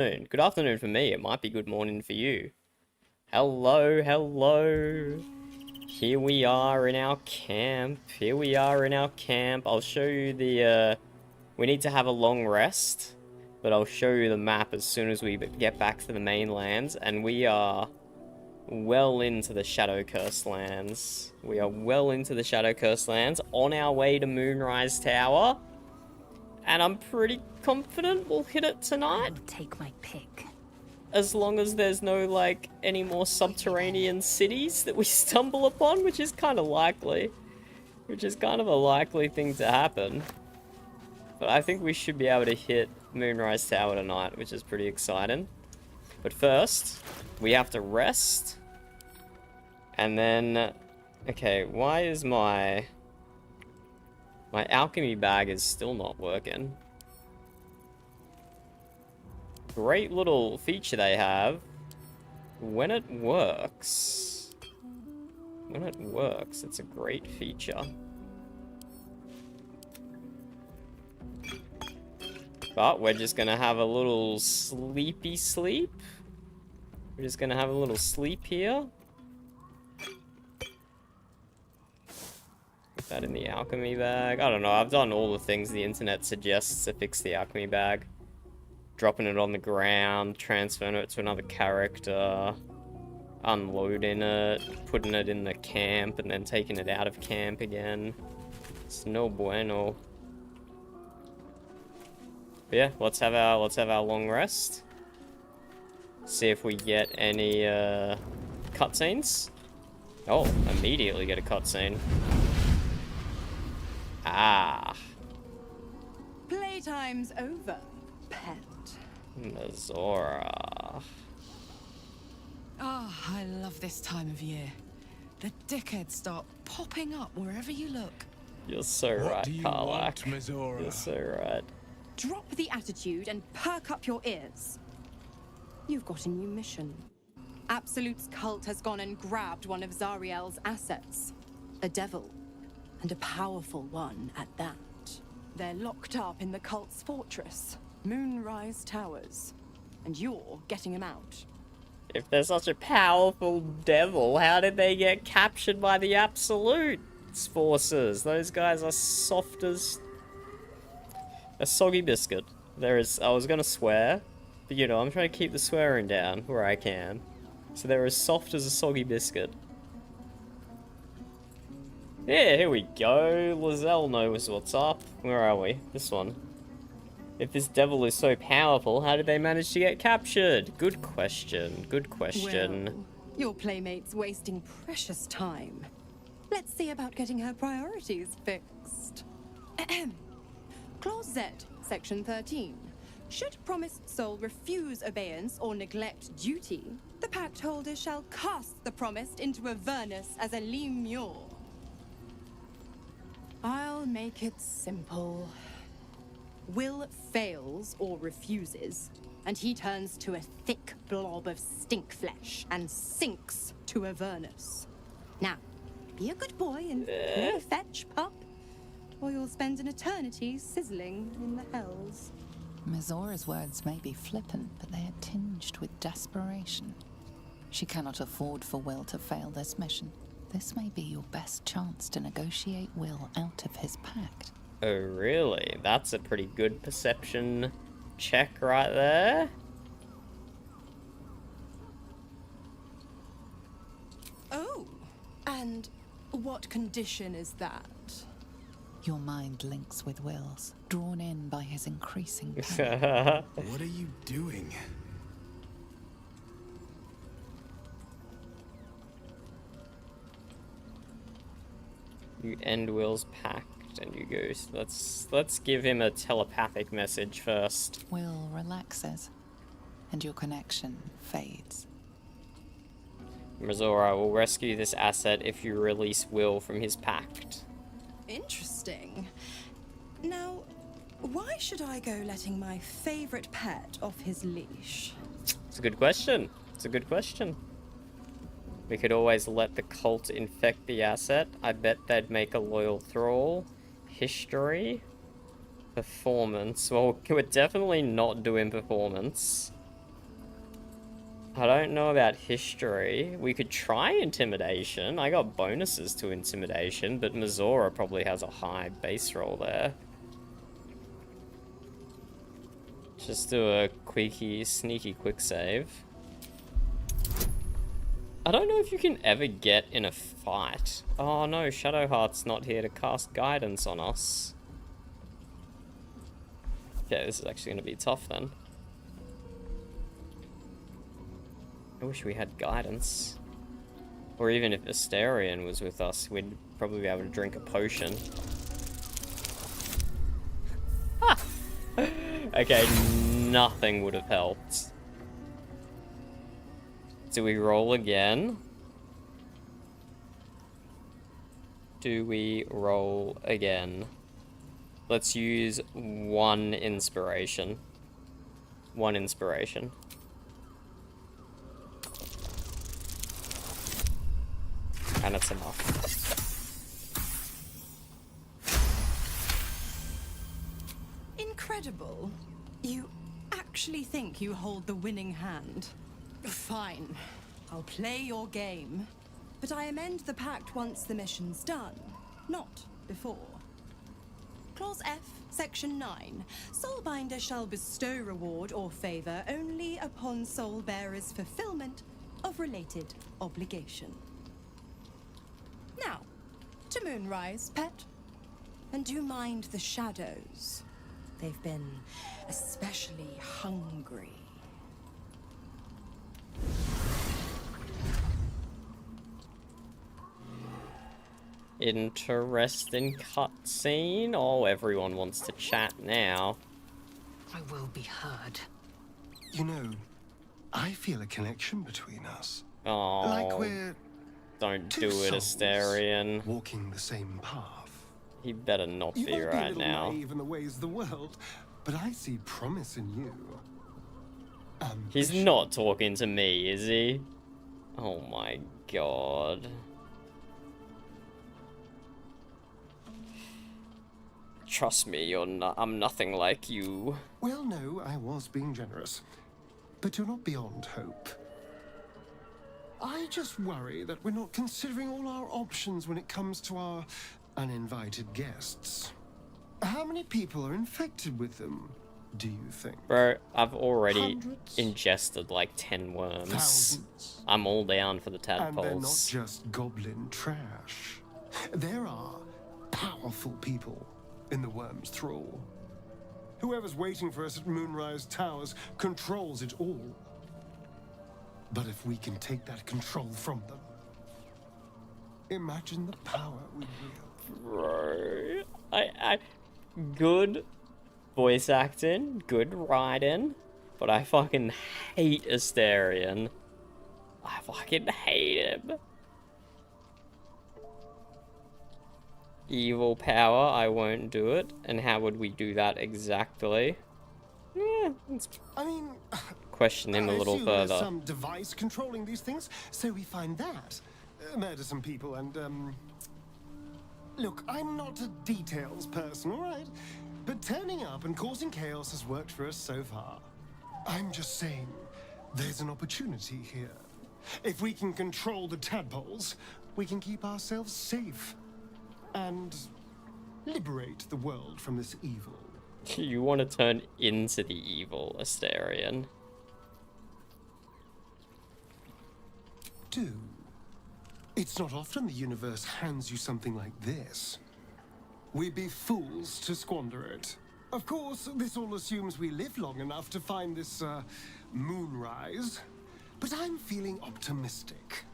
Good afternoon for me. It might be good morning for you. Hello, hello. Here we are in our camp. I'll show you the, we need to have a long rest, but I'll show you the map as soon as we get back to the mainlands, and we are well into the Shadow Curse lands. On our way to Moonrise Tower, and I'm pretty confident we'll hit it tonight. I'll take my pick. As long as there's no, like, any more subterranean cities that we stumble upon, which is kind of likely. Which is kind of a likely thing to happen. But I think we should be able to hit Moonrise Tower tonight, which is pretty exciting. But first, we have to rest. And then... Okay, why is my alchemy bag is still not working? Great little feature they have. When it works, it's a great feature. But we're just gonna have a little sleepy sleep. We're just gonna have a little sleep here. Put that in the alchemy bag. I don't know, I've done all the things the internet suggests to fix the alchemy bag. Dropping it on the ground, transferring it to another character, unloading it, putting it in the camp, and then taking it out of camp again. It's no bueno. But yeah, let's have our long rest. See if we get any cutscenes. Oh, immediately get a cutscene. Ah. Playtime's over, pet. Mazora. Ah, I love this time of year. The dickheads start popping up wherever you look. You're so right, Karlak. Mazora? You're so right. Drop the attitude and perk up your ears. You've got a new mission. Absolute's cult has gone and grabbed one of Zariel's assets. A devil. And a powerful one at that. They're locked up in the cult's fortress, Moonrise Towers. And you're getting him out. If they're such a powerful devil, how did they get captured by the Absolute's forces? Those guys are soft as a soggy biscuit. I was gonna swear, but you know, I'm trying to keep the swearing down where I can. So they're as soft as a soggy biscuit. Yeah, here we go. Lizelle knows what's up. Where are we? This one. If this devil is so powerful, how did they manage to get captured? Good question. Good question. Well, your playmate's wasting precious time. Let's see about getting her priorities fixed. Clause Z, Section 13. Should promised soul refuse obeyance or neglect duty, the pact holder shall cast the promised into Avernus as a lemure. I'll make it simple. Will fails or refuses, and he turns to a thick blob of stink flesh and sinks to Avernus. Now, be a good boy and play fetch, pup, or you'll spend an eternity sizzling in the hells. Mazora's words may be flippant, but they are tinged with desperation. She cannot afford for Will to fail this mission. This may be your best chance to negotiate Will out of his pact. Oh, really? That's a pretty good perception check right there. Oh, and what condition is that? Your mind links with Will's, drawn in by his increasing power. What are you doing? You end Will's pact and you go. Let's give him a telepathic message first. Will relaxes, and your connection fades. Mazora will rescue this asset if you release Will from his pact. Interesting. Now, why should I go letting my favorite pet off his leash? It's a good question. It's a good question. We could always let the cult infect the asset. I bet they'd make a loyal thrall. History. Performance. Well, we're definitely not doing performance. I don't know about history. We could try intimidation. I got bonuses to intimidation, but Mizora probably has a high base roll there. Just do a quickie, sneaky quick save. I don't know if you can ever get in a fight. Oh no, Shadowheart's not here to cast guidance on us. Okay, this is actually going to be tough then. I wish we had guidance. Or even if Asterion was with us, we'd probably be able to drink a potion. Okay, nothing would have helped. Do we roll again? Do we roll again? Let's use one inspiration. One inspiration. And it's enough. Incredible. You actually think you hold the winning hand? Fine. I'll play your game. But I amend the pact once the mission's done, not before. Clause F, Section 9. Soulbinder shall bestow reward or favor only upon soul bearer's fulfillment of related obligation. Now, to Moonrise, pet. And do mind the shadows. They've been especially hungry. Interesting cutscene. Oh, everyone wants to chat now. I will be heard. You know, I feel a connection between us. Oh, Like we're don't two do it, souls Asterion. walking the same path. He better not You be might be a right little now. naive in the ways of the world, but I see promise in you. He's Ambition. not talking to me, is he? Oh my god. Trust me, I'm nothing like you. Well, no, I was being generous, but you're not beyond hope. I just worry that we're not considering all our options when it comes to our uninvited guests. How many people are infected with them, do you think? Bro, I've already Hundreds? ingested like 10 worms. Thousands? I'm all down for the And they're not tadpoles. just goblin trash. There are powerful people in the worm's thrall. Whoever's waiting for us at Moonrise Towers controls it all. But if we can take that control from them, imagine the power we wield. Bro, I good voice acting, good writing, but I fucking hate Asterion. I fucking hate him. Evil power, I won't do it. And how would we do that exactly? Yeah, let's I mean, question him a I little assume there's further. some device controlling these things, so we find that. Murder some people and, Look, I'm not a details person, alright? But turning up and causing chaos has worked for us so far. I'm just saying, there's an opportunity here. If we can control the tadpoles, we can keep ourselves safe. And liberate the world from this evil. You want to turn into the evil Asterion. Do. It's not often the universe hands you something like this. We'd be fools to squander it. Of course, this all assumes we live long enough to find this, Moonrise. But I'm feeling optimistic.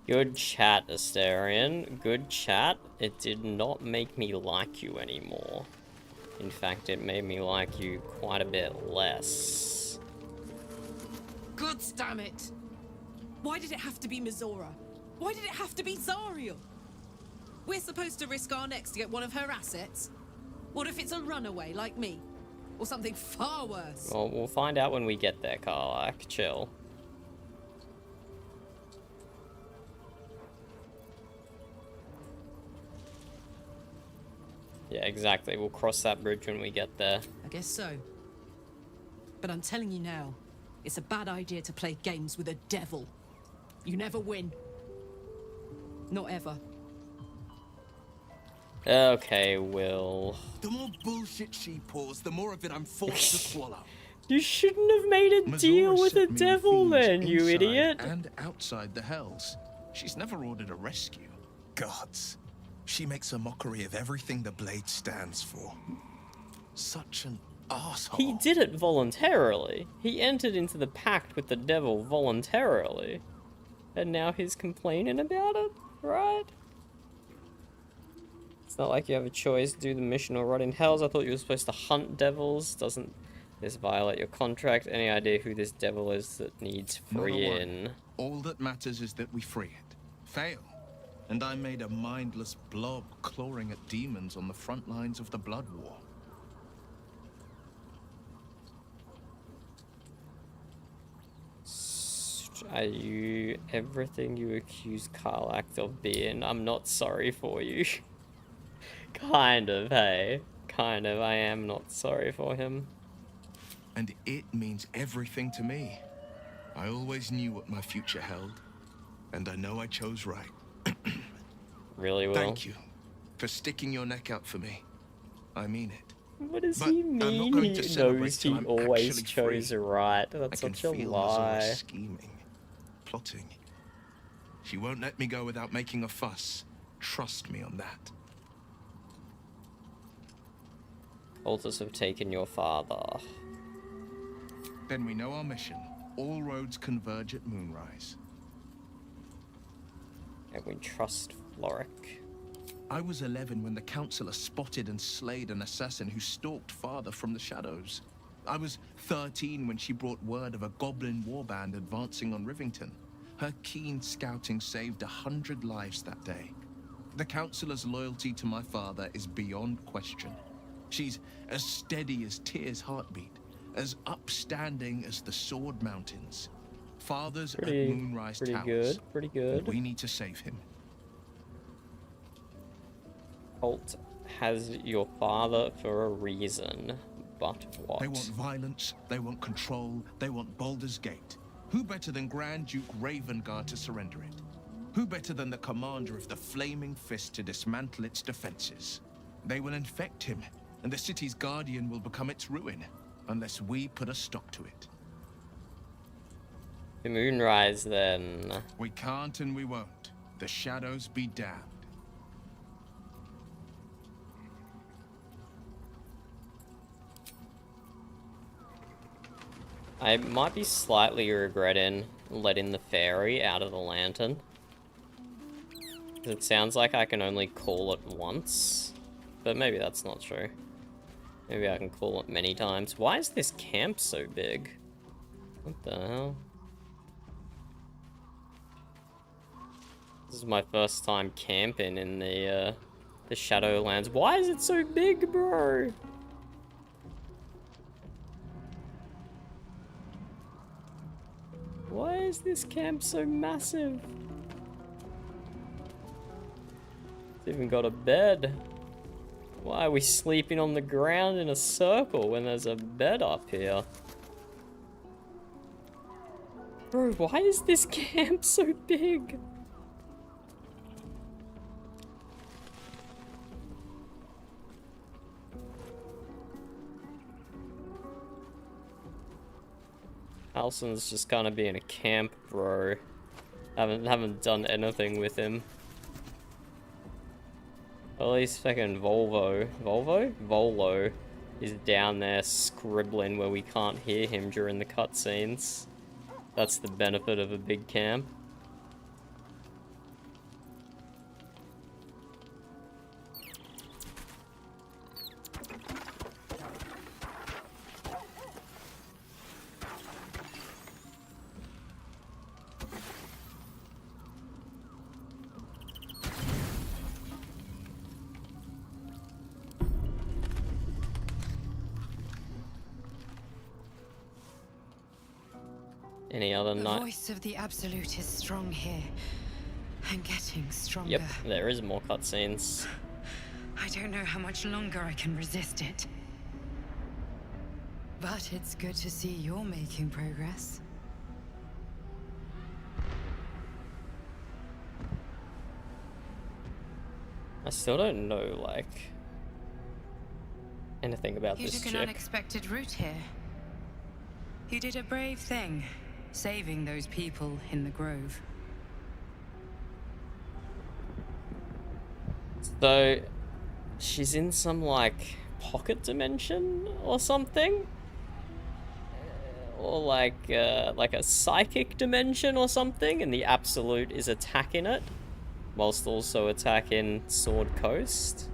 Good chat, Asterion. Good chat. It did not make me like you anymore. In fact, it made me like you quite a bit less. God damn it! Why did it have to be Mizora? Why did it have to be Zariel? We're supposed to risk our necks to get one of her assets? What if it's a runaway like me? Or something far worse? Well, we'll find out when we get there, Karlak. Chill. Yeah, exactly. We'll cross that bridge when we get there. I guess so. But I'm telling you now, it's a bad idea to play games with a devil. You never win. Not ever. Okay, Will. The more bullshit she pours, the more of it I'm forced to swallow. You shouldn't have made a deal Mazora with a set me on devil thieves then, you inside idiot. And outside the hells. She's never ordered a rescue. Gods. She makes a mockery of everything the blade stands for. Such an asshole. He did it voluntarily. He entered into the pact with the devil voluntarily. And now he's complaining about it, right? It's not like you have a choice, do the mission or rot in hells. I thought you were supposed to hunt devils. Doesn't this violate your contract? Any idea who this devil is that needs freeing? All that matters is that we free it. Fail. And I made a mindless blob clawing at demons on the front lines of the Blood War. Are you everything you accuse Karlach of being? I'm not sorry for you. Kind of, hey. Kind of, I am not sorry for him. And it means everything to me. I always knew what my future held. And I know I chose right. Really, Will? Thank you for sticking your neck out for me. I mean it. What does But he I'm not mean? going He to celebrate knows till he I'm always actually chose free. right. I That's can such a feel lie. Mazora scheming, plotting. She won't let me go without making a fuss. Trust me on that. Cultists have taken your father. Then we know our mission. All roads converge at Moonrise. And we trust Floric. I was 11 when the Councillor spotted and slayed an assassin who stalked father from the shadows. I was 13 when she brought word of a goblin warband advancing on Rivington. Her keen scouting saved 100 lives that day. The Councillor's loyalty to my father is beyond question. She's as steady as Tyr's heartbeat, as upstanding as the Sword Mountains. Father's at Moonrise Towers. Pretty And good. we need to save him. Cult has your father for a reason. But what? They want violence, they want control, they want Baldur's Gate. Who better than Grand Duke Ravengard to surrender it? Who better than the commander of the Flaming Fist to dismantle its defenses? They will infect him, and the city's guardian will become its ruin, unless we put a stop to it. The Moonrise, then. We can't and we won't. The shadows be damned. I might be slightly regretting letting the fairy out of the lantern. 'Cause it sounds like I can only call it once. But maybe that's not true. Maybe I can call it many times. Why is this camp so big? What the hell? This is my first time camping in the Shadowlands. Why is it so big, bro? Why is this camp so massive? It's even got a bed. Why are we sleeping on the ground in a circle when there's a bed up here? Bro, why is this camp so big? Alson's just kind of being a camp bro. Haven't done anything with him. At least fucking Volo is down there scribbling where we can't hear him during the cutscenes. That's the benefit of a big camp. Any other The night? voice of the Absolute is strong here, and getting stronger. Yep, there is more cutscenes. I don't know how much longer I can resist it. But it's good to see you're making progress. I still don't know, like, anything about You this took chick. an unexpected route here. You did a brave thing, saving those people in the grove. So, she's in some, like, pocket dimension or something? Or like a psychic dimension or something, and the Absolute is attacking it, whilst also attacking Sword Coast.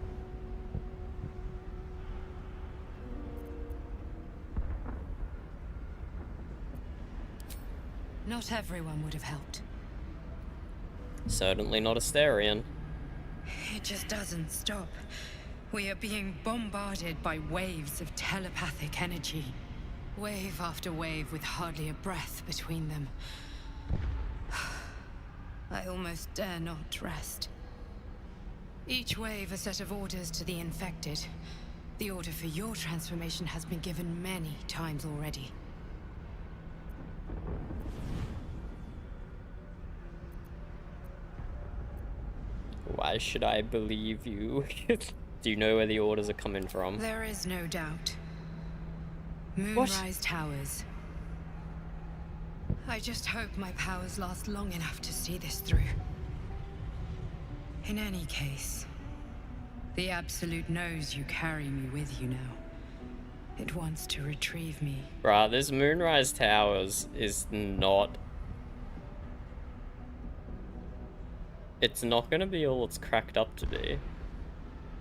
Not everyone would have helped. Certainly not Asterion. It just doesn't stop. We are being bombarded by waves of telepathic energy. Wave after wave with hardly a breath between them. I almost dare not rest. Each wave a set of orders to the infected. The order for your transformation has been given many times already. Why should I believe you? Do you know where the orders are coming from? There is no doubt. Moonrise Towers. I just hope my powers last long enough to see this through. In any case, the Absolute knows you carry me with you now. It wants to retrieve me. Bruh, this Moonrise Towers is not... It's not gonna be all it's cracked up to be.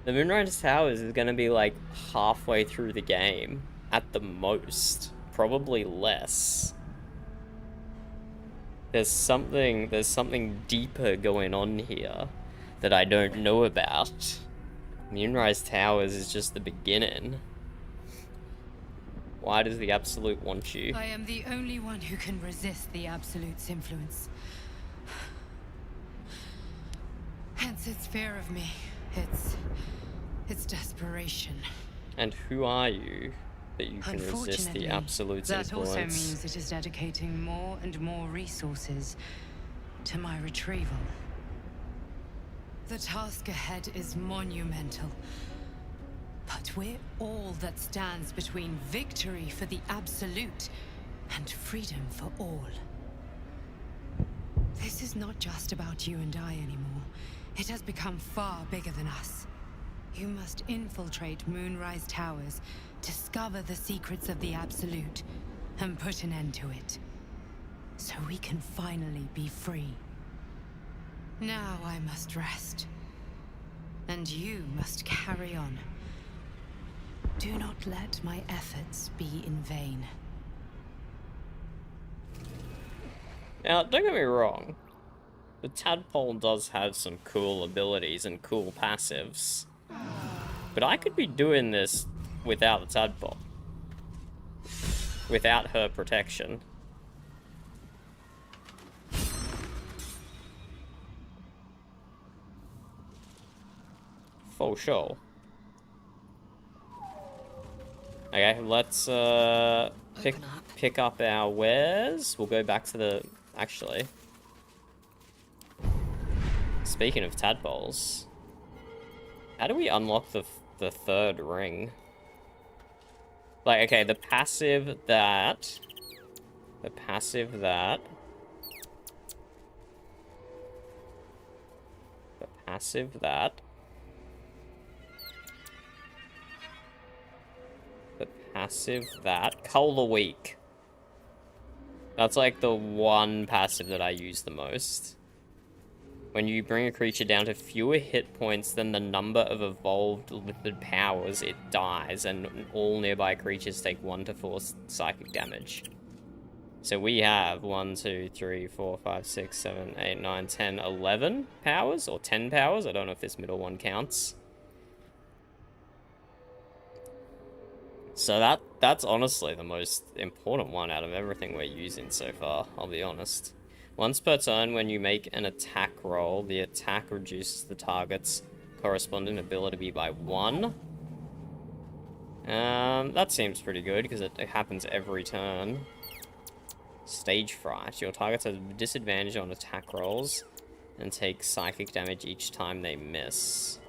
The Moonrise Towers is gonna be like halfway through the game, at the most. Probably less. There's something deeper going on here that I don't know about. Moonrise Towers is just the beginning. Why does the Absolute want you? I am the only one who can resist the Absolute's influence. Hence its fear of me. Its desperation. And who are you that you can resist the Unfortunately, Absolute's that influence? also means it is dedicating more and more resources to my retrieval. The task ahead is monumental. But we're all that stands between victory for the Absolute and freedom for all. This is not just about you and I anymore. It has become far bigger than us. You must infiltrate Moonrise Towers, discover the secrets of the Absolute, and put an end to it. So we can finally be free. Now I must rest. And you must carry on. Do not let my efforts be in vain. Now, don't get me wrong. The Tadpole does have some cool abilities and cool passives. But I could be doing this without the Tadpole. Without her protection. For sure. Okay, let's pick up our wares. We'll go back to the... Actually... Speaking of tadpoles, how do we unlock the third ring? Like, okay, the passive that... The passive that... The passive that... The passive that... Cull a Week. That's like the one passive that I use the most. When you bring a creature down to fewer hit points than the number of evolved limited powers, it dies, and all nearby creatures take 1 to 4 psychic damage. So we have 1, 2, 3, 4, 5, 6, 7, 8, 9, 10, 11 powers, or 10 powers. I don't know if this middle one counts. So that's honestly the most important one out of everything we're using so far, I'll be honest. Once per turn, when you make an attack roll, the attack reduces the target's corresponding ability by 1. That seems pretty good, because it happens every turn. Stage Fright. Your targets have a disadvantage on attack rolls, and take psychic damage each time they miss.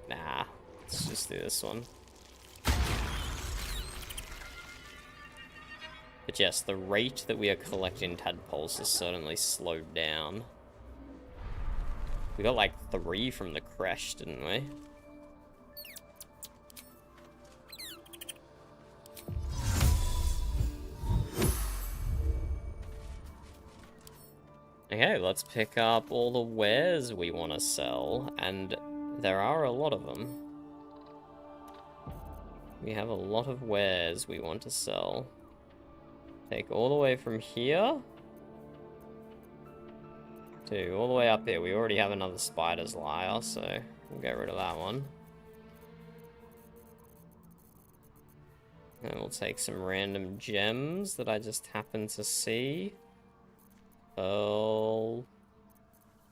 Nah, let's just do this one. But yes, the rate that we are collecting tadpoles has certainly slowed down. We got like 3 from the crash, didn't we? Okay, let's pick up all the wares we want to sell, and there are a lot of them. We have a lot of wares we want to sell. Take all the way from here to all the way up here. We already have another spider's lyre, so we'll get rid of that one. And we'll take some random gems that I just happen to see. Pearl,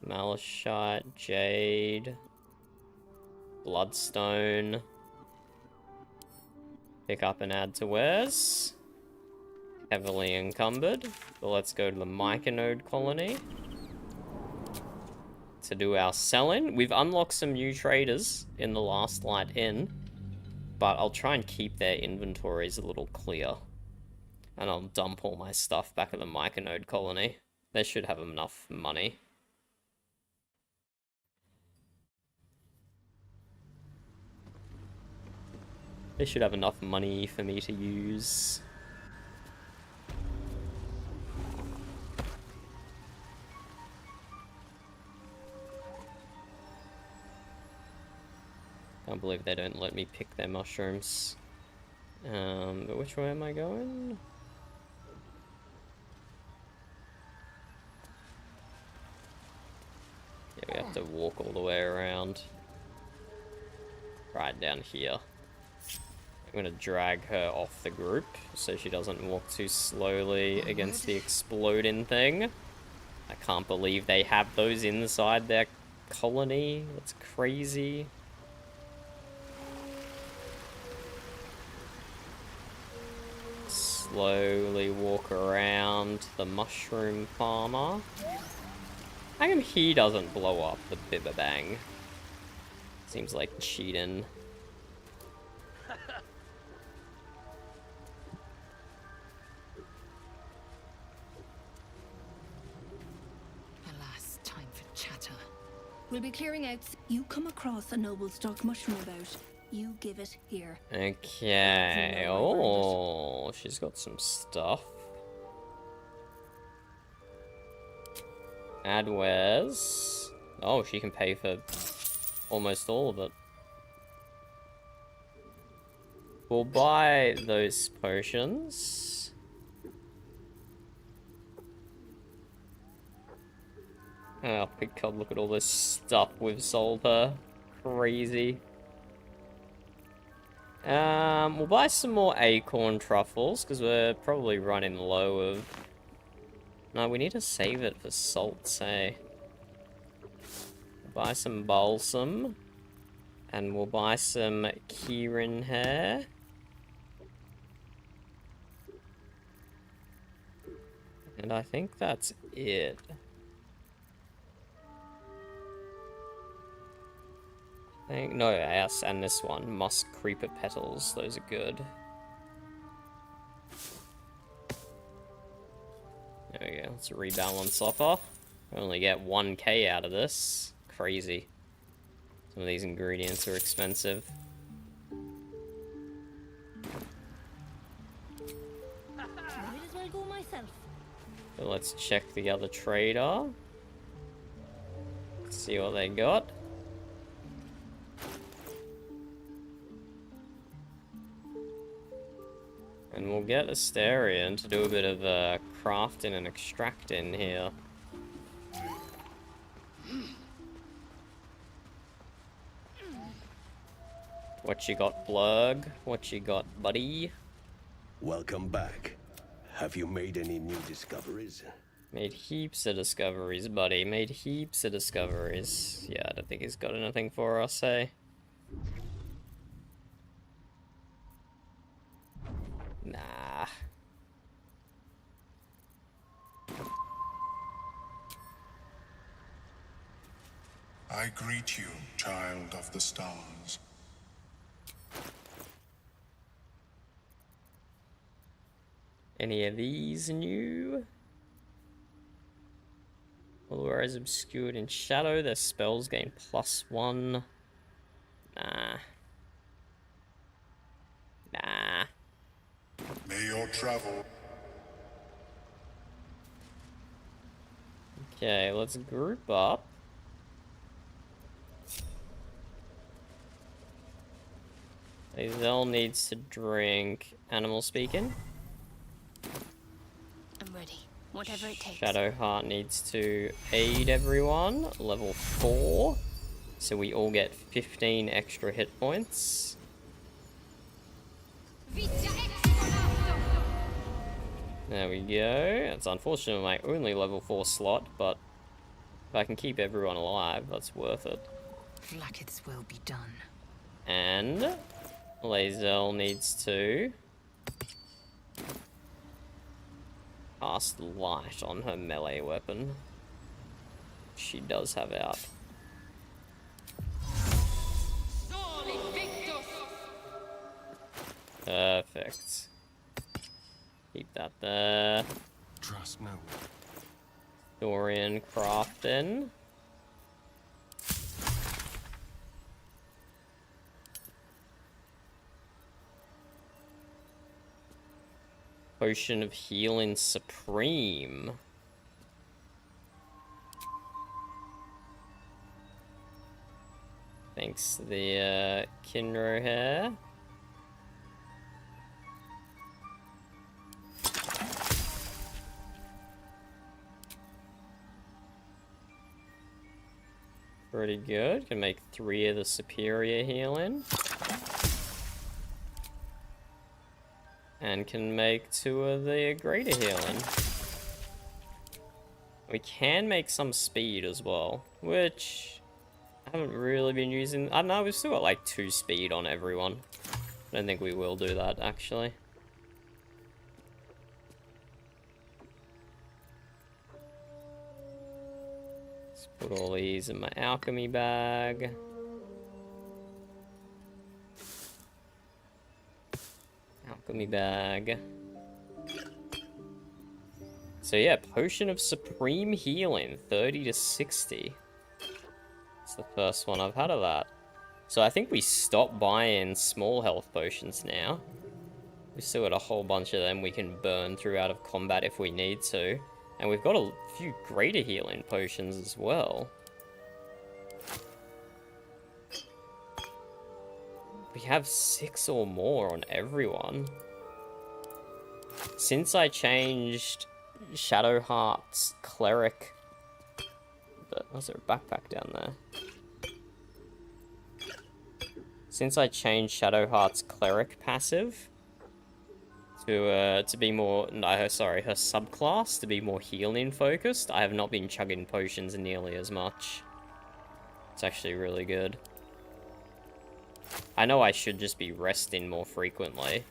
Malachite, Jade, Bloodstone. Pick up and add to wares. Heavily encumbered. But let's go to the Myconode colony to do our selling. We've unlocked some new traders in the Last Light Inn, but I'll try and keep their inventories a little clear. And I'll dump all my stuff back at the Myconode colony. They should have enough money. They should have enough money for me to use. Can't believe they don't let me pick their mushrooms. But which way am I going? Yeah, we have to walk all the way around. Right down here. I'm gonna drag her off the group so she doesn't walk too slowly against the exploding thing. I can't believe they have those inside their colony. That's crazy. Slowly walk around the mushroom farmer. How come he doesn't blow up the Bibabang? Seems like cheating. Alas, time for chatter. We'll be clearing out. You come across a noble stock mushroom about. You give it here. Okay. Oh, she's got some stuff. Add wares. Oh, she can pay for almost all of it. We'll buy those potions. Oh, big god, look at all this stuff we've sold her. Crazy. We'll buy some more acorn truffles, because we're probably running low of... No, we need to save it for salts, eh? Buy some balsam. And we'll buy some Kieran hair. And I think that's it. No, yes, and this one. Musk creeper petals. Those are good. There we go. Let's rebalance offer. Only get 1k out of this. Crazy. Some of these ingredients are expensive. Might as well go myself. So let's check the other trader. See what they got. And we'll get Asterion to do a bit of crafting and extracting here. What you got, Blurg? What you got, buddy? Welcome back. Have you made any new discoveries? Made heaps of discoveries, buddy. Made heaps of discoveries. Yeah, I don't think he's got anything for us, eh? Nah. I greet you, child of the stars. Any of these new? Allure is obscured in shadow. Their spells gain +1. Nah. Nah. May your travel. Okay, let's group up. Lae'zel needs to drink animal speaking. I'm ready. Whatever it takes. Shadowheart needs to aid everyone. Level 4. So we all get 15 extra hit points. There we go. It's unfortunately my only level 4 slot, but if I can keep everyone alive, that's worth it. Blacketh's will be done. And Lae'zel needs to cast light on her melee weapon. She does have out. Perfect. Keep that there. Trust no one. Dorian Crafton. Potion of Healing Supreme. Thanks to the Kinro hair. Pretty good. Can make 3 of the superior healing. And can make 2 of the greater healing. We can make some speed as well, which I haven't really been using. I don't know, we've still got like 2 speed on everyone. I don't think we will do that, actually. Let's put all these in my alchemy bag. Alchemy bag. So yeah, Potion of Supreme Healing, 30 to 60. It's the first one I've had of that. So I think we stopped buying small health potions now. We've still got a whole bunch of them we can burn through out of combat if we need to. And we've got a few greater healing potions as well. We have 6 or more on everyone. Since I changed Shadowheart's Cleric... Was there a backpack down there? Since I changed Shadowheart's Cleric passive to be more... No, sorry, her subclass to be more healing focused, I have not been chugging potions nearly as much. It's actually really good. I know I should just be resting more frequently,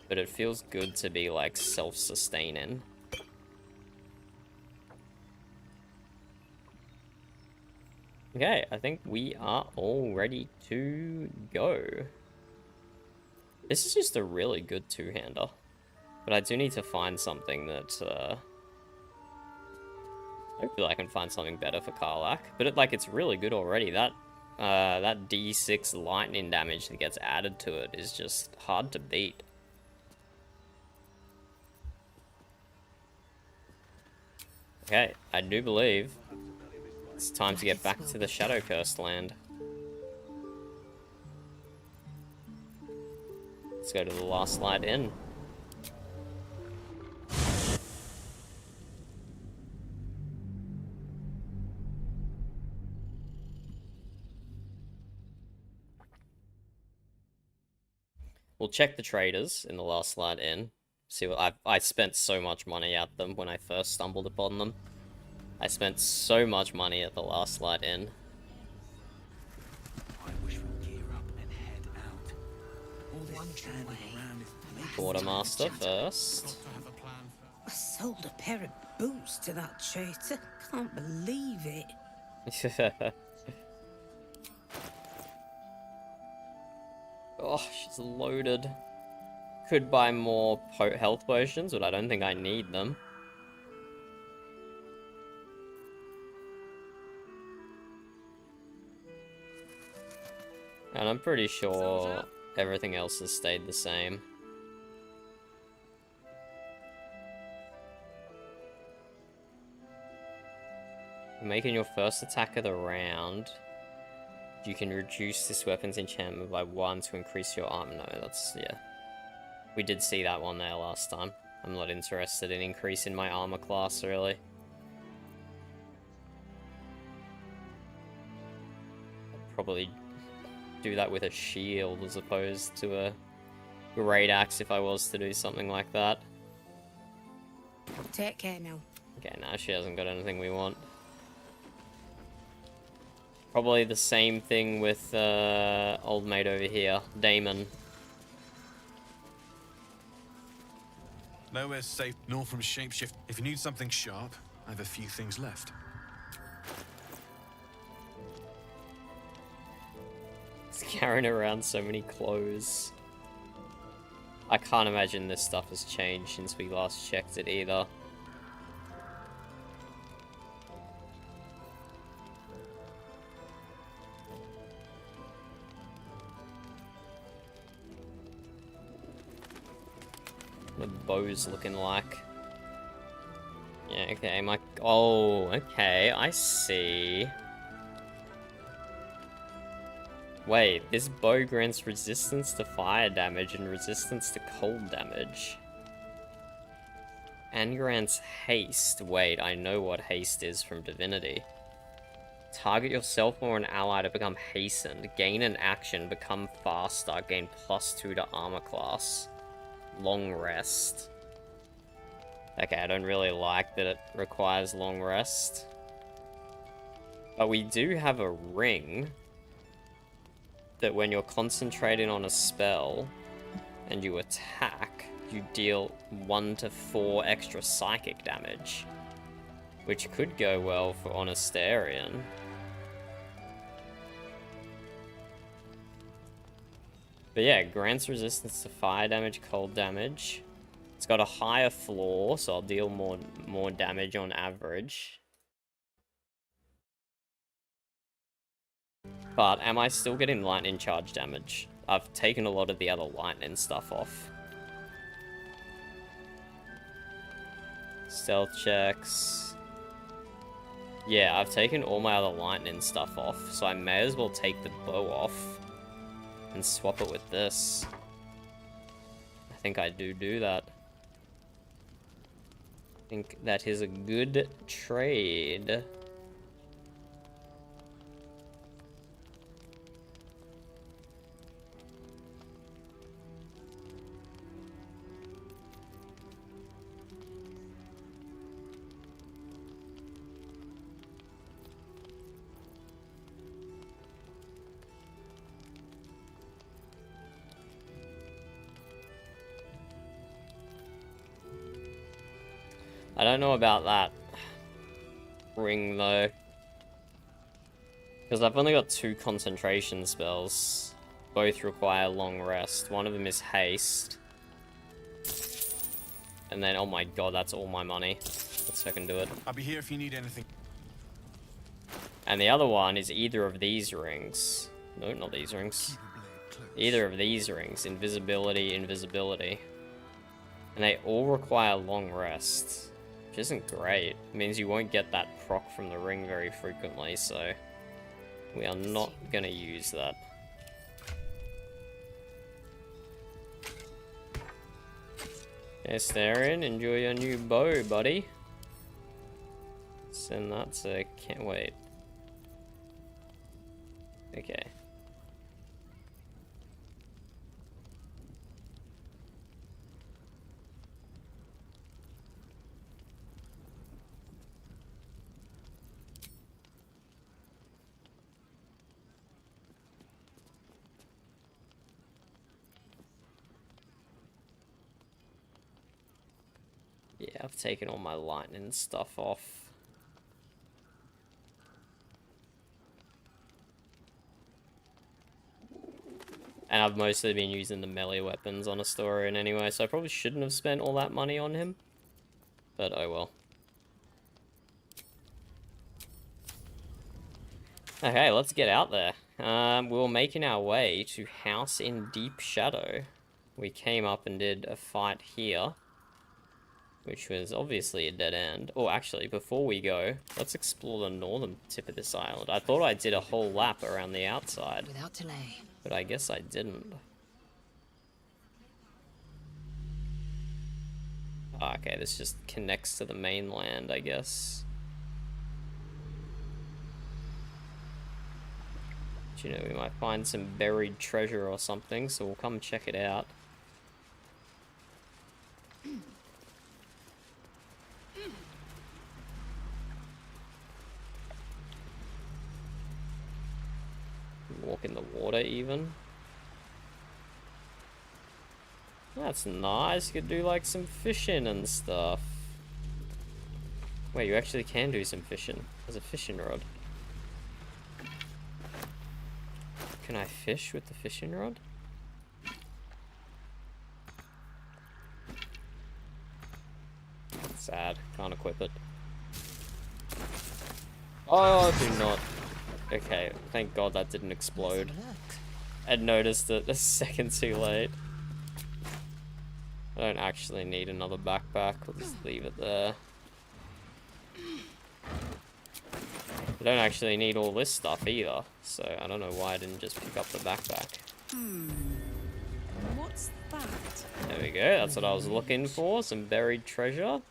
but it feels good to be, like, self-sustaining. Okay, I think we are all ready to go. This is just a really good two-hander, but I do need to find something that, hopefully I can find something better for Karlach, but it's really good already. That D6 lightning damage that gets added to it is just hard to beat. Okay, I do believe it's time to get back to the Shadow Cursed land. Let's go to the Last Light Inn. We'll check the traders in the Last Light Inn. See what I spent so much money at them when I first stumbled upon them. I spent so much money at the Last Light Inn. I wish we'd gear up and head out. All Quartermaster first. I sold a pair of boots to that traitor. Can't believe it. Oh, she's loaded. Could buy more health potions, but I don't think I need them. And I'm pretty sure everything else has stayed the same. Making your first attack of the round, you can reduce this weapon's enchantment by 1 to increase your armor. No, that's, yeah. We did see that one there last time. I'm not interested in increasing my armor class, really. I'd probably do that with a shield as opposed to a great axe if I was to do something like that. Take care now. Okay, now she hasn't got anything we want. Probably the same thing with old mate over here, Damon. Nowhere's safe nor from shapeshift. If you need something sharp, I have a few things left. He's carrying around so many clothes. I can't imagine this stuff has changed since we last checked it either. The bow's looking like. Yeah, okay, oh, okay, I see. Wait, this bow grants resistance to fire damage and resistance to cold damage. And grants haste. Wait, I know what haste is from Divinity. Target yourself or an ally to become hastened. Gain an action, become faster, gain +2 to armor class. Long rest. Okay, I don't really like that it requires long rest. But we do have a ring that when you're concentrating on a spell and you attack, you deal 1 to 4 extra psychic damage, which could go well for Honestarian. But yeah, grants resistance to fire damage, cold damage. It's got a higher floor, so I'll deal more damage on average. But am I still getting lightning charge damage? I've taken a lot of the other lightning stuff off. Stealth checks. Yeah, I've taken all my other lightning stuff off, so I may as well take the bow off and swap it with this. I think I do that. I think that is a good trade. I don't know about that ring though, because I've only got 2 concentration spells. Both require long rest. One of them is haste. And then, oh my god, that's all my money. Let's fucking do it. I'll be here if you need anything. And the other one is either of these rings. No, not these rings. Either of these rings. Invisibility, invisibility. And they all require long rest. Which isn't great. It means you won't get that proc from the ring very frequently, so we are not gonna use that. Okay, Starion, enjoy your new bow, buddy. Send that to... can't wait. Okay. Yeah, I've taken all my lightning stuff off. And I've mostly been using the melee weapons on Astorian anyway, so I probably shouldn't have spent all that money on him. But oh well. Okay, let's get out there. We were making our way to House in Deep Shadow. We came up and did a fight here, which was obviously a dead end. Oh, actually, before we go, let's explore the northern tip of this island. I thought I did a whole lap around the outside, Without delay. but I guess I didn't. Oh, okay, this just connects to the mainland, I guess. You know, we might find some buried treasure or something, so we'll come check it out. Walk in the water even. That's nice. You could do like some fishing and stuff. Wait, you actually can do some fishing. There's a fishing rod. Can I fish with the fishing rod? Sad. Can't equip it. Oh, do not. Okay, thank God that didn't explode. I'd noticed it a second too late. I don't actually need another backpack. We'll just leave it there. I don't actually need all this stuff either, so I don't know why I didn't just pick up the backpack. What's that? There we go, that's what I was looking for, some buried treasure.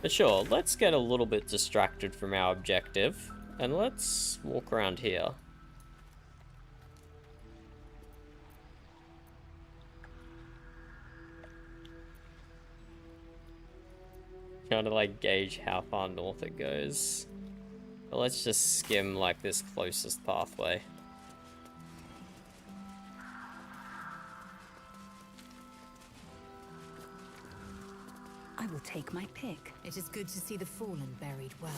But sure, let's get a little bit distracted from our objective, and let's walk around here. Trying to like gauge how far north it goes. But let's just skim like this closest pathway. I will take my pick. It is good to see the fallen buried well,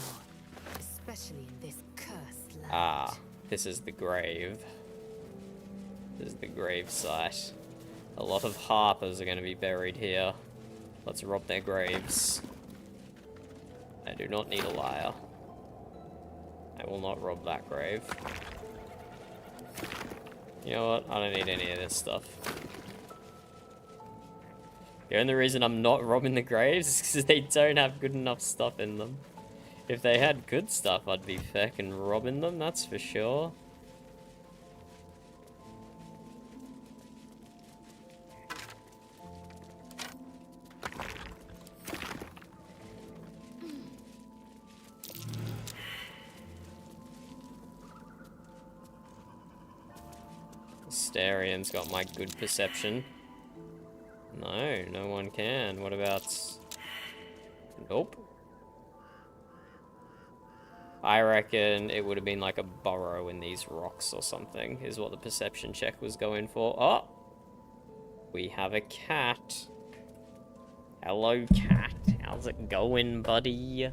especially in this cursed land. Ah, this is the grave. This is the grave site. A lot of harpers are going to be buried here. Let's rob their graves. I do not need a liar. I will not rob that grave. You know what? I don't need any of this stuff. The only reason I'm not robbing the graves is because they don't have good enough stuff in them. If they had good stuff, I'd be feckin' robbing them, that's for sure. Asterian's got my good perception. No, no one can. What about... Nope. I reckon it would have been like a burrow in these rocks or something, is what the perception check was going for. Oh! We have a cat. Hello, cat. How's it going, buddy?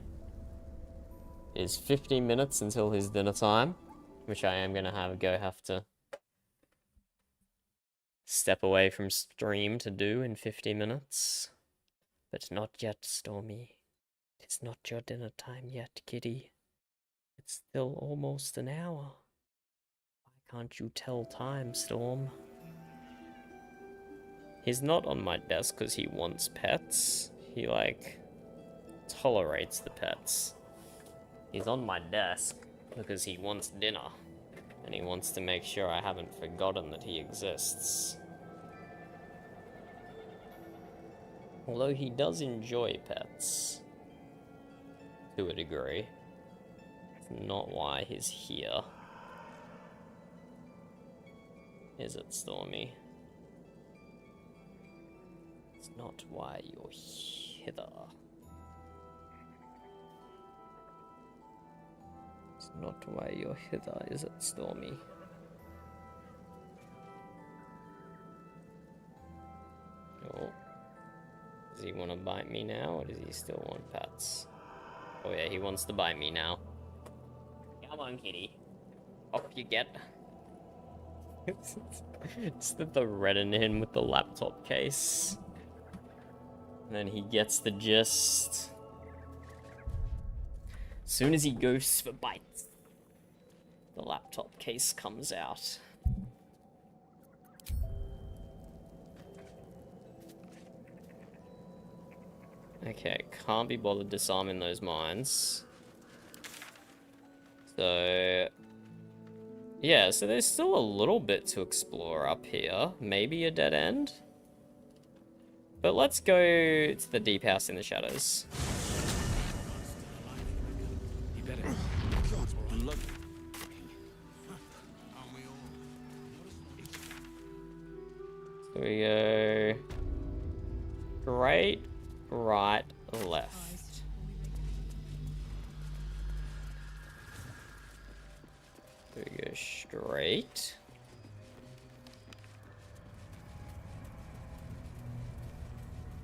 It's 15 minutes until his dinner time, which I am going to have to step away from stream to do in 50 minutes. But not yet, Stormy. It's not your dinner time yet, kitty. It's still almost an hour. Why can't you tell time, Storm? He's not on my desk because he wants pets. He, like, tolerates the pets. He's on my desk because he wants dinner. And he wants to make sure I haven't forgotten that he exists. Although he does enjoy pets. To a degree. It's not why he's here. Is it, Stormy? It's not why you're hither. Not why you're hither, is it, Stormy? Oh. Does he want to bite me now, or does he still want pets? Oh yeah, he wants to bite me now. Come on, kitty. Up you get. Just the red in him with the laptop case. And then he gets the gist. As soon as he goes for bites, the laptop case comes out. Okay, can't be bothered disarming those mines. So... yeah, so there's still a little bit to explore up here. Maybe a dead end? But let's go to the deep house in the shadows. You better. God, blood. So we go... straight, right, left. So we go straight.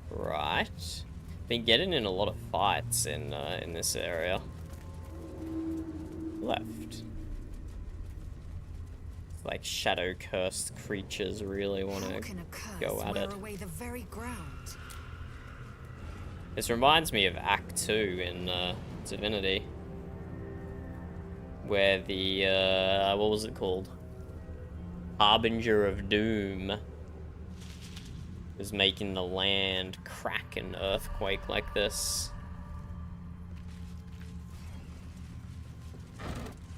Right. Been getting in a lot of fights in this area. Left. It's like shadow cursed creatures really want to go at it. Away the very ground? This reminds me of Act 2 in Divinity, where the what was it called? Harbinger of Doom was making the land crack and earthquake like this.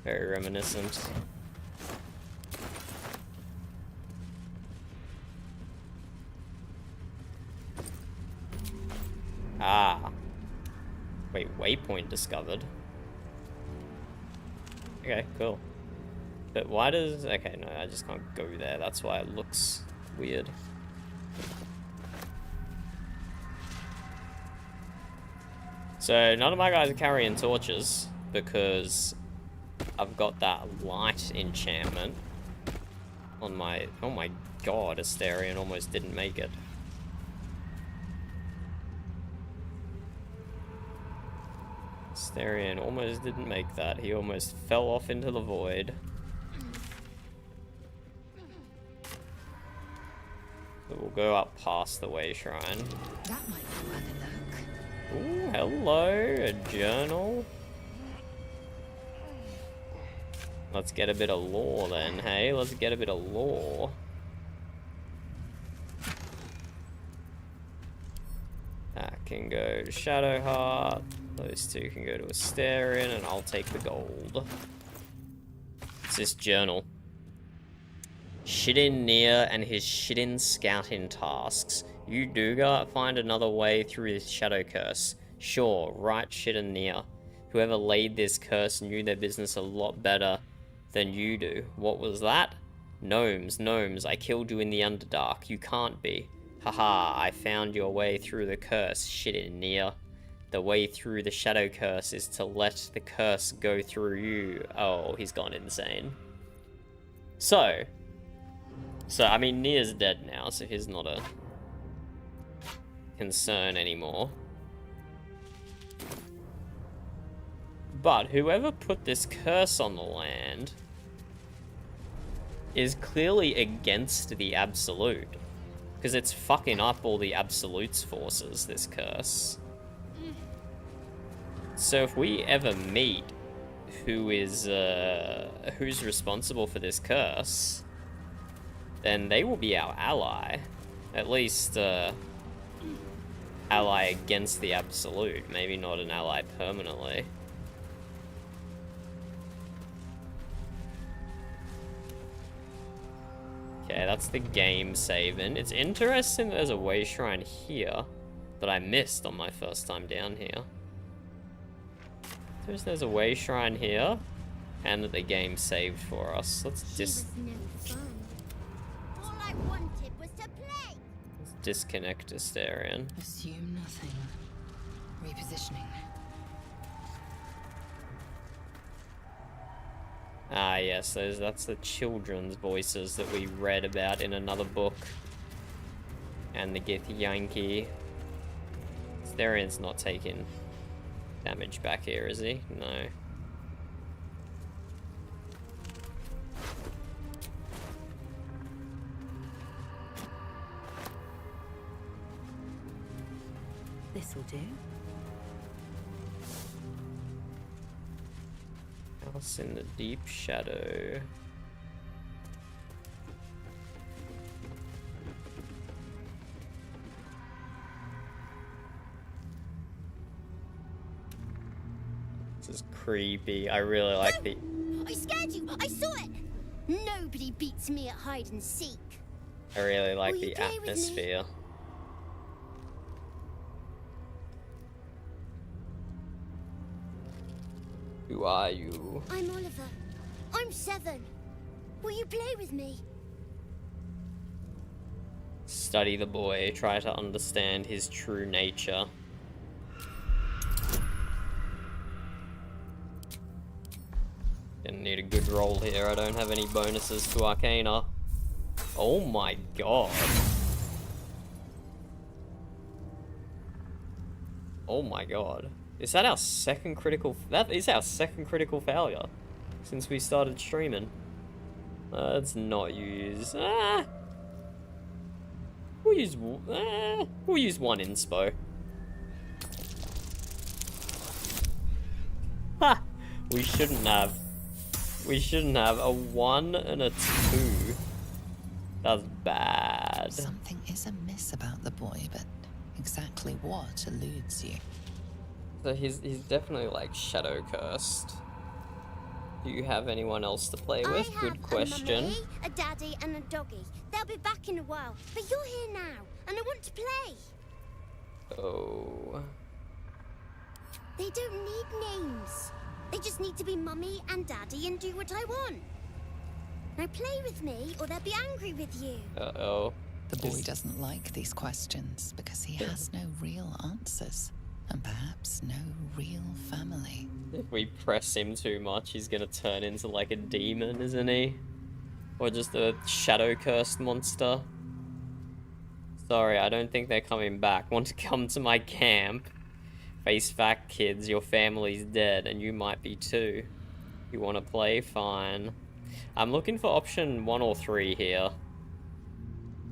Very reminiscent. Ah. Wait, waypoint discovered. Okay, cool. But why does... okay, no, I just can't go there. That's why it looks weird. So, none of my guys are carrying torches because I've got that light enchantment on my... oh my god, Asterion almost didn't make it. Asterion almost didn't make that. He almost fell off into the void. So we'll go up past the way shrine. That might be worth a look. Ooh, hello, a journal. Let's get a bit of lore then, hey? Let's get a bit of lore. That can go to Shadowheart. Those two can go to Asterion, and I'll take the gold. It's this journal. Shidin Nia and his Shidin scouting tasks. You Duga find another way through this shadow curse. Sure, right Shidin Nia. Whoever laid this curse knew their business a lot better than you do. What was that? Gnomes, gnomes, I killed you in the Underdark. You can't be. Haha, I found your way through the curse, Shidin Nia. The way through the shadow curse is to let the curse go through you. Oh, he's gone insane. So I mean, Nia's dead now, so he's not a concern anymore. But whoever put this curse on the land is clearly against the Absolute. Because it's fucking up all the Absolute's forces, this curse. So if we ever meet who is, who's responsible for this curse, then they will be our ally. At least, ally against the Absolute. Maybe not an ally permanently. Okay, that's the game saving. It's interesting that there's a way shrine here that I missed on my first time down here. There's a way shrine here, and that the game saved for us. Let's All I wanted was to play. Let's disconnect Asterion. Assume nothing. Repositioning. Ah, yes, that's the children's voices that we read about in another book. And the Githyanki. Asterian's not taking damage back here, is he? No. This'll do. House in the deep shadow. This is creepy. I really like the... I scared you! I saw it! Nobody beats me at hide and seek. I really like Will you the play with me? atmosphere. Who are you? I'm Oliver. I'm 7. Will you play with me? Study the boy. Try to understand his true nature. Gonna need a good roll here. I don't have any bonuses to Arcana. Oh my god. Oh my god. Is that our second critical... That is our second critical failure since we started streaming. Let's not use... We'll use one inspo. Ha! We shouldn't have. We shouldn't have a 1 and a 2. That's bad. Something is amiss about the boy, but exactly what eludes you? So he's definitely like shadow cursed. Do you have anyone else to play with? Good question. I have a mummy, a daddy, and a doggy. They'll be back in a while, but you're here now, and I want to play. Oh. They don't need names. They just need to be mummy and daddy and do what I want. Now play with me, or they'll be angry with you. Uh-oh. The boy doesn't like these questions because he has no real answers. And perhaps no real family. If we press him too much, he's gonna turn into like a demon, isn't he? Or just a shadow-cursed monster. Sorry, I don't think they're coming back. Want to come to my camp? Face fact, kids, your family's dead, and you might be too. You want to play? Fine. I'm looking for option 1 or 3 here.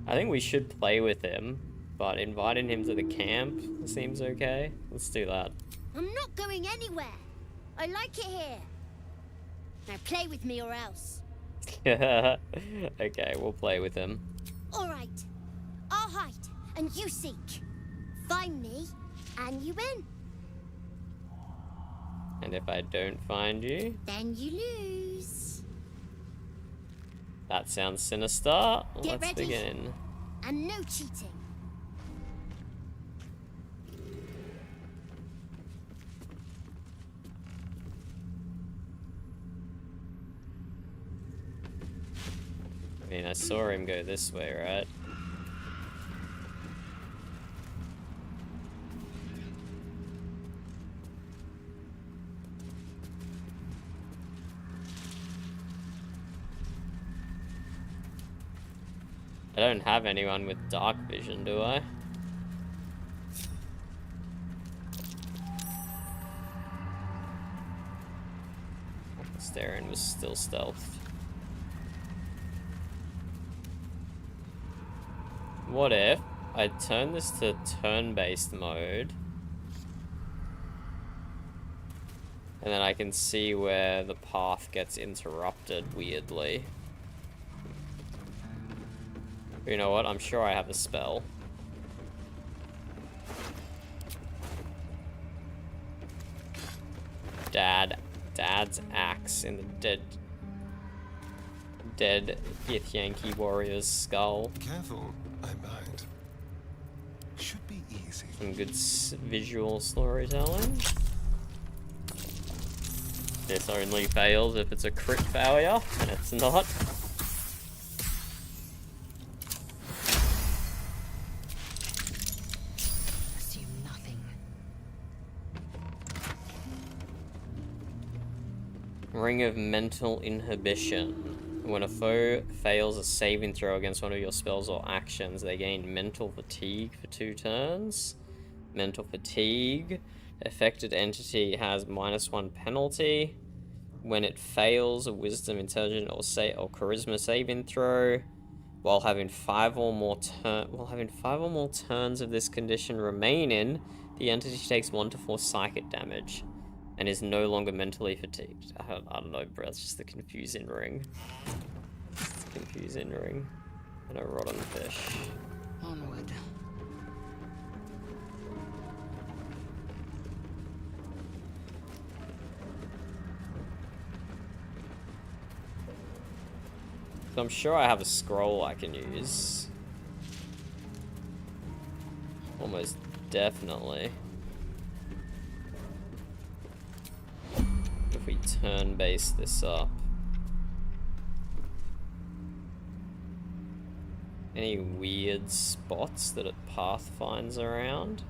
I think we should play with him, but inviting him to the camp seems okay. Let's do that. I'm not going anywhere. I like it here. Now play with me or else. Okay, we'll play with him. All right. I'll hide, and you seek. Find me, and you win. And if I don't find you... Then you lose. That sounds sinister. Get Let's ready. begin. And no cheating. I mean, I saw him go this way, right? I don't have anyone with dark vision, do I? Staring was still stealthed. What if I turn this to turn-based mode, and then I can see where the path gets interrupted weirdly? You know what? I'm sure I have a spell. Dad's axe in the dead Githyanki warrior's skull. Careful, I might. Should be easy. Some good visual storytelling. This only fails if it's a crit failure, and it's not. Assume nothing. Ring of Mental Inhibition. When a foe fails a saving throw against one of your spells or actions, they gain mental fatigue for 2 turns. Mental fatigue. Affected entity has -1 penalty. When it fails a Wisdom, Intelligence, or Charisma saving throw, while having 5 or more turns of this condition remaining, the entity takes 1 to 4 psychic damage and is no longer mentally fatigued. I don't know, bro. It's just the confusing ring. It's the confusing ring. And a rotten fish. Onward. So I'm sure I have a scroll I can use. Almost definitely. If we turn base this up. Any weird spots that it path finds around?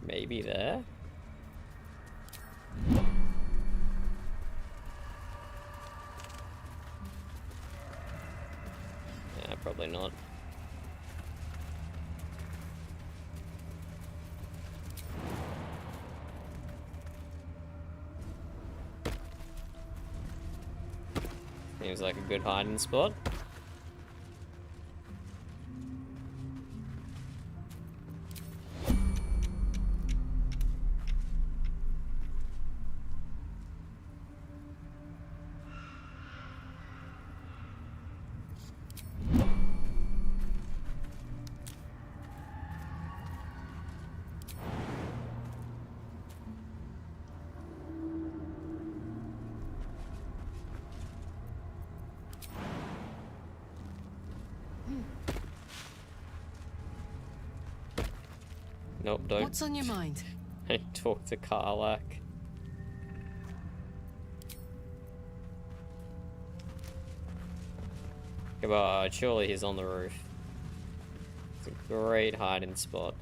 Maybe there? Yeah, probably not. Seems like a good hiding spot. Nope, don't. What's on your mind? Don't talk to Karlak. Come on, surely he's on the roof. It's a great hiding spot.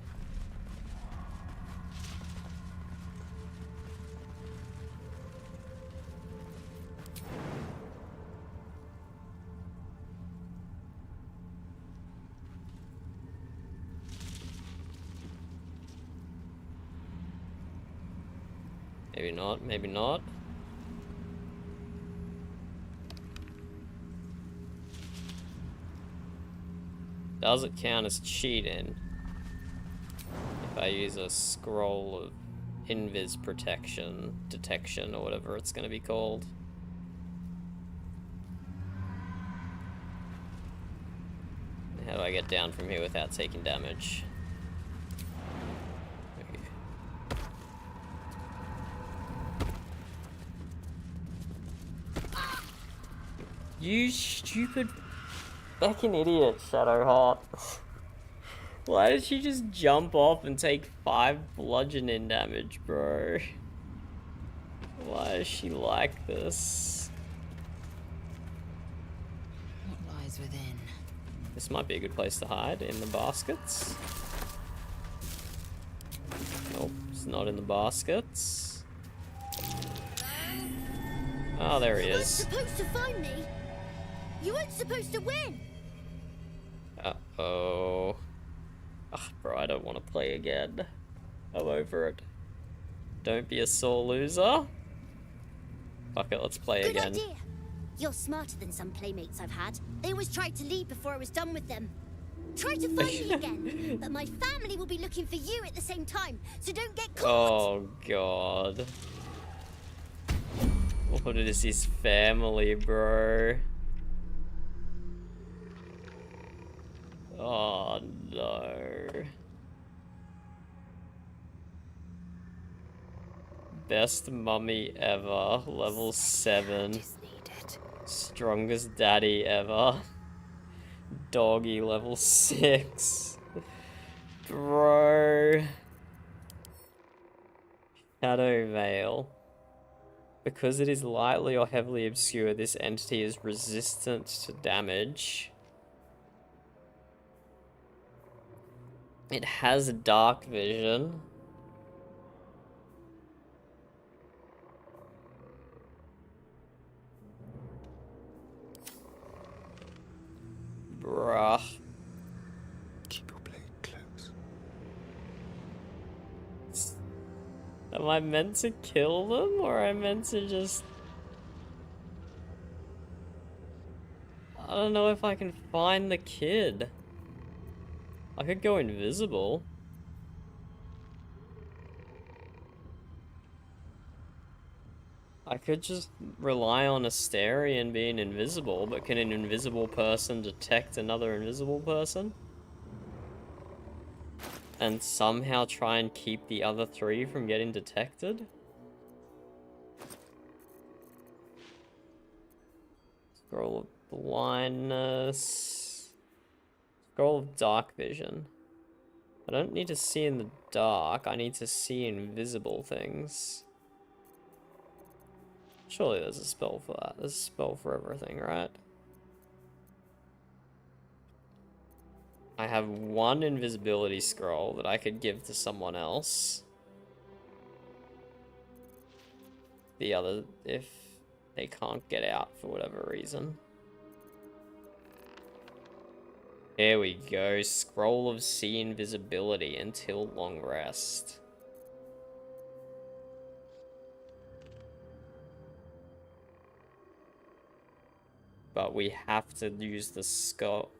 Maybe not, maybe not. Does it count as cheating if I use a scroll of invis detection, or whatever it's going to be called? How do I get down from here without taking damage? You stupid fucking idiot, Shadowheart. Why did she just jump off and take 5 bludgeoning damage, bro? Why is she like this? What lies within? This might be a good place to hide, in the baskets. Nope, it's not in the baskets. Oh, there he is. You weren't supposed to find me. You weren't supposed to win. Uh-oh. Ugh, bro, I don't want to play again. I'm over it. Don't be a sore loser. Fuck it, let's play again. Good idea. You're smarter than some playmates I've had. They always tried to leave before I was done with them. Try to find me again, but my family will be looking for you at the same time, so don't get caught. Oh, God. What is his family, bro? Oh, no. Best mummy ever. Level 7. Strongest daddy ever. Doggy level 6. Bro. Shadow Veil. Because it is lightly or heavily obscure, this entity is resistant to damage. It has dark vision. Bruh. Keep your blade close. Am I meant to kill them, or am I meant to just... I don't know if I can find the kid. I could go invisible. I could just rely on Astarion being invisible, but can an invisible person detect another invisible person? And somehow try and keep the other three from getting detected? Scroll of blindness. Scroll of dark vision. I don't need to see in the dark, I need to see invisible things. Surely there's a spell for that. There's a spell for everything, right? I have one invisibility scroll that I could give to someone else. The other, if they can't get out for whatever reason. There we go. Scroll of Sea Invisibility until long rest. But we have to use the skull.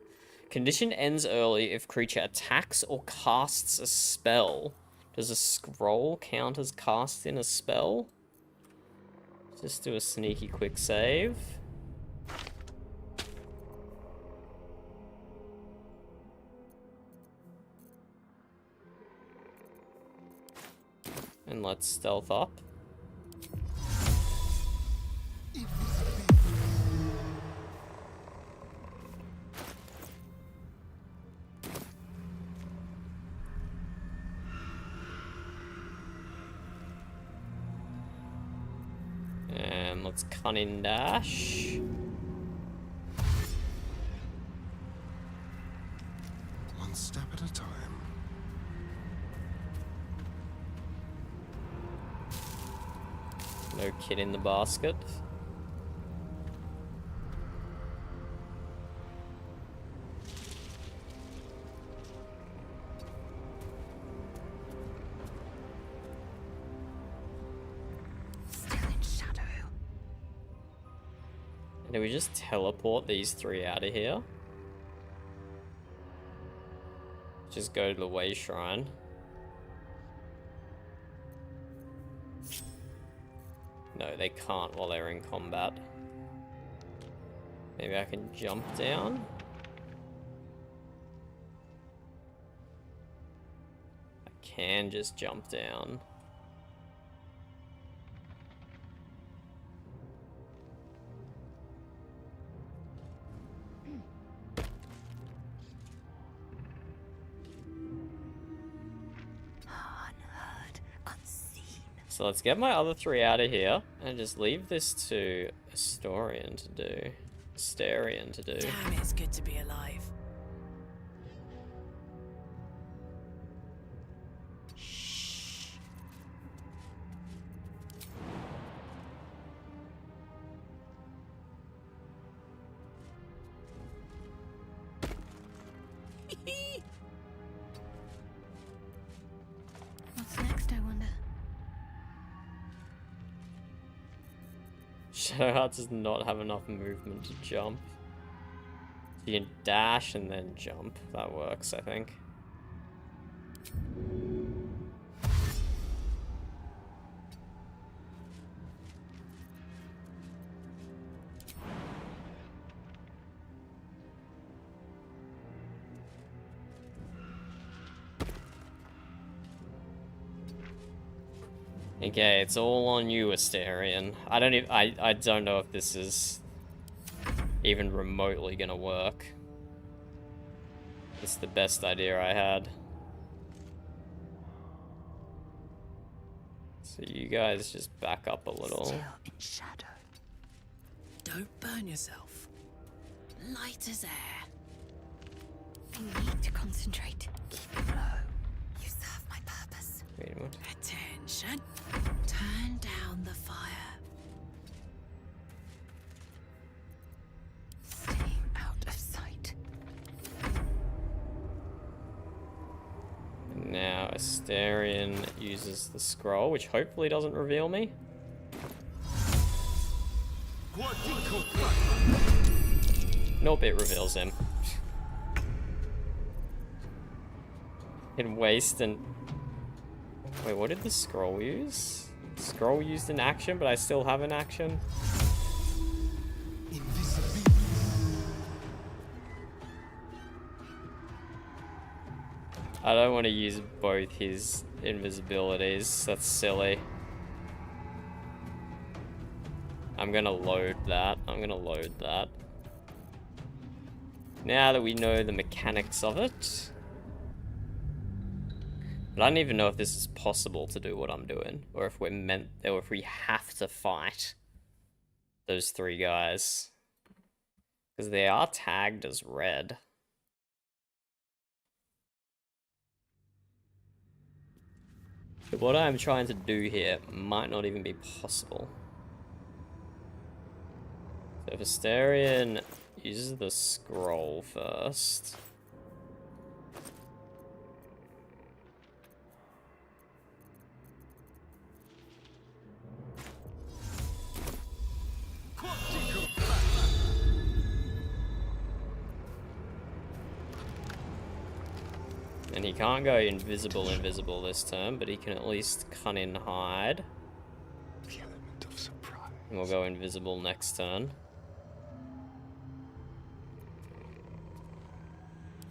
Condition ends early if creature attacks or casts a spell. Does a scroll count as casting a spell? Just do a sneaky quick save. And let's stealth up. And let's cunning dash. One step at a time. No kid in the basket. Still in shadow. And do we just teleport these three out of here? Just go to the Way Shrine. No, they can't while they're in combat. Maybe I can jump down? I can just jump down. Unheard, unseen. So let's get my other three out of here and just leave this to Astarion to do. Astarion to do. Damn, it's good to be alive. What's next, I wonder? Shadowheart does not have enough movement to jump. You can dash and then jump. That works, I think. Okay, it's all on you, Astarion. I don't know if this is even remotely gonna work. It's the best idea I had. So you guys just back up a little. Still in shadow. Don't burn yourself. Light as air. I need to concentrate. Keep it low. You serve my purpose. Wait, what? Attention. Turn down the fire. Staying out of sight. Now Astarion uses the scroll, which hopefully doesn't reveal me. Nope, it reveals him. In waste and... Wait, what did the scroll use? Scroll used an action, but I still have an action. I don't want to use both his invisibilities. That's silly. I'm gonna load that. Now that we know the mechanics of it. But I don't even know if this is possible to do what I'm doing. Or if we have to fight those three guys. Because they are tagged as red. But what I'm trying to do here might not even be possible. So if Astarion uses the scroll first. And he can't go invisible this turn, but he can at least cunning hide. The element of surprise. And we'll go invisible next turn.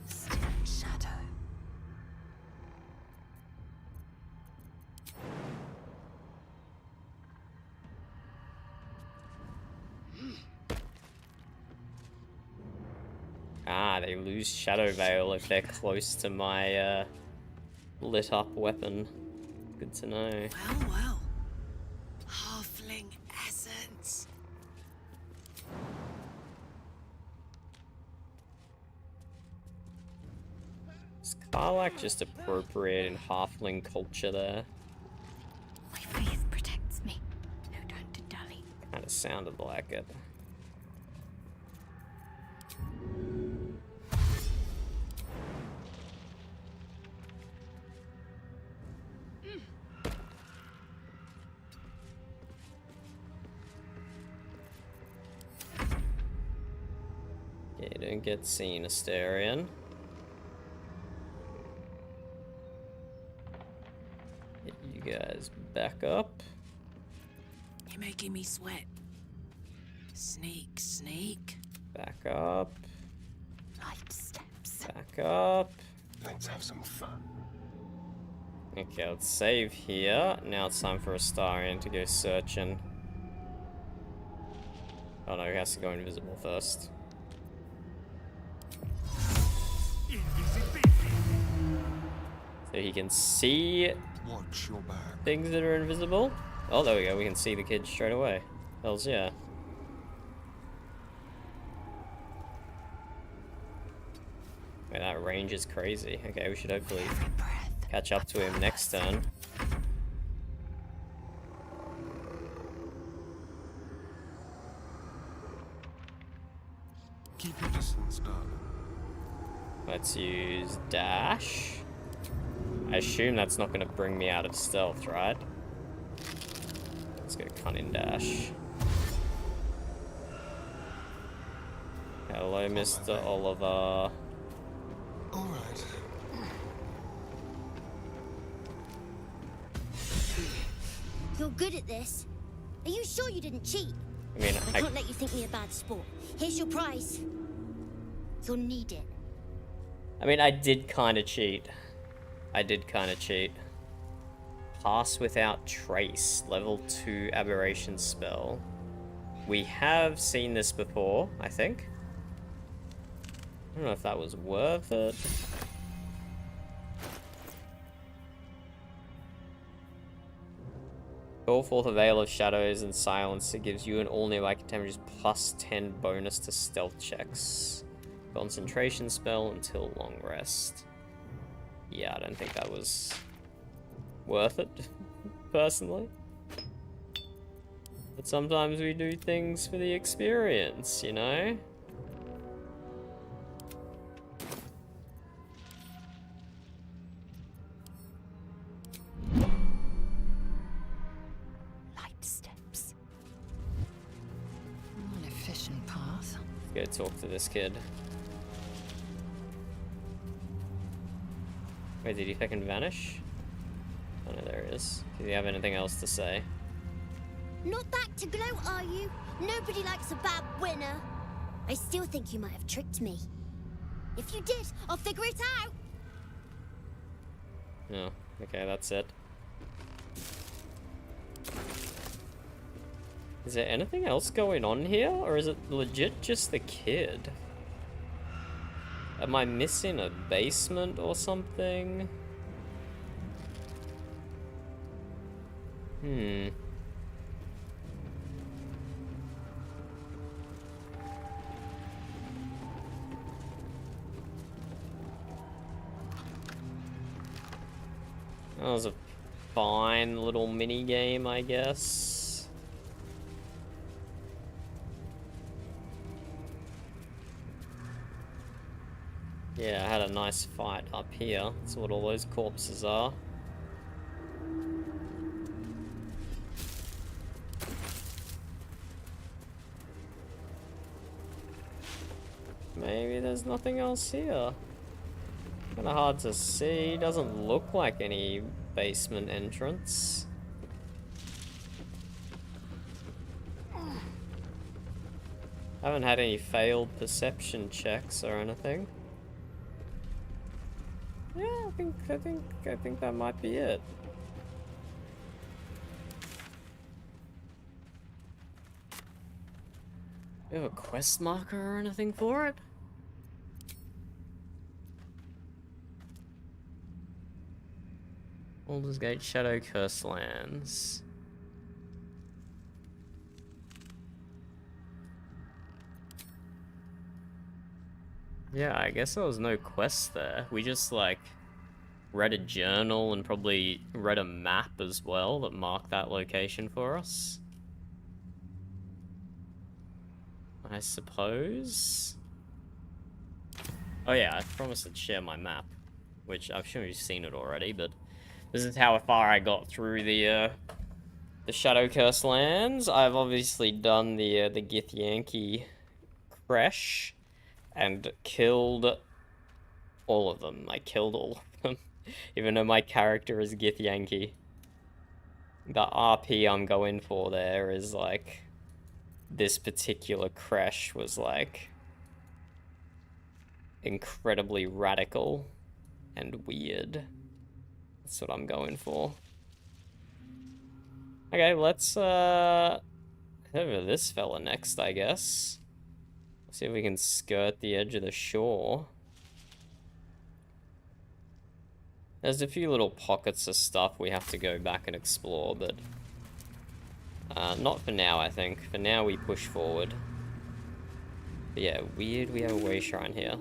Still in shadow. Ah, they lose Shadow Veil if they're close to my lit up weapon. Good to know. Well, well. Halfling essence. Is Karlach just appropriating halfling culture there? My faith protects me. No time to dally. Kinda sounded like it. Yeah, you don't get seen, Astarion. Get you guys back up. You're making me sweat. Sneak, sneak. Back up. Light steps. Back up. Let's have some fun. Okay, let's save here. Now it's time for Astarion to go searching. Oh no, he has to go invisible first. So he can see Watch your back. things that are invisible. Oh, there we go. We can see the kid straight away. Hells yeah. Wait, that range is crazy. Okay, we should hopefully catch up to him next turn. Keep your distance, darling. Let's use dash. I assume that's not going to bring me out of stealth, right? Let's go cunning dash. Hello, Mr. Oliver. All right. You're good at this. Are you sure you didn't cheat? I mean, I can't let you think me a bad sport. Here's your prize. You'll need it. I mean, I did kind of cheat. Pass without trace, level 2 aberration spell. We have seen this before, I think. I don't know if that was worth it. Call forth a veil of shadows and silence. It gives you and all nearby contemporaries plus 10 bonus to stealth checks. Concentration spell until long rest. Yeah, I don't think that was worth it, personally. But sometimes we do things for the experience, you know? Light steps. An efficient path. Let's go talk to this kid. Wait, did he fucking vanish? Oh no, there he is. Does he have anything else to say? Not back to gloat, are you? Nobody likes a bad winner. I still think you might have tricked me. If you did, I'll figure it out. No, okay, that's it. Is there anything else going on here? Or is it legit just the kid? Am I missing a basement or something? That was a fine little mini game, I guess. Yeah, I had a nice fight up here. That's what all those corpses are. Maybe there's nothing else here. Kinda hard to see. Doesn't look like any basement entrance. Haven't had any failed perception checks or anything. Yeah, I think that might be it. Do you have a quest marker or anything for it? Baldur's Gate Shadow Curse Lands. Yeah, I guess there was no quest there. We just, like, read a journal and probably read a map as well that marked that location for us. I suppose. Oh yeah, I promised to share my map, which I'm sure you've seen it already, but this is how far I got through the Shadow Curse Lands. I've obviously done the Githyanki crash and killed all of them. I killed all of them, even though my character is Githyanki. The RP I'm going for there is like, this particular crash was like incredibly radical and weird. That's what I'm going for. Okay, let's head over to this fella next, I guess. See if we can skirt the edge of the shore. There's a few little pockets of stuff we have to go back and explore, but not for now, I think. For now, we push forward. But yeah, weird we have a way shrine here.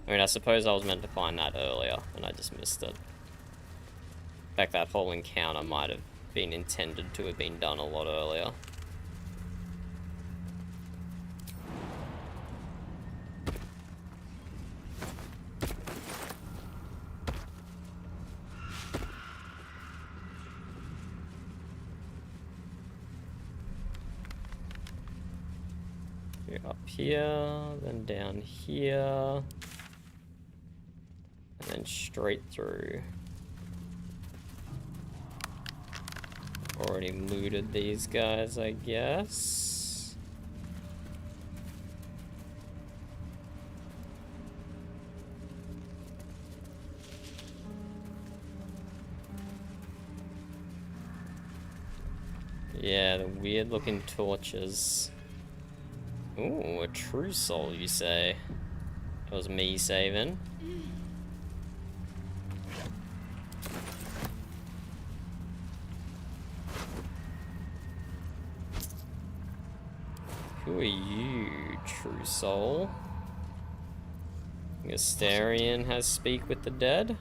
I mean, I suppose I was meant to find that earlier, and I just missed it. In fact, that whole encounter might have been intended to have been done a lot earlier. Up here, then down here, and then straight through. Already looted these guys, I guess. Yeah, the weird looking torches. Ooh, a true soul, you say? That was me saving. Who are you, true soul? Astarion has speak with the dead?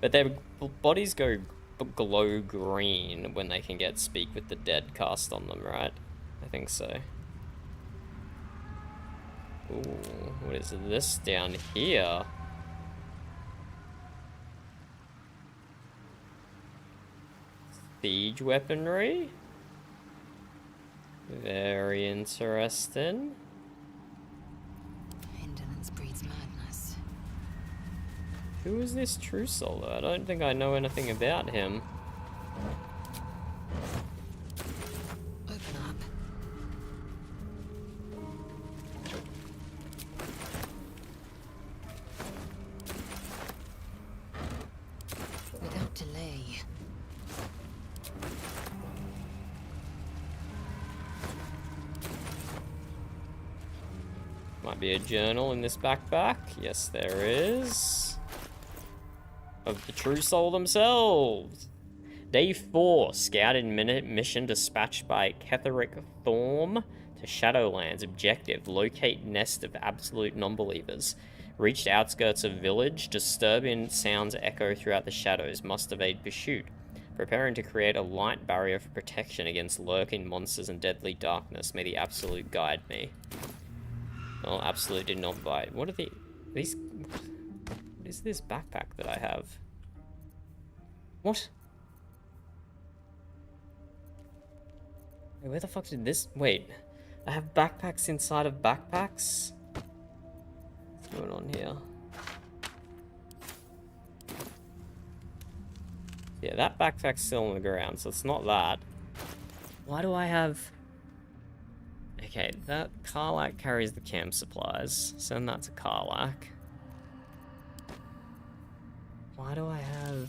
But their bodies go glow green when they can get speak with the dead cast on them, right? I think so. Ooh, what is this down here? Siege weaponry? Very interesting. Indolence breeds madness. Who is this true soul? I don't think I know anything about him. Open up. Without delay. Might be a journal in this backpack. Yes, there is. Of the true soul themselves. Day 4. Scouted mission dispatched by Ketheric Thorm to Shadowlands. Objective. Locate nest of absolute non-believers. Reached outskirts of village. Disturbing sounds echo throughout the shadows. Must evade pursuit. Preparing to create a light barrier for protection against lurking monsters and deadly darkness. May the absolute guide me. Oh, absolute did not bite. What are these? What is this backpack that I have? What? Wait, where the fuck did this? Wait, I have backpacks inside of backpacks? What's going on here? Yeah, that backpack's still on the ground, so it's not that. Why do I have... Okay, that Karlak carries the camp supplies. Send that to Karlak. Why do I have...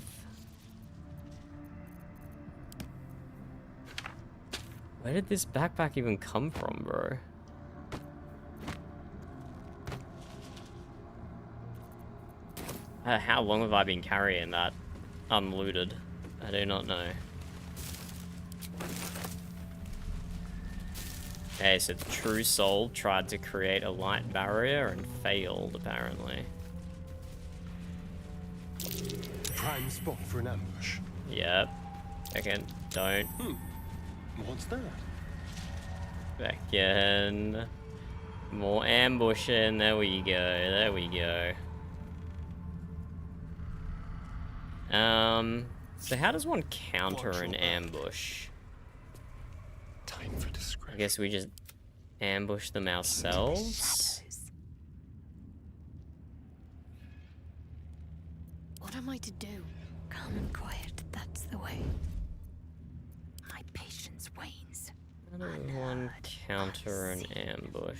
Where did this backpack even come from, bro? How long have I been carrying that unlooted? I do not know. Okay, so the true soul tried to create a light barrier and failed, apparently. Prime spot for an ambush. Yep. Again, don't. What's that? Back in. More ambushing. There we go. There we go. So how does one counter an ambush? Time for discretion. I guess we just ambush them ourselves. What am I to do? Calm and quiet, that's the way. My patience wanes. How does one counter an ambush?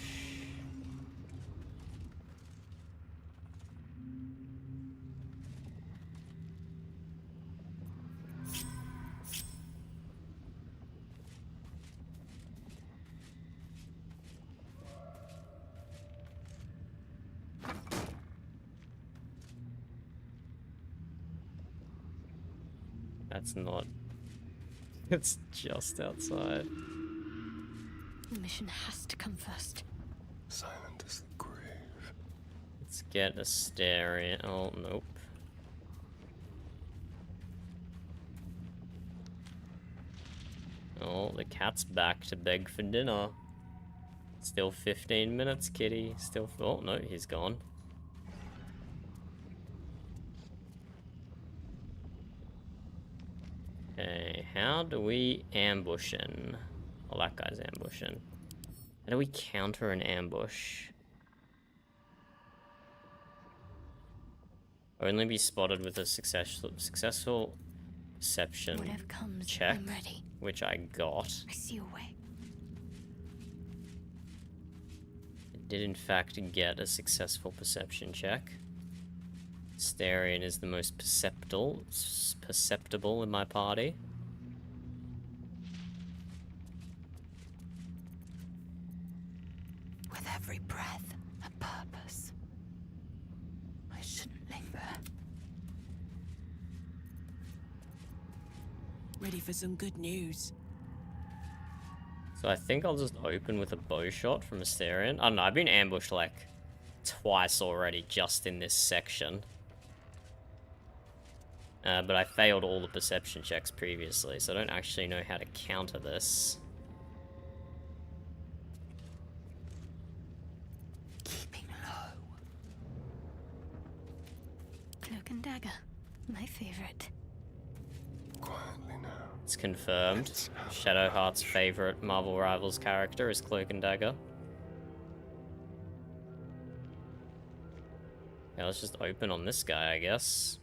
That's not... It's just outside. The mission has to come first. Silent as the grave. Let's get a Astarion. Oh, nope. Oh, the cat's back to beg for dinner. Still 15 minutes, kitty. Still... Oh, no, he's gone. Okay, how do we ambushing? Well, that guy's ambushing. How do we counter an ambush? Only be spotted with a successful perception Whatever comes, check, I'm ready. which I got. I see a way. I did in fact get a successful perception check. Astarion is the most perceptible in my party. With every breath, a purpose. I shouldn't linger. Ready for some good news? So I think I'll just open with a bow shot from Asterion. I don't know, I've been ambushed like twice already just in this section. But I failed all the perception checks previously, so I don't actually know how to counter this. Keeping low. Cloak and dagger. My favorite. Quietly now. It's confirmed. Shadowheart's favorite Marvel Rivals character is Cloak and Dagger. Yeah, let's just open on this guy, I guess.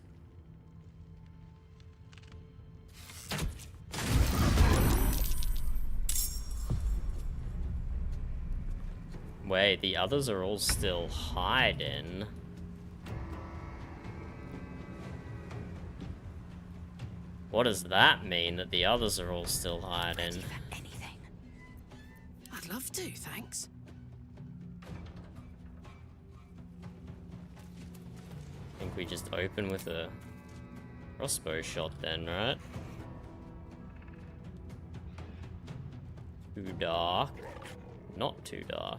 Wait, the others are all still hiding. What does that mean, that the others are all still hiding? Anything. I'd love to, thanks. I think we just open with a crossbow shot then, right? Too dark. Not too dark.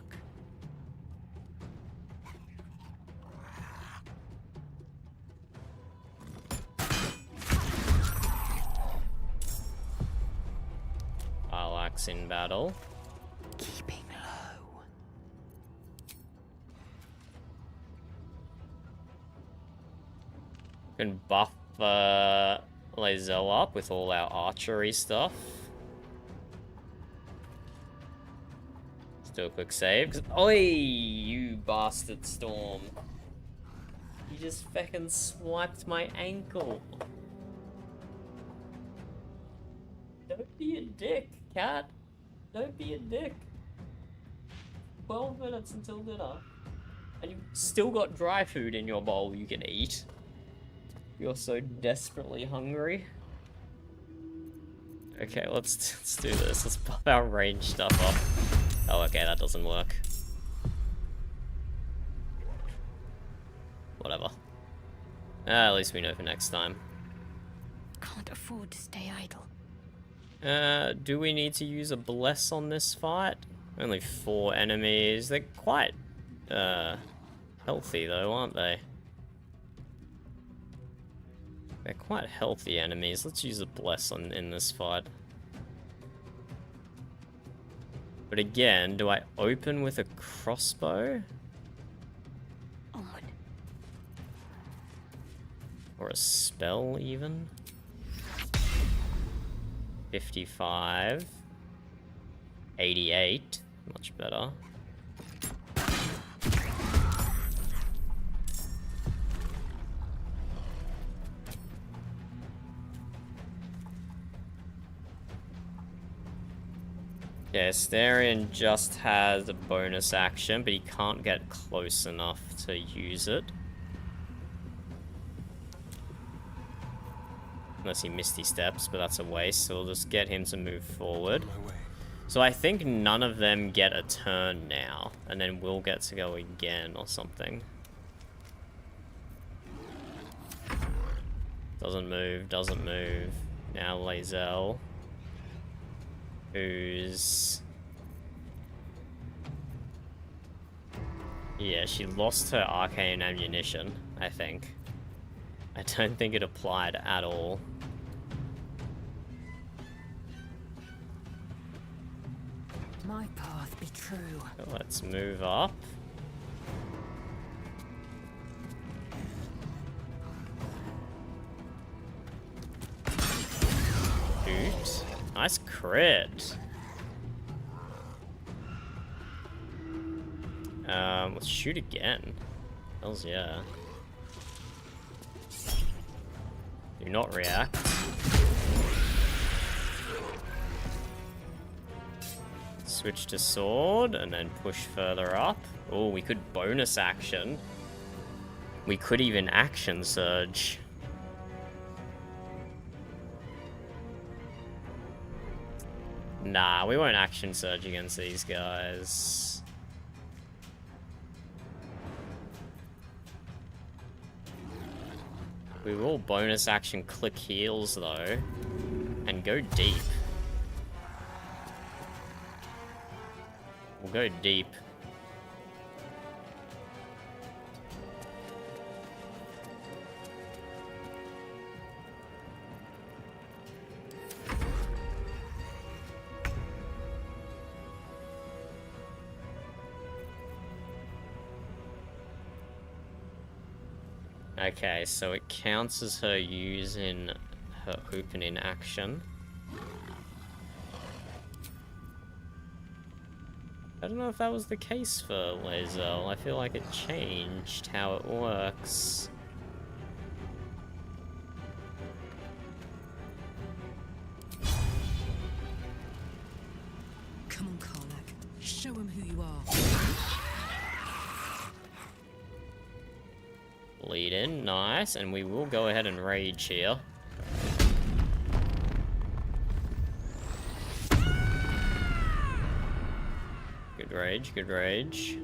Parallax in battle. Keeping low. Can buff Lae'zel up with all our archery stuff. Let's do a quick save. Oi, you bastard Storm. You just feckin' swiped my ankle. Don't be a dick, cat. Don't be a dick. 12 minutes until dinner. And you've still got dry food in your bowl you can eat. You're so desperately hungry. Okay, let's do this. Let's buff our range stuff up. Oh, okay, that doesn't work. Whatever. At least we know for next time. Can't afford to stay idle. Do we need to use a bless on this fight? Only 4 enemies. They're quite, healthy though, aren't they? They're quite healthy enemies. Let's use a bless in this fight. But again, do I open with a crossbow? Onward. Or a spell, even? 55. 88. Much better. Yeah, Asterion just has a bonus action, but he can't get close enough to use it. Unless he Misty Steps, but that's a waste, so we'll just get him to move forward. So I think none of them get a turn now, and then we'll get to go again or something. Doesn't move, doesn't move. Now Lae'zel. Who's... Yeah, she lost her arcane ammunition, I think. I don't think it applied at all. My path be true. So let's move up. Shoot. Nice crit. Let's shoot again. Hells yeah. Do not react. Switch to sword and then push further up. Oh, we could bonus action. We could even action surge. Nah, we won't action surge against these guys. We will bonus action click heals though, and go deep. We'll go deep. Okay, so it counts as her using her opening action. I don't know if that was the case for Lae'zel. I feel like it changed how it works. Come on, Karlak. Show him who you are. Lead in, nice, and we will go ahead and rage here. Good rage, good rage.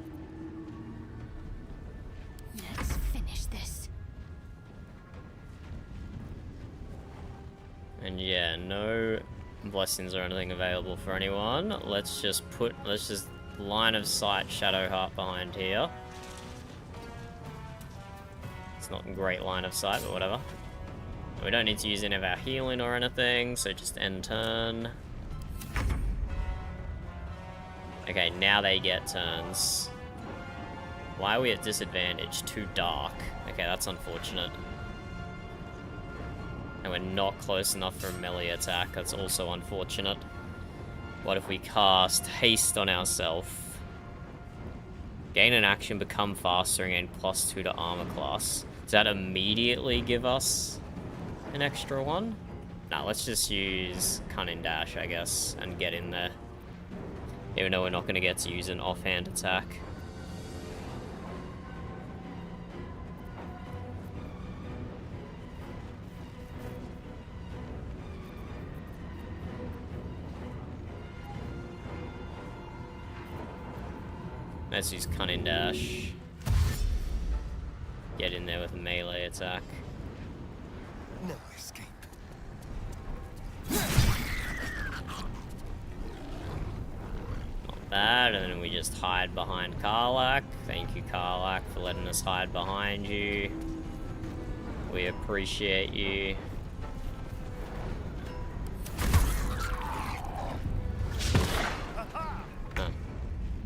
Let's finish this. And yeah, no blessings or anything available for anyone. Let's just line of sight Shadowheart behind here. It's not a great line of sight, but whatever. We don't need to use any of our healing or anything, so just end turn. Okay, now they get turns. Why are we at disadvantage? Too dark. Okay, that's unfortunate. And we're not close enough for a melee attack. That's also unfortunate. What if we cast Haste on ourselves? Gain an action, become faster, and gain +2 to armor class. Does that immediately give us an extra one? Nah, let's just use Cunning Dash, I guess, and get in there. Even though we're not going to get to use an offhand attack. Let's use Cunning Dash. Get in there with a melee attack. No escape. Not bad, and then we just hide behind Karlak. Thank you, Karlak, for letting us hide behind you. We appreciate you.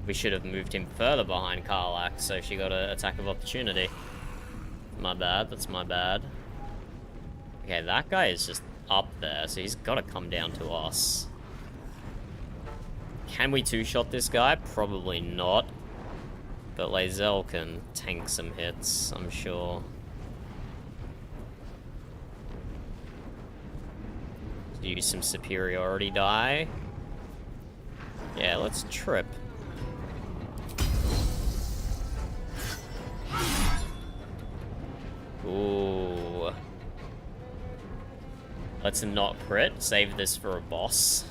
We should have moved him further behind Karlak, so she got an attack of opportunity. My bad, that's my bad. Okay, that guy is just up there, so he's got to come down to us. Can we two-shot this guy? Probably not. But Lae'zel can tank some hits, I'm sure. Use some superiority die. Yeah, let's trip. Ooh. Let's not crit. Save this for a boss.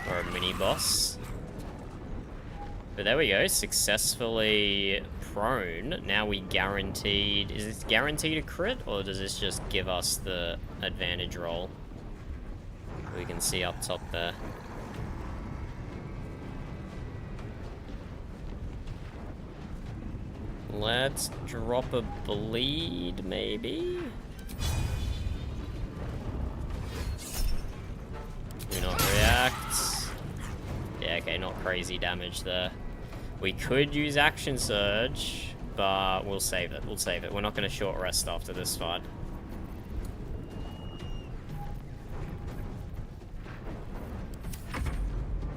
Or a mini-boss. But there we go. Successfully prone. Now we guaranteed... Is this guaranteed a crit? Or does this just give us the advantage roll? We can see up top there. Let's drop a bleed, maybe? Do not react. Yeah, okay, not crazy damage there. We could use Action Surge, but we'll save it. We'll save it. We're not going to short rest after this fight.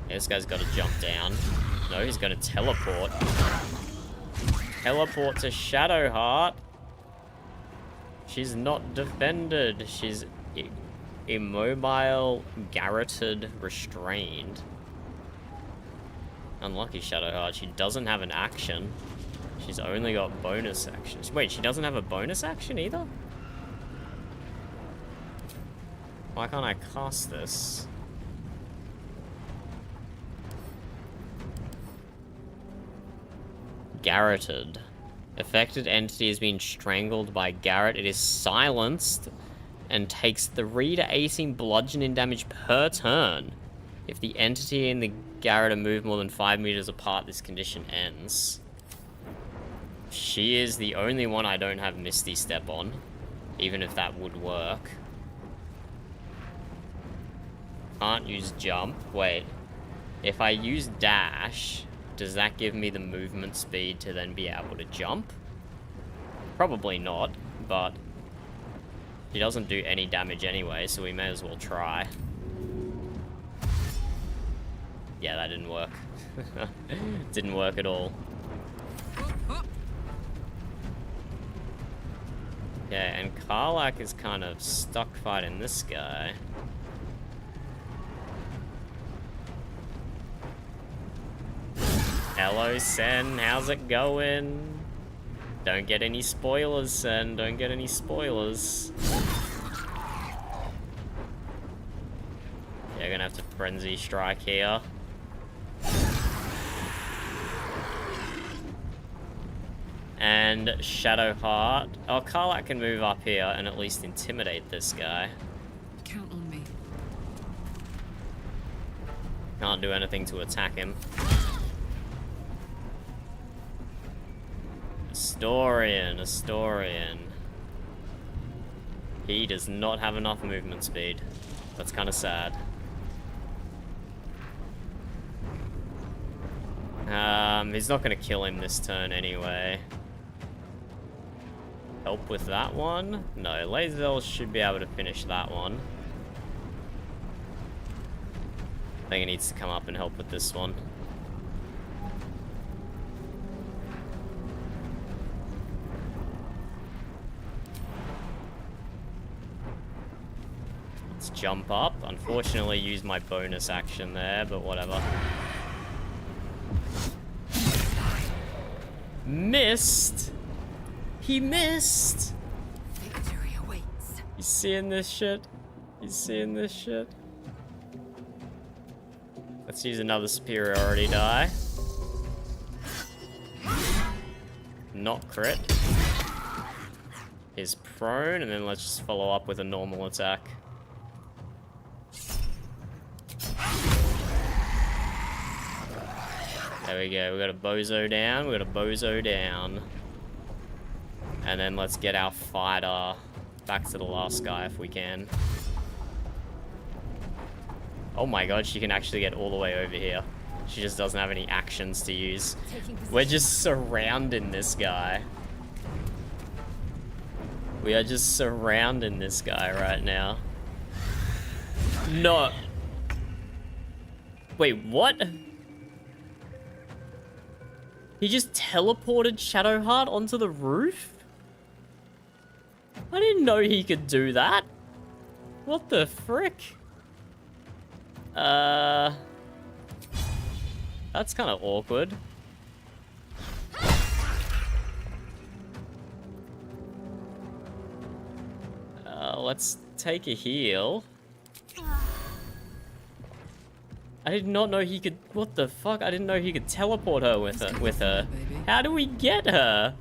Yeah, this guy's got to jump down. No, he's going to teleport. Teleport to Shadowheart. She's not defended. She's immobile, garroted, restrained. Unlucky Shadowheart. She doesn't have an action. She's only got bonus actions. Wait, she doesn't have a bonus action either? Why can't I cast this? Garroted. Affected entity has been strangled by Garrot. It is silenced and takes 3 to 18 bludgeoning damage per turn. If the entity and the Garrett are moved more than 5 meters apart, this condition ends. She is the only one I don't have Misty Step on, even if that would work. Can't use jump. Wait. If I use dash, does that give me the movement speed to then be able to jump? Probably not, but she doesn't do any damage anyway, so we may as well try. Yeah, that didn't work. Didn't work at all. Yeah, and Karlak is kind of stuck fighting this guy. Hello, Sen. How's it going? Don't get any spoilers, Sen. Don't get any spoilers. Yeah, gonna have to Frenzy Strike here. And Shadowheart. Oh, Karlak can move up here and at least intimidate this guy. Count on me. Can't do anything to attack him. Astorian. He does not have enough movement speed. That's kind of sad. He's not going to kill him this turn anyway. Help with that one? No, Lae'zel should be able to finish that one. I think he needs to come up and help with this one. Let's jump up. Unfortunately, use my bonus action there, but whatever. Missed! He missed! Victory awaits. You seeing this shit? You seeing this shit? Let's use another superiority die. Not crit. Is prone, and then let's just follow up with a normal attack. There we go, we got a bozo down, And then let's get our fighter back to the last guy if we can. Oh my god, she can actually get all the way over here. She just doesn't have any actions to use. We're just surrounding this guy. We are just surrounding this guy right now. No. Wait, what? He just teleported Shadowheart onto the roof? I didn't know he could do that. What the frick? That's kind of awkward. Let's take a heal. I did not know he could. What the fuck? I didn't know he could teleport her with her. How do we get her?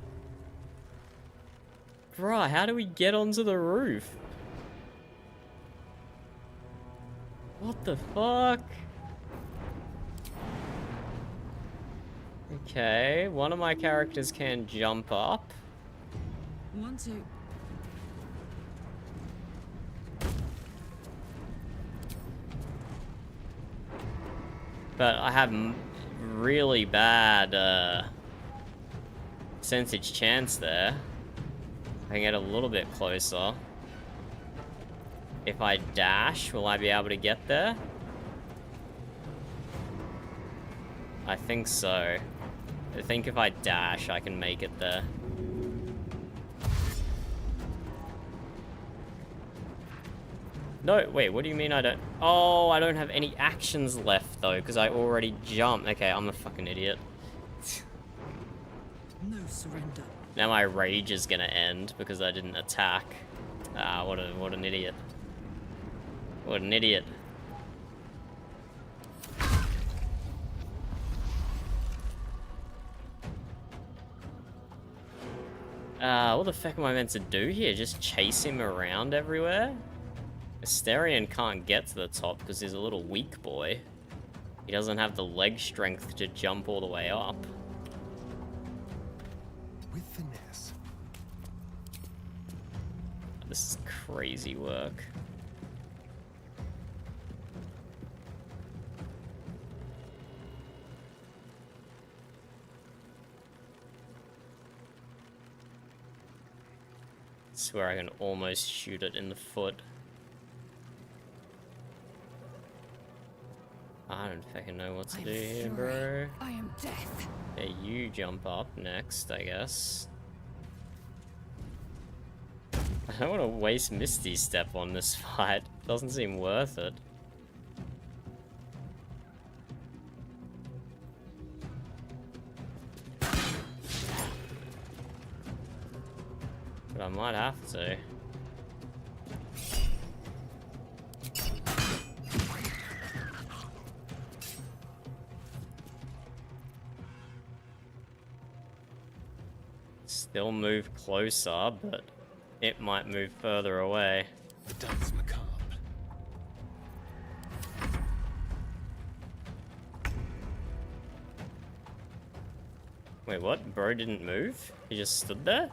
Bruh, how do we get onto the roof? What the fuck? Okay, one of my characters can jump up. 1, 2. But I have really bad percentage chance there. I can get a little bit closer. If I dash, will I be able to get there? I think so. I think if I dash, I can make it there. No, wait, what do you mean I don't? Oh, I don't have any actions left, though, because I already jumped. Okay, I'm a fucking idiot. No surrender. Now my rage is gonna end because I didn't attack. Ah, what an idiot. What an idiot. What the fuck am I meant to do here? Just chase him around everywhere? Asterion can't get to the top because he's a little weak boy. He doesn't have the leg strength to jump all the way up. With finesse. This is crazy work. I swear I can almost shoot it in the foot. I don't fucking know what to do here, bro. I am death. Yeah, you jump up next, I guess. I don't want to waste Misty Step on this fight. Doesn't seem worth it. But I might have to. Still move closer, but it might move further away. The dance macabre. Wait, what? Bro didn't move? He just stood there?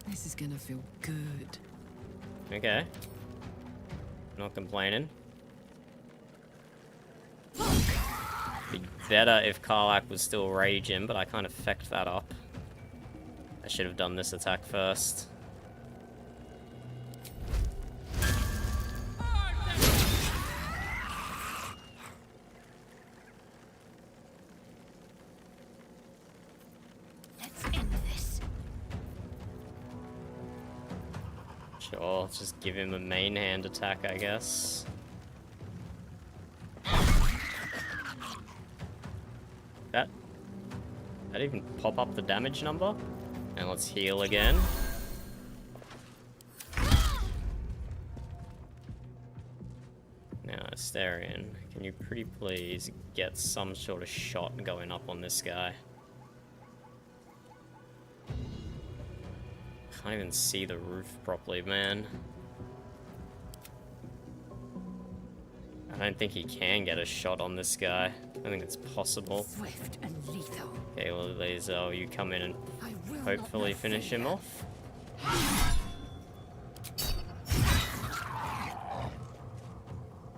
This is gonna feel good. Okay. Not complaining. Be better if Karlach was still raging, but I kind of fecked that up. I should have done this attack first. Let's end this. Sure, just give him a main hand attack, I guess. That even pop up the damage number? And let's heal again. Now, Astarion, can you pretty please get some sort of shot going up on this guy? Can't even see the roof properly, man. I don't think he can get a shot on this guy. I don't think it's possible. Swift and lethal. Okay, well, Lae'zel, you come in and hopefully finish him off.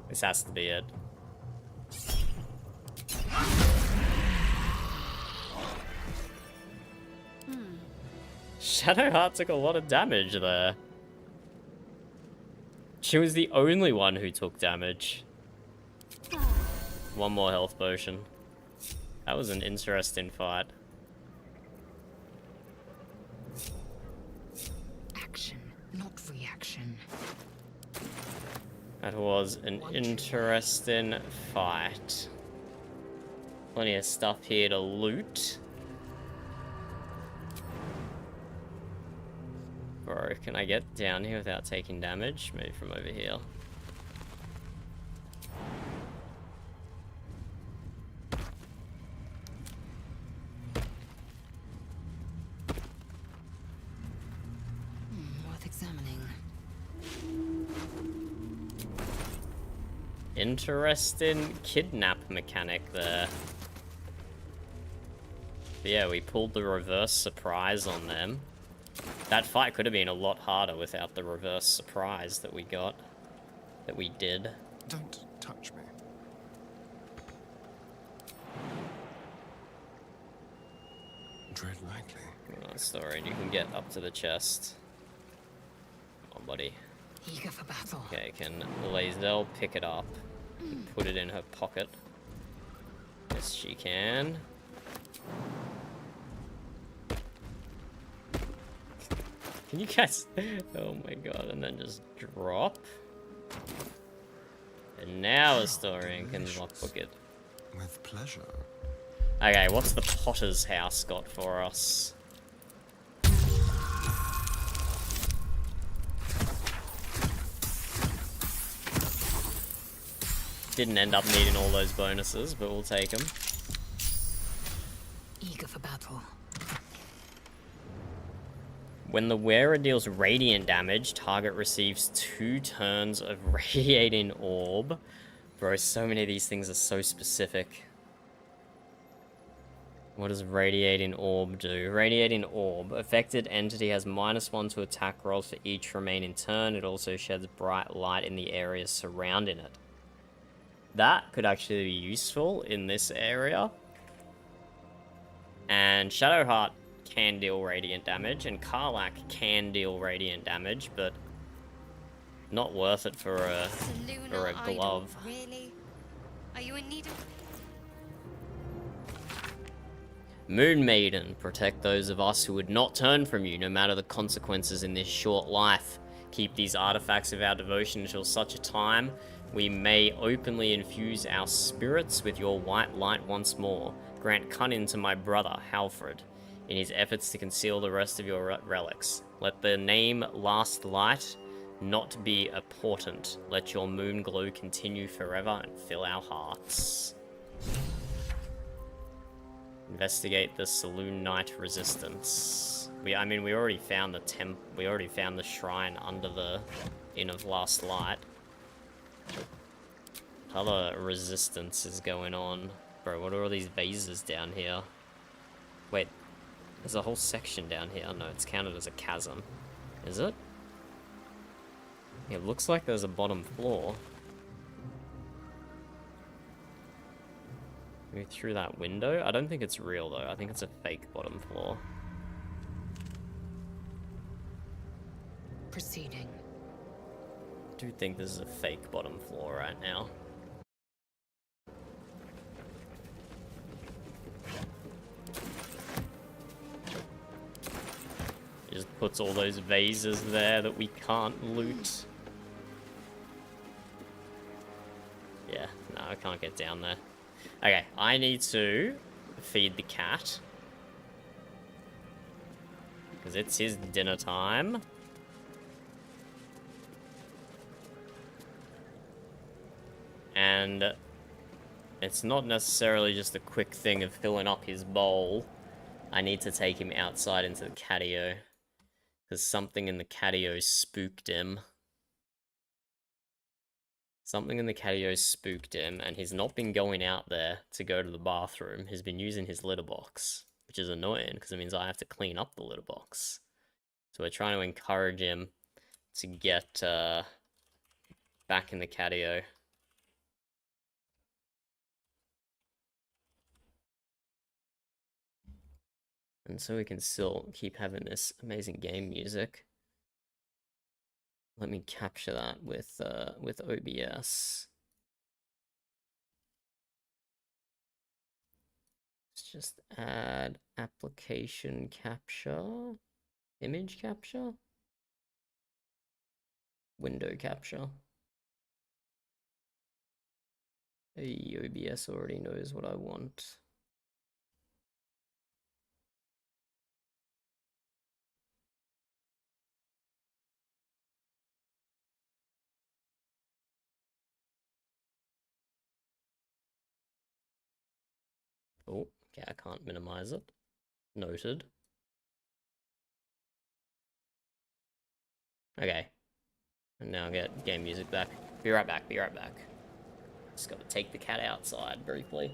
This has to be it. Shadowheart took a lot of damage there. She was the only one who took damage. One more health potion. That was an interesting fight. Action, not reaction. That was an interesting fight. Plenty of stuff here to loot. Bro, can I get down here without taking damage? Maybe from over here. Worth examining. Interesting kidnap mechanic there. But yeah, we pulled the reverse surprise on them. That fight could have been a lot harder without the reverse surprise that we got. That we did. Don't touch me. Tread lightly. Oh, sorry, you can get up to the chest. Come on, buddy. Eager for battle. Okay, can Lae'zel pick it up and put it in her pocket? Yes, she can. Can you guys... Oh my god, and then just drop. And now Astarion can lockbook it. With pleasure. Okay, what's the Potter's house got for us? Didn't end up needing all those bonuses, but we'll take them. Eager for battle. When the wearer deals radiant damage, target receives 2 turns of radiating orb. Bro, so many of these things are so specific. What does Radiating Orb do? Radiating Orb. Affected entity has -1 to attack rolls for each remaining turn. It also sheds bright light in the areas surrounding it. That could actually be useful in this area. And Shadowheart can deal radiant damage, and Karlach can deal radiant damage, but not worth it for a glove. Really? Are you in need of... Moon Maiden, protect those of us who would not turn from you, no matter the consequences in this short life. Keep these artifacts of our devotion until such a time we may openly infuse our spirits with your white light once more. Grant cunning to my brother, Halfred, in his efforts to conceal the rest of your relics. Let the name Last Light not be a portent. Let your moon glow continue forever and fill our hearts. Investigate the Saloon Knight resistance. We already found the shrine under the Inn of Last Light. Other resistance is going on. Bro, what are all these vases down here? Wait, there's a whole section down here. No, it's counted as a chasm. Is it? It looks like there's a bottom floor. Maybe through that window? I don't think it's real though. I think it's a fake bottom floor. Proceeding. I do think this is a fake bottom floor right now. Just puts all those vases there that we can't loot. Yeah, no, I can't get down there. Okay, I need to feed the cat. Because it's his dinner time. And it's not necessarily just a quick thing of filling up his bowl. I need to take him outside into the catio. Because something in the catio spooked him. Something in the catio spooked him, and he's not been going out there to go to the bathroom. He's been using his litter box, which is annoying, because it means I have to clean up the litter box. So we're trying to encourage him to get back in the catio. And so we can still keep having this amazing game music. Let me capture that with OBS. Let's just add application capture, image capture, window capture. Hey, OBS already knows what I want. Oh, okay, I can't minimize it. Noted. Okay. And now get game music back. Be right back, be right back. Just gotta take the cat outside briefly.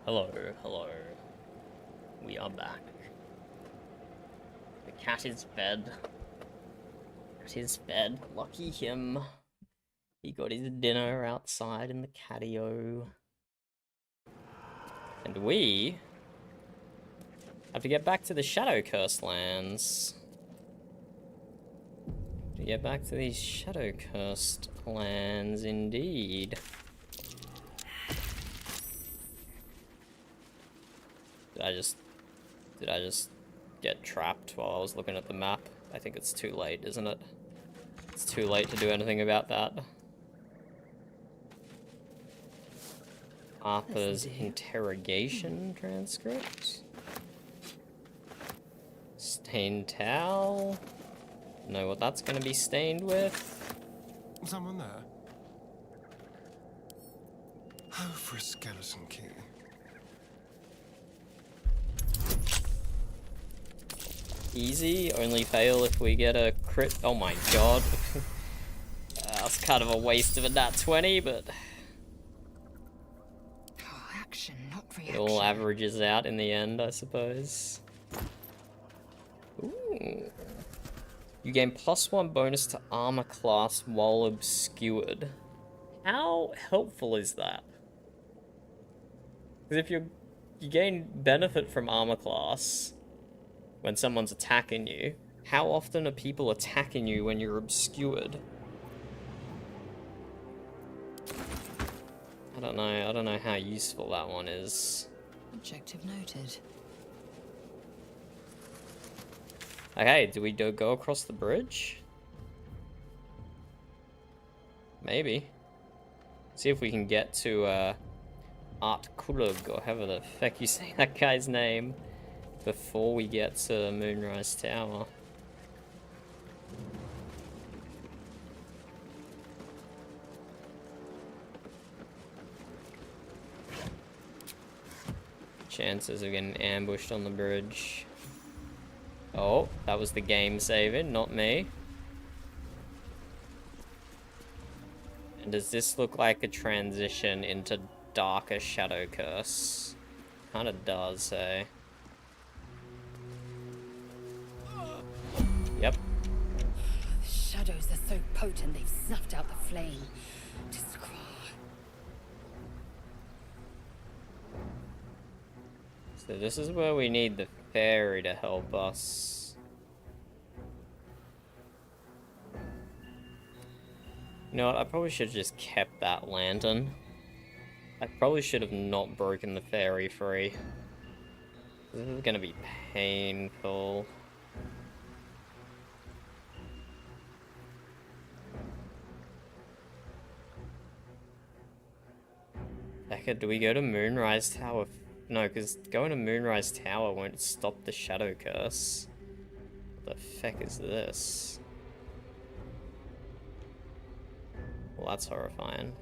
Hello, hello. We are back. The cat is fed. Cat is fed. Lucky him. He got his dinner outside in the catio. And we have to get back to the Shadow Cursed lands. To get back to these Shadow Cursed lands, indeed. Did I just get trapped while I was looking at the map? I think it's too late, isn't it? It's too late to do anything about that. Harper's interrogation transcript. Stained towel. Know what that's gonna be stained with. Someone there? Oh, for a skeleton key. Easy, only fail if we get a crit. Oh my god. That's kind of a waste of a nat 20, but Action, not it reaction. all averages out in the end, I suppose. Ooh. You gain +1 bonus to armor class while obscured. How helpful is that? Because if you gain benefit from armor class when someone's attacking you, how often are people attacking you when you're obscured? I don't know how useful that one is. Objective noted. Okay, do we go across the bridge? Maybe. See if we can get to Art Kulug, or however the feck you say that guy's name, before we get to Moonrise Tower. Chances of getting ambushed on the bridge. Oh, that was the game saving, not me. And does this look like a transition into darker Shadow Curse? Kinda does, eh? Yep. The shadows are so potent they've snuffed out the flame. So this is where we need the fairy to help us. You know what, I probably should have just kept that lantern. I probably should have not broken the fairy free. This is gonna be painful. Becca, do we go to Moonrise Tower? No, because going to Moonrise Tower won't stop the Shadow Curse. What the feck is this? Well, that's horrifying.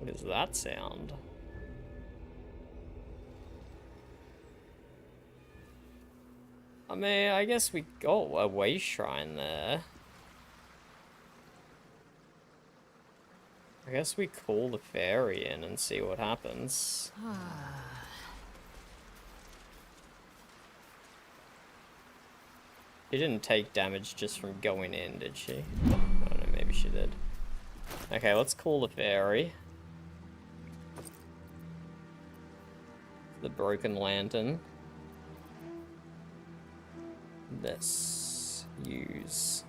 What is that sound? I mean, I guess we got a way shrine there. I guess we call the fairy in and see what happens. She didn't take damage just from going in, did she? I don't know, maybe she did. Okay, let's call the fairy. The broken lantern. This. Use.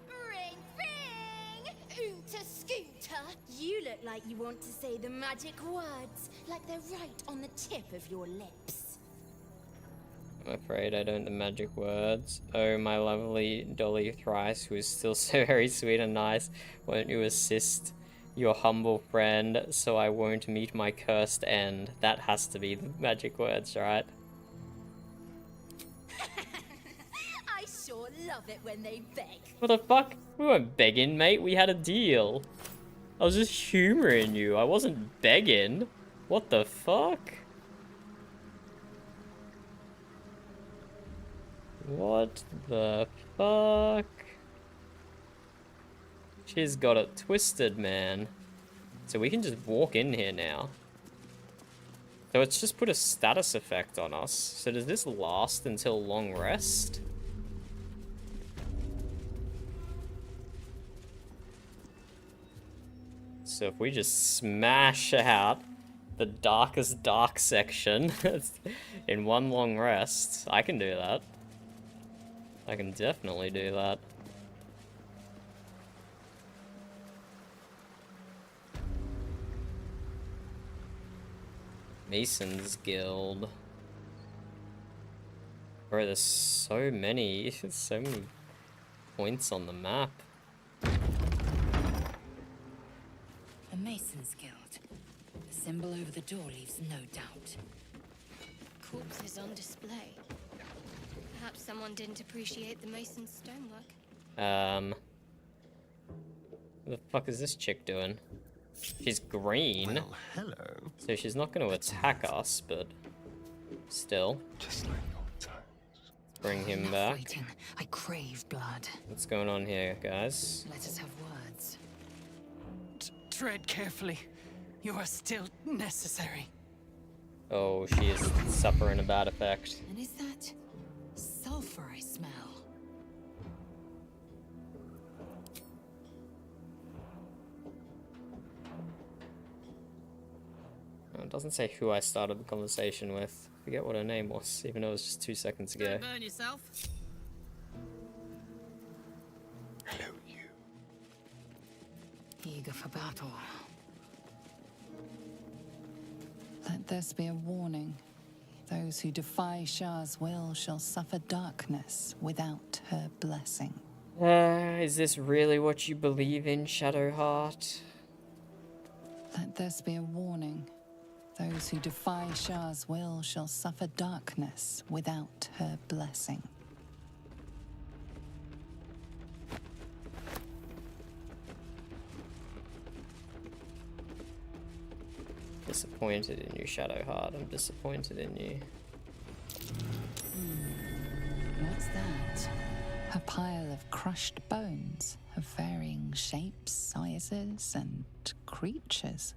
Ring, ring! Oonta scooter! You look like you want to say the magic words, like they're right on the tip of your lips. I'm afraid I don't know the magic words. Oh, my lovely Dolly Thrice, who is still so very sweet and nice, won't you assist your humble friend so I won't meet my cursed end? That has to be the magic words, right? I sure love it when they beg. What the fuck? We weren't begging, mate. We had a deal. I was just humoring you. I wasn't begging. What the fuck? What the fuck? She's got it twisted, man. So we can just walk in here now. So it's just put a status effect on us. So does this last until long rest? So if we just smash out the darkest dark section in one long rest, I can do that. I can definitely do that. Mason's Guild. Bro, there's so many points on the map. A Mason's Guild. The symbol over the door leaves no doubt. Corpses on display. Perhaps someone didn't appreciate the mason's stonework. What the fuck is this chick doing? She's green. Well, hello. So she's not going to attack us, but still. Just like old times. Let's bring him back. Waiting. I crave blood. What's going on here, guys? Let us have words. Tread carefully. You are still necessary. Oh, she is suffering a bad effect. And is that sulfur I smell? It doesn't say who I started the conversation with. I forget what her name was, even though it was just 2 seconds ago. Don't burn yourself. Hello, you. Eager for battle. Let this be a warning. Those who defy Shah's will shall suffer darkness without her blessing. Is this really what you believe in, Shadowheart? Let this be a warning. Those who defy Shah's will shall suffer darkness without her blessing. Disappointed in you, Shadowheart. I'm disappointed in you. What's that? A pile of crushed bones of varying shapes, sizes, and creatures.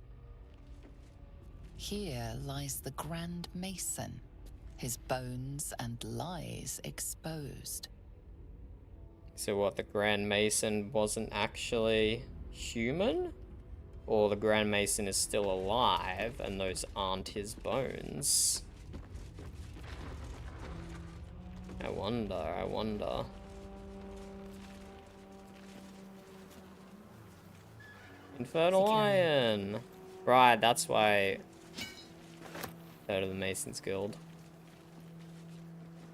Here lies the Grand Mason, his bones and lies exposed. So what, the Grand Mason wasn't actually human? Or the Grand Mason is still alive and those aren't his bones? I wonder. Infernal Iron! Right, that's why I heard of the Mason's Guild.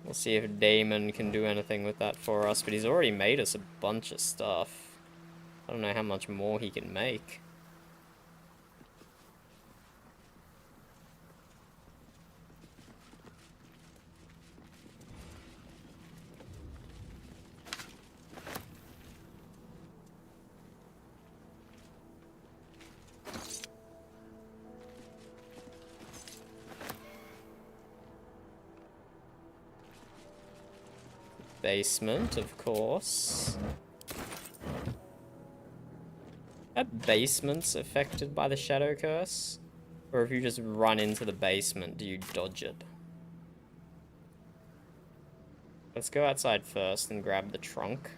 We'll see if Damon can do anything with that for us, but he's already made us a bunch of stuff. I don't know how much more he can make. Basement, of course. Are basements affected by the shadow curse? Or if you just run into the basement, do you dodge it? Let's go outside first and grab the trunk.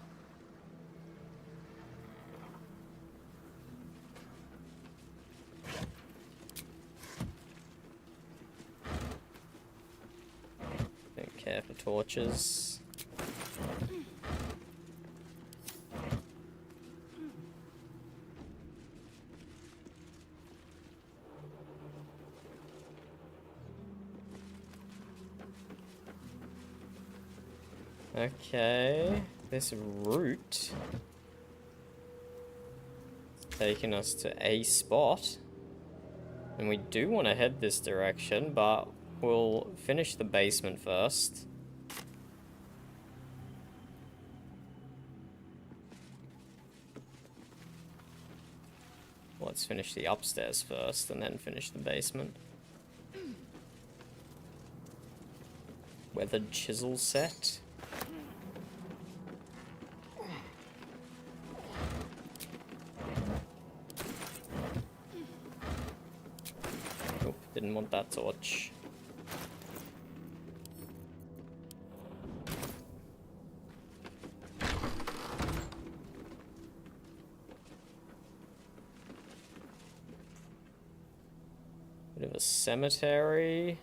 Don't care for torches. Okay, this route is taking us to a spot, and we do want to head this direction, but we'll finish the basement first. Let's finish the upstairs first, and then finish the basement. Weathered chisel set. didn't want that torch. Bit of a cemetery.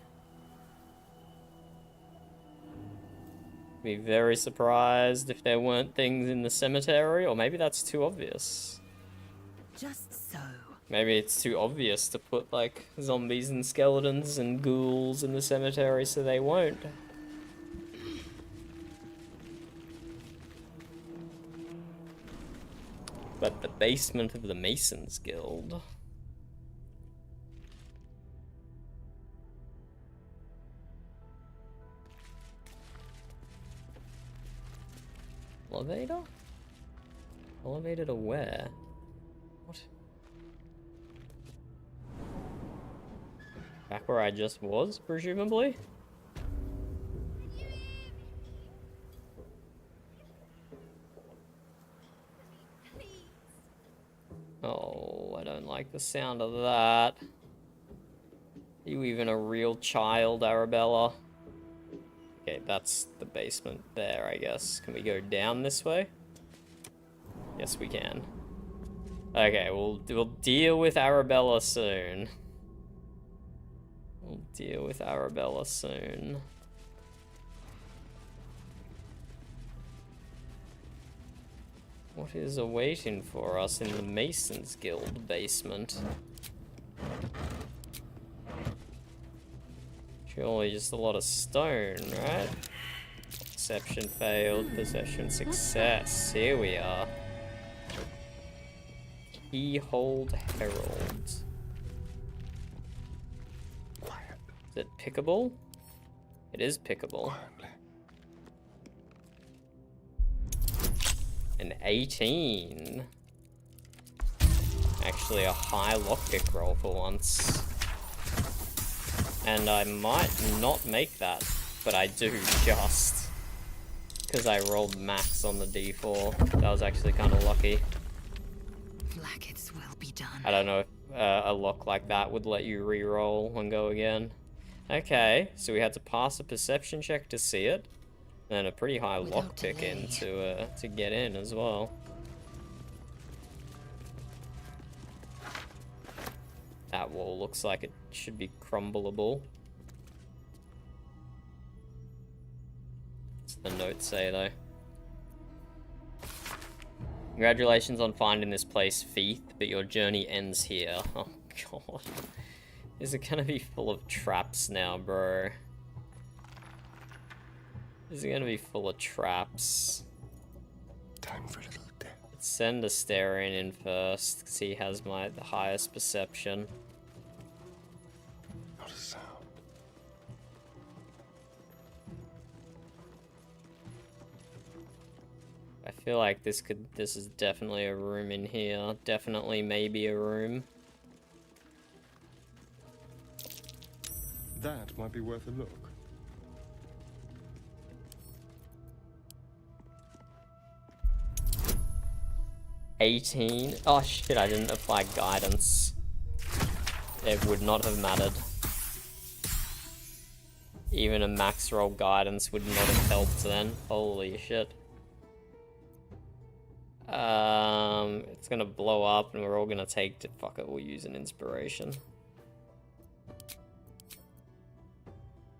Be very surprised if there weren't things in the cemetery, or maybe that's too obvious. Just so. Maybe it's too obvious to put, like, zombies and skeletons and ghouls in the cemetery, so they won't. But the basement of the Masons Guild. Elevator? Elevator to where? What? Back where I just was, presumably? Oh, I don't like the sound of that. Are you even a real child, Arabella? Okay, that's the basement there, I guess. Can we go down this way? Yes, we can. Okay, we'll deal with Arabella soon. We'll deal with Arabella soon. What is awaiting for us in the Masons Guild basement? Surely just a lot of stone, right? Perception failed, perception success. Here we are. Keyhold Herald. Is it pickable? It is pickable. An 18. Actually a high lockpick roll for once. And I might not make that, but I do just. Because I rolled max on the D4. That was actually kind of lucky. Blackets will be done. I don't know if a lock like that would let you re-roll and go again. Okay, so we had to pass a perception check to see it. And a pretty high lockpick in to get in as well. That wall looks like it should be crumbleable. What's the note say though? Congratulations on finding this place, Feeth, but your journey ends here. Oh god. Is it gonna be full of traps now, bro? Is it gonna be full of traps? Time for a little death. Let's send Asterion in first, because he has the highest perception. Not a sound. I feel like this is definitely a room in here. Definitely maybe a room. That might be worth a look. $18. Oh shit, I didn't apply guidance. It would not have mattered. Even a max roll guidance would not have helped then. Holy shit. It's gonna blow up and we're all gonna take it. Fuck it, we'll use an inspiration.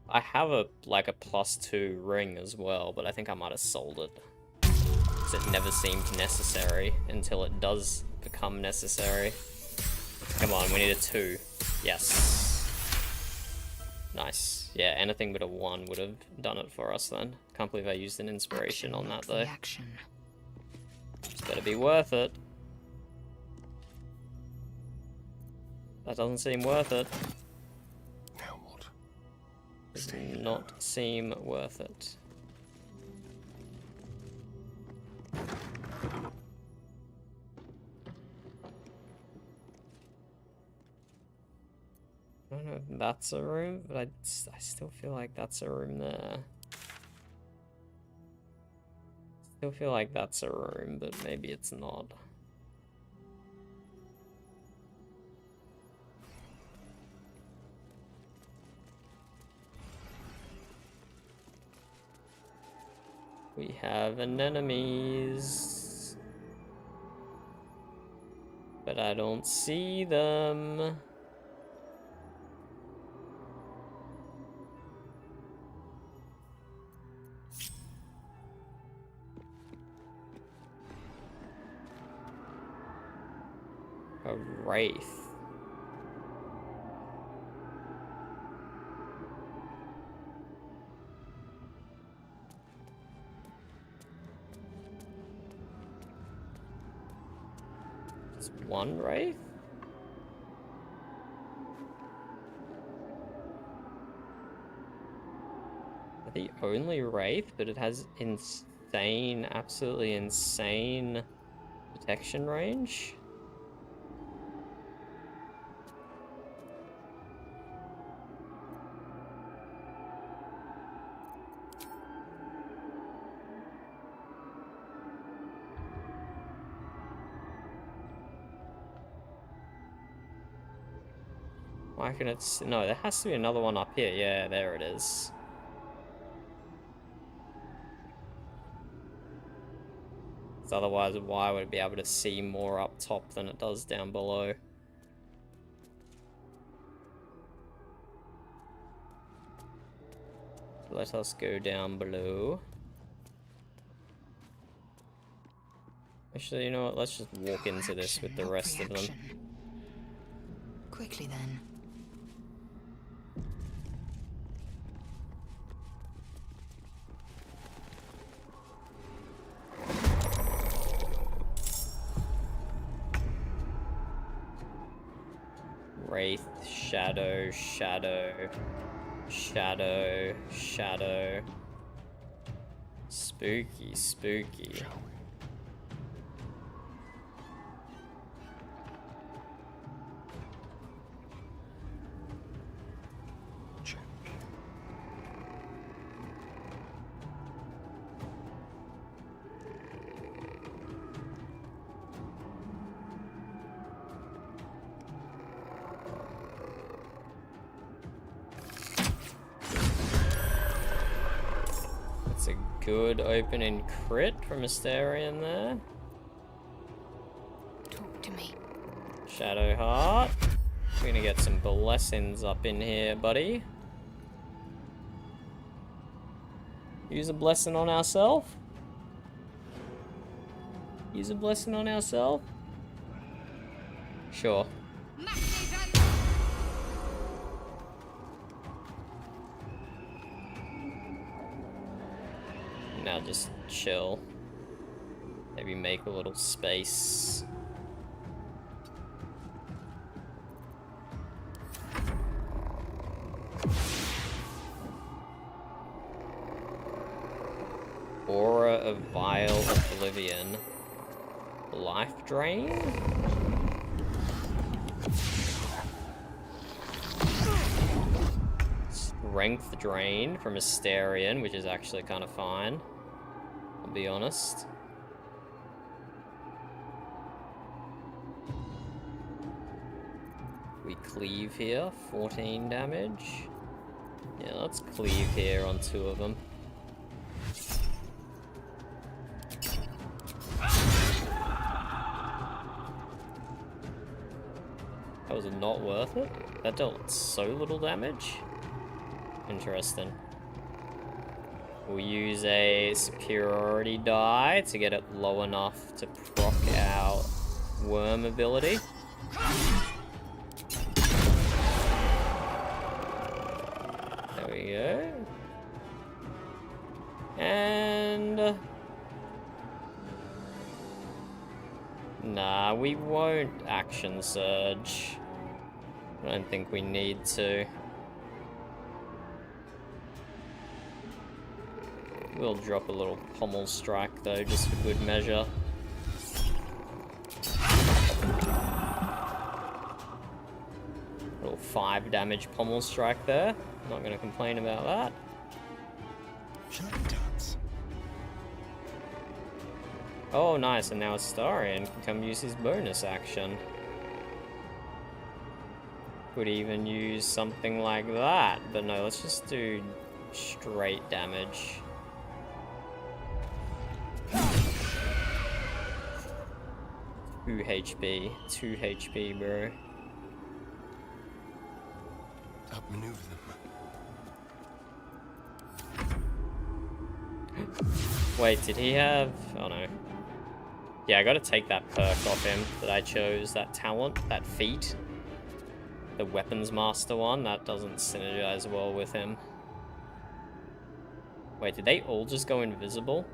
I have a +2 ring as well, but I think I might have sold it. Because it never seemed necessary until it does become necessary. Come on, we need a 2. Yes. Nice. Yeah, anything but a 1 would have done it for us then. Can't believe I used an inspiration on that though. It's better be worth it. That doesn't seem worth it. Now what? Does not seem worth it. I don't know if that's a room, but I still feel like that's a room there. Still feel like that's a room, but maybe it's not. We have anemones. But I don't see them. A wraith. It's one wraith? The only wraith, but it has insane, absolutely insane detection range. Why can it? No, there has to be another one up here. Yeah, there it is. Otherwise, why would it be able to see more up top than it does down below? Let us go down below. Actually, you know what? Let's just walk into this with the rest of them. Quickly then. Wraith, shadow, shadow, shadow, shadow. Spooky, spooky. Good opening crit from Astarion there. Talk to me. Shadow Heart. We're gonna get some blessings up in here, buddy. Use a blessing on ourselves. Use a blessing on ourselves. Sure. Now just chill. Maybe make a little space. Aura of Vile Oblivion. Life Drain? Strength Drain from Astarion, which is actually kind of fine. I'll be honest. We cleave here, 14 damage. Yeah, let's cleave here on 2 of them. That was not worth it? That dealt so little damage? Interesting. We'll use a superiority die to get it low enough to proc our worm ability. There we go. And... nah, we won't action surge. I don't think we need to. We'll drop a little pommel strike though, just for good measure. Little 5 damage pommel strike there. Not gonna complain about that. Oh, nice, and now Astarion can come use his bonus action. Could even use something like that, but no, let's just do straight damage. 2 HP. 2 HP, bro. Outmaneuver them. Wait, did he have... Oh no. Yeah, I gotta take that perk off him that I chose. That talent, that feat. The weapons master one, that doesn't synergize well with him. Wait, did they all just go invisible?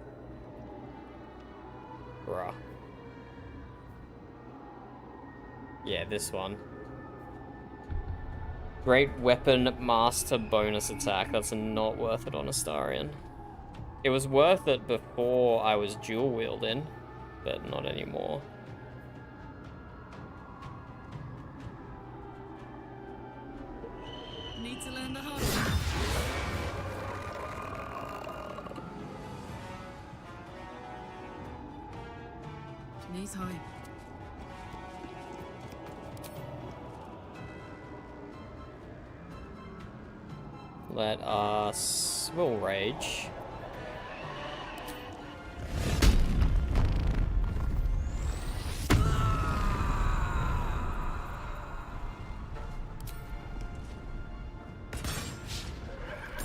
Bruh. Yeah, this one. Great weapon master bonus attack. That's not worth it on Astarion. It was worth it before I was dual wielding, but not anymore. Need to learn the hard way. Knees high. Let us... We'll rage.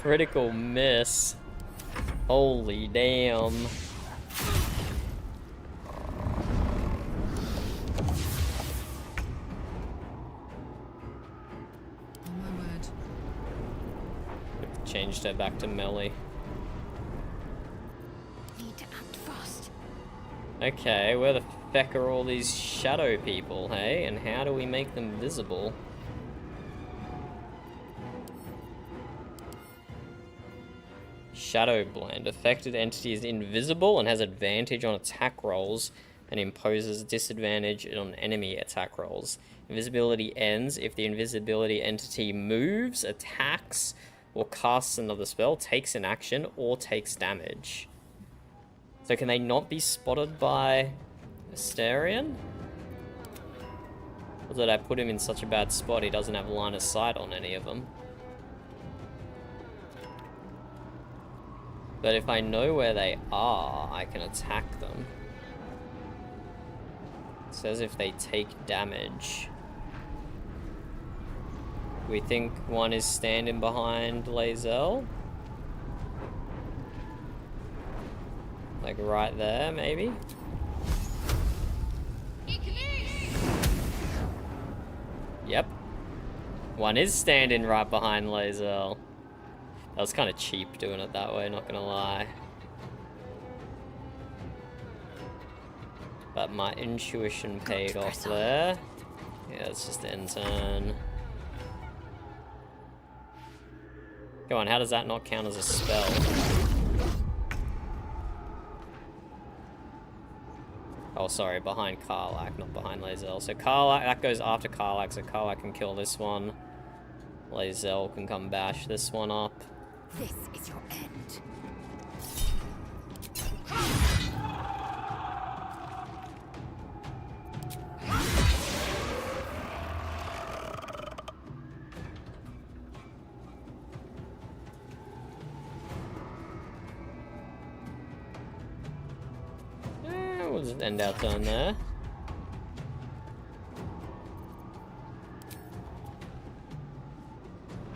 Critical miss. Holy damn. Changed her back to melee. Need to act fast. Okay, where the feck are all these shadow people, hey? And how do we make them visible? Shadow blend. Affected entity is invisible and has advantage on attack rolls and imposes disadvantage on enemy attack rolls. Invisibility ends if the invisibility entity moves, attacks, or casts another spell, takes an action, or takes damage. So can they not be spotted by Astarion? Or did I put him in such a bad spot he doesn't have line of sight on any of them? But if I know where they are, I can attack them. It says if they take damage. We think one is standing behind Lae'zel. Like right there, maybe? Yep. One is standing right behind Lae'zel. That was kind of cheap doing it that way, not gonna lie. But my intuition paid off there. Yeah, it's just end turn. Go on, how does that not count as a spell? Oh, sorry, behind Karlach, not behind Lae'zel. So Karlach, that goes after Karlach, so Karlach can kill this one. Lae'zel can come bash this one up. This is your end. We'll just end our turn there.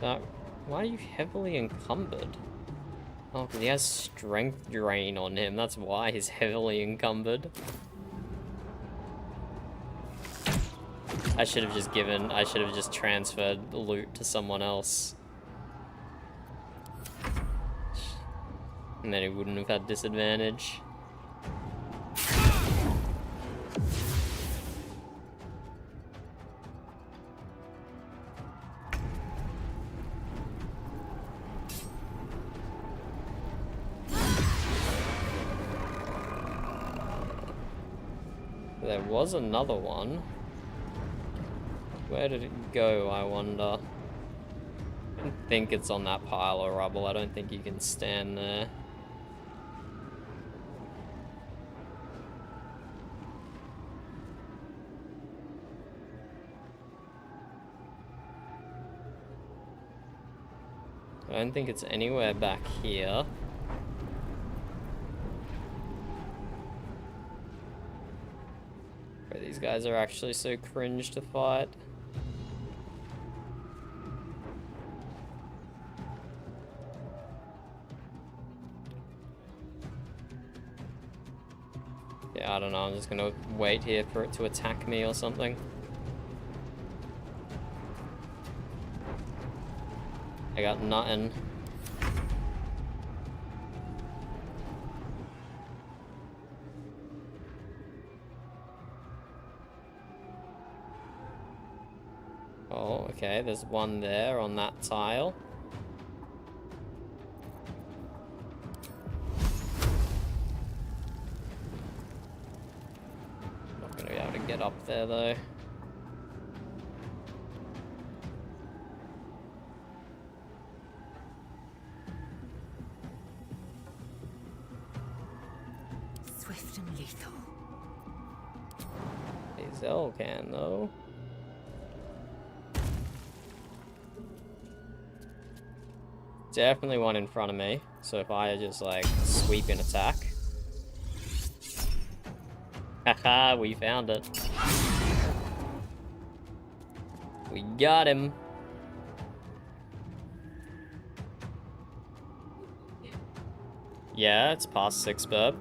But why are you heavily encumbered? Oh, because he has strength drain on him. That's why he's heavily encumbered. I should have just transferred loot to someone else. And then he wouldn't have had disadvantage. There was another one. Where did it go, I wonder? I don't think it's on that pile of rubble. I don't think you can stand there. I don't think it's anywhere back here. Bro, these guys are actually so cringe to fight. Yeah, I don't know, I'm just gonna wait here for it to attack me or something. I got nothing. Oh, okay, there's one there on that tile. Not gonna be able to get up there though. Swift and lethal. Hazel can though. Definitely one in front of me, so if I just like sweep in attack. Haha, we found it. We got him. Yeah, it's past 6 burp.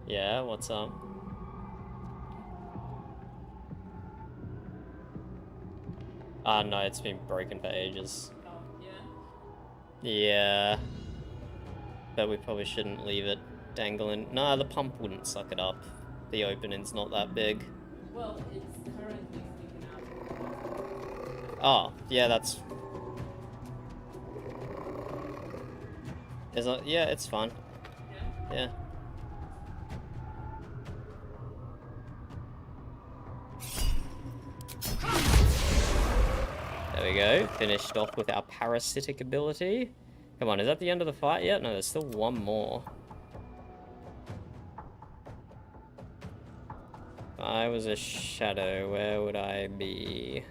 Yeah, what's up? No, it's been broken for ages. Yeah. But we probably shouldn't leave it dangling. No, the pump wouldn't suck it up. The opening's not that big. Well, it's currently sticking out. Oh, yeah, that's... Yeah, it's fine. Yeah. There we go, finished off with our parasitic ability. Come on, is that the end of the fight yet? No, there's still one more. If I was a shadow, where would I be?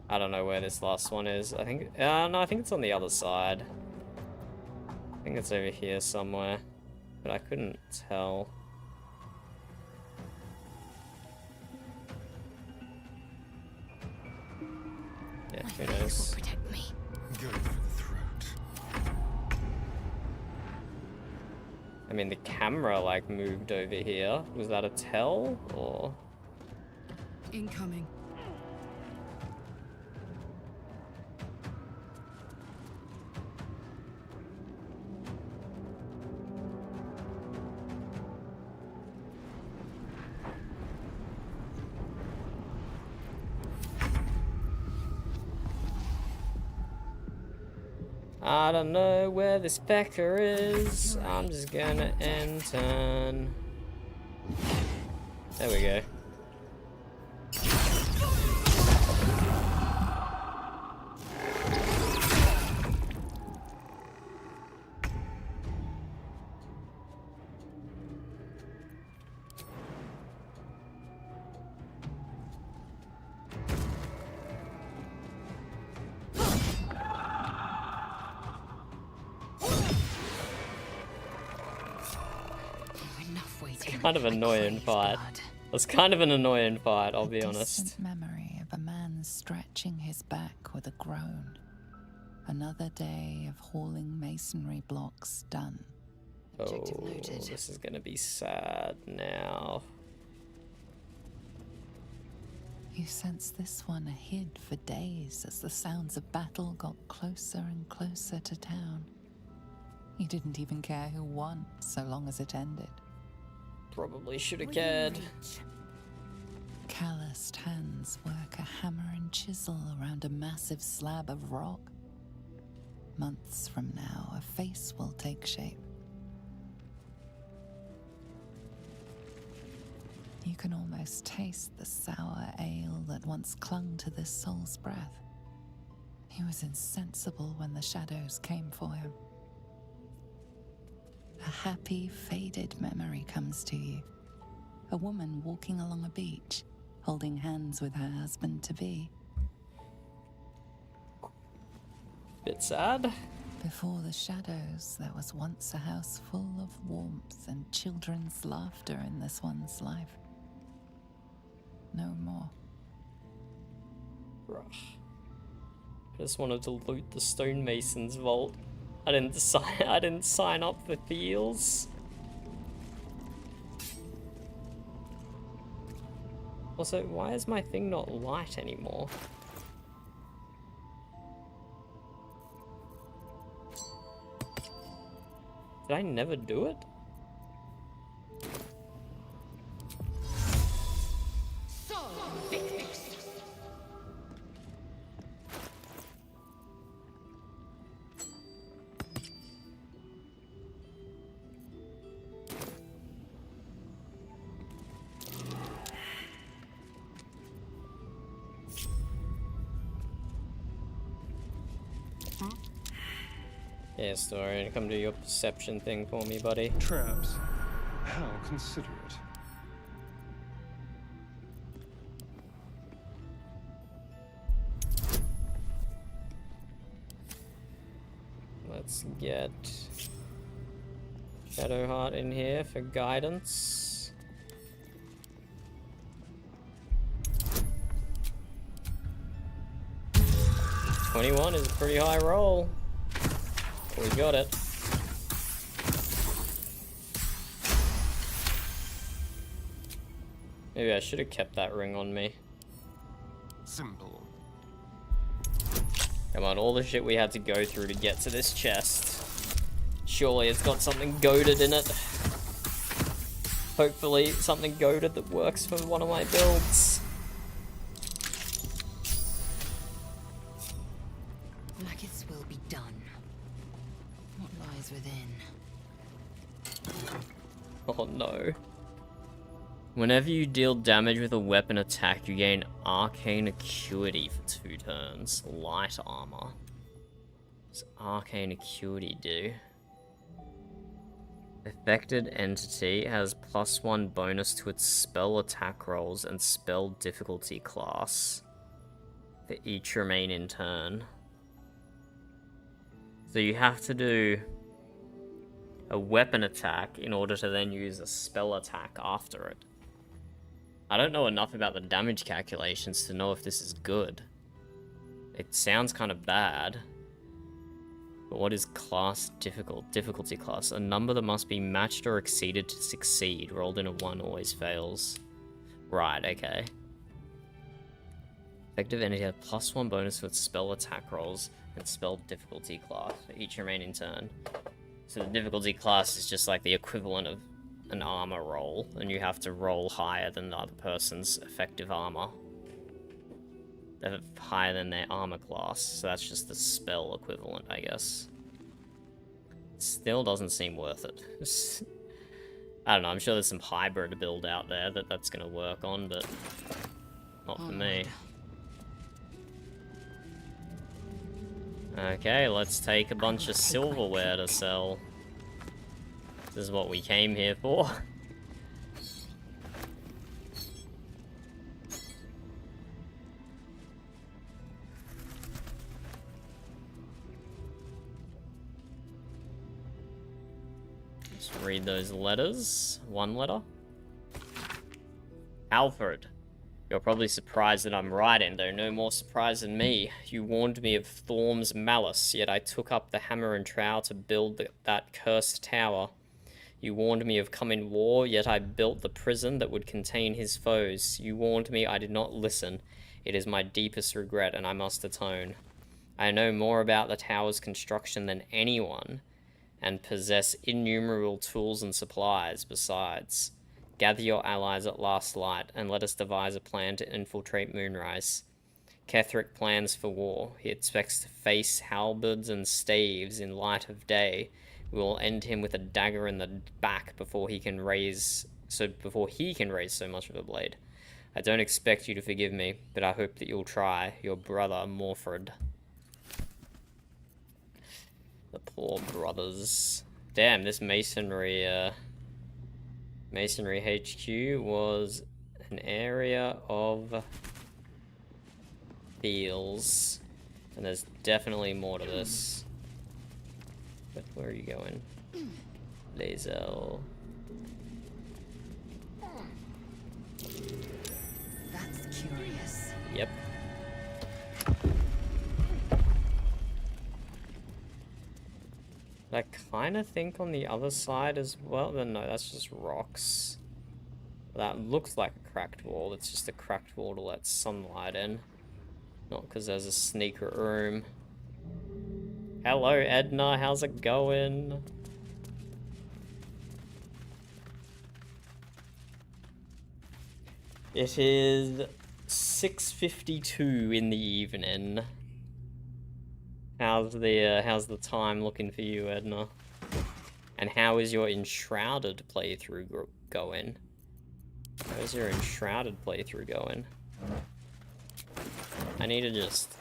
I don't know where this last one is. I think, no, I think it's on the other side. I think it's over here somewhere, but I couldn't tell. Yeah, who knows? Protect me. Go for the throat. I mean, the camera, like, moved over here. Was that a tell, or...? Incoming. I don't know where this pecker is. I'm just gonna end turn. There we go. Kind of annoying fight. That's kind of an annoying fight, I'll be honest. Distant memory of a man stretching his back with a groan. Another day of hauling masonry blocks done. Oh, this is gonna be sad now. You sense this one hid for days as the sounds of battle got closer and closer to town. You didn't even care who won, so long as it ended. Probably should have cared. Calloused hands work a hammer and chisel around a massive slab of rock. Months from now, a face will take shape. You can almost taste the sour ale that once clung to this soul's breath. He was insensible when the shadows came for him. A happy, faded memory comes to you. A woman walking along a beach, holding hands with her husband-to-be. Bit sad. Before the shadows, there was once a house full of warmth and children's laughter in this one's life. No more. Bruh. I just wanted to loot the stonemason's vault. I didn't sign up for feels. Also, why is my thing not light anymore? Did I never do it? Yeah, Story, come do your perception thing for me, buddy. Traps. How considerate. Let's get Shadowheart in here for guidance. $21 is a pretty high roll. We got it. Maybe I should have kept that ring on me. Simple. Come on, all the shit we had to go through to get to this chest. Surely it's got something goated in it. Hopefully something goated that works for one of my builds. Blacketh's will be done. What lies within? Oh no. Whenever you deal damage with a weapon attack, you gain arcane acuity for 2 turns. Light armor. What's arcane acuity do? Affected entity has +1 bonus to its spell attack rolls and spell difficulty class for each remaining turn. So you have to do a weapon attack in order to then use a spell attack after it. I don't know enough about the damage calculations to know if this is good. It sounds kind of bad. But what is class difficulty class? A number that must be matched or exceeded to succeed. Rolled in a 1 always fails. Right, okay. Effective entity has +1 bonus for its spell attack rolls and spell difficulty class for each remaining turn. So the difficulty class is just like the equivalent of an armor roll, and you have to roll higher than the other person's effective armor. They're higher than their armor class, so that's just the spell equivalent, I guess. Still doesn't seem worth it. I don't know, I'm sure there's some hybrid build out there that's gonna work on, but not for me. Okay, let's take a bunch of silverware to sell. This is what we came here for. Let's read those letters. One letter. Alfred. You're probably surprised that I'm writing, though no more surprised than me. You warned me of Thorm's malice, yet I took up the hammer and trowel to build that cursed tower. You warned me of coming war, yet I built the prison that would contain his foes. You warned me, I did not listen. It is my deepest regret, and I must atone. I know more about the tower's construction than anyone, and possess innumerable tools and supplies besides. Gather your allies at last light, and let us devise a plan to infiltrate Moonrise. Ketheric plans for war. He expects to face halberds and staves in light of day. We will end him with a dagger in the back before he can raise so much of a blade. I don't expect you to forgive me, but I hope that you'll try. Your brother, Morfred. The poor brothers. Damn, this masonry HQ was an area of feels, and there's definitely more to this. Where are you going? Lazel. That's curious. Yep. I kind of think on the other side as well. No, that's just rocks. That looks like a cracked wall. It's just a cracked wall to let sunlight in. Not because there's a sneaker room. Hello, Edna. How's it going? It is 6:52 in the evening. How's the time looking for you, Edna? And how is your Enshrouded playthrough going? How's your Enshrouded playthrough going? I need to just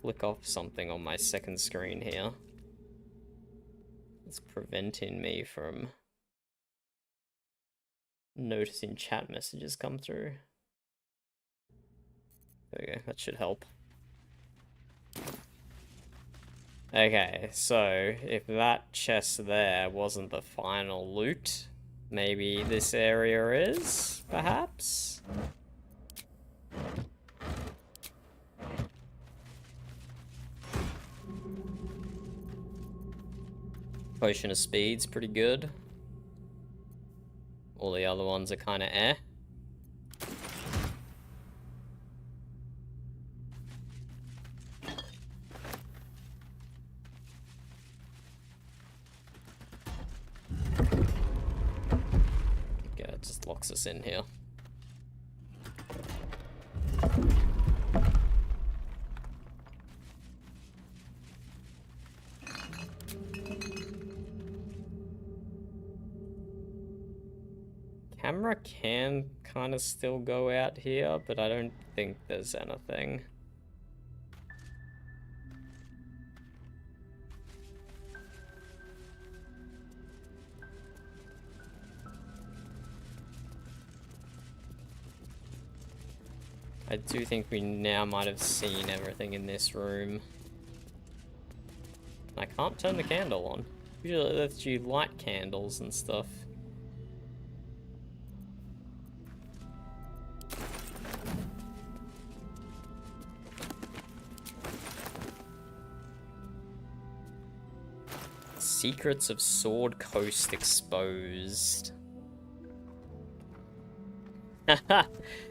flick off something on my second screen here. It's preventing me from noticing chat messages come through. There we go, that should help. Okay, so if that chest there wasn't the final loot, maybe this area is, perhaps? Potion of Speed's pretty good. All the other ones are kind of eh. Okay, it just locks us in here. Camera can kind of still go out here, but I don't think there's anything. I do think we now might have seen everything in this room. I can't turn the candle on. Usually it lets you light candles and stuff. Secrets of Sword Coast exposed.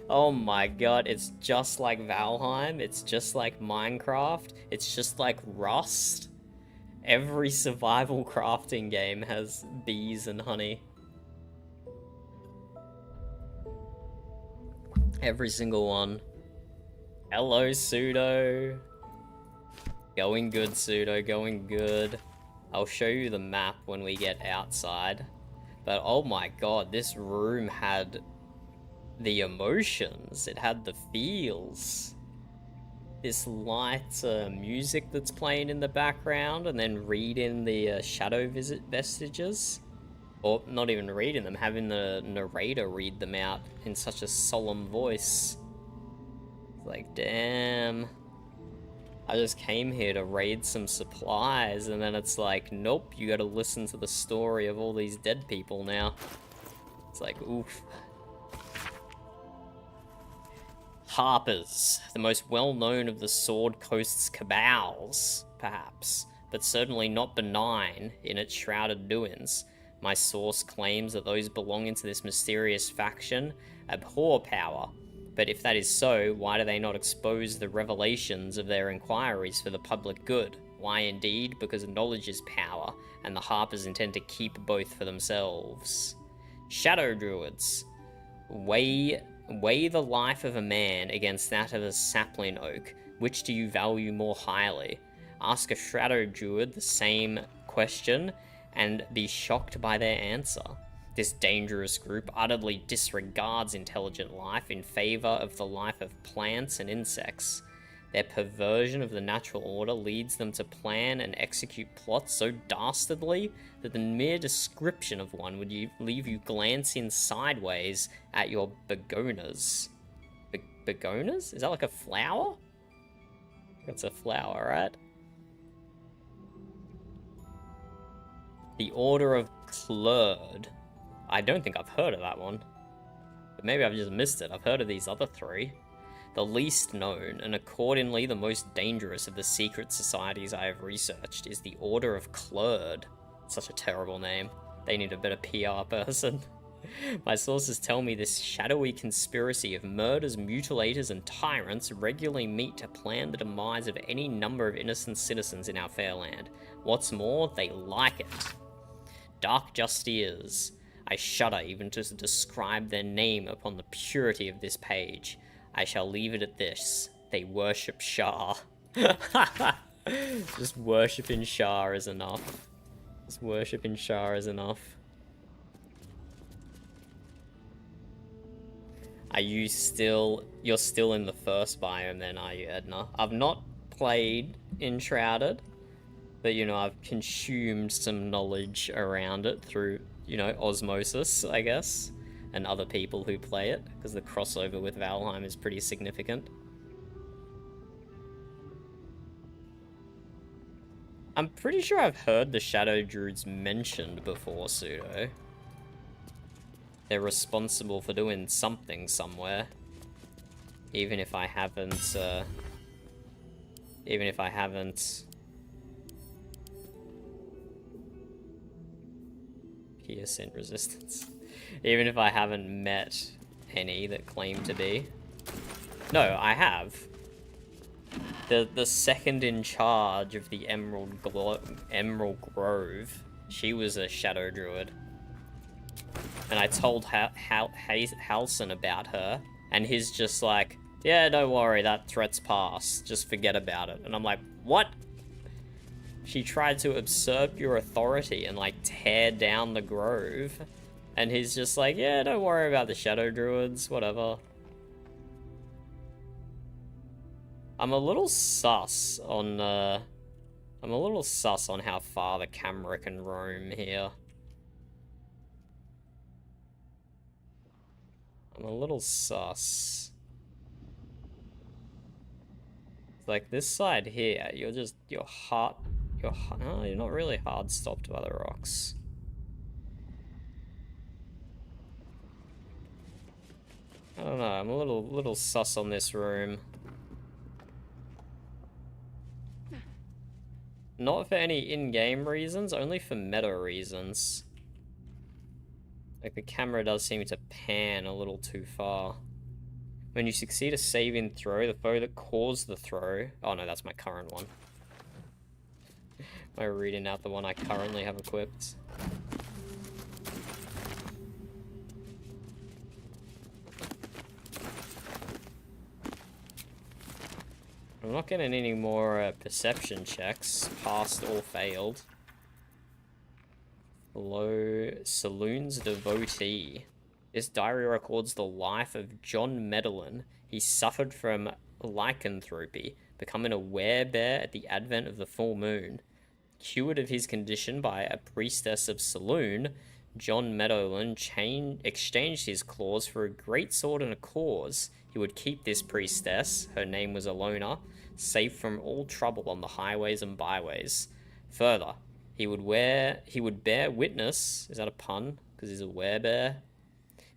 Oh my god, it's just like Valheim, it's just like Minecraft, it's just like Rust. Every survival crafting game has bees and honey. Every single one. Hello, Pseudo. Going good, Pseudo, going good. I'll show you the map when we get outside. But oh my god, this room had the emotions. It had the feels. This light music that's playing in the background, and then reading the shadow vestiges. Or not even reading them, having the narrator read them out in such a solemn voice. It's like, damn. I just came here to raid some supplies, and then it's like, nope, you gotta listen to the story of all these dead people now. It's like, oof. Harpers, the most well-known of the Sword Coast's cabals, perhaps, but certainly not benign in its shrouded doings. My source claims that those belonging to this mysterious faction abhor power. But if that is so, why do they not expose the revelations of their inquiries for the public good? Why indeed? Because knowledge is power, and the Harpers intend to keep both for themselves. Shadow Druids. Weigh the life of a man against that of a sapling oak. Which do you value more highly? Ask a Shadow Druid the same question, and be shocked by their answer. This dangerous group utterly disregards intelligent life in favor of the life of plants and insects. Their perversion of the natural order leads them to plan and execute plots so dastardly that the mere description of one would leave you glancing sideways at your begonas. Begonas? Is that like a flower? That's a flower, right? The Order of Clerd. I don't think I've heard of that one. But maybe I've just missed it. I've heard of these other three. The least known, and accordingly the most dangerous of the secret societies I have researched, is the Order of Clerd. Such a terrible name. They need a better PR person. My sources tell me this shadowy conspiracy of murderers, mutilators, and tyrants regularly meet to plan the demise of any number of innocent citizens in our fair land. What's more, they like it. Dark Justiers. I shudder even to describe their name upon the purity of this page. I shall leave it at this. They worship Shah. Just worshipping Shah is enough. Just worshipping Shah is enough. You're still in the first biome then, are you, Edna? I've not played Enshrouded, but, you know, I've consumed some knowledge around it through, you know, osmosis, I guess, and other people who play it, because the crossover with Valheim is pretty significant. I'm pretty sure I've heard the Shadow Druids mentioned before, Pseudo. They're responsible for doing something somewhere. Even if I haven't, Piercing resistance. Even if I haven't met any that claim to be. No, I have. The second in charge of the Emerald Grove, she was a Shadow Druid. And I told Halson about her, and he's just like, yeah, don't worry, that threat's past. Just forget about it. And I'm like, what? She tried to usurp your authority and, like, tear down the grove. And he's just like, yeah, don't worry about the Shadow Druids, whatever. I'm a little sus on how far the camera can roam here. I'm a little sus. Like this side here, you're not really hard stopped by the rocks. I don't know, I'm a little sus on this room. Not for any in-game reasons, only for meta reasons. Like, the camera does seem to pan a little too far. When you succeed a save-in throw, the foe that caused the throw... Oh no, that's my current one. Am I reading out the one I currently have equipped? I'm not getting any more perception checks, passed or failed. Below, Saloon's Devotee. This diary records the life of John Medellin. He suffered from lycanthropy, becoming a werebear at the advent of the full moon. Cured of his condition by a priestess of Saloon, John Medellin exchanged his claws for a great sword and a cause. He would keep this priestess, her name was Alona, safe from all trouble on the highways and byways. Further, he would bear witness, is that a pun? Because he's a werebear?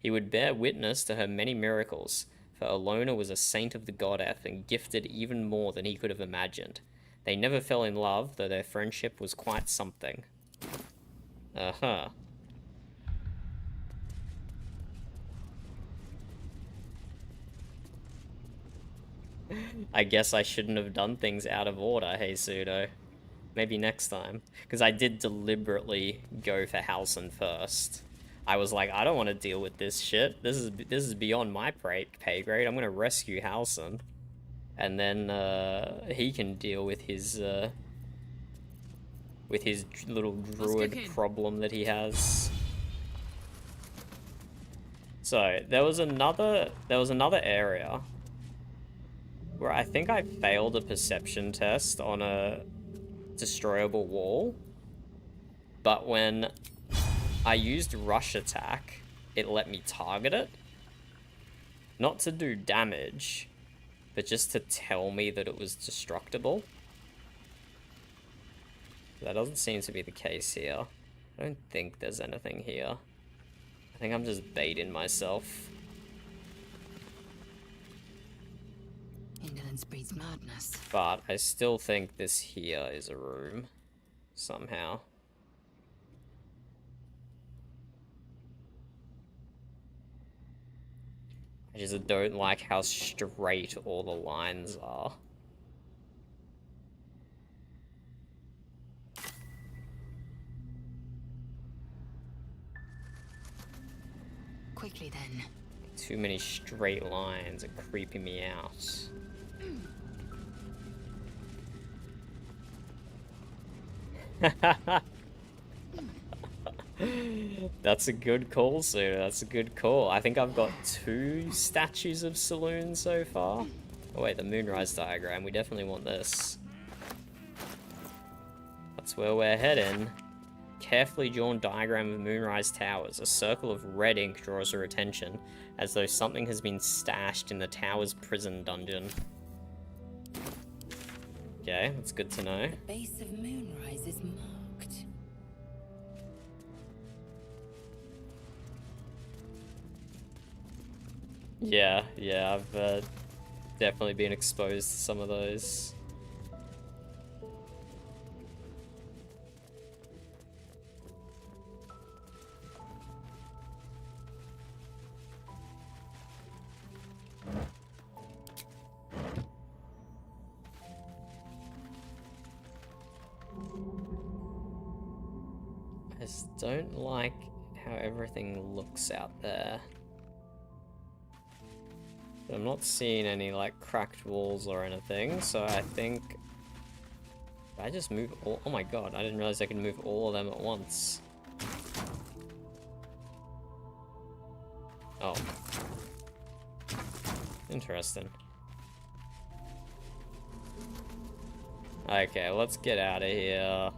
He would bear witness to her many miracles, for Alona was a saint of the goddess and gifted even more than he could have imagined. They never fell in love, though their friendship was quite something. Uh-huh. I guess I shouldn't have done things out of order, hey Pseudo. Maybe next time. Because I did deliberately go for Halson first. I was like, I don't want to deal with this shit. This is beyond my pay grade. I'm gonna rescue Halson. And then he can deal with his little druid problem that he has. So there was another area where I think I failed a perception test on a destroyable wall, but when I used rush attack, it let me target it. Not to do damage, but just to tell me that it was destructible. That doesn't seem to be the case here. I don't think there's anything here. I think I'm just baiting myself. Indolence breeds madness. But I still think this here is a room. Somehow. I just don't like how straight all the lines are. Quickly then. Too many straight lines are creeping me out. That's a good call, Sue. That's a good call. I think I've got 2 statues of Saloon so far. Oh wait, the Moonrise diagram. We definitely want this. That's where we're heading. Carefully drawn diagram of Moonrise Towers. A circle of red ink draws her attention, as though something has been stashed in the tower's prison dungeon. Okay, that's good to know. The base of Moonrise is marked. Yeah, I've definitely been exposed to some of those. I just don't like how everything looks out there. But I'm not seeing any like cracked walls or anything, so I think if I just move all— oh my god, I didn't realize I could move all of them at once. Oh. Interesting. Okay, let's get out of here.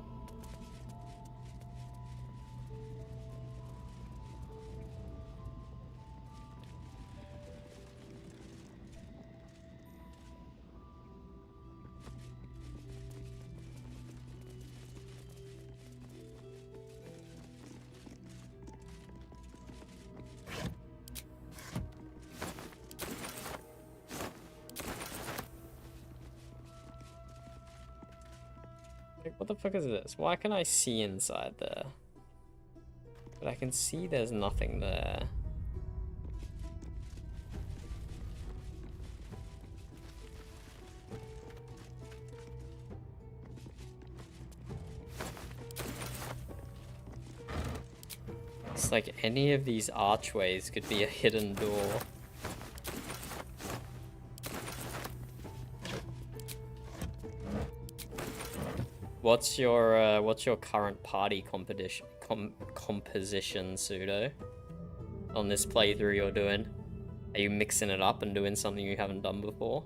Like, what the fuck is this? Why can I see inside there? But I can see there's nothing there. It's like any of these archways could be a hidden door. What's your current party composition, Pseudo? On this playthrough you're doing? Are you mixing it up and doing something you haven't done before?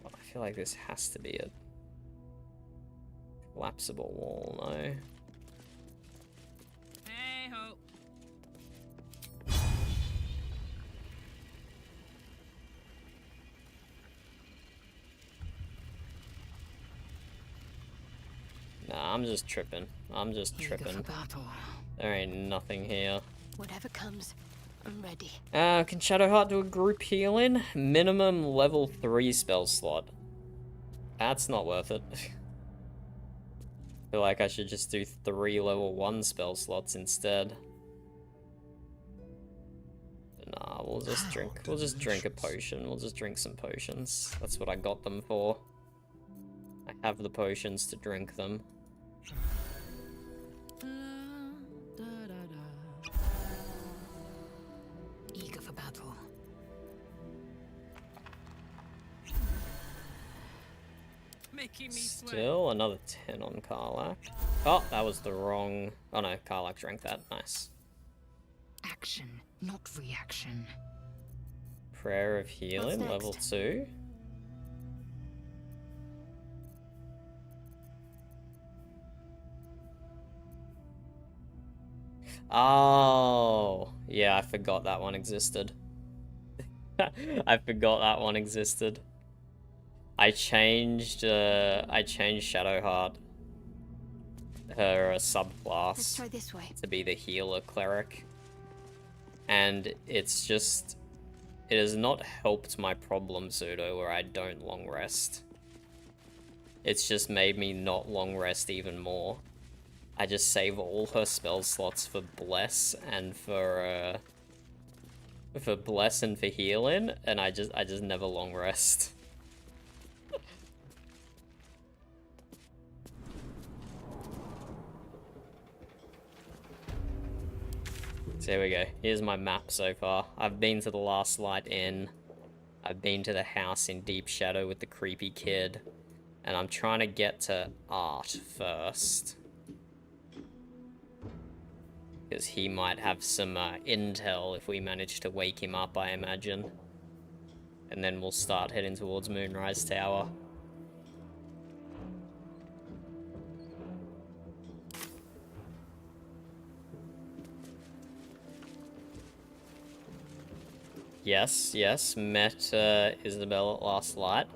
I feel like this has to be a collapsible wall, no? Hey ho. Nah, I'm just tripping. I'm just tripping. There ain't nothing here. Whatever comes, I'm ready. Can Shadowheart do a group healing? Minimum level 3 spell slot. That's not worth it. I feel like I should just do 3 level 1 spell slots instead. Nah, we'll just drink. We'll just drink a potion. We'll just drink some potions. That's what I got them for. I have the potions to drink them. Eager for battle. Making me sweat. Still another 10 on Karlach. Oh, that was the wrong— oh no, Karlach drank that. Nice. Action, not reaction. Prayer of Healing, What's level next? 2. Oh, yeah, I forgot that one existed. I forgot that one existed. I changed Shadowheart, her subclass, Let's try this way. to be the healer cleric. And it's just, it has not helped my problem pseudo where I don't long rest. It's just made me not long rest even more. I just save all her spell slots for bless and for bless and for healing, and I just never long rest. So here we go. Here's my map so far. I've been to the Last Light Inn. I've been to the house in Deep Shadow with the creepy kid. And I'm trying to get to Art first. Because he might have some intel if we manage to wake him up, I imagine. And then we'll start heading towards Moonrise Tower. Yes, met Isabel at Last Light.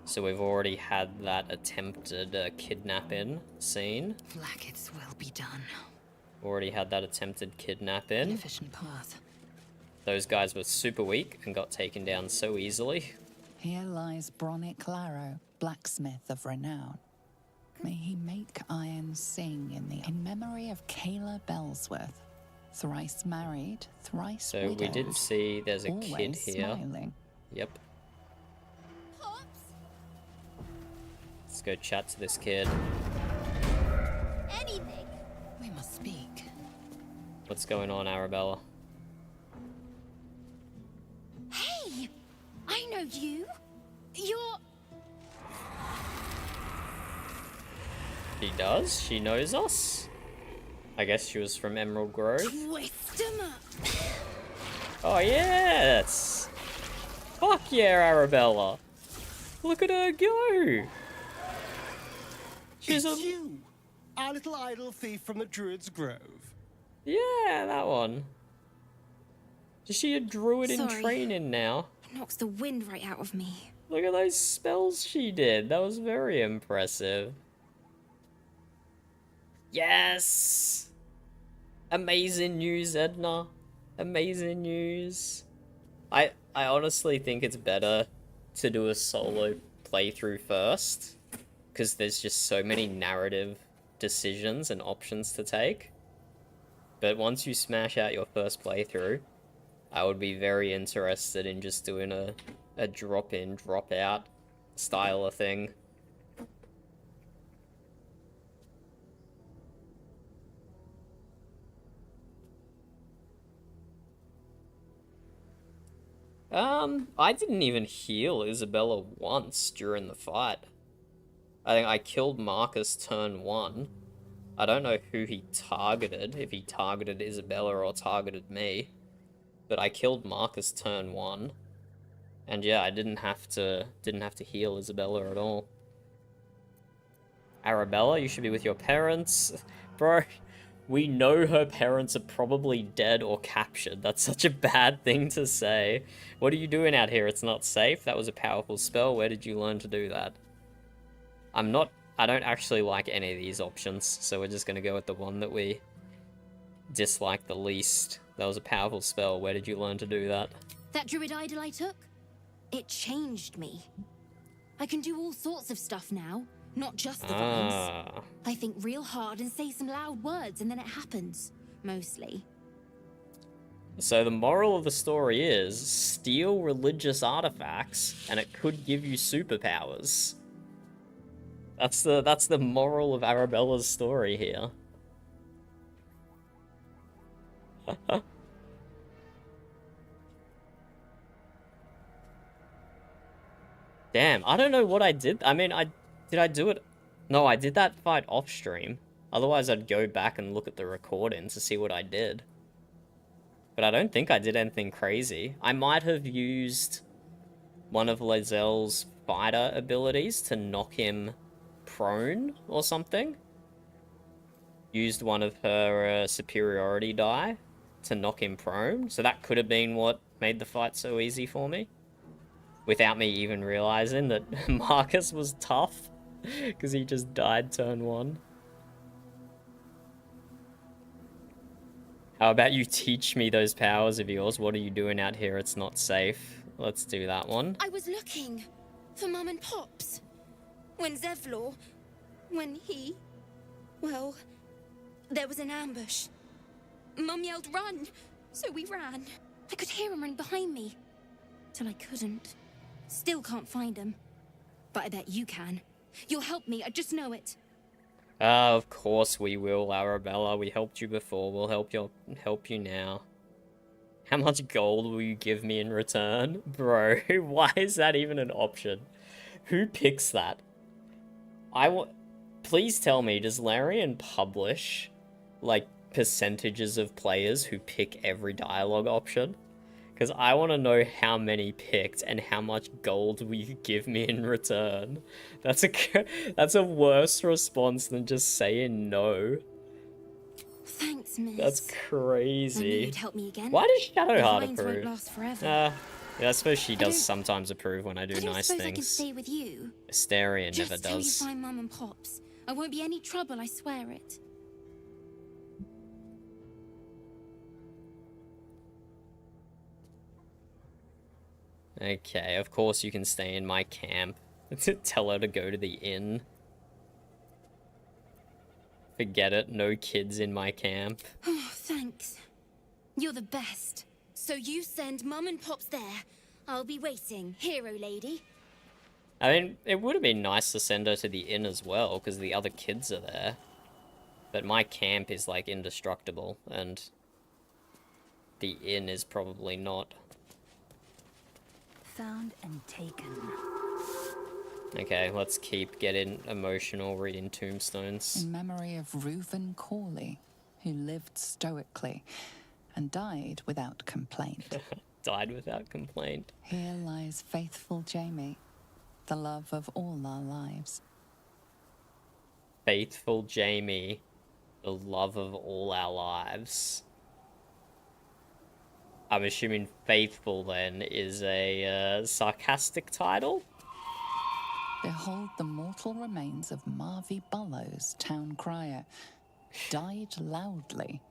So we've already had that attempted kidnapping scene. Blackets will be done. Already had that attempted kidnapping. Efficient path. Those guys were super weak and got taken down so easily. Here lies Bronick Larrow, blacksmith of renown. May he make iron sing in memory of Kayla Bellsworth, thrice married, thrice So widowed, we did see there's a kid always here. smiling. Yep. Let's go chat to this kid. Anything. We must speak. What's going on, Arabella? Hey! I know you. You're... She does? She knows us? I guess she was from Emerald Grove. Twist 'em up. Oh, yes! Fuck yeah, Arabella! Look at her go! She's It's you, our little idol thief from the Druid's Grove. Yeah, that one. Is she a druid in Sorry. training now? It knocks the wind right out of me. Look at those spells she did. That was very impressive. Yes! Amazing news, Edna. Amazing news. I honestly think it's better to do a solo playthrough first, because there's just so many narrative decisions and options to take. But once you smash out your first playthrough, I would be very interested in just doing a drop-in, drop-out style of thing. I didn't even heal Isabella once during the fight. I think I killed Marcus turn 1. I don't know who he targeted, if he targeted Isabella or targeted me. But I killed Marcus turn 1. And yeah, I didn't have to heal Isabella at all. Arabella, you should be with your parents. Bro, we know her parents are probably dead or captured. That's such a bad thing to say. What are you doing out here? It's not safe. That was a powerful spell. Where did you learn to do that? I don't actually like any of these options, so we're just gonna go with the one that we dislike the least. That was a powerful spell. Where did you learn to do that? That druid idol I took? It changed me. I can do all sorts of stuff now, not just the vines. I think real hard and say some loud words, and then it happens. Mostly. So the moral of the story is, steal religious artifacts, and it could give you superpowers. That's the moral of Arabella's story here. Damn, I don't know what I did. I mean, did I do it? No, I did that fight off stream. Otherwise, I'd go back and look at the recording to see what I did. But I don't think I did anything crazy. I might have used one of Lae'zel's fighter abilities to knock him prone or something. Used one of her superiority die to knock him prone. So that could have been what made the fight so easy for me. without me even realizing that Marcus was tough, because he just died turn 1. How about you teach me those powers of yours? What are you doing out here? It's not safe. Let's do that one. I was looking for Mum and Pops. When Zevlor... when he... well... there was an ambush. Mum yelled, "Run!" So we ran. I could hear him run behind me. Till I couldn't. Still can't find him. But I bet you can. You'll help me, I just know it. Of course we will, Arabella. We helped you before. We'll help you now. How much gold will you give me in return? Bro, why is that even an option? Who picks that? Please tell me, does Larian publish, like, percentages of players who pick every dialogue option? Because I want to know how many picked and how much gold will you give me in return. That's a worse response than just saying no. Thanks, miss. That's crazy. I knew you'd help me again. Why does Shadowheart The vines approve? won't last forever. Yeah, I suppose she does sometimes approve when I do I don't nice suppose I can things. stay with you. Astarion never Just till you does. find Mum and Pops. I won't be any trouble, I swear it. Okay, of course you can stay in my camp. Tell her to go to the inn. Forget it, no kids in my camp. Oh, thanks. You're the best. So you send Mum and Pops there. I'll be waiting, hero lady. I mean, it would have been nice to send her to the inn as well, because the other kids are there. But my camp is, like, indestructible, and the inn is probably not. Found and taken. Okay, let's keep getting emotional reading tombstones. In memory of Reuven Corley, who lived stoically and died without complaint. Died without complaint. Here lies faithful Jamie, the love of all our lives. Faithful Jamie, the love of all our lives. I'm assuming faithful, then, is a sarcastic title? Behold the mortal remains of Marvy Bullows, town crier, died loudly.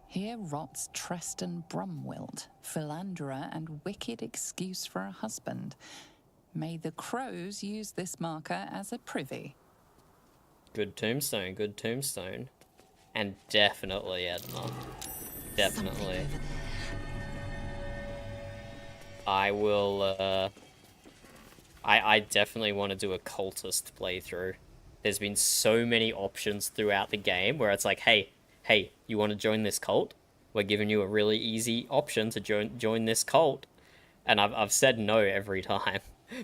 Here rots Treston Brumwild, philanderer and wicked excuse for a husband. May the crows use this marker as a privy. Good tombstone, good tombstone. And definitely Edna. Definitely. I will, I definitely want to do a cultist playthrough. There's been so many options throughout the game where it's like, hey, you want to join this cult? We're giving you a really easy option to join this cult. And I've said no every time.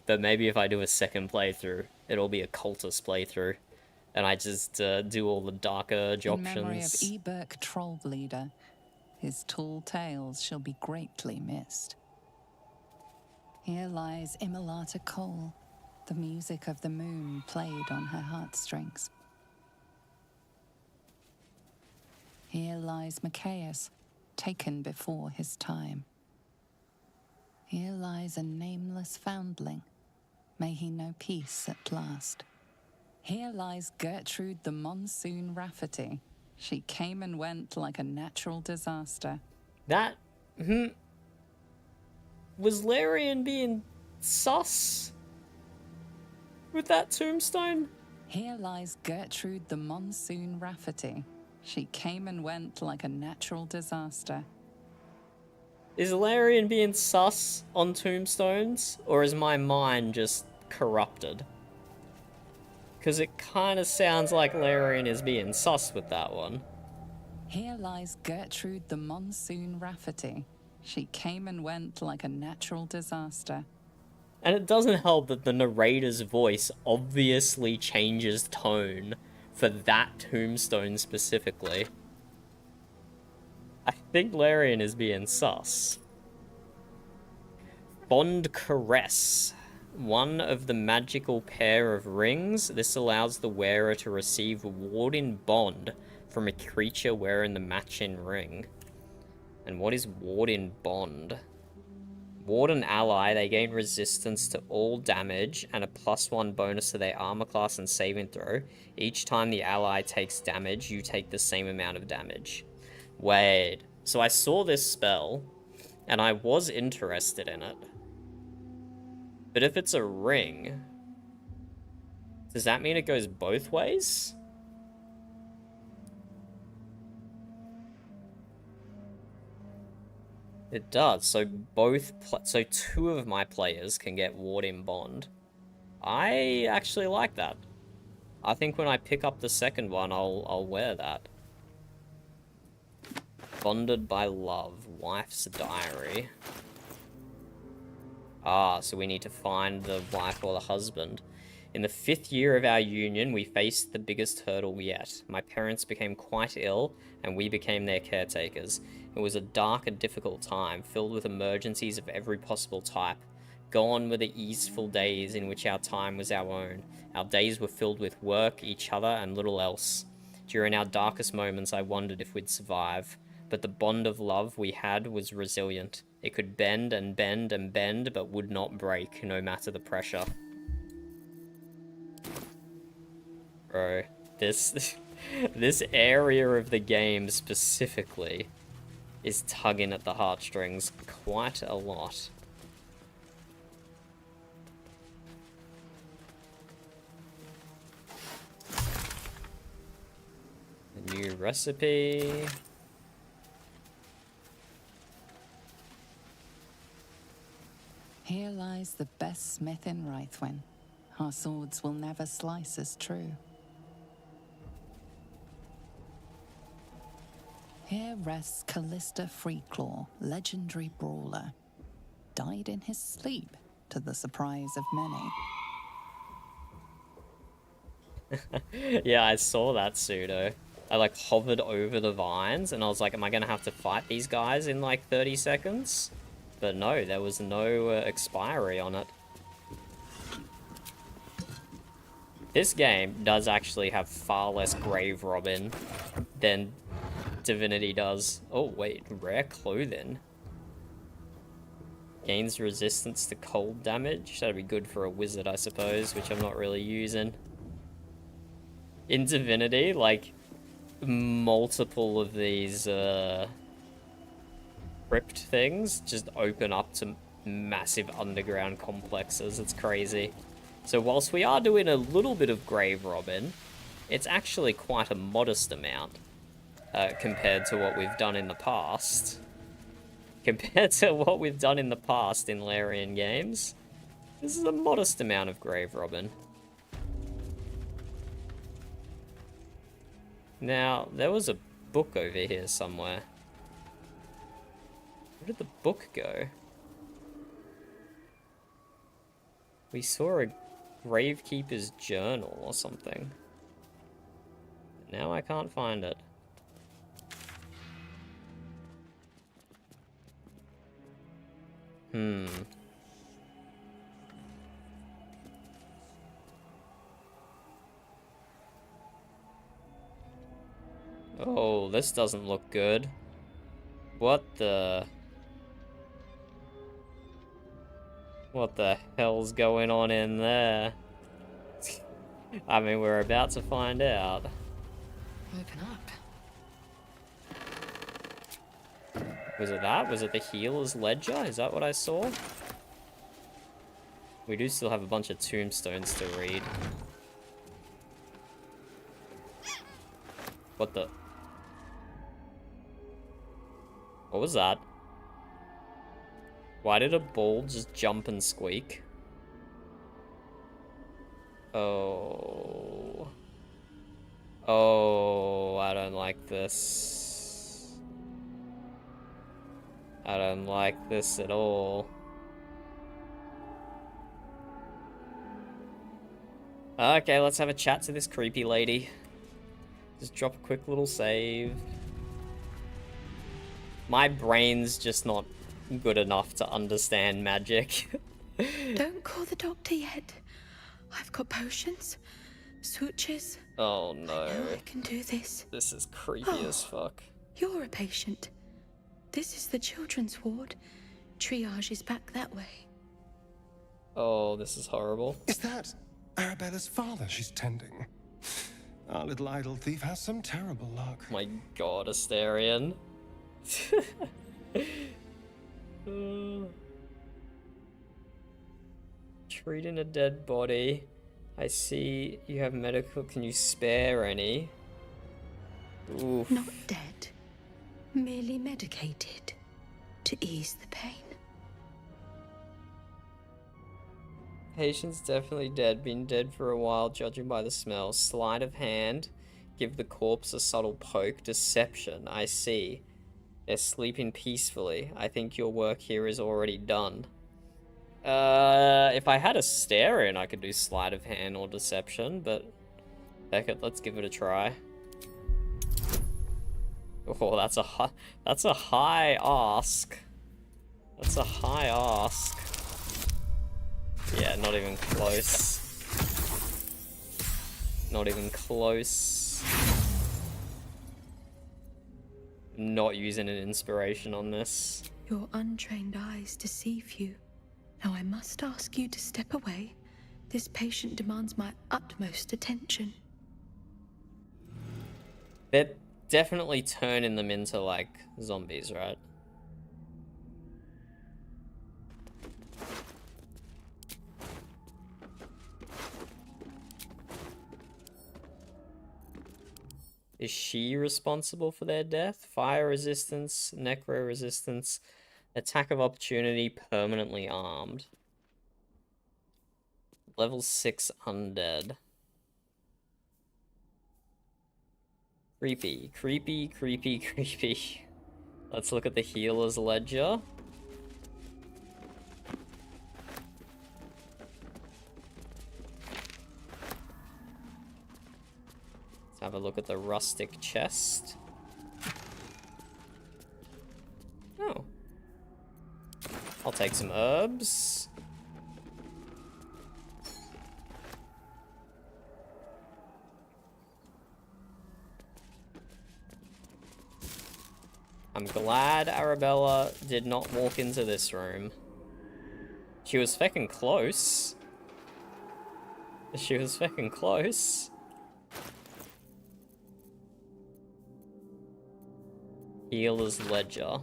But maybe if I do a second playthrough, it'll be a cultist playthrough. And I just do all the Dark Urge options. In memory of Eberk Troll Leader, his tall tales shall be greatly missed. Here lies Immolata Cole, the music of the moon played on her heartstrings. Here lies Macias, taken before his time. Here lies a nameless foundling. May he know peace at last. Here lies Gertrude the Monsoon Rafferty. She came and went like a natural disaster. That... Was Larian being sus with that tombstone? Here lies Gertrude the Monsoon Rafferty. She came and went like a natural disaster. Is Larian being sus on tombstones, or is my mind just corrupted? Because it kind of sounds like Larian is being sus with that one. Here lies Gertrude the Monsoon Rafferty. She came and went like a natural disaster. And it doesn't help that the narrator's voice obviously changes tone for that tombstone specifically. I think Larian is being sus. Bond Caress. One of the magical pair of rings. This allows the wearer to receive ward-in bond from a creature wearing the matching ring. And what is ward-in bond? Ward an ally, they gain resistance to all damage and a +1 bonus to their armor class and saving throw. Each time the ally takes damage, you take the same amount of damage. Wait, so I saw this spell, and I was interested in it. But if it's a ring, does that mean it goes both ways? It does. So so 2 of my players can get Ward in Bond. I actually like that. I think when I pick up the second one, I'll wear that. Bonded by love, wife's diary. Ah, so we need to find the wife or the husband. In the 5th year of our union, we faced the biggest hurdle yet. My parents became quite ill, and we became their caretakers. It was a dark and difficult time, filled with emergencies of every possible type. Gone were the easeful days in which our time was our own. Our days were filled with work, each other, and little else. During our darkest moments, I wondered if we'd survive. But the bond of love we had was resilient. It could bend and bend and bend, but would not break, no matter the pressure. Bro, this area of the game specifically is tugging at the heartstrings quite a lot. A new recipe. Here lies the best smith in Rythwin. Our swords will never slice as true. Here rests Callista Freeclaw, legendary brawler. Died in his sleep, to the surprise of many. Yeah, I saw that pseudo. I like hovered over the vines and I was like, am I gonna have to fight these guys in like 30 seconds? But no, there was no expiry on it. This game does actually have far less grave robbing than Divinity does. Oh wait, rare clothing. Gains resistance to cold damage. That'd be good for a wizard, I suppose, which I'm not really using. In Divinity, like, multiple of these crypt things just open up to massive underground complexes. It's crazy. So whilst we are doing a little bit of grave robbing, it's actually quite a modest amount compared to what we've done in the past. Compared to what we've done in the past in Larian games, this is a modest amount of grave robbing. Now, there was a book over here somewhere. Where did the book go? We saw a Gravekeeper's journal or something. Now I can't find it. Oh, this doesn't look good. What the hell's going on in there? I mean, we're about to find out. Open up. Was it that? Was it the healer's ledger? Is that what I saw? We do still have a bunch of tombstones to read. What the? What was that? Why did a ball just jump and squeak? Oh. Oh, I don't like this. I don't like this at all. Okay, let's have a chat to this creepy lady. Just drop a quick little save. My brain's just not good enough to understand magic. Don't call the doctor yet. I've got potions, switches. Oh no. I know I can do this. This is creepy as fuck. You're a patient. This is the children's ward. Triage is back that way. Oh, this is horrible. Is that Arabella's father she's tending? Our little idol thief has some terrible luck. My god, Astarion. Treating a dead body. I see you have medical. Can you spare any? Oof. Not dead. Merely medicated. To ease the pain. Patient's definitely dead. Been dead for a while, judging by the smell. Sleight of hand. Give the corpse a subtle poke. Deception. I see. They're sleeping peacefully. I think your work here is already done. If I had a stare in, I could do sleight of hand or deception, but heck it, let's give it a try. Oh, that's a high ask. That's a high ask. Yeah, not even close. Not even close. Not using an inspiration on this. Your untrained eyes deceive you. Now I must ask you to step away. This patient demands my utmost attention. They're definitely turning them into, like, zombies, right? Is she responsible for their death? Fire resistance, necro resistance, attack of opportunity, permanently armed. Level 6 undead. Creepy, creepy, creepy, creepy. Let's look at the healer's ledger. Let's have a look at the rustic chest. Oh. I'll take some herbs. I'm glad Arabella did not walk into this room. She was feckin' close. She was feckin' close. Healer's Ledger.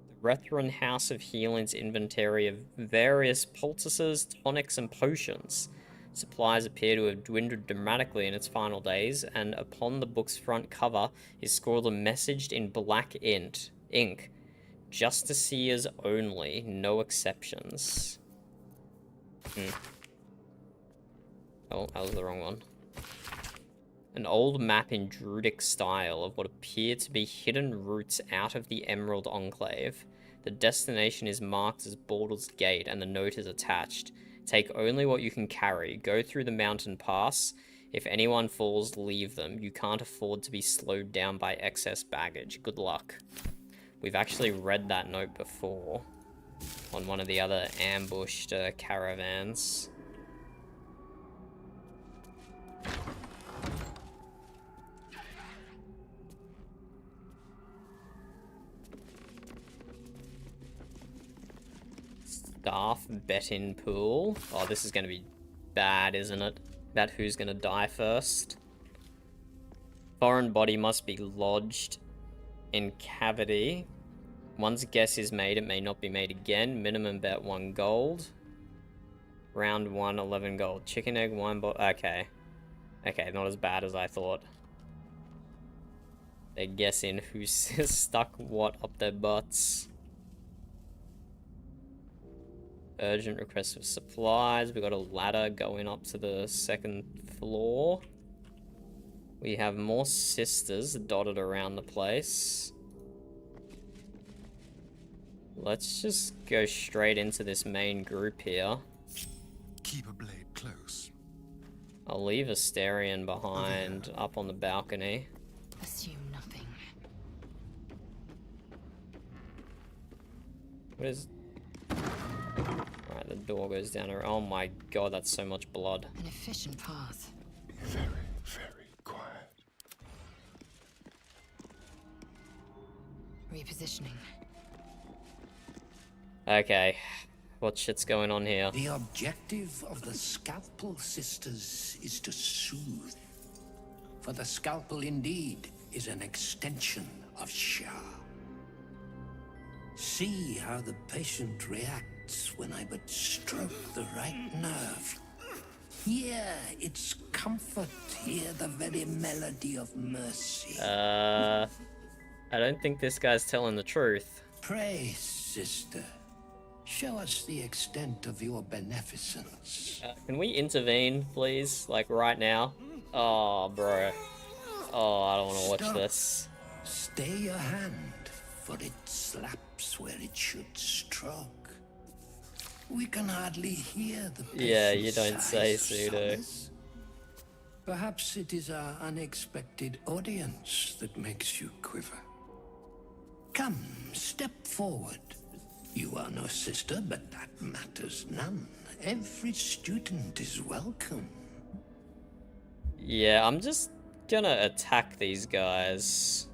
The Rethron House of Healing's inventory of various poultices, tonics, and potions. Supplies appear to have dwindled dramatically in its final days, and upon the book's front cover is scrawled a message in black ink. Justiciars only, no exceptions. Oh, that was the wrong one. An old map in Druidic style of what appear to be hidden routes out of the Emerald Enclave. The destination is marked as Baldur's Gate, and the note is attached. Take only what you can carry. Go through the mountain pass. If anyone falls, leave them. You can't afford to be slowed down by excess baggage. Good luck. We've actually read that note before on one of the other ambushed caravans. Staff betting pool. Oh, this is going to be bad, isn't it? About who's going to die first. Foreign body must be lodged in cavity. Once a guess is made, it may not be made again. Minimum bet 1 gold. Round 1, 11 gold. Chicken egg, wine bottle. Okay. Okay, not as bad as I thought. They're guessing who's stuck what up their butts. Urgent request for supplies. We got a ladder going up to the 2nd floor. We have more sisters dotted around the place. Let's just go straight into this main group here. Keep a blade close. I'll leave Astarion behind up on the balcony. Assume nothing. What is... Alright, the door goes down. Oh my god, that's so much blood. An efficient path. Be very, very quiet. Repositioning. Okay, what shit's going on here? The objective of the Scalpel Sisters is to soothe. For the Scalpel indeed is an extension of Shah. See how the patient reacts when I but stroke the right nerve. Hear its comfort, hear the very melody of mercy. I don't think this guy's telling the truth. Pray, sister, show us the extent of your beneficence. Can we intervene, please? Like, right now? Oh, bro. Oh, I don't want to watch Stop. this. Stay your hand, for it slaps where it should stroke. We can hardly hear the Yeah, you patient's don't say, sighs of Pseudo. solace. Perhaps it is our unexpected audience that makes you quiver. Come, step forward. You are no sister, but that matters none. Every student is welcome. Yeah, I'm just gonna attack these guys.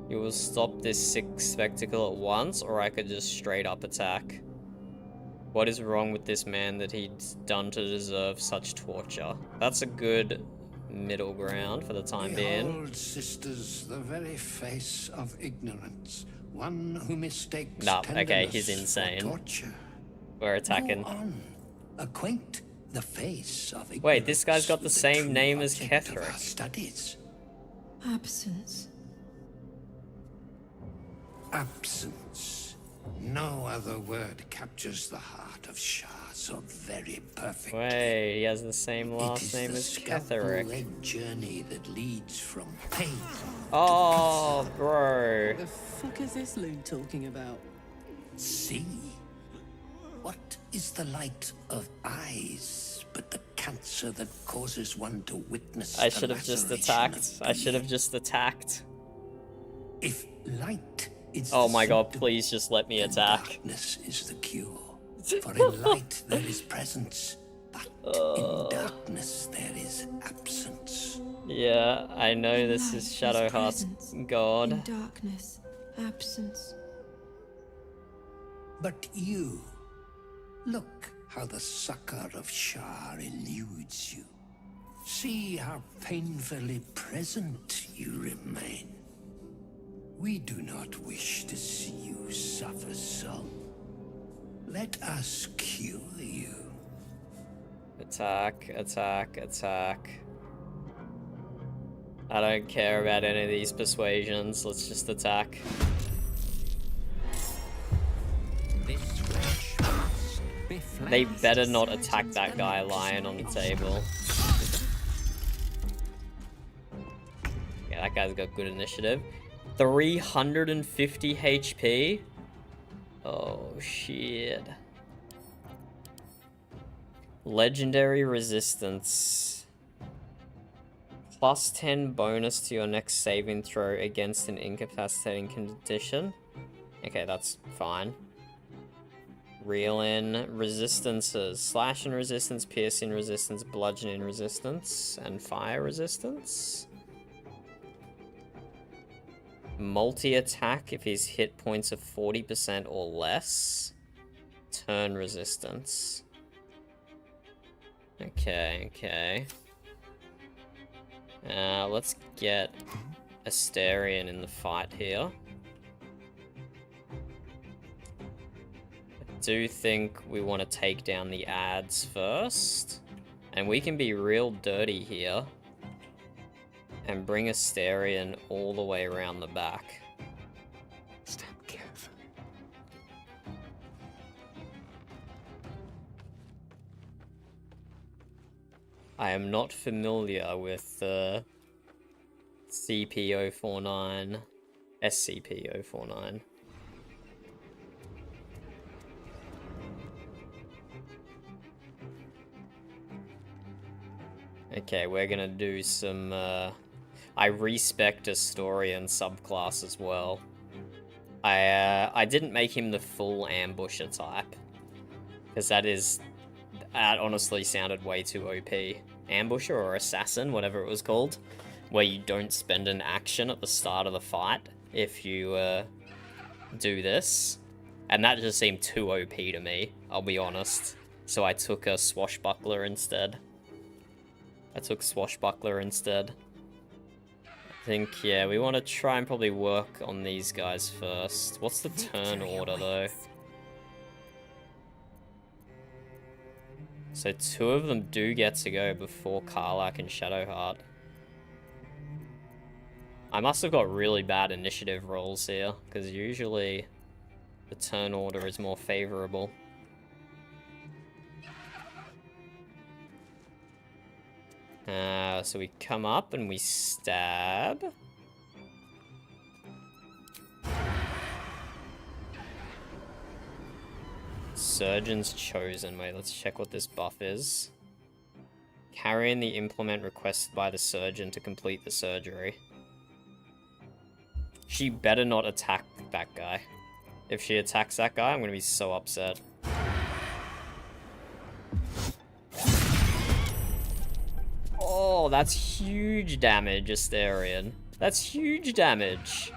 You will stop this sick spectacle at once, or I could just straight up attack. What is wrong with this man that he's done to deserve such torture? That's a good middle ground for the time being. Behold, sisters, the very face of ignorance. One who mistakes Nah, okay, tenderness he's insane. for torture. We're attacking. Go on. Acquaint the face of ignorance. Wait, this guy's got the with same true name as object of our Ketherick. Studies. Absence. Absence. No other word captures the heart of Shah so very perfectly. Wait, he has the same last name as Ketherick. Scalpel-led journey that leads from pain. Oh, bro. The fuck is this loon talking about? See? What is the light of eyes but the cancer that causes one to witness I the should have just laceration attacked. of I should have just attacked. If light is Oh the my god, symptom, please just let me then attack. darkness is the cure. For in light there is presence, but in darkness there is absence. Yeah, I know this is Shadowheart's god. In darkness, absence. But you, look how the succor of Shah eludes you. See how painfully present you remain. We do not wish to see you suffer so. Let us cure you. Attack, attack, attack. I don't care about any of these persuasions, let's just attack. They better not attack that guy lying on the table. Yeah, that guy's got good initiative. 350 HP? Oh, shit. Legendary resistance. Plus 10 bonus to your next saving throw against an incapacitating condition. Okay, that's fine. Reel in resistances. Slashing resistance, piercing resistance, bludgeoning resistance, and fire resistance. Multi-attack if his hit points are 40% or less. Turn resistance. Okay, okay. Let's get Asterion in the fight here. I do think we want to take down the ads first. And we can be real dirty here. And bring Asterion all the way around the back. Step carefully. I am not familiar with CP049, SCP-049. Okay, we're gonna do some, I respect Astorian subclass as well. I didn't make him the full ambusher type. Because that honestly sounded way too OP. Ambusher or assassin, whatever it was called. Where you don't spend an action at the start of the fight. if you do this. And that just seemed too OP to me, I'll be honest. So I took a Swashbuckler instead. I think, yeah, we want to try and probably work on these guys first. What's the turn order, though? So 2 of them do get to go before Karlach and Shadowheart. I must have got really bad initiative rolls here, because usually the turn order is more favorable. So we come up and we stab. Surgeon's chosen. Wait, let's check what this buff is. Carrying the implement requested by the surgeon to complete the surgery. She better not attack that guy. If she attacks that guy, I'm gonna be so upset. Oh, that's huge damage, Asterion. That's huge damage.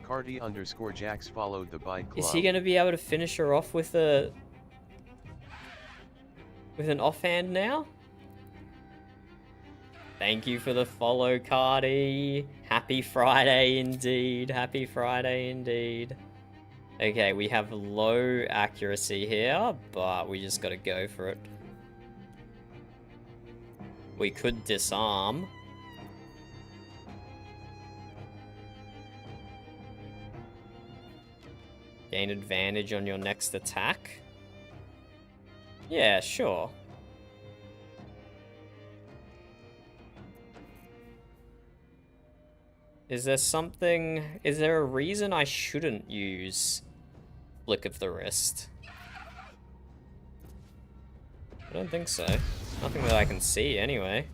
Cardi_Jax followed the bike club. Is he gonna be able to finish her off with an offhand now? Thank you for the follow, Cardi. Happy Friday indeed. Happy Friday indeed. Okay, we have low accuracy here, but we just gotta go for it. We could disarm. Gain advantage on your next attack. Yeah, sure. Is there a reason I shouldn't use Flick of the Wrist? I don't think so. Nothing that I can see, anyway.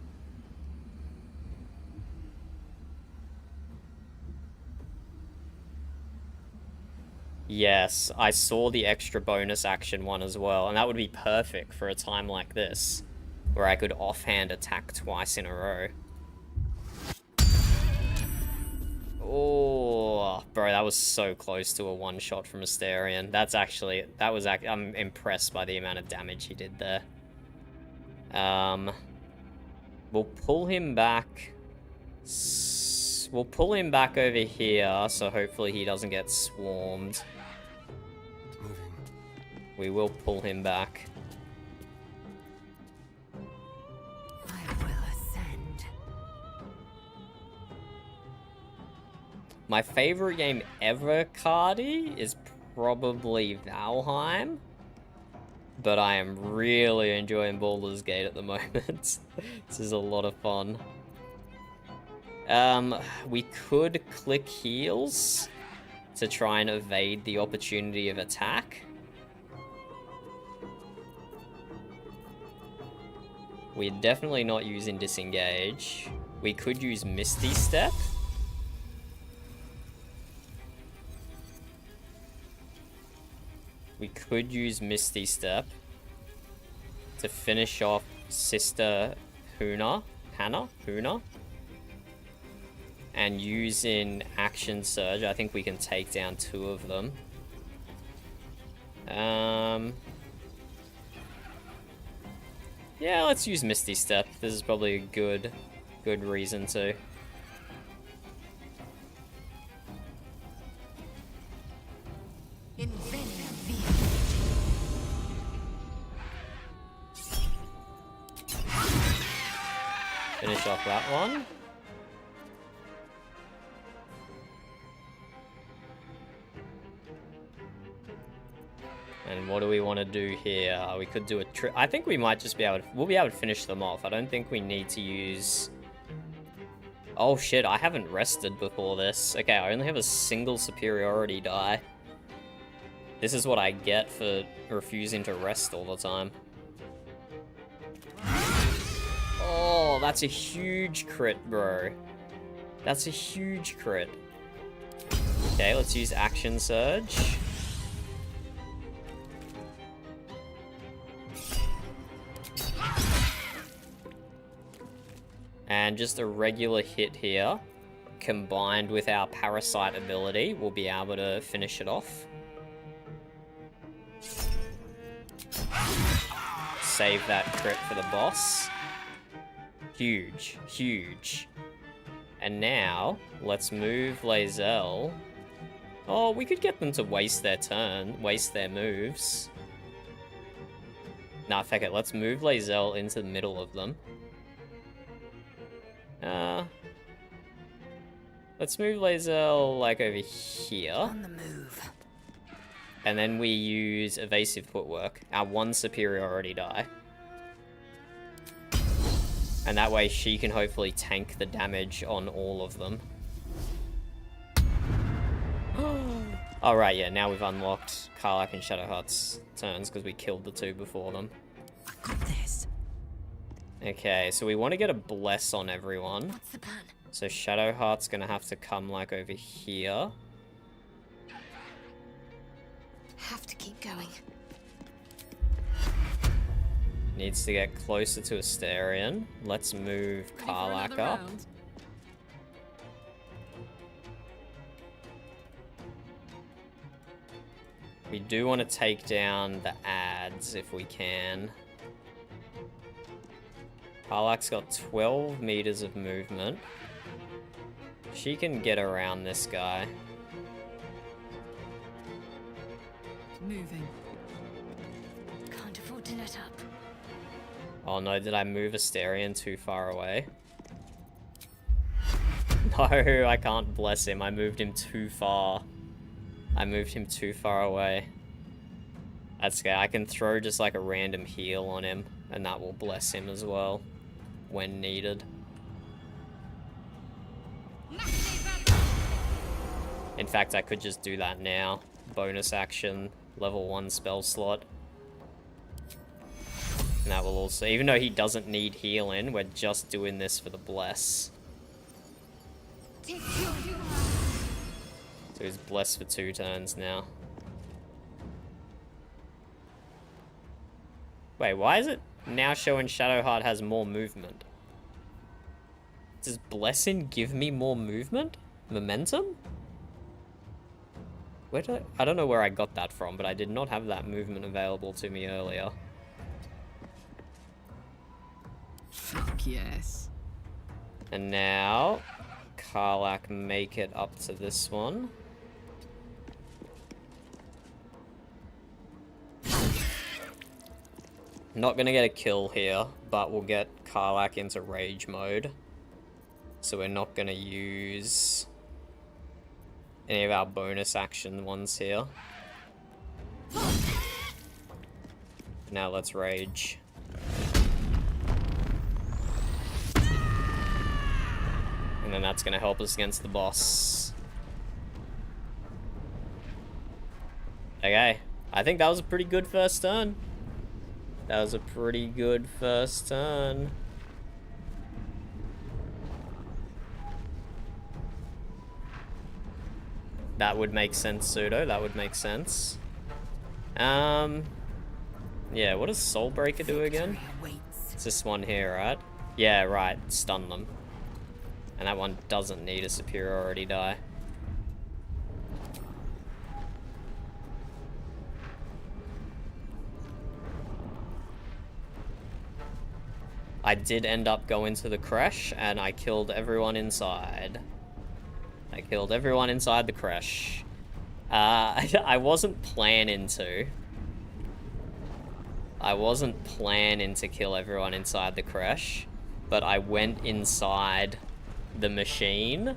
Yes, I saw the extra bonus action one as well, and that would be perfect for a time like this, where I could offhand attack twice in a row. Oh, bro, that was so close to a one-shot from Asterion. I'm impressed by the amount of damage he did there. We'll pull him back. We'll pull him back over here, so hopefully he doesn't get swarmed. We will pull him back. My favorite game ever, Cardi, is probably Valheim. But I am really enjoying Baldur's Gate at the moment. This is a lot of fun. We could click heals to try and evade the opportunity of attack. We're definitely not using disengage. We could use Misty Step. We could use Misty Step to finish off Sister Hannah. And using Action Surge, I think we can take down 2 of them. Yeah, let's use Misty Step. This is probably a good reason to. Finish off that one. And what do we want to do here? We could do a trip. I think we might just be able to... We'll be able to finish them off. I don't think we need to use... Oh shit, I haven't rested before this. Okay, I only have a single superiority die. This is what I get for refusing to rest all the time. Oh, that's a huge crit, bro. That's a huge crit. Okay, let's use Action Surge. And just a regular hit here. combined with our parasite ability, we'll be able to finish it off. Save that crit for the boss. Huge, huge. And now, let's move Lae'zel. Oh, we could get them to waste their moves. Nah, fuck it, let's move Lae'zel into the middle of them. Let's move Lae'zel, like, over here. On the move. And then we use evasive footwork, our one superiority die. And that way she can hopefully tank the damage on all of them. Alright, yeah, now we've unlocked Karlach and Shadowheart's turns because we killed the two before them. I got this. Okay, so we want to get a bless on everyone. What's the plan? So Shadowheart's gonna have to come like over here. Have to keep going. Needs to get closer to Asterion. Let's move Karlach up. We do want to take down the ads if we can. Karlach's got 12 meters of movement. She can get around this guy. Moving. Can't afford to let up. Oh no, did I move Asterion too far away? No, I can't bless him. I moved him too far. I moved him too far away. That's okay. I can throw just like a random heal on him, and that will bless him as well, when needed. In fact, I could just do that now. Bonus action, level 1 spell slot. And that will also, even though he doesn't need healing, we're just doing this for the bless. So he's blessed for 2 turns now. Wait, why is it now showing Shadowheart has more movement? Does blessing give me more movement? Momentum? Where did I don't know where I got that from, but I did not have that movement available to me earlier. Fuck yes. And now, Karlach make it up to this one. Not gonna get a kill here, but we'll get Karlach into rage mode. So we're not gonna use any of our bonus action ones here. Now let's rage. And then that's gonna help us against the boss. Okay, I think that was a pretty good first turn. That was a pretty good first turn. That would make sense, Pseudo. That would make sense. Yeah, what does Soulbreaker do again? It's this one here, right? Yeah, right. Stun them. And that one doesn't need a superiority die. I did end up going to the creche, and I killed everyone inside. I killed everyone inside the creche. I wasn't planning to. I wasn't planning to kill everyone inside the creche, but I went inside the machine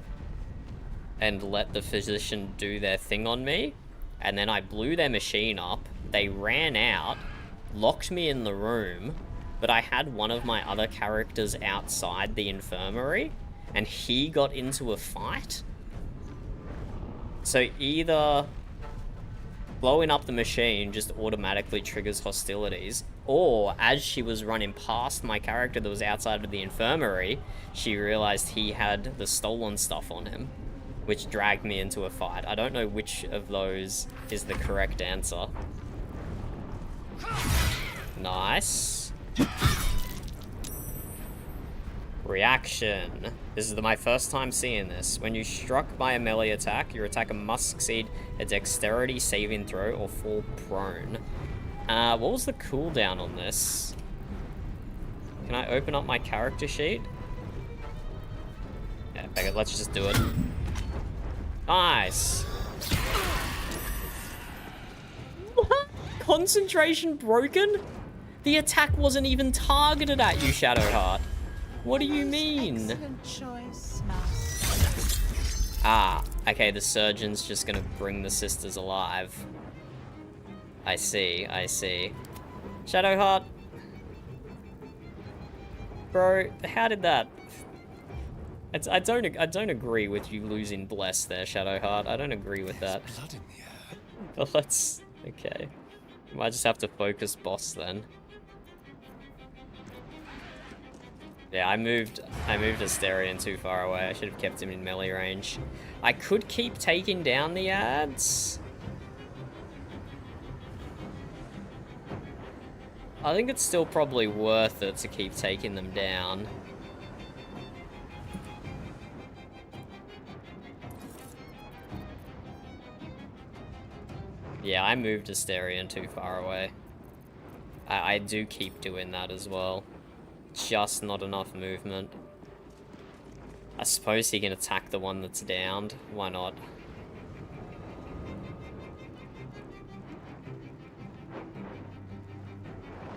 and let the physician do their thing on me, and then I blew their machine up. They ran out, locked me in the room, but I had one of my other characters outside the infirmary, and he got into a fight. So either blowing up the machine just automatically triggers hostilities, or as she was running past my character that was outside of the infirmary, she realized he had the stolen stuff on him, which dragged me into a fight. I don't know which of those is the correct answer. Nice. Reaction. This is my first time seeing this. When you struck by a melee attack, your attacker must succeed a dexterity saving throw or fall prone. What was the cooldown on this? Can I open up my character sheet? Yeah, fuck it, let's just do it. Nice! What? Concentration broken? The attack wasn't even targeted at you, Shadowheart. What do you mean? Excellent choice, Ah, okay, the surgeon's just gonna bring the sisters alive. I see, I see. Shadowheart. Bro, how did that... I don't agree with you losing Bless there, Shadowheart. I don't agree with that. Blood in the air. But let's... Okay. Might just have to focus boss then. Yeah, I moved Asterion too far away. I should have kept him in melee range. I could keep taking down the ads. I think it's still probably worth it to keep taking them down. Yeah, I moved Asterion too far away. I do keep doing that as well. Just not enough movement. I suppose he can attack the one that's downed. Why not?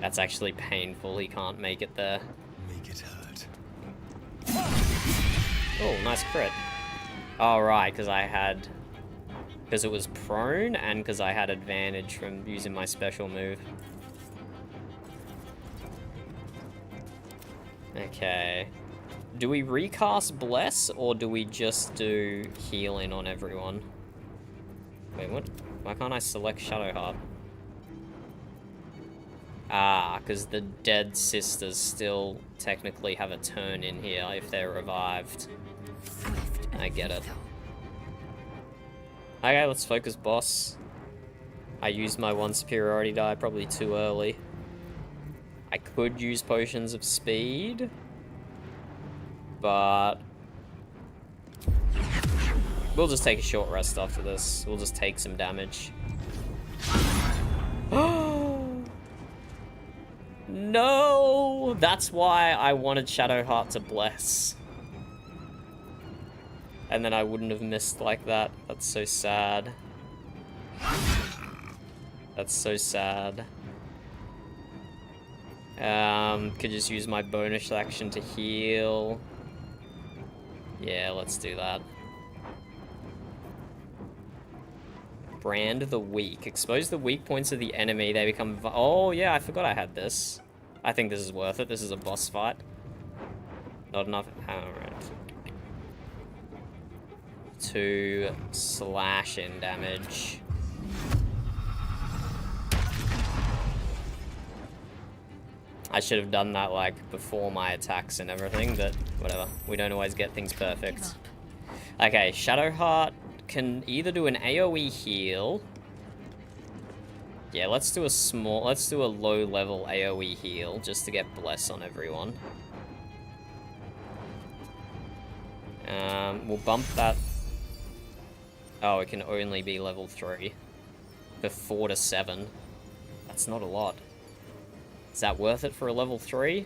That's actually painful. He can't make it there. Make it hurt. Oh, nice crit. Oh, right, because I had... Because it was prone and because I had advantage from using my special move. Okay. Do we recast Bless or do we just do healing on everyone? Wait, what? Why can't I select Shadowheart? Ah, because the dead sisters still technically have a turn in here if they're revived. I get it. Okay, let's focus boss. I used my one superiority die probably too early. I could use potions of speed, but we'll just take a short rest after this. We'll just take some damage. No! That's why I wanted Shadowheart to bless. And then I wouldn't have missed like that. That's so sad. That's so sad. Could just use my bonus action to heal. Yeah, let's do that. Brand the weak. Expose the weak points of the enemy. They become... Oh, yeah, I forgot I had this. I think this is worth it. This is a boss fight. Not enough... Alright. 2 slashing damage. I should have done that, like, before my attacks and everything, but whatever. We don't always get things perfect. Okay, Shadowheart can either do an AoE heal. Yeah, let's do a low-level AoE heal, just to get Bless on everyone. We'll bump that... Oh, it can only be level 3. For 4 to 7. That's not a lot. Is that worth it for a level 3?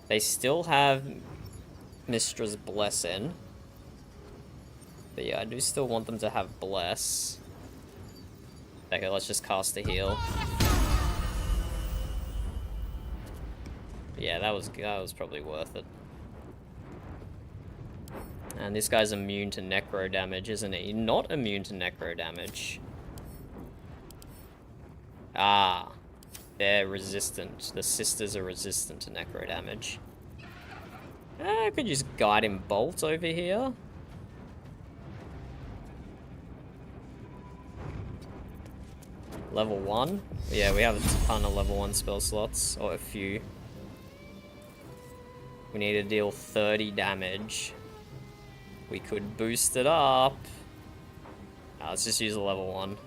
They still have Mistress Bless in. But yeah, I do still want them to have Bless. Okay, let's just cast a heal. Yeah, that was probably worth it. And this guy's immune to necro damage, isn't he? Not immune to necro damage. Ah, they're resistant. The sisters are resistant to necro damage. I could just Guiding Bolt over here. Level 1? Yeah, we have a ton of level 1 spell slots, or a few. We need to deal 30 damage. We could boost it up. Let's just use a level 1.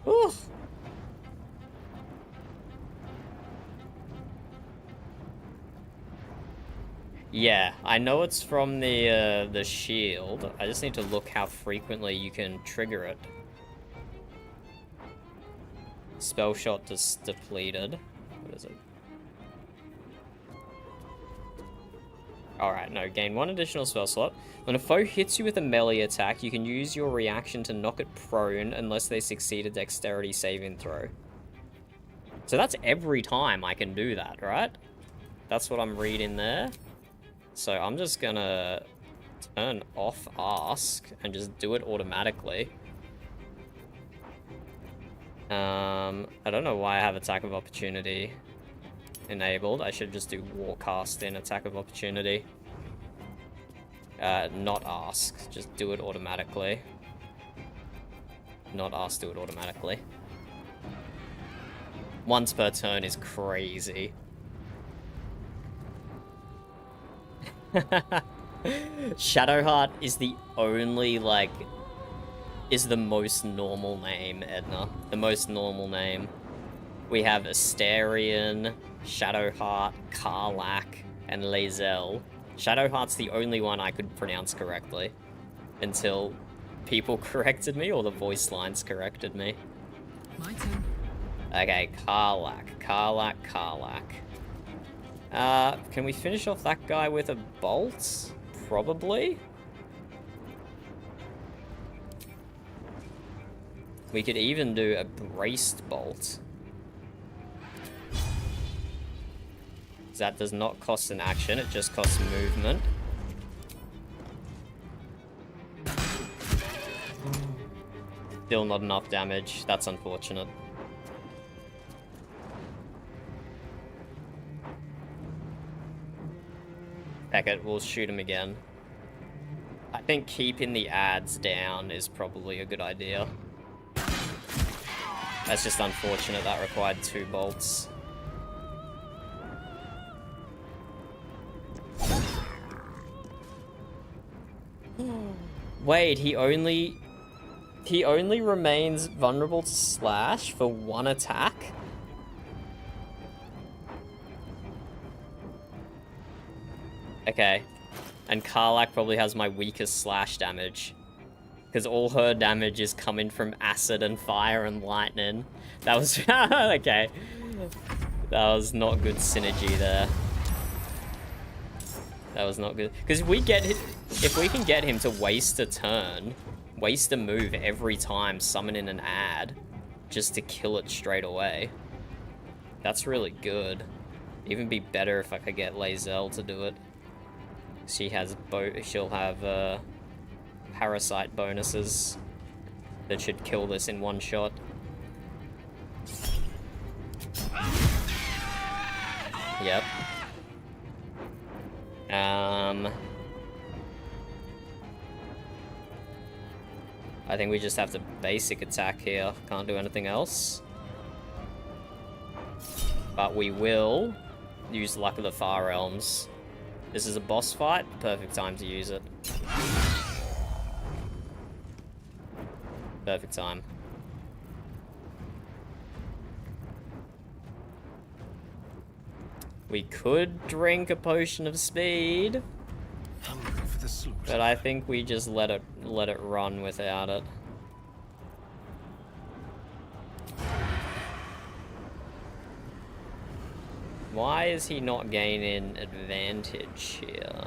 Ooh. Yeah, I know it's from the shield. I just need to look how frequently you can trigger it. Spell shot just depleted. What is it? Alright, no. Gain 1 additional spell slot. When a foe hits you with a melee attack, you can use your reaction to knock it prone unless they succeed a dexterity saving throw. So that's every time I can do that, right? That's what I'm reading there. So I'm just gonna turn off Ask and just do it automatically. I don't know why I have Attack of Opportunity enabled. I should just do Warcast in Attack of Opportunity. Not Ask, just do it automatically. Not Ask, do it automatically. Once per turn is crazy. Shadowheart is the only, like, is the most normal name, Edna. The most normal name. We have Asterion, Shadowheart, Karlach, and Lae'zel. Shadowheart's the only one I could pronounce correctly. Until people corrected me, or the voice lines corrected me. My turn. Okay, Karlach. Can we finish off that guy with a bolt? Probably. We could even do a braced bolt. That does not cost an action, it just costs movement. Still not enough damage, that's unfortunate. Heck it, we'll shoot him again. I think keeping the ads down is probably a good idea. That's just unfortunate, that required 2 bolts. Wait, he only remains vulnerable to slash for 1 attack? Okay. And Karlach probably has my weakest slash damage. Because all her damage is coming from acid and fire and lightning. That was... okay. That was not good synergy there. That was not good. Because if we can get him to waste a turn, waste a move every time summoning an ad, just to kill it straight away, that's really good. Even be better if I could get Lae'zel to do it. She'll have parasite bonuses that should kill this in 1 shot. Yep. I think we just have to basic attack here. Can't do anything else. But we will use Luck of the Far Realms. This is a boss fight. Perfect time to use it. Perfect time. We could drink a potion of speed, but I think we just let it run without it. Why is he not gaining advantage here?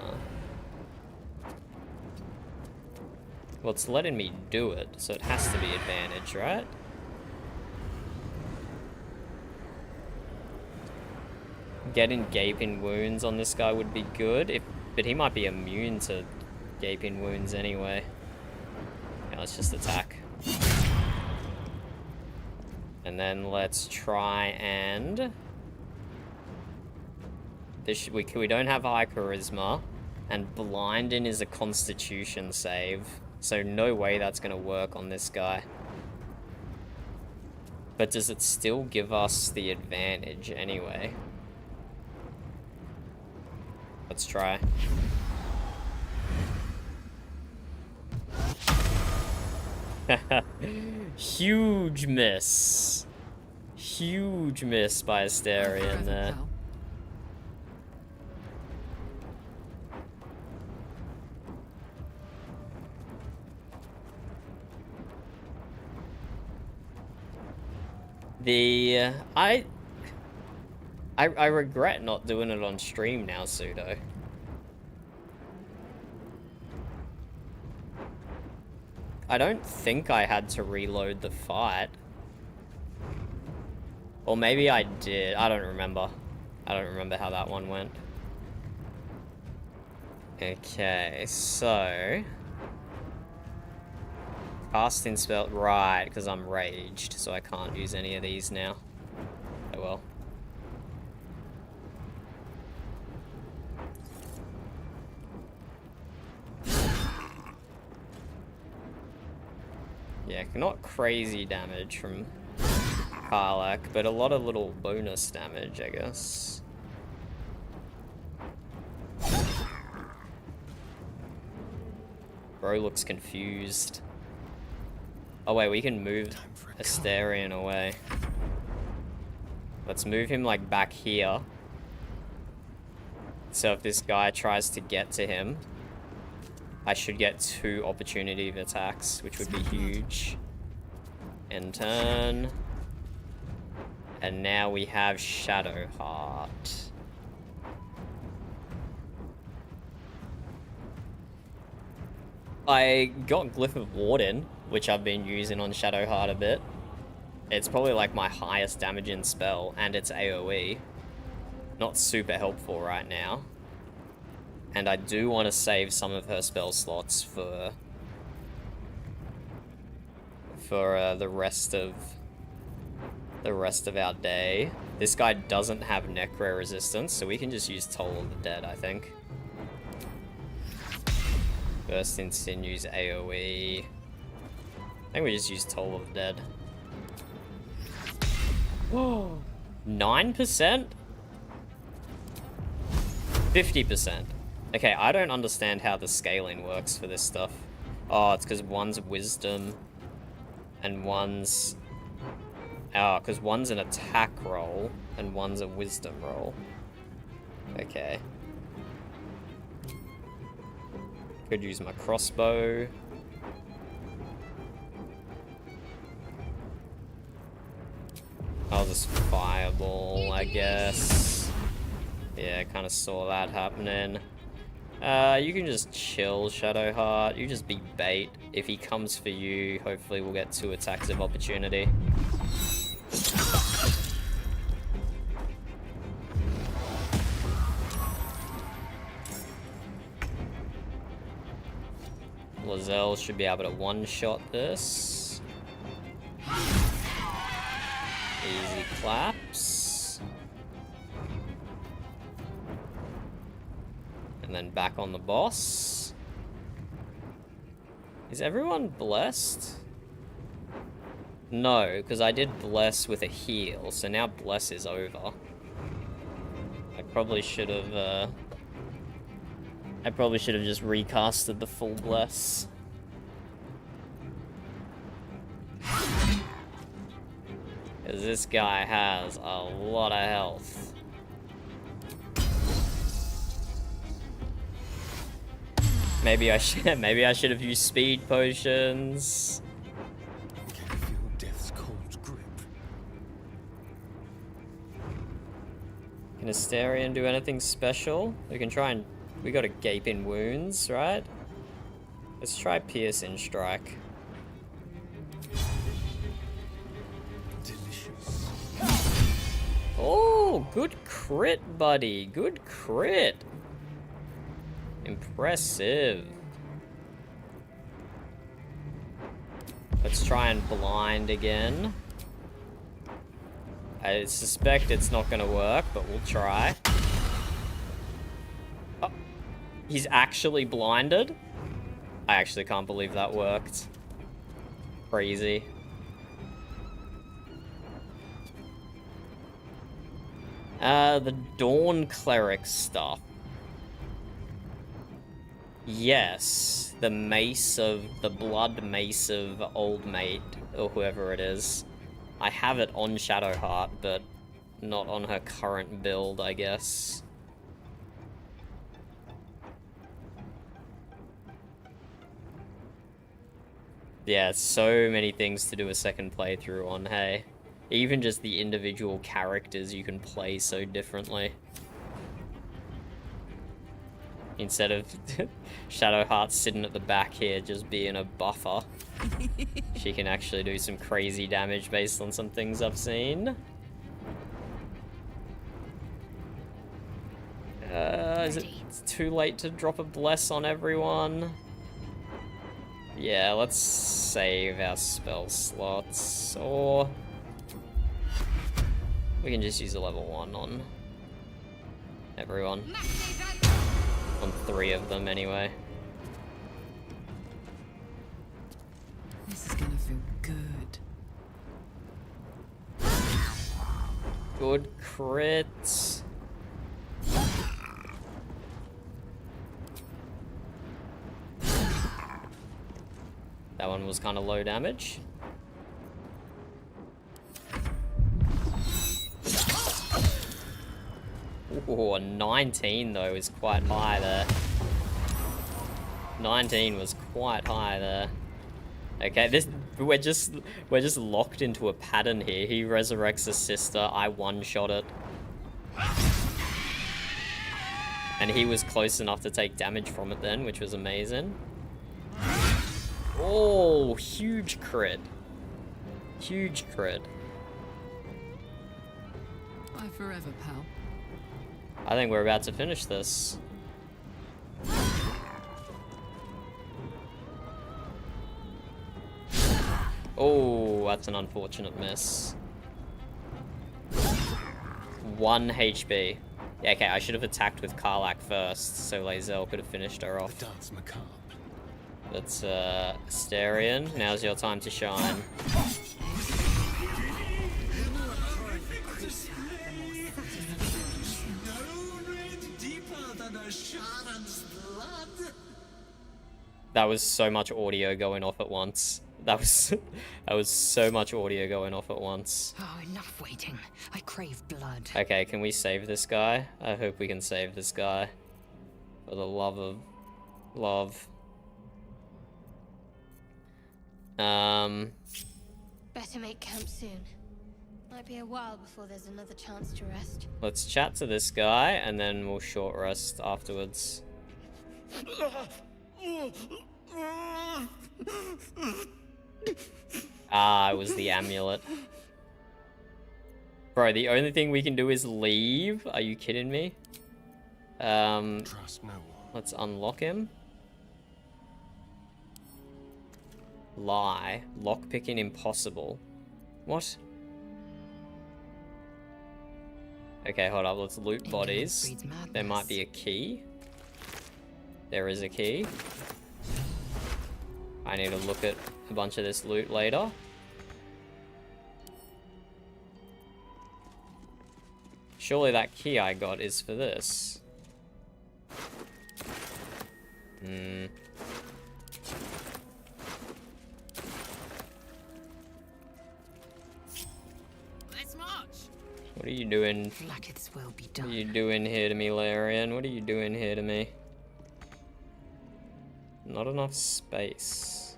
Well, it's letting me do it, so it has to be advantage, right? Getting gaping wounds on this guy would be good, but he might be immune to gaping wounds anyway. Yeah, let's just attack. And then let's try and... we don't have high charisma, and blinding is a constitution save, so no way that's gonna work on this guy. But does it still give us the advantage anyway? Let's try. Huge miss. Huge miss by Asterion there. I regret not doing it on stream now, Pseudo. I don't think I had to reload the fight. Or maybe I did. I don't remember. I don't remember how that one went. Okay, so... Casting spell... Right, because I'm raged, so I can't use any of these now. Oh well. Yeah, not crazy damage from Karlach, but a lot of little bonus damage, I guess. Bro looks confused. Oh wait, we can move Asterion away. Let's move him like back here. So if this guy tries to get to him, I should get 2 opportunity of attacks, which would be huge. End turn. And now we have Shadowheart. I got Glyph of Warden, which I've been using on Shadowheart a bit. It's probably like my highest damaging spell, and it's AoE. Not super helpful right now. And I do want to save some of her spell slots for the rest of our day. This guy doesn't have Necro resistance, so we can just use Toll of the Dead, I think. Burst in Sinews AoE. I think we just use Toll of the Dead. Whoa. 9%? 50%. Okay, I don't understand how the scaling works for this stuff. Oh, it's because one's wisdom and one's... Oh, because one's an attack roll and one's a wisdom roll. Okay. Could use my crossbow. I'll just fireball, I guess. Yeah, kind of saw that happening. You can just chill, Shadowheart. You just be bait. If he comes for you, hopefully we'll get 2 attacks of opportunity. Lozelle should be able to one-shot this. Easy claps. And then back on the boss. Is everyone blessed? No, because I did bless with a heal, so now bless is over. I probably should have just recasted the full bless. Because this guy has a lot of health. Maybe I should have used speed potions. Can you feel death's cold grip? Can Asterion do anything special? We can try and... We got a gaping wounds, right? Let's try piercing strike. Delicious. Oh, good crit, buddy. Good crit. Impressive. Let's try and blind again. I suspect it's not gonna work, but we'll try. Oh, he's actually blinded? I actually can't believe that worked. Crazy. The Dawn Cleric stuff. Yes, the blood mace of Old Mate, or whoever it is. I have it on Shadowheart, but not on her current build, I guess. Yeah, so many things to do a second playthrough on, hey. Even just the individual characters you can play so differently. Instead of Shadowheart sitting at the back here just being a buffer. She can actually do some crazy damage based on some things I've seen. Is it too late to drop a bless on everyone? Yeah, let's save our spell slots, or we can just use a level 1 on everyone. On 3 of them, anyway. This is gonna feel good. Good crits. That one was kind of low damage. Ooh, a 19 though is quite high there. 19 was quite high there. Okay, we're just locked into a pattern here. He resurrects a sister, I one-shot it. And he was close enough to take damage from it then, which was amazing. Oh, huge crit. Huge crit. Bye forever, pal. I think we're about to finish this. Oh, that's an unfortunate miss. 1 HP. Yeah, okay, I should have attacked with Karlak first, so Lae'zel could have finished her off. The dance macabre. That's, Asterion, now's your time to shine. That was so much audio going off at once. That was so much audio going off at once. Oh, enough waiting. I crave blood. Okay, can we save this guy? I hope we can save this guy. For the love of love. Better make camp soon. Might be a while before there's another chance to rest. Let's chat to this guy, and then we'll short rest afterwards. Ah, it was the amulet. Bro, the only thing we can do is leave? Are you kidding me? Trust no one. Let's unlock him. Lie. Lockpicking impossible. What? Okay, hold up. Let's loot bodies. There might be a key. There is a key. I need to look at a bunch of this loot later. Surely that key I got is for this. Let's march. What are you doing? Like it's will be What done. are you doing here to me, Larian? What are you doing here to me? Not enough space.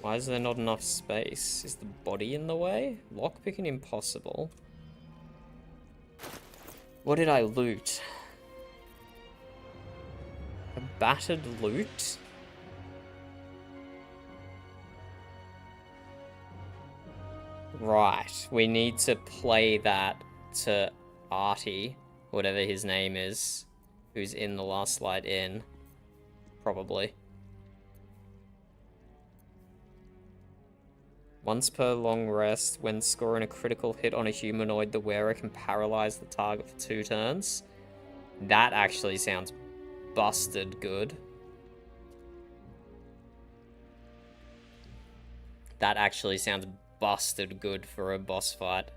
Why is there not enough space? Is the body in the way? Lockpicking impossible. What did I loot? A battered loot? Right, we need to play that to Artie, whatever his name is, who's in the Last Light Inn, probably. Once per long rest, when scoring a critical hit on a humanoid, the wearer can paralyze the target for 2 turns. That actually sounds busted good. That actually sounds busted good for a boss fight.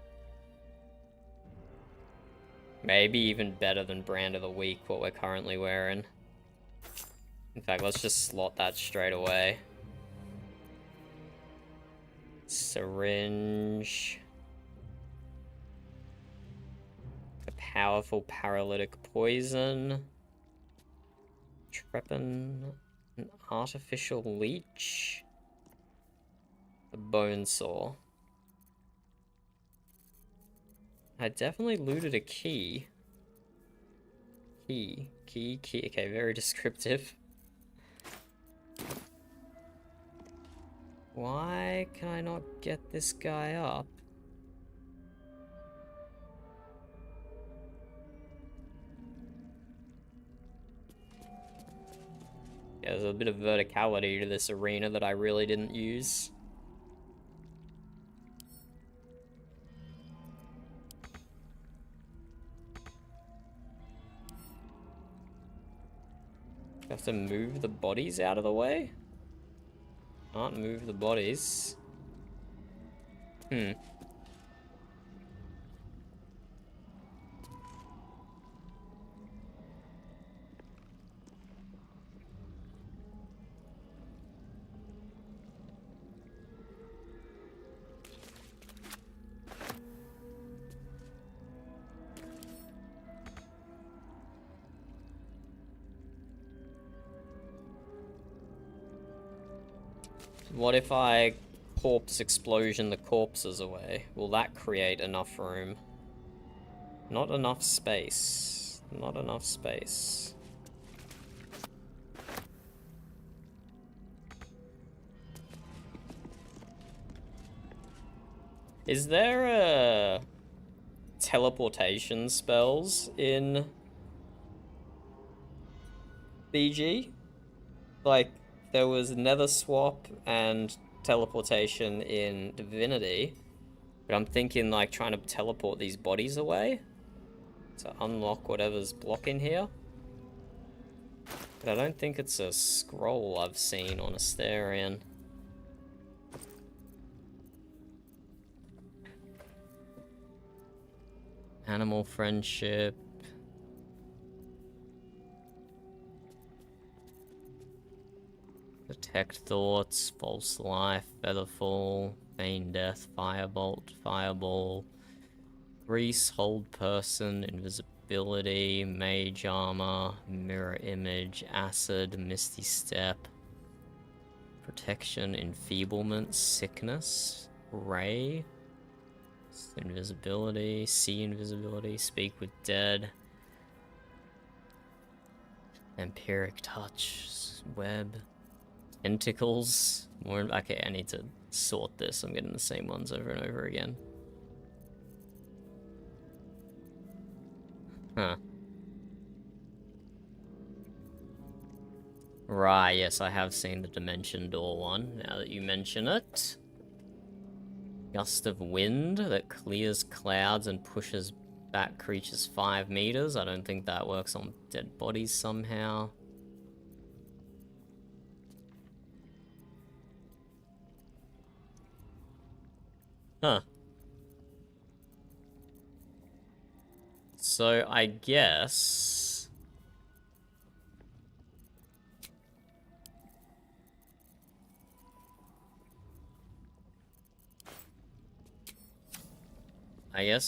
Maybe even better than Brand of the Week, what we're currently wearing. In fact, let's just slot that straight away. Syringe. A powerful paralytic poison. Trepan. An artificial leech. A bone saw. I definitely looted a key. Key. Okay, very descriptive. Why can I not get this guy up? Yeah, there's a bit of verticality to this arena that I really didn't use. Have to move the bodies out of the way? Can't move the bodies. What if I corpse explosion the corpses away? Will that create enough room? Not enough space. Not enough space. Is there a teleportation spells in BG? Like, there was Nether Swap and teleportation in Divinity, but I'm thinking like trying to teleport these bodies away to unlock whatever's blocking here. But I don't think it's a scroll I've seen on Asterion. Animal friendship. Detect thoughts, false life, featherfall, feign death, firebolt, fireball, grease, hold person, invisibility, mage armor, mirror image, acid, misty step, protection, enfeeblement, sickness, ray, invisibility, see invisibility, speak with dead, empiric touch, web. Tentacles. More. Okay, I need to sort this. I'm getting the same ones over and over again. Huh. Right, yes, I have seen the Dimension Door one, now that you mention it. Gust of wind that clears clouds and pushes back creatures 5 meters. I don't think that works on dead bodies somehow. Huh. So, I guess...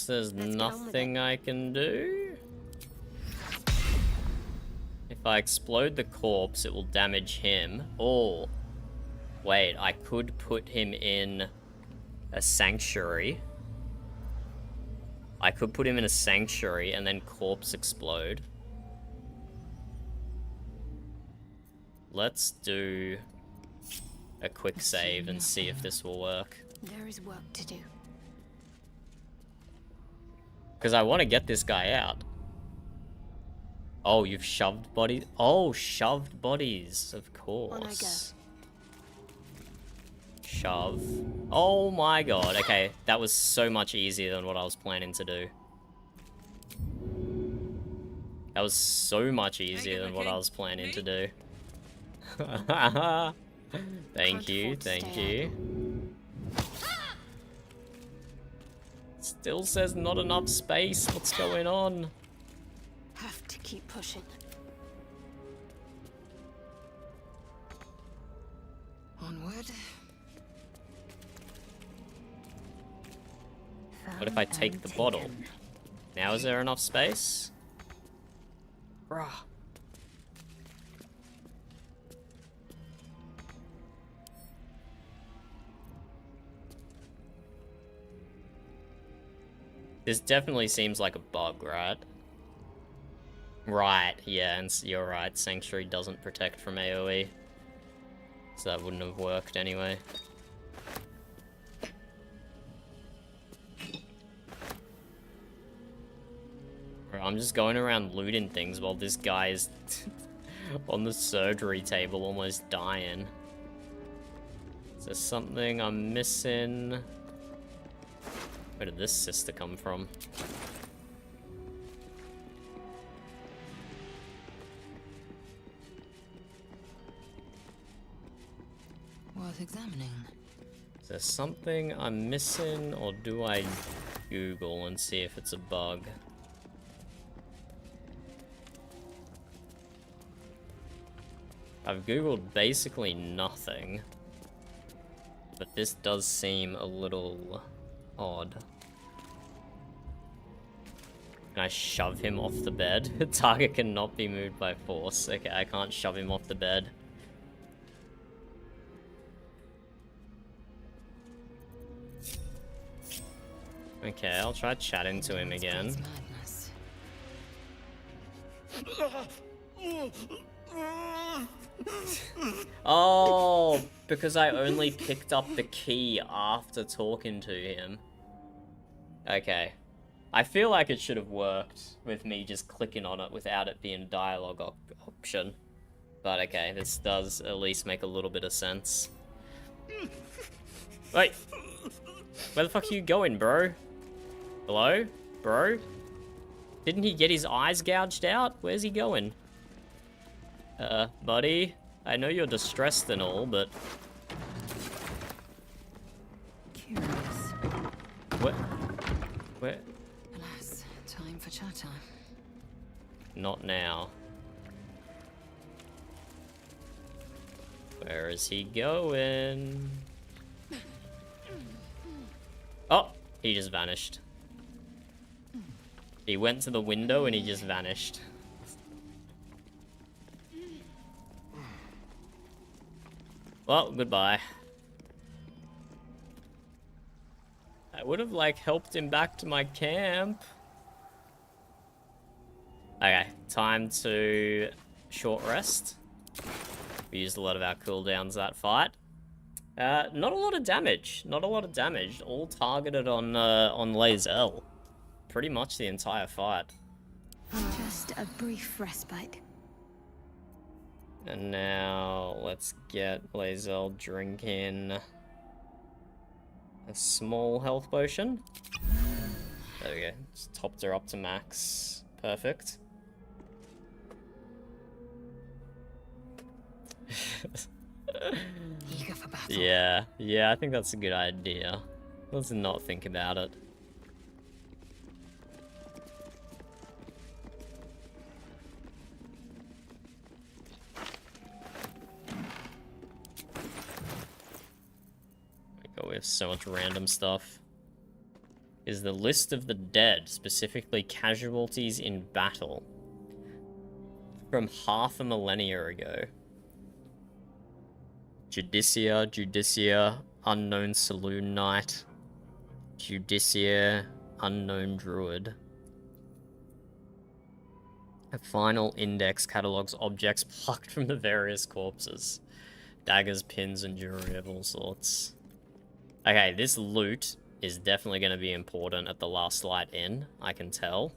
there's nothing I can do. If I explode the corpse, it will damage him. Oh. Wait, I could put him in a sanctuary. I could put him in a sanctuary and then corpse explode. Let's do a quick save and see if this will work. There is work to do. Because I want to get this guy out. Oh, you've shoved bodies? Oh, shoved bodies, of course. On I go. Shove. Oh my god, okay. That was so much easier than what I was planning to do. That was so much easier than what I was planning to do. Thank you, thank you. Still says not enough space. What's going on? keep pushing. Onward. What if I take the bottle? Now is there enough space? Bruh. This definitely seems like a bug, right? Right, yeah, and you're right. Sanctuary doesn't protect from AoE. So that wouldn't have worked anyway. I'm just going around looting things while this guy is on the surgery table almost dying. Is there something I'm missing? Where did this sister come from? Worth examining. Is there something I'm missing, or do I Google and see if it's a bug? I've Googled basically nothing, but this does seem a little odd. Can I shove him off the bed? The target cannot be moved by force. Okay, I can't shove him off the bed. Okay, I'll try chatting to him again. Oh, because I only picked up the key after talking to him. Okay. I feel like it should have worked with me just clicking on it without it being a dialogue option. But okay, this does at least make a little bit of sense. Wait! Where the fuck are you going, bro? Hello? Bro? Didn't he get his eyes gouged out? Where's he going? Buddy? I know you're distressed and all, but... Curious. What? Where? Alas, time for chatter. Not now. Where is he going? Oh! He just vanished. He went to the window and he just vanished. Well, goodbye. I would have, like, helped him back to my camp. Okay, time to short rest. We used a lot of our cooldowns that fight. Not a lot of damage. Not a lot of damage. All targeted on Lae'zel. Pretty much the entire fight. Just a brief respite. And now, let's get Lae'zel drinking a small health potion. There we go. Just topped her up to max. Perfect. Eager for battle. Yeah, I think that's a good idea. Let's not think about it. We have so much random stuff. Is the list of the dead, specifically casualties in battle, from half a millennia ago. Judicia, unknown saloon knight. Judicia, unknown druid. A final index catalogues objects plucked from the various corpses. Daggers, pins, and jewelry of all sorts. Okay, this loot is definitely going to be important at the Last Light Inn, I can tell.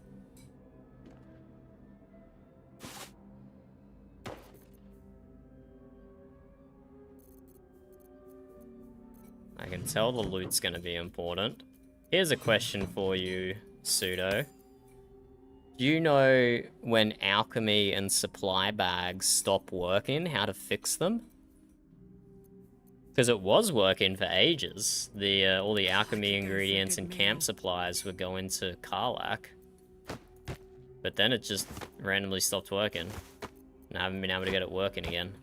I can tell the loot's going to be important. Here's a question for you, Pseudo. Do you know when alchemy and supply bags stop working, how to fix them? Because it was working for ages. All the alchemy ingredients and camp supplies were going to Karlach. But then it just randomly stopped working. And I haven't been able to get it working again.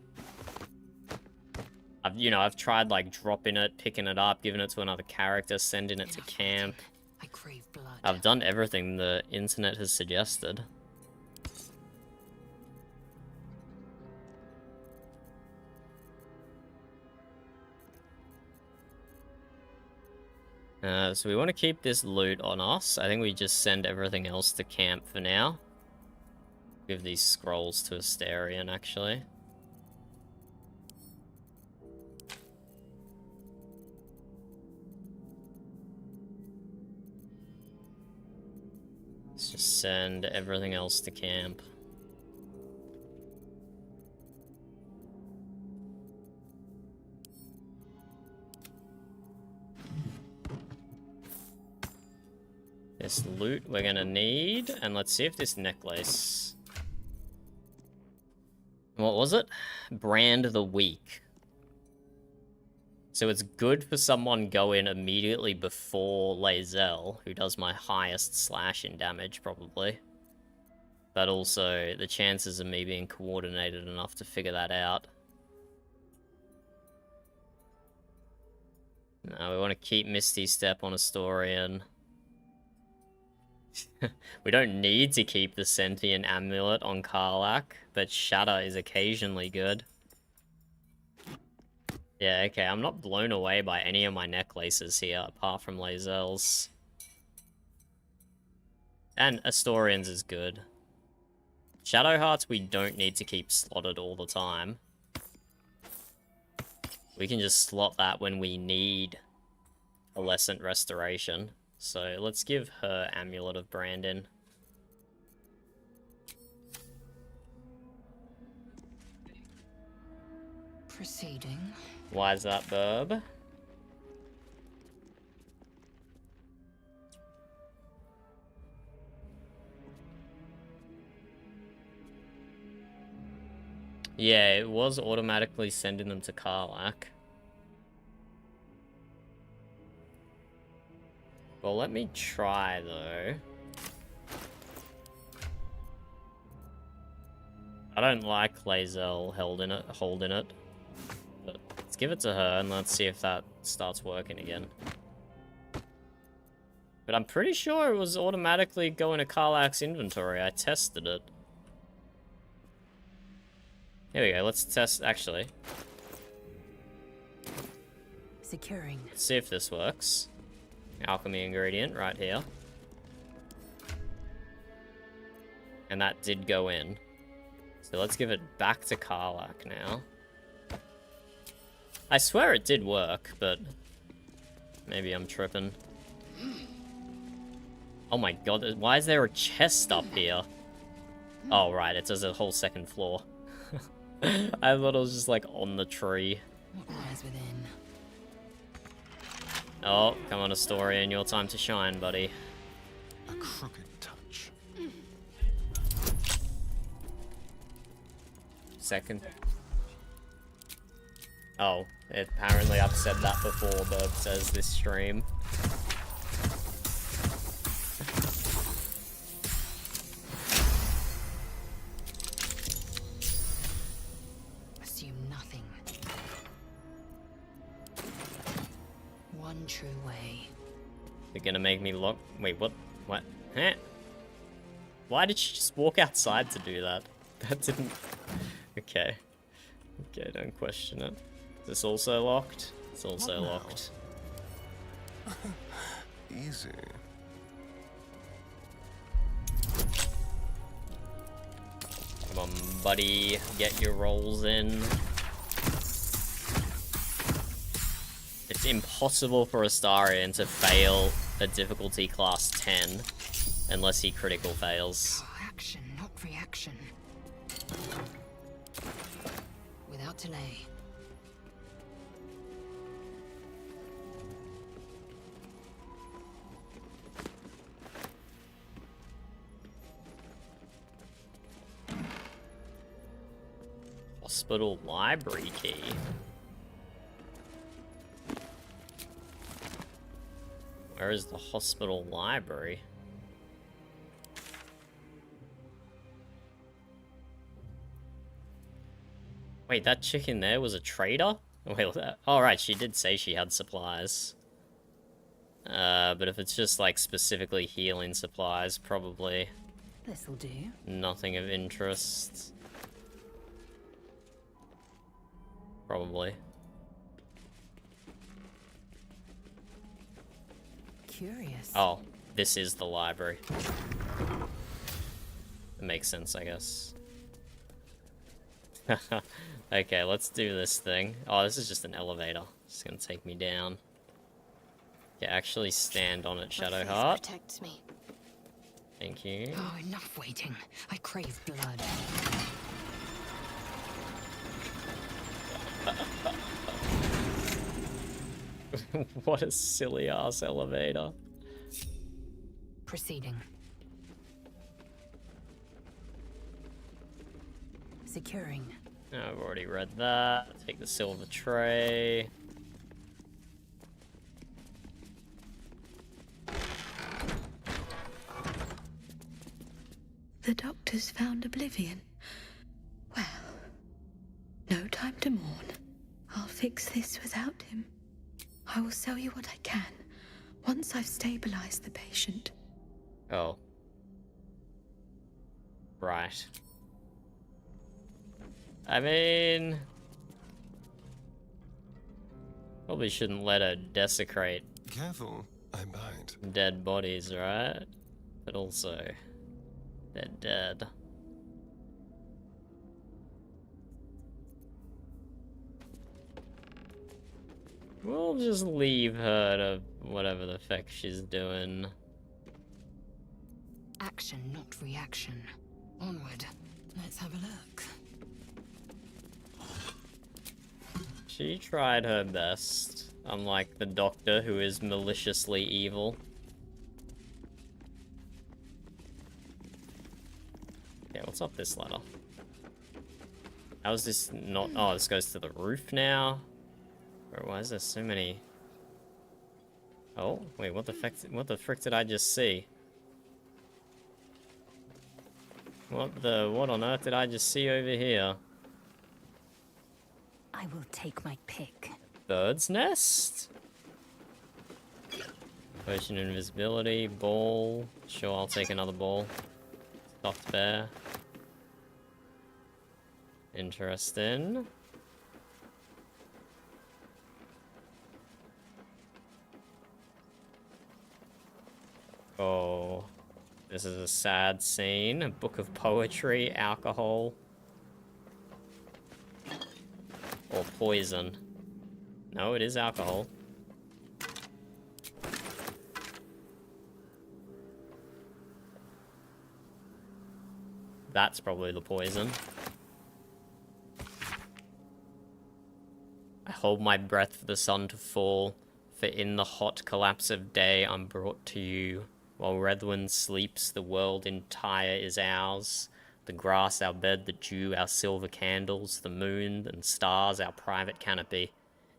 I've tried like dropping it, picking it up, giving it to another character, sending it to camp. I crave blood. I've done everything the internet has suggested. So we want to keep this loot on us. I think we just send everything else to camp for now. Give these scrolls to Asterion, actually. Let's just send everything else to camp. This loot we're gonna need, and let's see if this necklace... What was it? Brand the Weak. So it's good for someone going immediately before Lae'zel, who does my highest slash in damage, probably. But also, the chances of me being coordinated enough to figure that out. No, we want to keep Misty Step on Astorian. We don't need to keep the Sentient Amulet on Karlach, but Shatter is occasionally good. Yeah, okay, I'm not blown away by any of my necklaces here, apart from Lae'zel's. And Astorian's is good. Shadow Hearts we don't need to keep slotted all the time. We can just slot that when we need Alessant Restoration. So let's give her Amulet of Brandon. Proceeding. Why is that, Burb? Yeah, it was automatically sending them to Karlach. Well, let me try, though. I don't like Lae'zel holding it. But let's give it to her, and let's see if that starts working again. But I'm pretty sure it was automatically going to Karlach's inventory. I tested it. Here we go, let's test, actually. Securing. Let's see if this works. Alchemy ingredient right here. And that did go in. So let's give it back to Karlach now. I swear it did work, but maybe I'm tripping. Oh my god, why is there a chest up here? Oh right, it does a whole second floor. I thought it was just like on the tree. What lies within? Oh, come on, Astorian, your time to shine, buddy. A crooked touch. Second. Oh, apparently I've said that before, Burb says this stream. Assume nothing. One true way. They're gonna make me look. Wait, what? What? Huh? Why did she just walk outside to do that? That didn't. Okay. Okay, don't question it. Is this also locked? It's also locked. Easy. Come on, buddy. Get your rolls in. It's impossible for Astarion to fail a difficulty class 10 unless he critical fails. Action, not reaction. Without delay. Hospital library key. Where is the hospital library? Wait, that chick in there was a trader? Wait, oh right, she did say she had supplies. But if it's just like specifically healing supplies, probably This'll do. nothing of interest. Probably. Curious. Oh, this is the library. It makes sense, I guess. Okay, let's do this thing. Oh, this is just an elevator. It's gonna take me down. Yeah, actually stand on it, Shadowheart. Protects me. Thank you. Oh, enough waiting. I crave blood. What a silly ass elevator. Proceeding. Securing. I've already read that. Take the silver tray. The doctor's found oblivion. Well, no time to mourn. I'll fix this without him. I will sell you what I can, once I've stabilized the patient. Oh. Right. I mean... probably shouldn't let her desecrate... Careful, I bite. ...dead bodies, right? But also... they're dead. We'll just leave her to whatever the fuck she's doing. Action, not reaction. Onward. Let's have a look. She tried her best, unlike the doctor who is maliciously evil. Okay, what's up this ladder? How is this not... oh, this goes to the roof now? Or why is there so many... oh, wait, what the frick did I just see? What on earth did I just see over here? I will take my pick. Bird's nest? Potion of invisibility, ball. Sure, I'll take another ball. Stuffed bear. Interesting. Oh, this is a sad scene. A book of poetry, alcohol, or poison. No, it is alcohol. That's probably the poison. I hold my breath for the sun to fall, for in the hot collapse of day I'm brought to you. While Redwin sleeps, the world entire is ours. The grass our bed, the dew our silver candles, the moon and stars our private canopy.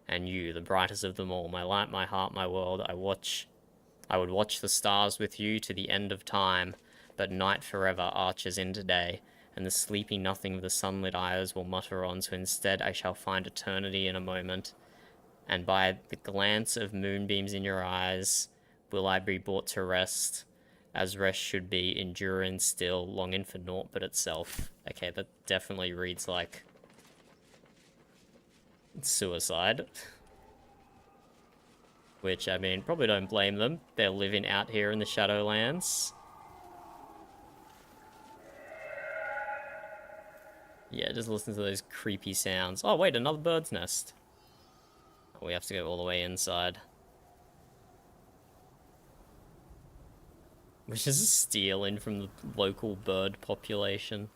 And you, the brightest of them all, my light, my heart, my world, I would watch the stars with you to the end of time, but night forever arches into day, and the sleepy nothing of the sunlit eyes will mutter on, so instead I shall find eternity in a moment. And by the glance of moonbeams in your eyes, will I be brought to rest, as rest should be, enduring still, longing for naught but itself. Okay, that definitely reads like suicide. Which, I mean, probably don't blame them. They're living out here in the Shadowlands. Yeah, just listen to those creepy sounds. Oh, wait, another bird's nest. We have to go all the way inside. Which is stealing from the local bird population.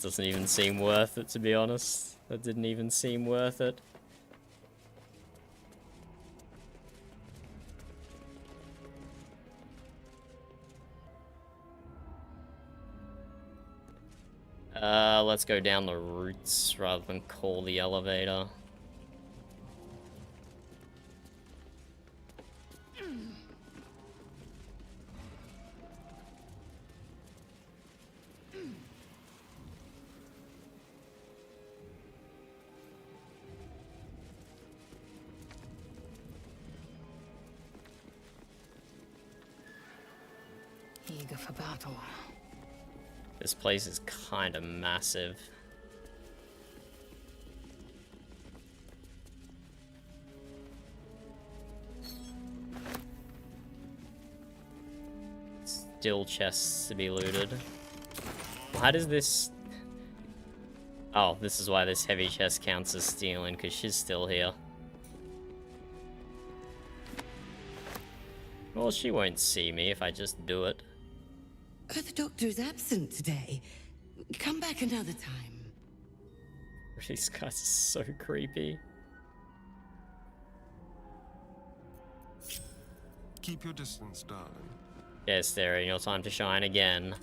Doesn't even seem worth it, to be honest. That didn't even seem worth it. Let's go down the roots rather than call the elevator. eager for battle. This place is kind of massive. Still chests to be looted. How does this... Oh, this is why this heavy chest counts as stealing, because she's still here. Well, she won't see me if I just do it. The doctor is absent today. Come back another time. These guys are so creepy. Keep your distance, darling. Yes, Darren, your time to shine again.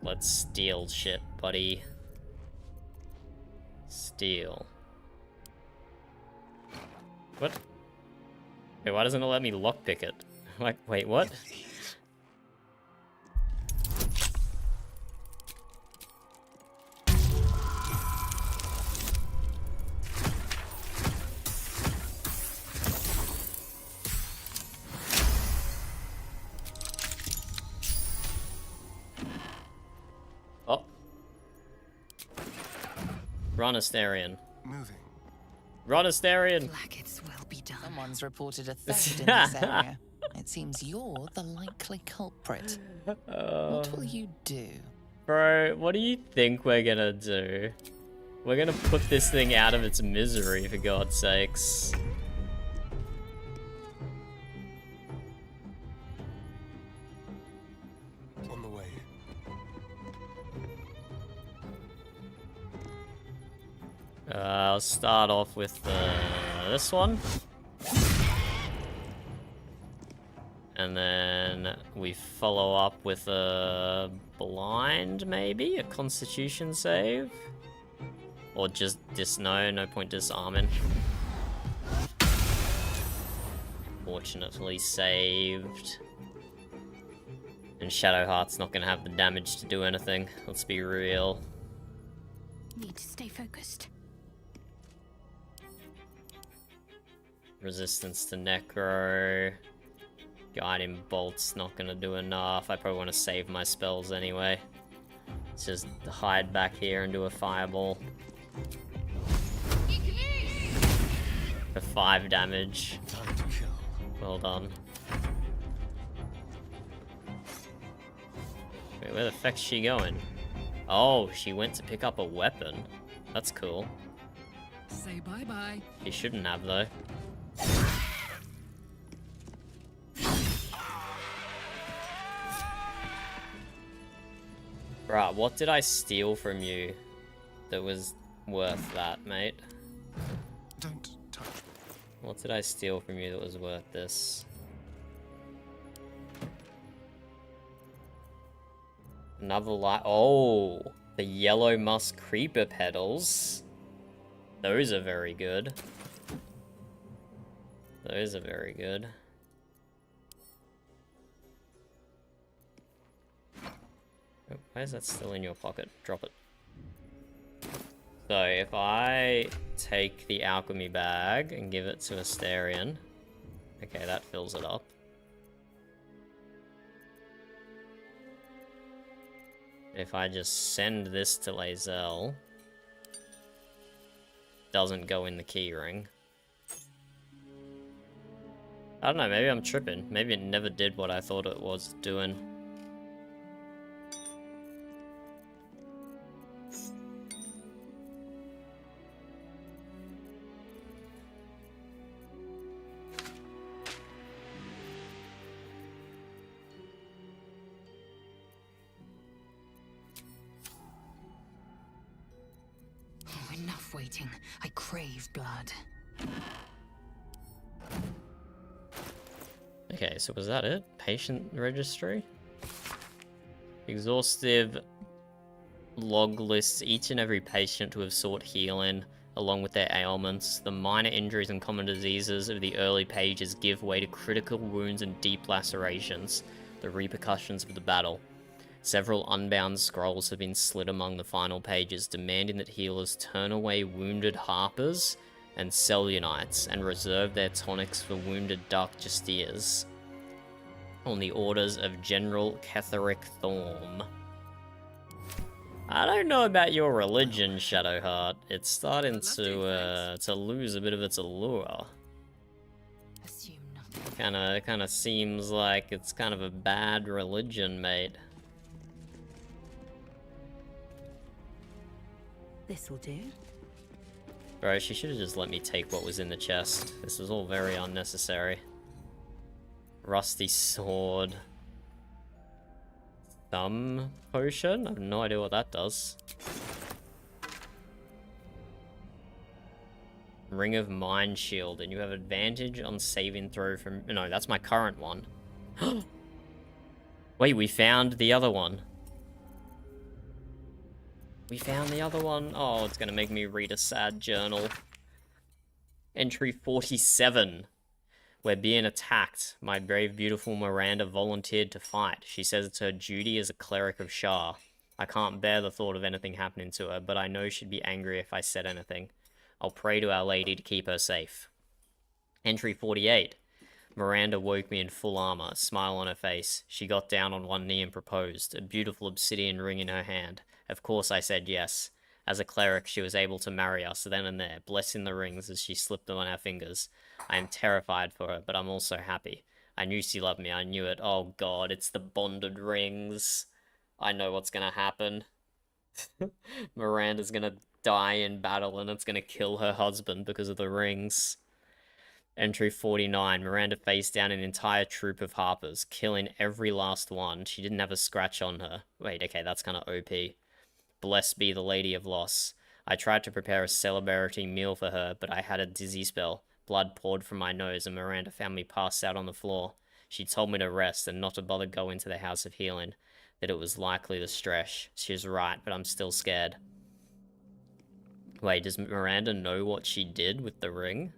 Let's steal shit, buddy. Steal. What? Wait, why doesn't it let me lockpick it? Like, wait, what? Oh. Run, Astarion. Moving. Run, Astarion. Blackets will be done. Someone's reported a theft in this area. It seems you're the likely culprit. What will you do? Bro, what do you think we're gonna do? We're gonna put this thing out of its misery, for God's sakes. On the way. I'll start off with this one. And then we follow up with a blind, maybe? A constitution save? Or just no point disarming. Fortunately saved. And Shadowheart's not gonna have the damage to do anything, let's be real. Need to stay focused. Resistance to Necro. Guiding Bolt's not gonna do enough. I probably want to save my spells anyway. Let's just hide back here and do a fireball. For 5 damage. Well done. Wait, where the fuck's she going? Oh, she went to pick up a weapon. That's cool. Say bye-bye. She shouldn't have, though. Right, what did I steal from you that was worth that, mate? Don't touch. What did I steal from you that was worth this? Another light. Oh, the yellow musk creeper petals. Those are very good. Those are very good. Oh, why is that still in your pocket? Drop it. So if I take the alchemy bag and give it to Astarion, okay, that fills it up. If I just send this to Lae'zel, doesn't go in the key ring. I don't know, maybe I'm tripping. Maybe it never did what I thought it was doing. Oh, enough waiting. I crave blood. Okay, so was that it? Patient registry? Exhaustive log lists each and every patient who have sought healing, along with their ailments. The minor injuries and common diseases of the early pages give way to critical wounds and deep lacerations, the repercussions of the battle. Several unbound scrolls have been slid among the final pages, demanding that healers turn away wounded harpers and Selunites, and reserve their tonics for wounded Dark Justiers. on the orders of General Ketheric Thorm. I don't know about your religion, Shadowheart. It's starting to lose a bit of its allure. Kinda seems like it's kind of a bad religion, mate. This'll do. Bro, she should have just let me take what was in the chest. This was all very unnecessary. Rusty sword. Thumb potion? I have no idea what that does. Ring of Mind Shield, and you have advantage on saving throw from... No, that's my current one. Wait, we found the other one. We found the other one. Oh, it's gonna make me read a sad journal. Entry 47. We're being attacked. My brave, beautiful Miranda volunteered to fight. She says it's her duty as a cleric of Shah. I can't bear the thought of anything happening to her, but I know she'd be angry if I said anything. I'll pray to Our Lady to keep her safe. Entry 48. Miranda woke me in full armor, a smile on her face. She got down on one knee and proposed, a beautiful obsidian ring in her hand. Of course I said yes. As a cleric, she was able to marry us then and there, blessing the rings as she slipped them on our fingers. I am terrified for her, but I'm also happy. I knew she loved me, I knew it. Oh god, it's the bonded rings. I know what's gonna happen. Miranda's gonna die in battle and it's gonna kill her husband because of the rings. Entry 49. Miranda faced down an entire troop of harpers, killing every last one. She didn't have a scratch on her. Wait, okay, that's kind of OP. Blessed be the Lady of Loss. I tried to prepare a celebratory meal for her, but I had a dizzy spell. Blood poured from my nose, and Miranda found me passed out on the floor. She told me to rest and not to bother going to the House of Healing, that it was likely the stress. She was right, but I'm still scared. Wait, does Miranda know what she did with the ring?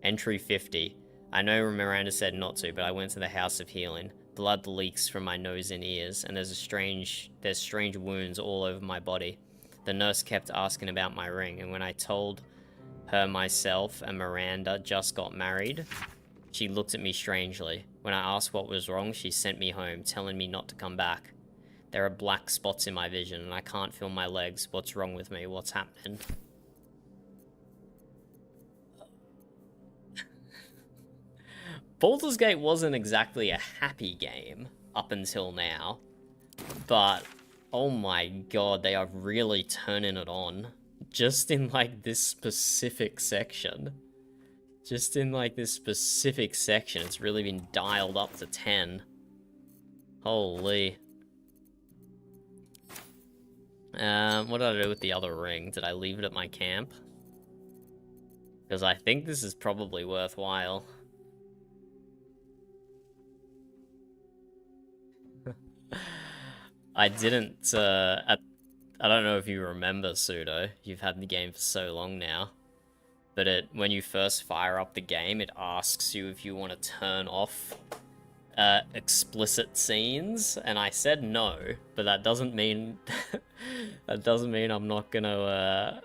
Entry 50. I know Miranda said not to, but I went to the House of Healing. Blood leaks from my nose and ears, and there's strange wounds all over my body. The nurse kept asking about my ring, and when I told her myself and Miranda just got married, she looked at me strangely. When I asked what was wrong, she sent me home, telling me not to come back. There are black spots in my vision, and I can't feel my legs. What's wrong with me? What's happening? Baldur's Gate wasn't exactly a happy game up until now, but oh my god, they are really turning it on. Just in like this specific section. Just in like this specific section, it's really been dialed up to 10. Holy. What did I do with the other ring? Did I leave it at my camp? Because I think this is probably worthwhile. I didn't, I don't know if you remember, Pseudo. You've had the game for so long now. But when you first fire up the game, it asks you if you want to turn off explicit scenes, and I said no, but that doesn't mean that doesn't mean I'm not gonna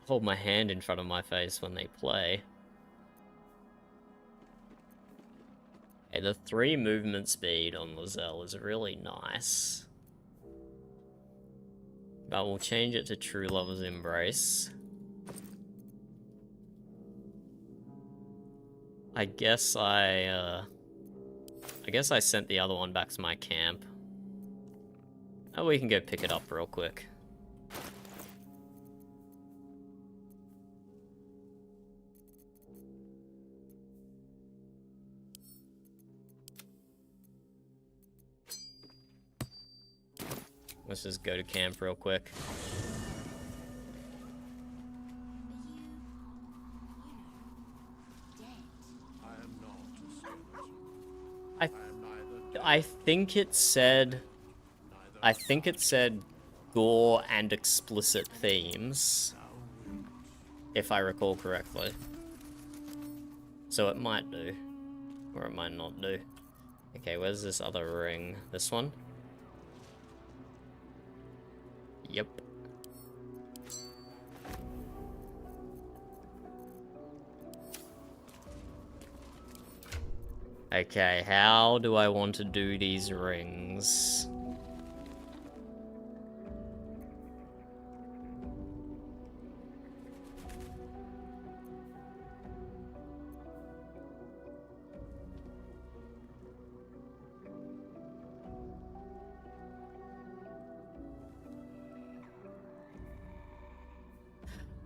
hold my hand in front of my face when they play. Okay, the 3 movement speed on Lizelle is really nice. But we'll change it to True Lover's Embrace. I guess I sent the other one back to my camp. Oh, we can go pick it up real quick. Let's just go to camp real quick. I think it said gore and explicit themes, if I recall correctly. So it might do, or it might not do. Okay, where's this other ring? This one? Yep. Okay, how do I want to do these rings?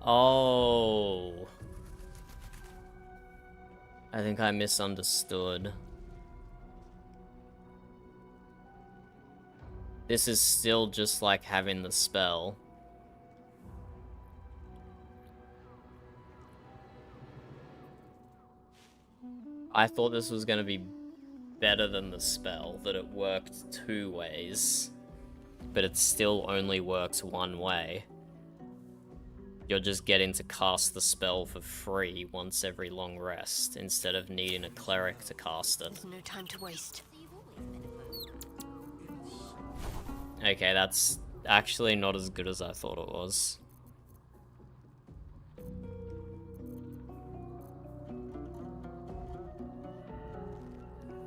Oh. I think I misunderstood. This is still just like having the spell. I thought this was going to be better than the spell, that it worked 2 ways. But it still only works 1 way. You're just getting to cast the spell for free once every long rest, instead of needing a cleric to cast it. There's no time to waste. Okay, that's actually not as good as I thought it was.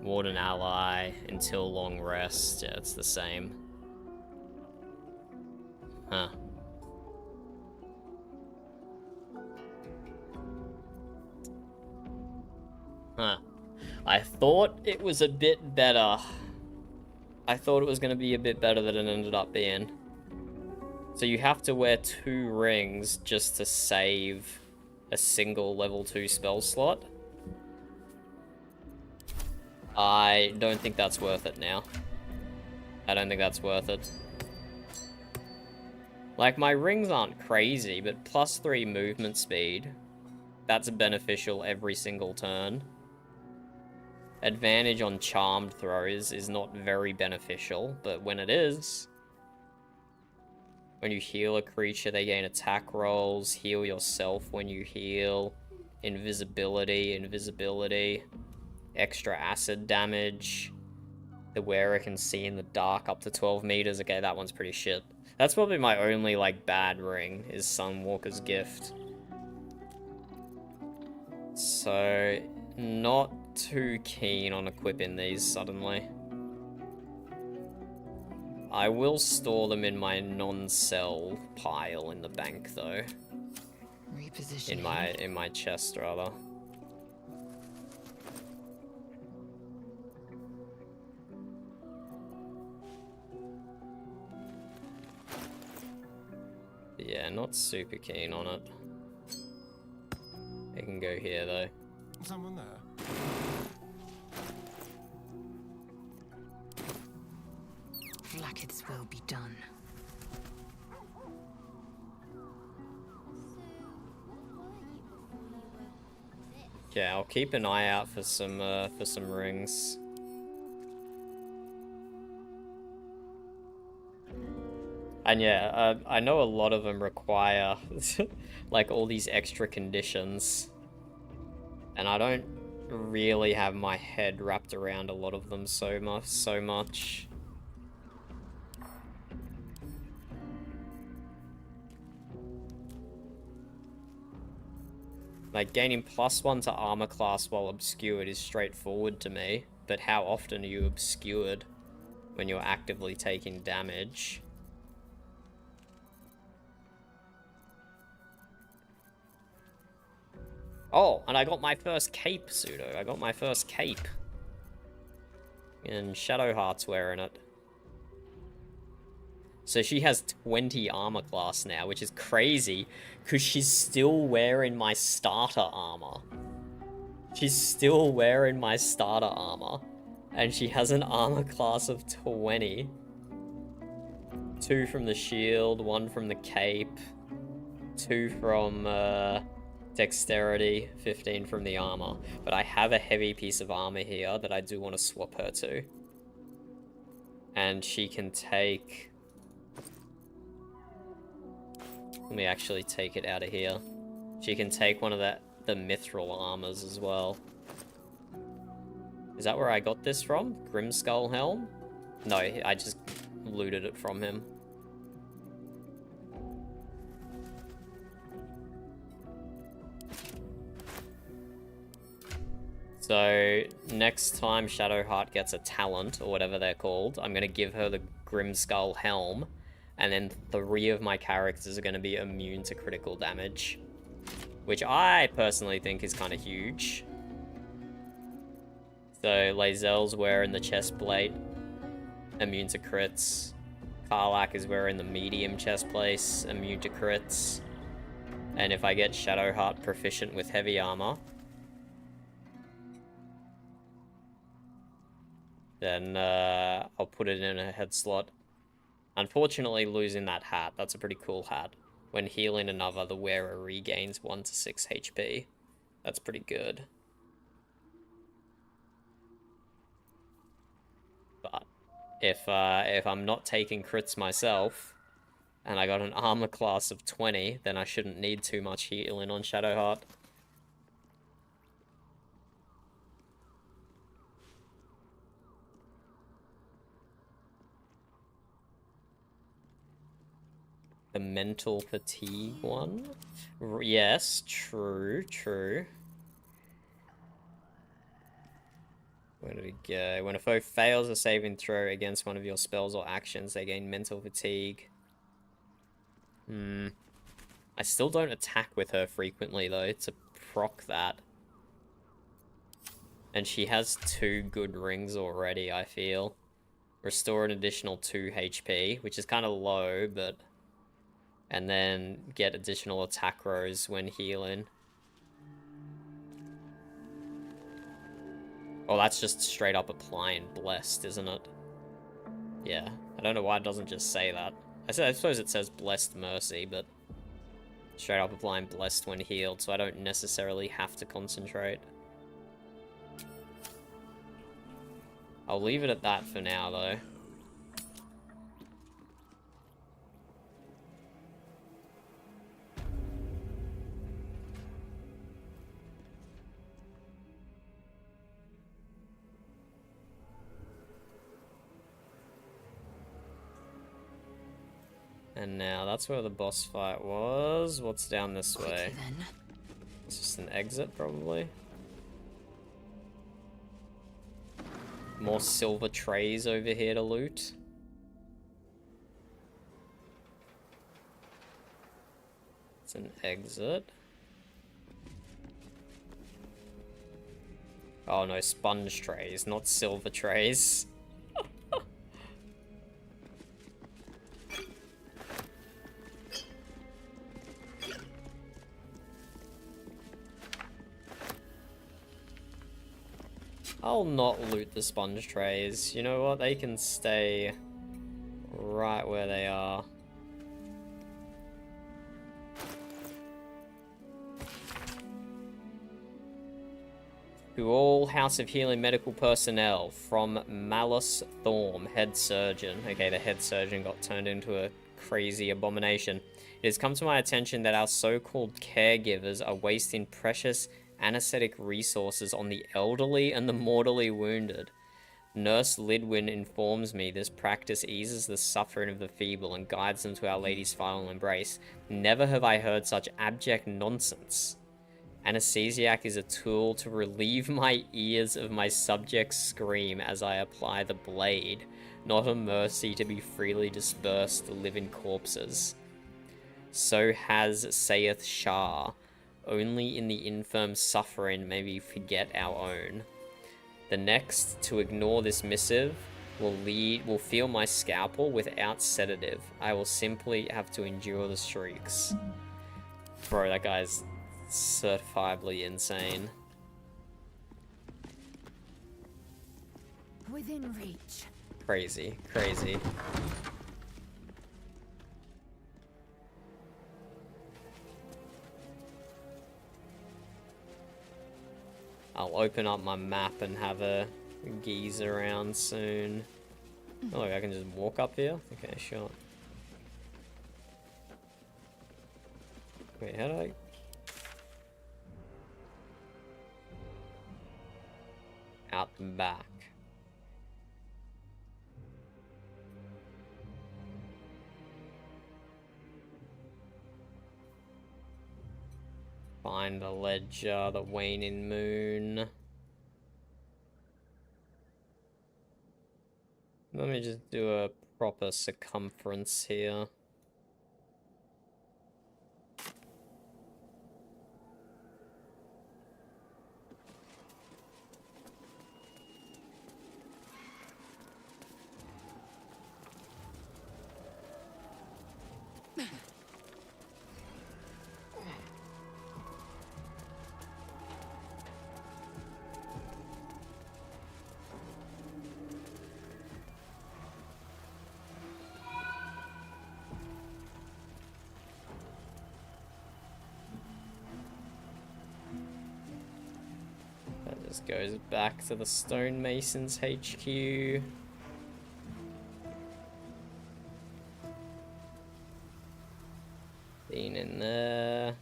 Warden ally until long rest. Yeah, it's the same. Huh. Huh. I thought it was a bit better. I thought it was going to be a bit better than it ended up being. So you have to wear 2 rings just to save a single level 2 spell slot. I don't think that's worth it now. I don't think that's worth it. Like, my rings aren't crazy, but +3 movement speed, that's beneficial every single turn. Advantage on charmed throws is not very beneficial, but when it is, when you heal a creature, they gain attack rolls, heal yourself when you heal, invisibility, extra acid damage, the wearer can see in the dark up to 12 meters. Okay, that one's pretty shit. That's probably my only, like, bad ring, is Sunwalker's Gift. So, not too keen on equipping these suddenly. I will store them in my non-sell pile in the bank, though. Repositioning. In my chest, rather. Yeah, not super keen on it. It can go here, though. Someone there? Blacketh's will be done. Yeah, I'll keep an eye out for some rings. And yeah, I know a lot of them require like all these extra conditions, and I don't really have my head wrapped around a lot of them so much. Like, gaining +1 to armor class while obscured is straightforward to me, but how often are you obscured when you're actively taking damage? Oh, and I got my first cape, Pseudo. I got my first cape. And Shadowheart's wearing it. So she has 20 armor class now, which is crazy, because she's still wearing my starter armor. She's still wearing my starter armor, and she has an armor class of 20. 2 from the shield, 1 from the cape, 2 from dexterity, 15 from the armor. But I have a heavy piece of armor here that I do want to swap her to. And she can take... Let me actually take it out of here. She can take one of the mithril armors as well. Is that where I got this from? Grimskull Helm? No, I just looted it from him. So, next time Shadowheart gets a talent, or whatever they're called, I'm going to give her the Grimskull Helm, and then 3 of my characters are going to be immune to critical damage. Which I personally think is kind of huge. So, Lae'zel's wearing the chest plate, immune to crits. Karlach is wearing the medium chest plate, immune to crits. And if I get Shadowheart proficient with heavy armor, then I'll put it in a head slot. Unfortunately, losing that hat. That's a pretty cool hat. When healing another, the wearer regains 1 to 6 HP. That's pretty good. But if I'm not taking crits myself, and I got an armor class of 20, then I shouldn't need too much healing on Shadowheart. The mental fatigue one? Yes, true, true. Where did we go? When a foe fails a saving throw against one of your spells or actions, they gain mental fatigue. I still don't attack with her frequently, though, to proc that. And she has 2 good rings already, I feel. Restore an additional 2 HP, which is kind of low, but... And then get additional attack rolls when healing. Oh, that's just straight up applying Blessed, isn't it? Yeah. I don't know why it doesn't just say that. I suppose it says Blessed Mercy, but... Straight up applying Blessed when healed, so I don't necessarily have to concentrate. I'll leave it at that for now, though. And now, that's where the boss fight was. What's down this way? Then. It's just an exit, probably. More silver trays over here to loot. It's an exit. Oh no, sponge trays, not silver trays. I'll not loot the sponge trays. You know what? They can stay right where they are. To all House of Healing medical personnel, from Malus Thorm, head surgeon. Okay, the head surgeon got turned into a crazy abomination. It has come to my attention that our so-called caregivers are wasting precious anesthetic resources on the elderly and the mortally wounded. Nurse Lidwin informs me this practice eases the suffering of the feeble and guides them to Our Lady's final embrace. Never have I heard such abject nonsense. Anesthesiac is a tool to relieve my ears of my subject's scream as I apply the blade, not a mercy to be freely dispersed to living corpses. So has saith Shah. Only in the infirm suffering may we forget our own. The next to ignore this missive will feel my scalpel without sedative. I will simply have to endure the shrieks. Bro, that guy's certifiably insane. Within reach. Crazy, crazy. I'll open up my map and have a geese around soon. Oh, look, I can just walk up here? Okay, sure. Wait, how do I... Out the back. Find the ledger, the waning moon. Let me just do a proper circumference here. That just goes back to the stonemasons HQ. Been in there.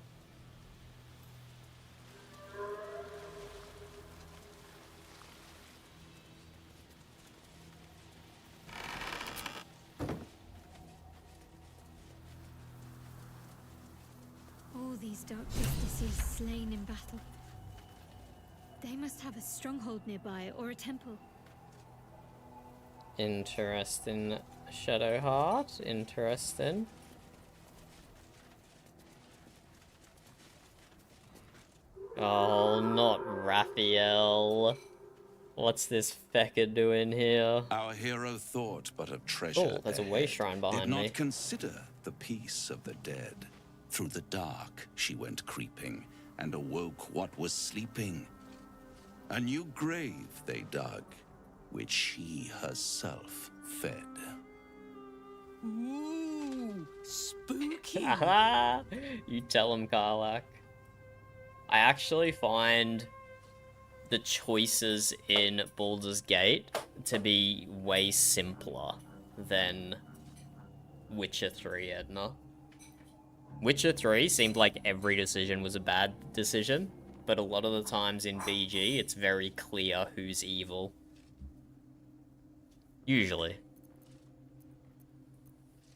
All these dark justices slain in battle. They must have a stronghold nearby or a temple. Interesting, Shadowheart. Interesting. Oh, not Raphael. What's this fecker doing here? Our hero thought but of treasure. Oh, there's a way shrine behind Did me. not consider the peace of the dead. Through the dark she went creeping, and awoke what was sleeping. A new grave they dug, which she herself fed. Ooh, spooky. You tell him, Karlak. I actually find the choices in Baldur's Gate to be way simpler than Witcher 3, Edna. Witcher 3 seemed like every decision was a bad decision, but a lot of the times in BG, it's very clear who's evil. Usually.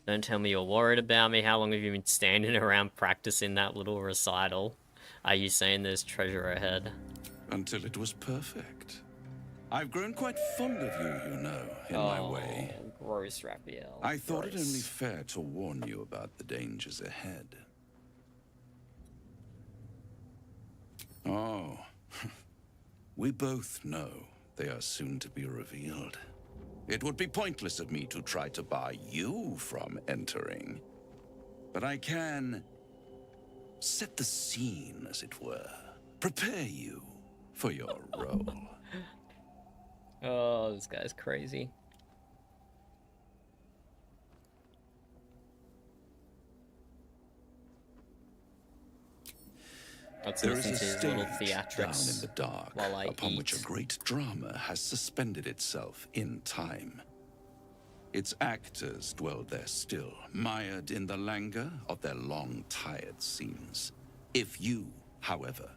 Don't tell me you're worried about me. How long have you been standing around practicing that little recital? Are you saying there's treasure ahead? Until it was perfect. I've grown quite fond of you, you know, in my way. Gross, Raphael. I thought it Gross. only fair to warn you about the dangers ahead. Oh, we both know they are soon to be revealed. It would be pointless of me to try to bar you from entering. But I can set the scene, as it were. Prepare you for your role. Oh, this guy's crazy. Let's There is listen a to his little stage down theatrics in the dark while I upon eat. which a great drama has suspended itself in time. Its actors dwell there still, mired in the languor of their long tired scenes. If you, however,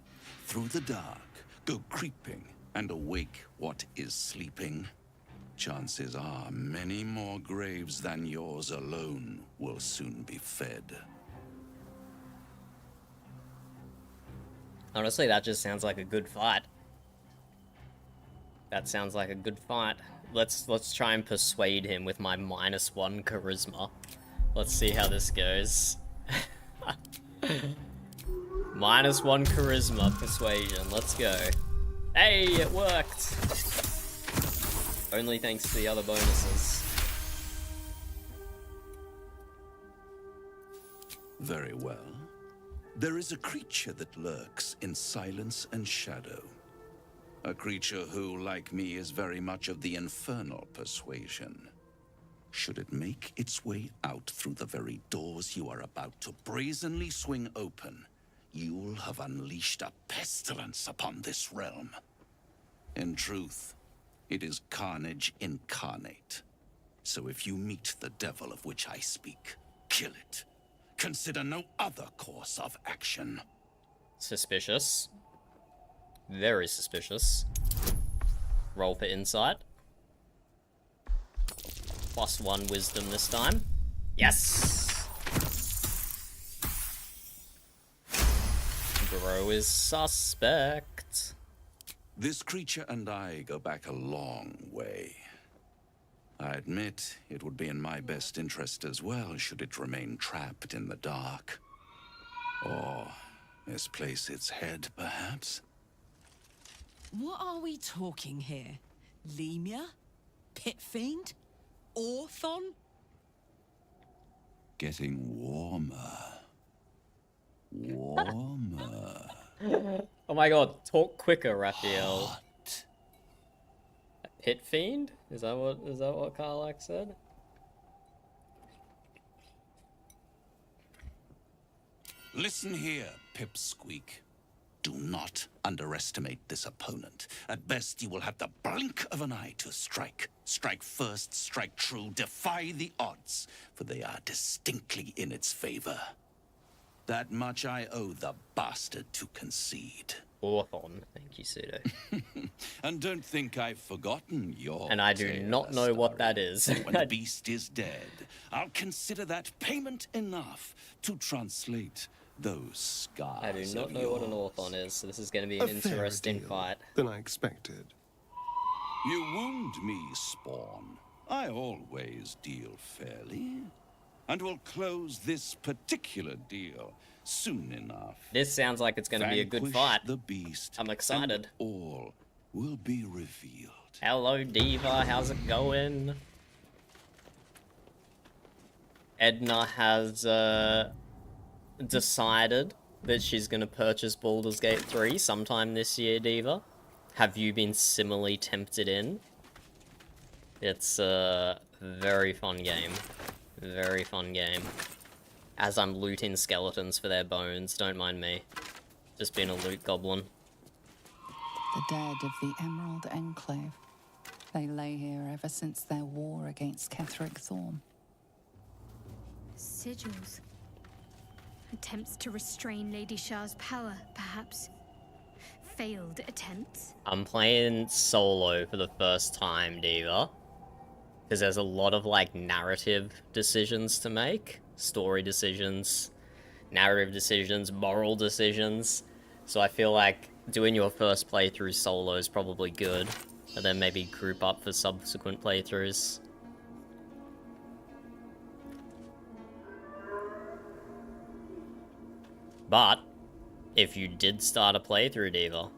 through the dark, go creeping and awake what is sleeping, chances are many more graves than yours alone will soon be fed. Honestly, that just sounds like a good fight. That sounds like a good fight. Let's try and persuade him with my -1 charisma. Let's see how this goes. -1 charisma persuasion. Let's go. Hey, it worked. Only thanks to the other bonuses. Very well. There is a creature that lurks in silence and shadow. A creature who, like me, is very much of the infernal persuasion. Should it make its way out through the very doors you are about to brazenly swing open, you'll have unleashed a pestilence upon this realm. In truth, it is carnage incarnate. So if you meet the devil of which I speak, kill it. Consider no other course of action. Suspicious. Very suspicious. Roll for insight. +1 wisdom this time. Yes! Bro is suspect. This creature and I go back a long way. I admit it would be in my best interest as well should it remain trapped in the dark. Or misplace its head, perhaps? What are we talking here? Lemur? Pit Fiend? Orthon? Getting warmer. Warmer. Oh my god, talk quicker, Raphael. A pit fiend? Is that what Karlak said? Listen here, Pipsqueak. Do not underestimate this opponent. At best, you will have the blink of an eye to strike. Strike first, strike true, defy the odds, for they are distinctly in its favor. That much I owe the bastard to concede. Orthon, thank you, Pseudo. And don't think I've forgotten your And I do not know what that is. When the beast is dead, I'll consider that payment enough to translate those scars. I do not know what an Orthon is, so this is going to be an interesting fight. Than I expected. You wound me, Spawn. I always deal fairly. And we'll close this particular deal soon enough. This sounds like it's going to be a good fight. The beast. I'm excited. All will be revealed. Hello, Diva. How's it going? Edna has decided that she's going to purchase Baldur's Gate 3 sometime this year, Diva. Have you been similarly tempted in? It's a very fun game. Very fun game. As I'm looting skeletons for their bones, don't mind me. Just being a loot goblin. The dead of the Emerald Enclave. They lay here ever since their war against Ketheric Thorm. Sigils. Attempts to restrain Lady Shah's power, perhaps. Failed attempts. I'm playing solo for the first time, Diva. Because there's a lot of, like, narrative decisions to make. Story decisions, narrative decisions, moral decisions. So I feel like doing your first playthrough solo is probably good. And then maybe group up for subsequent playthroughs. But, if you did start a playthrough, Diva,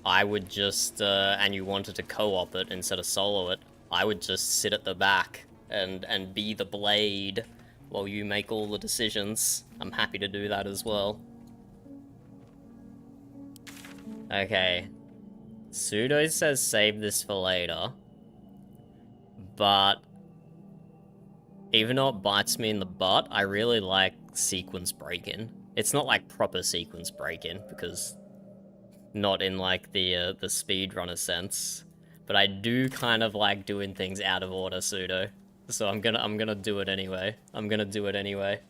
I would just, and you wanted to co-op it instead of solo it, I would just sit at the back and be the blade while you make all the decisions. I'm happy to do that as well. Okay. Pseudo says save this for later. But even though it bites me in the butt, I really like sequence break-in. It's not like proper sequence break-in, because not in like the speedrunner sense. But I do kind of like doing things out of order, Pseudo. So I'm gonna do it anyway. I'm gonna do it anyway.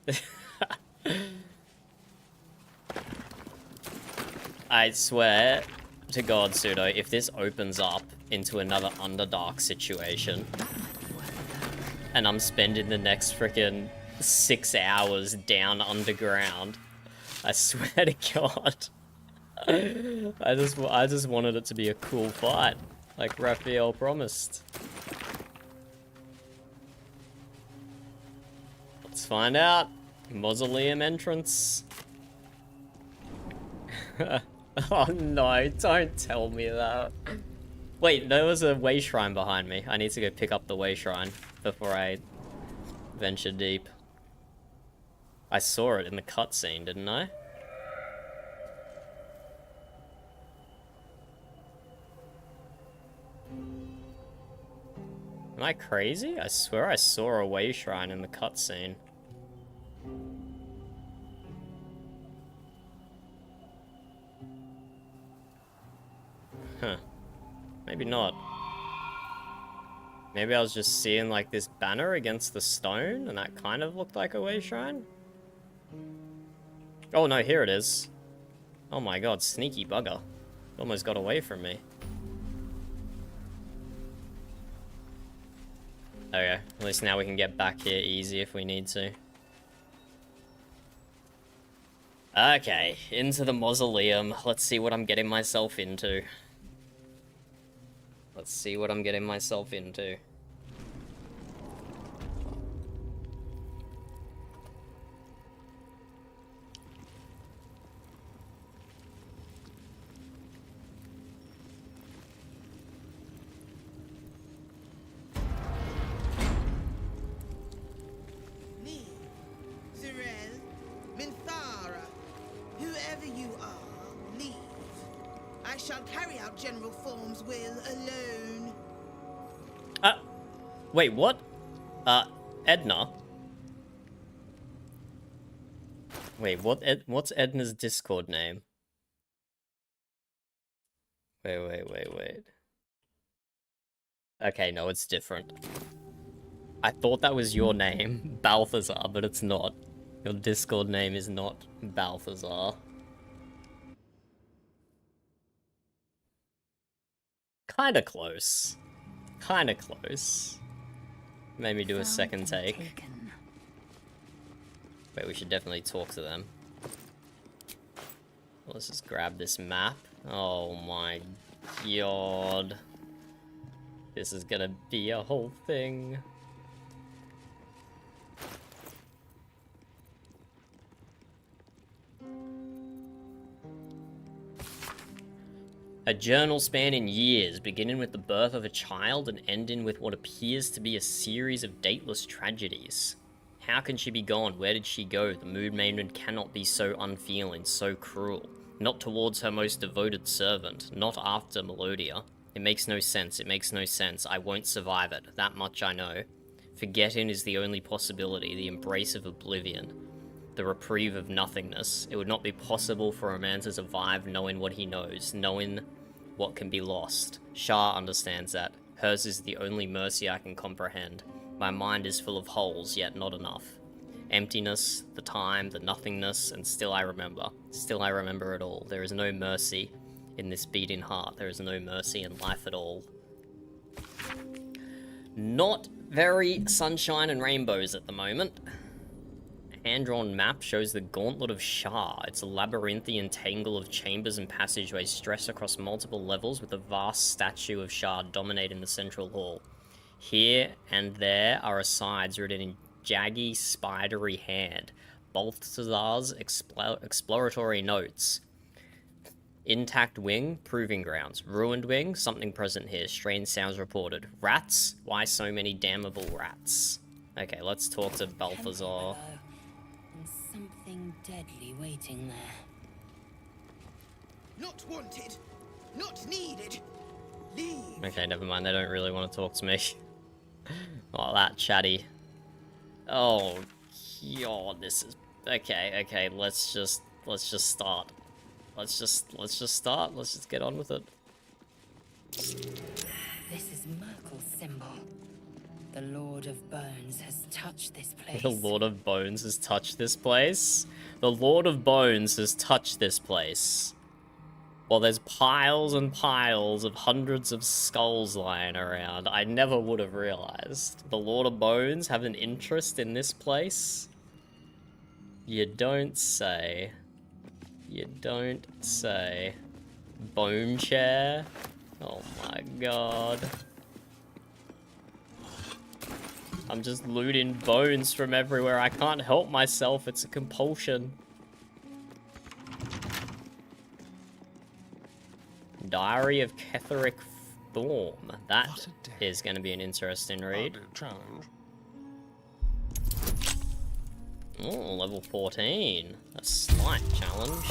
I swear to God, Pseudo, if this opens up into another Underdark situation, and I'm spending the next frickin' 6 hours down underground, I swear to God, I just wanted it to be a cool fight, like Raphael promised. Let's find out. Mausoleum entrance. Oh no, don't tell me that. Wait, there was a way shrine behind me. I need to go pick up the way shrine before I venture deep. I saw it in the cutscene, didn't I? Am I crazy? I swear I saw a way shrine in the cutscene. Huh. Maybe not. Maybe I was just seeing like this banner against the stone and that kind of looked like a way shrine? Oh no, here it is. Oh my god, sneaky bugger. Almost got away from me. Okay, at least now we can get back here easy if we need to. Okay, into the mausoleum. Let's see what I'm getting myself into. Let's see what I'm getting myself into. shall carry out general forms will alone. Wait, what? Edna? Wait, what's Edna's Discord name? Wait. Okay, no, it's different. I thought that was your name, Balthazar, but it's not. Your Discord name is not Balthazar. Kinda close. Kinda close. Made me do a second take. Wait, we should definitely talk to them. Let's just grab this map. Oh my god. This is gonna be a whole thing. A journal spanning years, beginning with the birth of a child and ending with what appears to be a series of dateless tragedies. How can she be gone? Where did she go? The Moon Maiden cannot be so unfeeling, so cruel. Not towards her most devoted servant, not after Melodia. It makes no sense, it makes no sense. I won't survive it, that much I know. Forgetting is the only possibility, the embrace of oblivion. The reprieve of nothingness. It would not be possible for a man to survive knowing what he knows, knowing what can be lost. Shah understands that. Hers is the only mercy I can comprehend. My mind is full of holes, yet not enough. Emptiness, the time, the nothingness, and still I remember. Still I remember it all. There is no mercy in this beating heart. There is no mercy in life at all. Not very sunshine and rainbows at the moment. Hand-drawn map shows the Gauntlet of Shah. It's a labyrinthian tangle of chambers and passageways stretched across multiple levels with a vast statue of Shah dominating the central hall. Here and there are asides written in jaggy, spidery hand. Balthazar's exploratory notes. Intact wing, proving grounds. Ruined wing, something present here. Strange sounds reported. Rats? Why so many damnable rats? Okay, let's talk to Balthazar. Something deadly waiting there. Not wanted. Not needed. Leave. Okay, never mind. They don't really want to talk to me. Oh, that chatty. Oh, god, this is... Okay, let's just start. Let's just start. Let's just get on with it. This is Merkel's symbol. The Lord of Bones has touched this place. The Lord of Bones has touched this place? The Lord of Bones has touched this place. Well, there's piles and piles of hundreds of skulls lying around. I never would have realized. The Lord of Bones have an interest in this place? You don't say. You don't say. Bone chair? Oh my god. I'm just looting bones from everywhere. I can't help myself. It's a compulsion. Diary of Ketheric Thorm. That is going to be an interesting read. Oh, level 14. A slight challenge.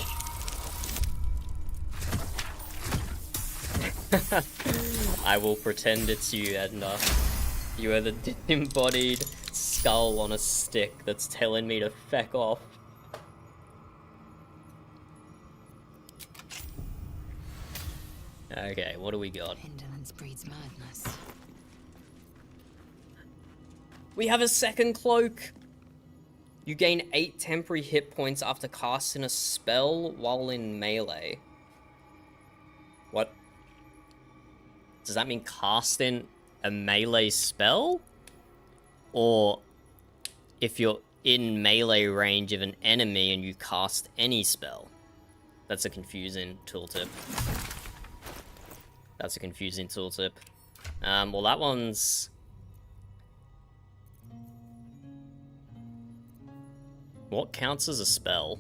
I will pretend it's you, Edna. You are the disembodied skull on a stick that's telling me to feck off. Okay, what do we got? Indolence breeds madness. We have a second cloak! You gain 8 temporary hit points after casting a spell while in melee. What? Does that mean casting a melee spell? Or if you're in melee range of an enemy and you cast any spell? That's a confusing tooltip. That's a confusing tooltip. Well, that one's... What counts as a spell,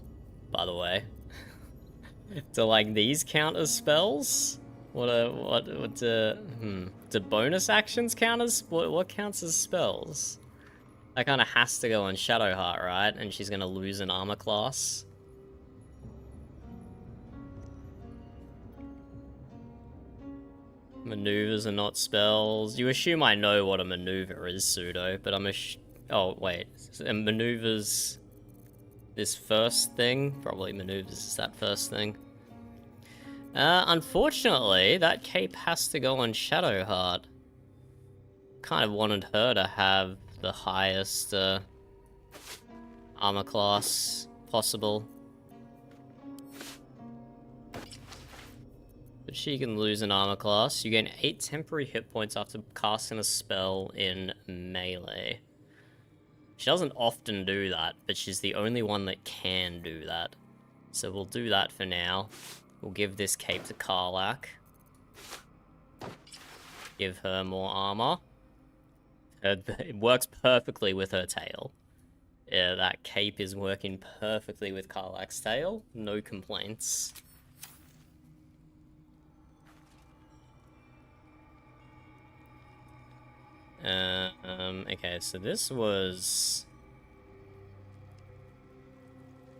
by the way? Do, like, these count as spells? Do bonus actions count as... What counts as spells? That kind of has to go on Shadowheart, right? And she's gonna lose an armor class. Maneuvers are not spells. You assume I know what a maneuver is, pseudo, but oh, wait. And maneuvers... this first thing? Probably maneuvers is that first thing. Unfortunately, that cape has to go on Shadowheart. Kind of wanted her to have the highest, armor class possible. But she can lose an armor class. You gain 8 temporary hit points after casting a spell in melee. She doesn't often do that, but she's the only one that can do that. So we'll do that for now. We'll give this cape to Karlach. Give her more armor. It works perfectly with her tail. Yeah, that cape is working perfectly with Karlach's tail. No complaints. Okay, so this was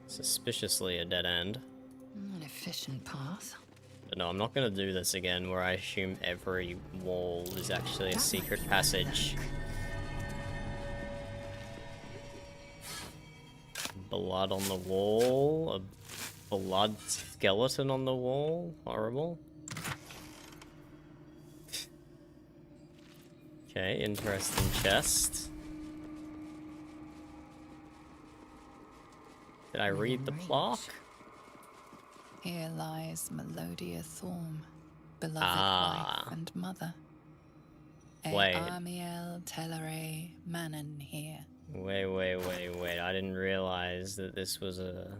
suspiciously a dead end. An efficient path. But no, I'm not gonna do this again where I assume every wall is actually a secret passage. Blood on the wall, a blood skeleton on the wall, horrible. Okay, interesting chest. Did I read the plaque? Here lies Melodia Thorm, beloved Ah. wife and mother. Wait. Amiel Telere Manon here. Wait. I didn't realize that this was a...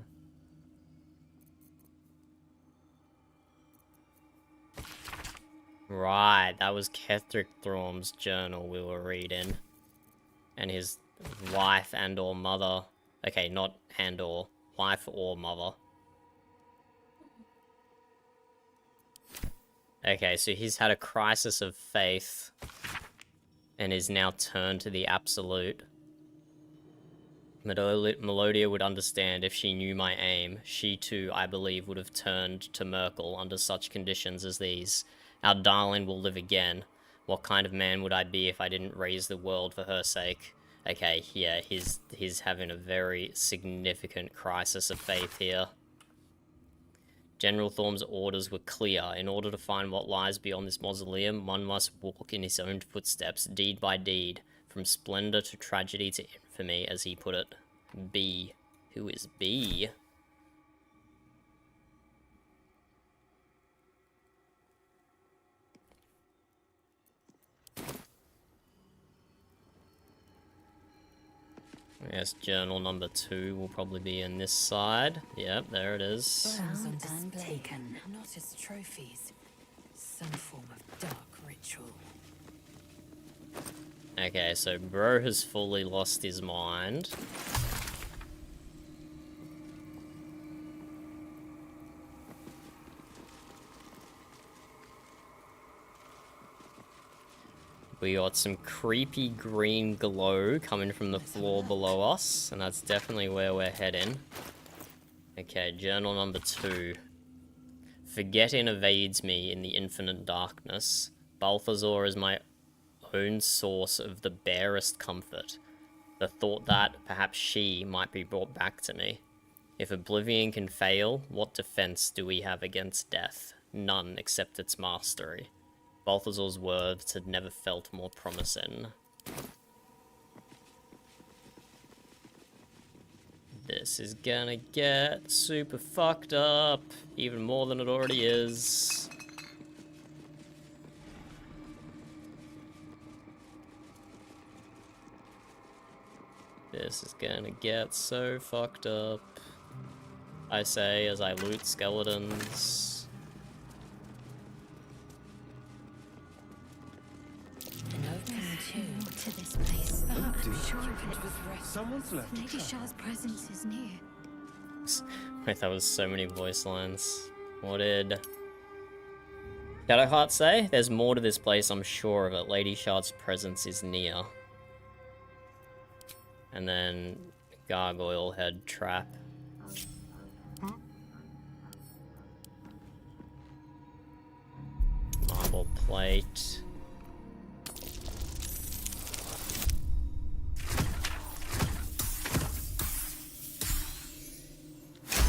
Right, that was Ketheric Thorm's journal we were reading. And his wife and or mother. Okay, not and or. Wife or mother. Okay, so he's had a crisis of faith. And is now turned to the absolute. Melodia would understand if she knew my aim. She too, I believe, would have turned to Merkel under such conditions as these. Our darling will live again. What kind of man would I be if I didn't raise the world for her sake? Okay, yeah, he's having a very significant crisis of faith here. General Thorm's orders were clear. In order to find what lies beyond this mausoleum, one must walk in his own footsteps, deed by deed, from splendor to tragedy to infamy, as he put it. B. Who is B? Yes, journal number 2 will probably be in this side. Yep, there it is. Bones on display, not as trophies. Some form of dark ritual. Okay, so bro has fully lost his mind. We got some creepy green glow coming from the floor below us, and that's definitely where we're heading. Okay, journal number 2. Forgetting evades me in the infinite darkness. Balthazar is my own source of the barest comfort. The thought that perhaps she might be brought back to me. If oblivion can fail, what defense do we have against death? None except its mastery. Balthazar's words had never felt more promising. This is gonna get super fucked up, even more than it already is. This is gonna get so fucked up. I say as I loot skeletons. To this place. I'm sure it was Someone's left. Lady Shah's presence is near. Wait, that was so many voice lines. What did Shadowheart say? There's more to this place, I'm sure of it. Lady Shard's presence is near. And then Gargoyle Head Trap. Marble Metal plate.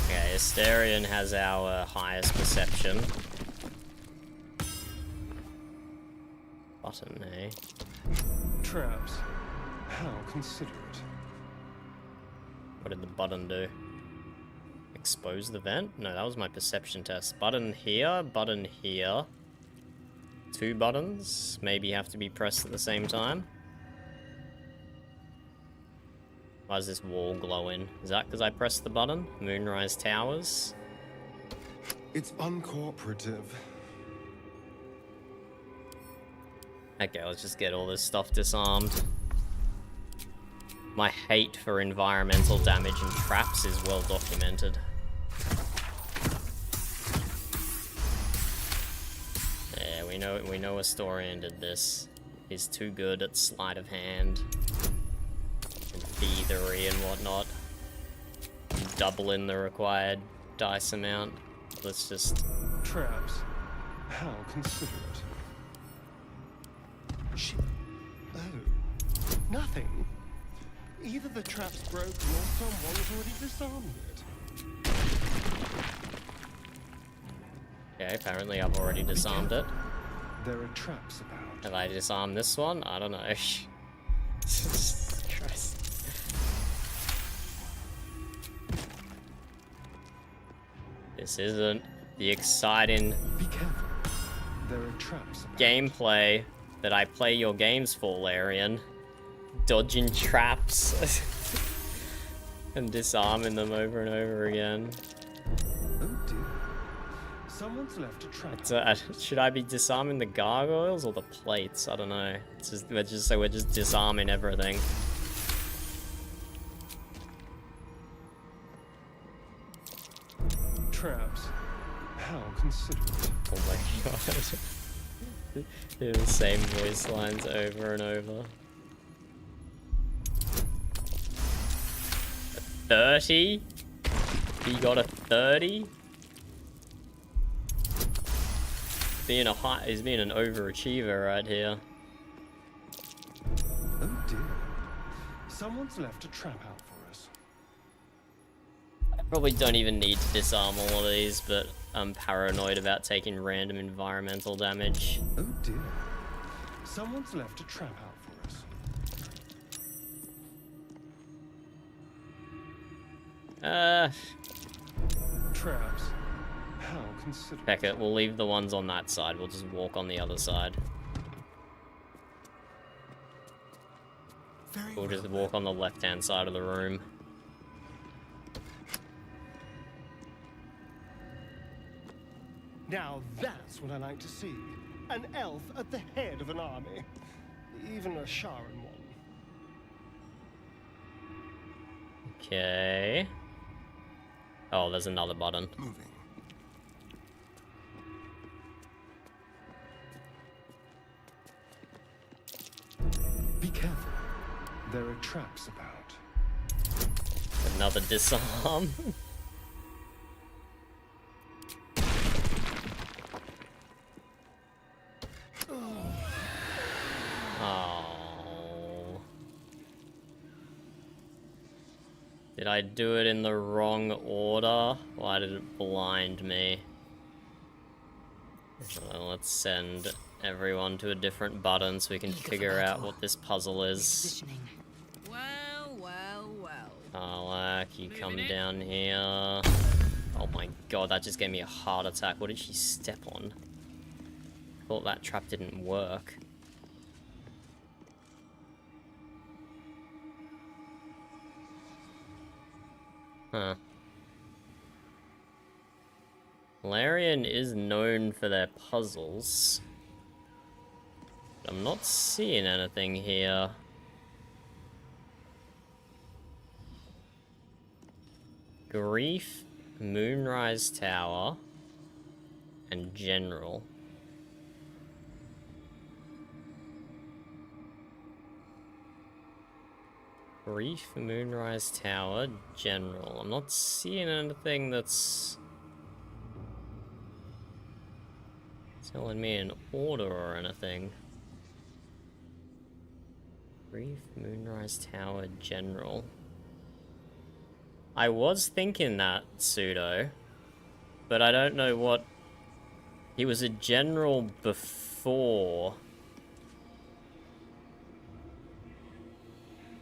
Okay, Asterion has our highest perception. Button, eh? Traps. How considerate. What did the button do? Expose the vent? No, that was my perception test. Button here, button here. 2 buttons, maybe have to be pressed at the same time. Why is this wall glowing? Is that because I pressed the button? Moonrise Towers? It's uncooperative. Okay, let's just get all this stuff disarmed. My hate for environmental damage and traps is well documented. Yeah, we know Astorian did this. He's too good at sleight of hand and thievery and whatnot. Doubling the required dice amount. Let's just... Traps. How considerate. Oh. Nothing. Either the trap's broken or someone's already disarmed it. Okay, apparently I've already disarmed it. There are traps about. Have I disarmed this one? I don't know. Jesus Christ. This isn't the exciting There are traps about. gameplay that I play your games for, Larian. Dodging traps and disarming them over and over again. Oh dear. Someone's left a trap. Should I be disarming the gargoyles or the plates? I don't know. It's just, we're just disarming everything. Traps. How considerate. Oh my god. They're the same voice lines over and over. 30? He got a 30? He's being an overachiever right here. Oh dear. Someone's left a trap out for us. I probably don't even need to disarm all of these, but I'm paranoid about taking random environmental damage. Oh dear. Someone's left a trap out for us. Traps. How considerate. Heck it, we'll leave the ones on that side. We'll just walk on the other side. We'll just walk on the left-hand side of the room. Now that's what I like to see. An elf at the head of an army. Even a Sharon one. Okay. Oh, there's another button. Moving. Be careful. There are traps about. Another disarm. Oh. Did I do it in the wrong order? Why did it blind me? Well, let's send everyone to a different button so we can figure out what this puzzle is. Well, well, well. Alak, you come down here. Oh my god, that just gave me a heart attack. What did she step on? Thought that trap didn't work. Huh. Larian is known for their puzzles. But I'm not seeing anything here. Grief, Moonrise Tower, and General. Grief, Moonrise Tower, General. I'm not seeing anything that's telling me an order or anything. Brief Moonrise Tower General. I was thinking that, Pseudo, but I don't know what... He was a general before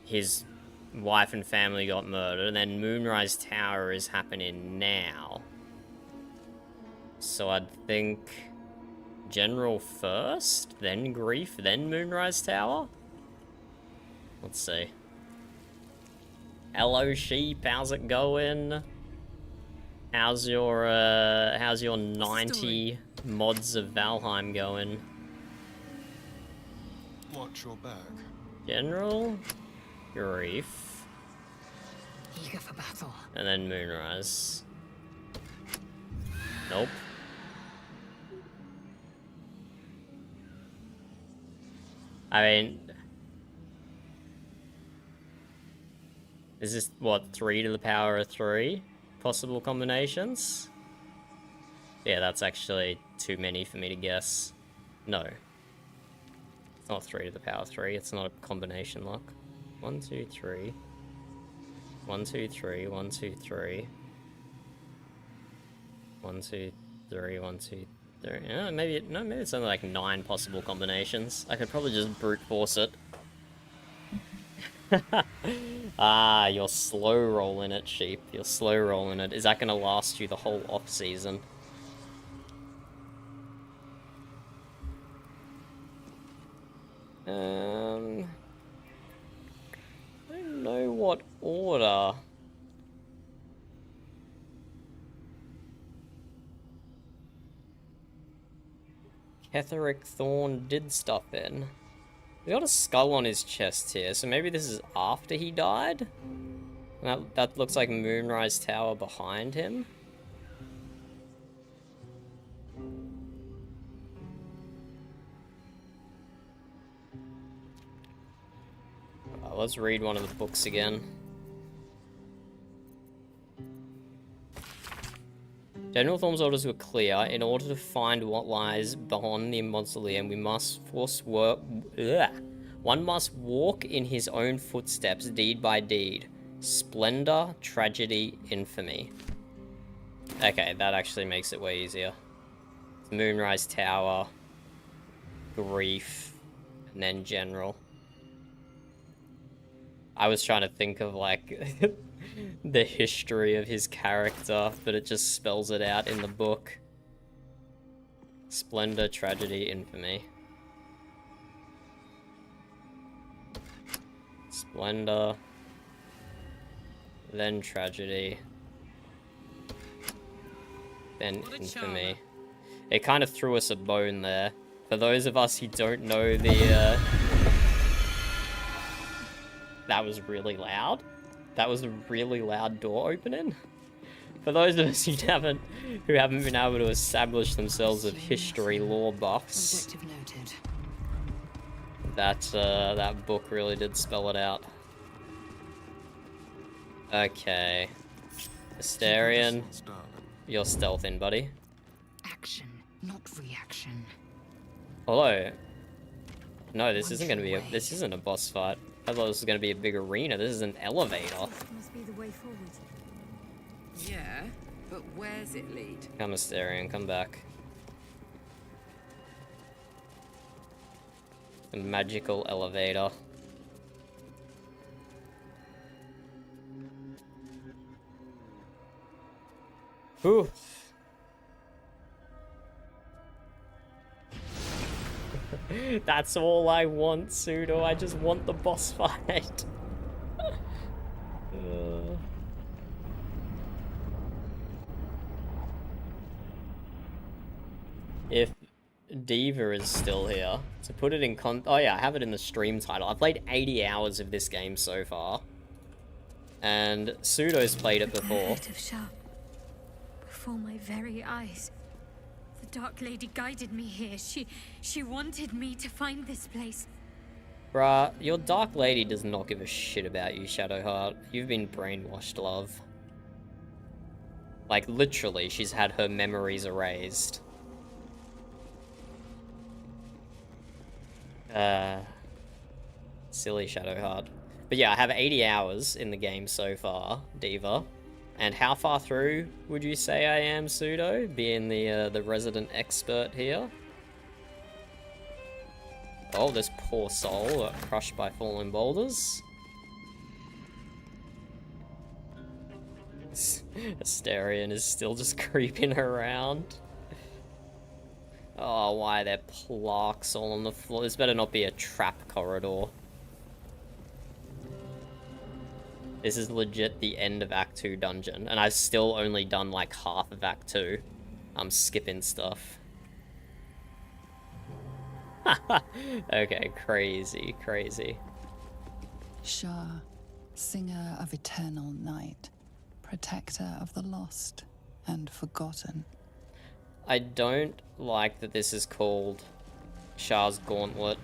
his wife and family got murdered, and then Moonrise Tower is happening now. So I'd think General first, then Grief, then Moonrise Tower? Let's see. Hello, sheep. How's it going? How's your 90 mods of Valheim going? Watch your back. General, Grief, Eager for battle. and then Moonrise. Nope. I mean, is this, what, 3 to the power of 3 possible combinations? Yeah, that's actually too many for me to guess. No. It's not 3 to the power of 3, it's not a combination lock. 1, 2, 3. 1, 2, 3, 1, 2, 3. 1, 2, 3, 1, 2, 3. Yeah, maybe it's only like 9 possible combinations. I could probably just brute force it. Ah, you're slow rolling it, sheep. You're slow rolling it. Is that gonna last you the whole off season? I don't know what order. Ketheric Thorn did stuff in. He's got a skull on his chest here, so maybe this is after he died? That looks like Moonrise Tower behind him. Let's read one of the books again. General Thorn's orders were clear. In order to find what lies beyond the mausoleum, one must walk in his own footsteps, deed by deed. Splendor, tragedy, infamy. Okay, that actually makes it way easier. Moonrise Tower, Grief, and then General. I was trying to think of, like, the history of his character, but it just spells it out in the book. Splendor, tragedy, infamy. Splendor. Then tragedy. Then infamy. It kind of threw us a bone there. For those of us who don't know the, that was really loud. That was a really loud door opening. For those of us who haven't been able to establish themselves as history lore buffs, Objective noted. that book really did spell it out. Okay, Asterion, you're stealthing, buddy. Action, not reaction. Although, no, this isn't gonna be a. This isn't a boss fight. I thought this was gonna be a big arena. This is an elevator. Must be the way forward. Yeah, but where's it lead? Come, Asterion, come back. A magical elevator. Whew. That's all I want, Pseudo. I just want the boss fight. If Diva is still here, to put it in oh yeah, I have it in the stream title. I've played 80 hours of this game so far. And Pseudo's played it before. Before my very eyes. The Dark Lady guided me here. She wanted me to find this place. Bruh, your Dark Lady does not give a shit about you, Shadowheart. You've been brainwashed, love. Like, literally, she's had her memories erased. Silly Shadowheart. But yeah, I have 80 hours in the game so far, Diva. And how far through would you say I am, Pseudo, being the resident expert here? Oh, this poor soul got crushed by falling boulders. Asterion is still just creeping around. Oh, why are there plaques all on the floor? This better not be a trap corridor. This is legit the end of Act 2 dungeon, and I've still only done like half of Act 2. I'm skipping stuff. Okay, crazy, crazy. Shah, singer of eternal night, protector of the lost and forgotten. I don't like that this is called Shah's Gauntlet.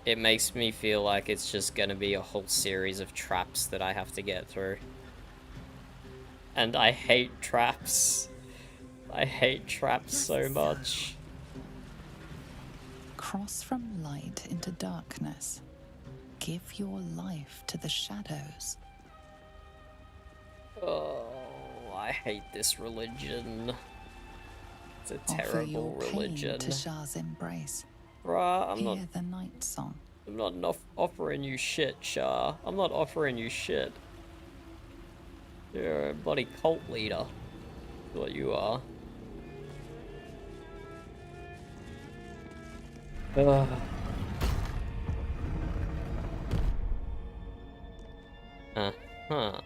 It makes me feel like it's just gonna be a whole series of traps that I have to get through. And I hate traps. I hate traps so much. Cross from light into darkness. Give your life to the shadows. Oh, I hate this religion. It's a Offer terrible your religion. pain to Shah's embrace. Bruh, I'm Hear the night song. not offering you shit, Shah. I'm not offering you shit. You're a bloody cult leader. That's what you are. Ugh. Huh.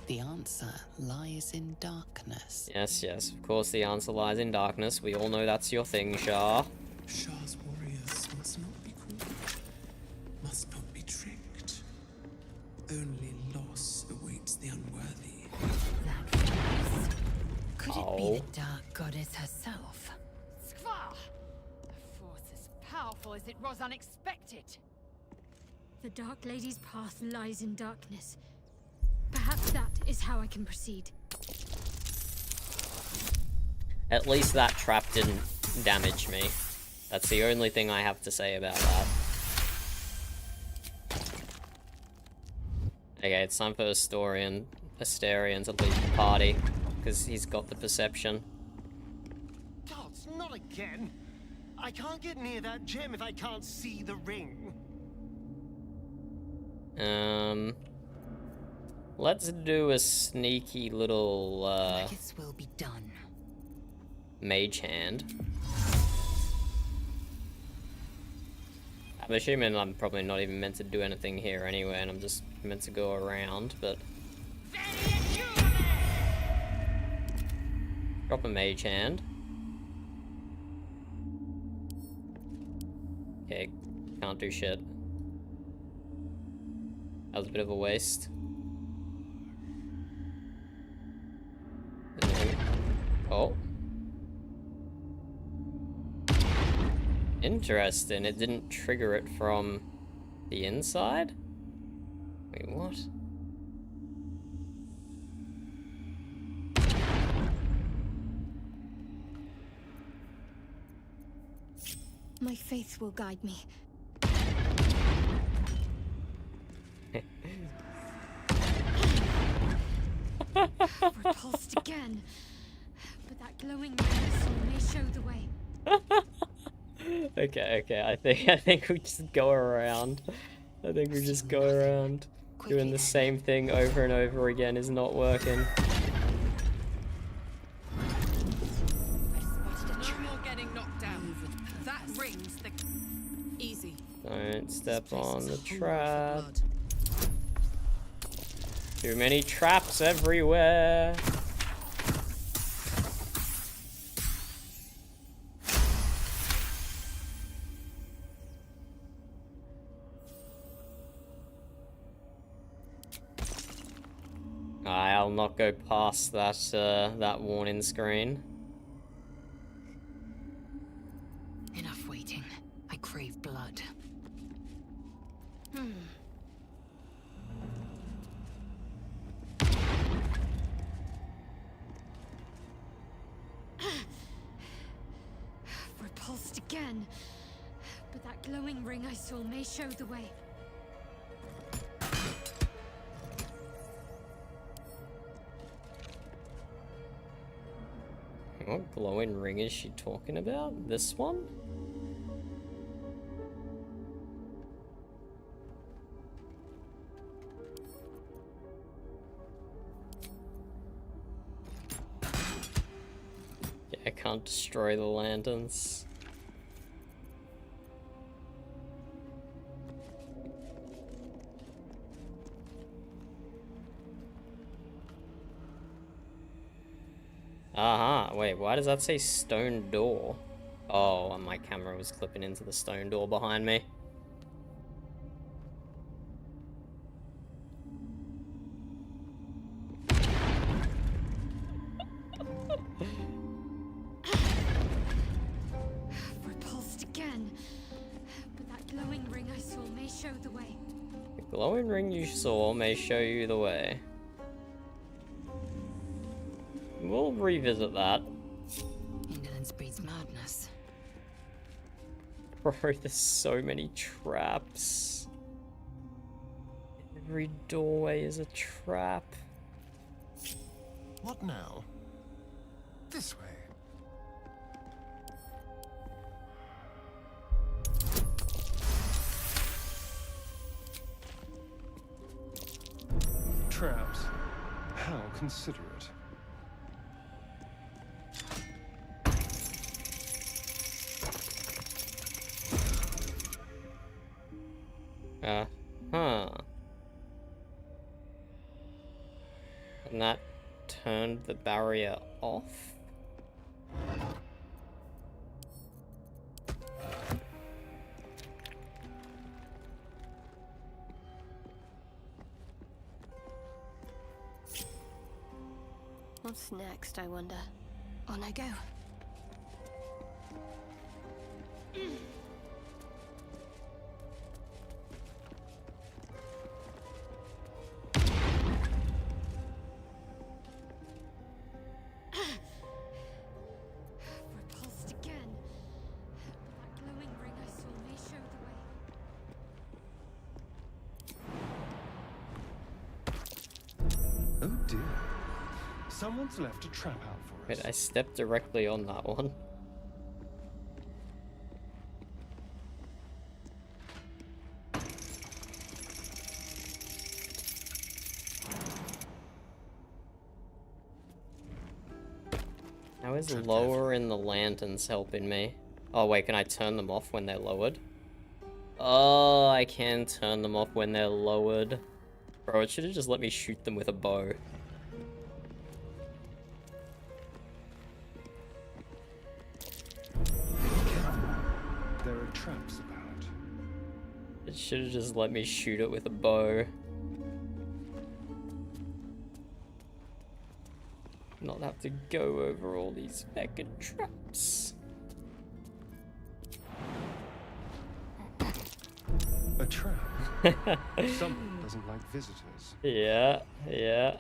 The answer lies in darkness. Yes, of course the answer lies in darkness. We all know that's your thing, Shah. Shah's warriors must not be cruel, must not be tricked. Only loss awaits the unworthy. That voice. Could it be the dark goddess herself? Skvar! The force as powerful as it was unexpected. The Dark Lady's path lies in darkness. Perhaps that is how I can proceed. At least that trap didn't damage me. That's the only thing I have to say about that. Okay, it's time for Asterion to leave the party, because he's got the perception. Gods, not again! I can't get near that gem if I can't see the ring. Let's do a sneaky little, This will be done. mage hand. I'm assuming I'm probably not even meant to do anything here anyway, and I'm just meant to go around, but... Drop a mage hand. Okay, can't do shit. That was a bit of a waste. Oh. Interesting, it didn't trigger it from the inside? Wait, what? My faith will guide me. Repulsed again. But that glowing soul may show the way. Okay, I think we just go around. I think we just go around. Doing the same thing over and over again is not working. No more getting knocked down. That rings the... Easy. Don't step on the trap. Too many traps everywhere. I'll not go past that that warning screen. Enough waiting. I crave blood. repulsed again. But that glowing ring I saw may show the way. What glowing ring is she talking about? This one? Yeah, I can't destroy the lanterns. Wait, why does that say stone door? Oh, and my camera was clipping into the stone door behind me. Repulsed again. But that glowing ring I saw may show the way. The glowing ring you saw may show you the way. We'll revisit that. Indolence breeds madness. Bro, there's so many traps. Every doorway is a trap. What now? This way. Traps. How considerate. And that turned the barrier off? What's next, I wonder? On I go. Repulsed again. But that glowing ring I saw may show the way. Oh dear. Someone's left a trap out for us. Wait, I stepped directly on that one. How is lowering the lanterns helping me? Oh wait, can I turn them off when they're lowered? Oh, I can turn them off when they're lowered. Bro, it should have just let me shoot them with a bow. There are traps about. It should have just let me shoot it with a bow. Not have to go over all these fucking traps. A trap? Someone doesn't like visitors. Yeah, yeah.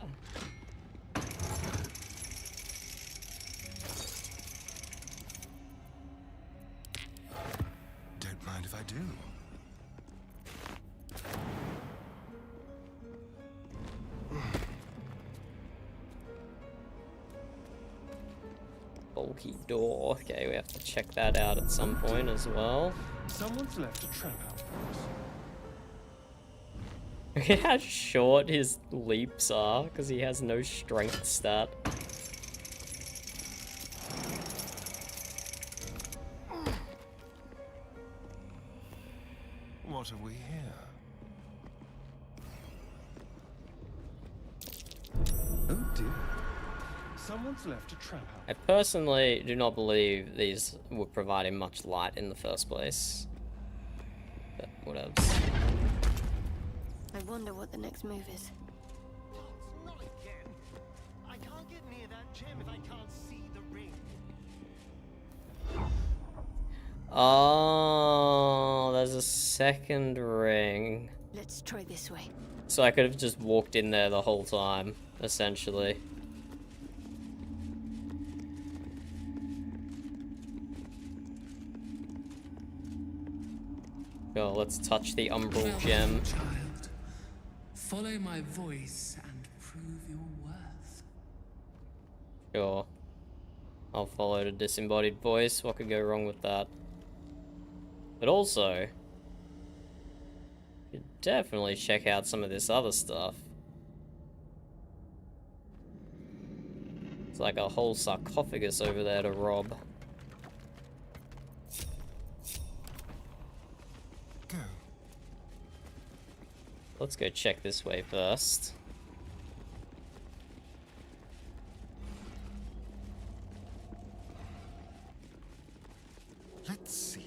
Don't mind if I do. Bulky door. Okay, we have to check that out at some point as well. Someone's left a trap out for us. Look at how short his leaps are, because he has no strength stat. What have we here? Oh dear. Someone's left a trap out. I personally do not believe these were providing much light in the first place. But whatever. I wonder what the next move is. Not again. I can't get near that gem if I can't see the ring. Oh, there's a second ring. Let's try this way. So I could have just walked in there the whole time, essentially. Sure, let's touch the Umbral Well, gem. child, follow my voice and prove your worth. Sure. I'll follow the disembodied voice. What could go wrong with that? But also, you definitely check out some of this other stuff. It's like a whole sarcophagus over there to rob. Go. Let's go check this way first. Let's see.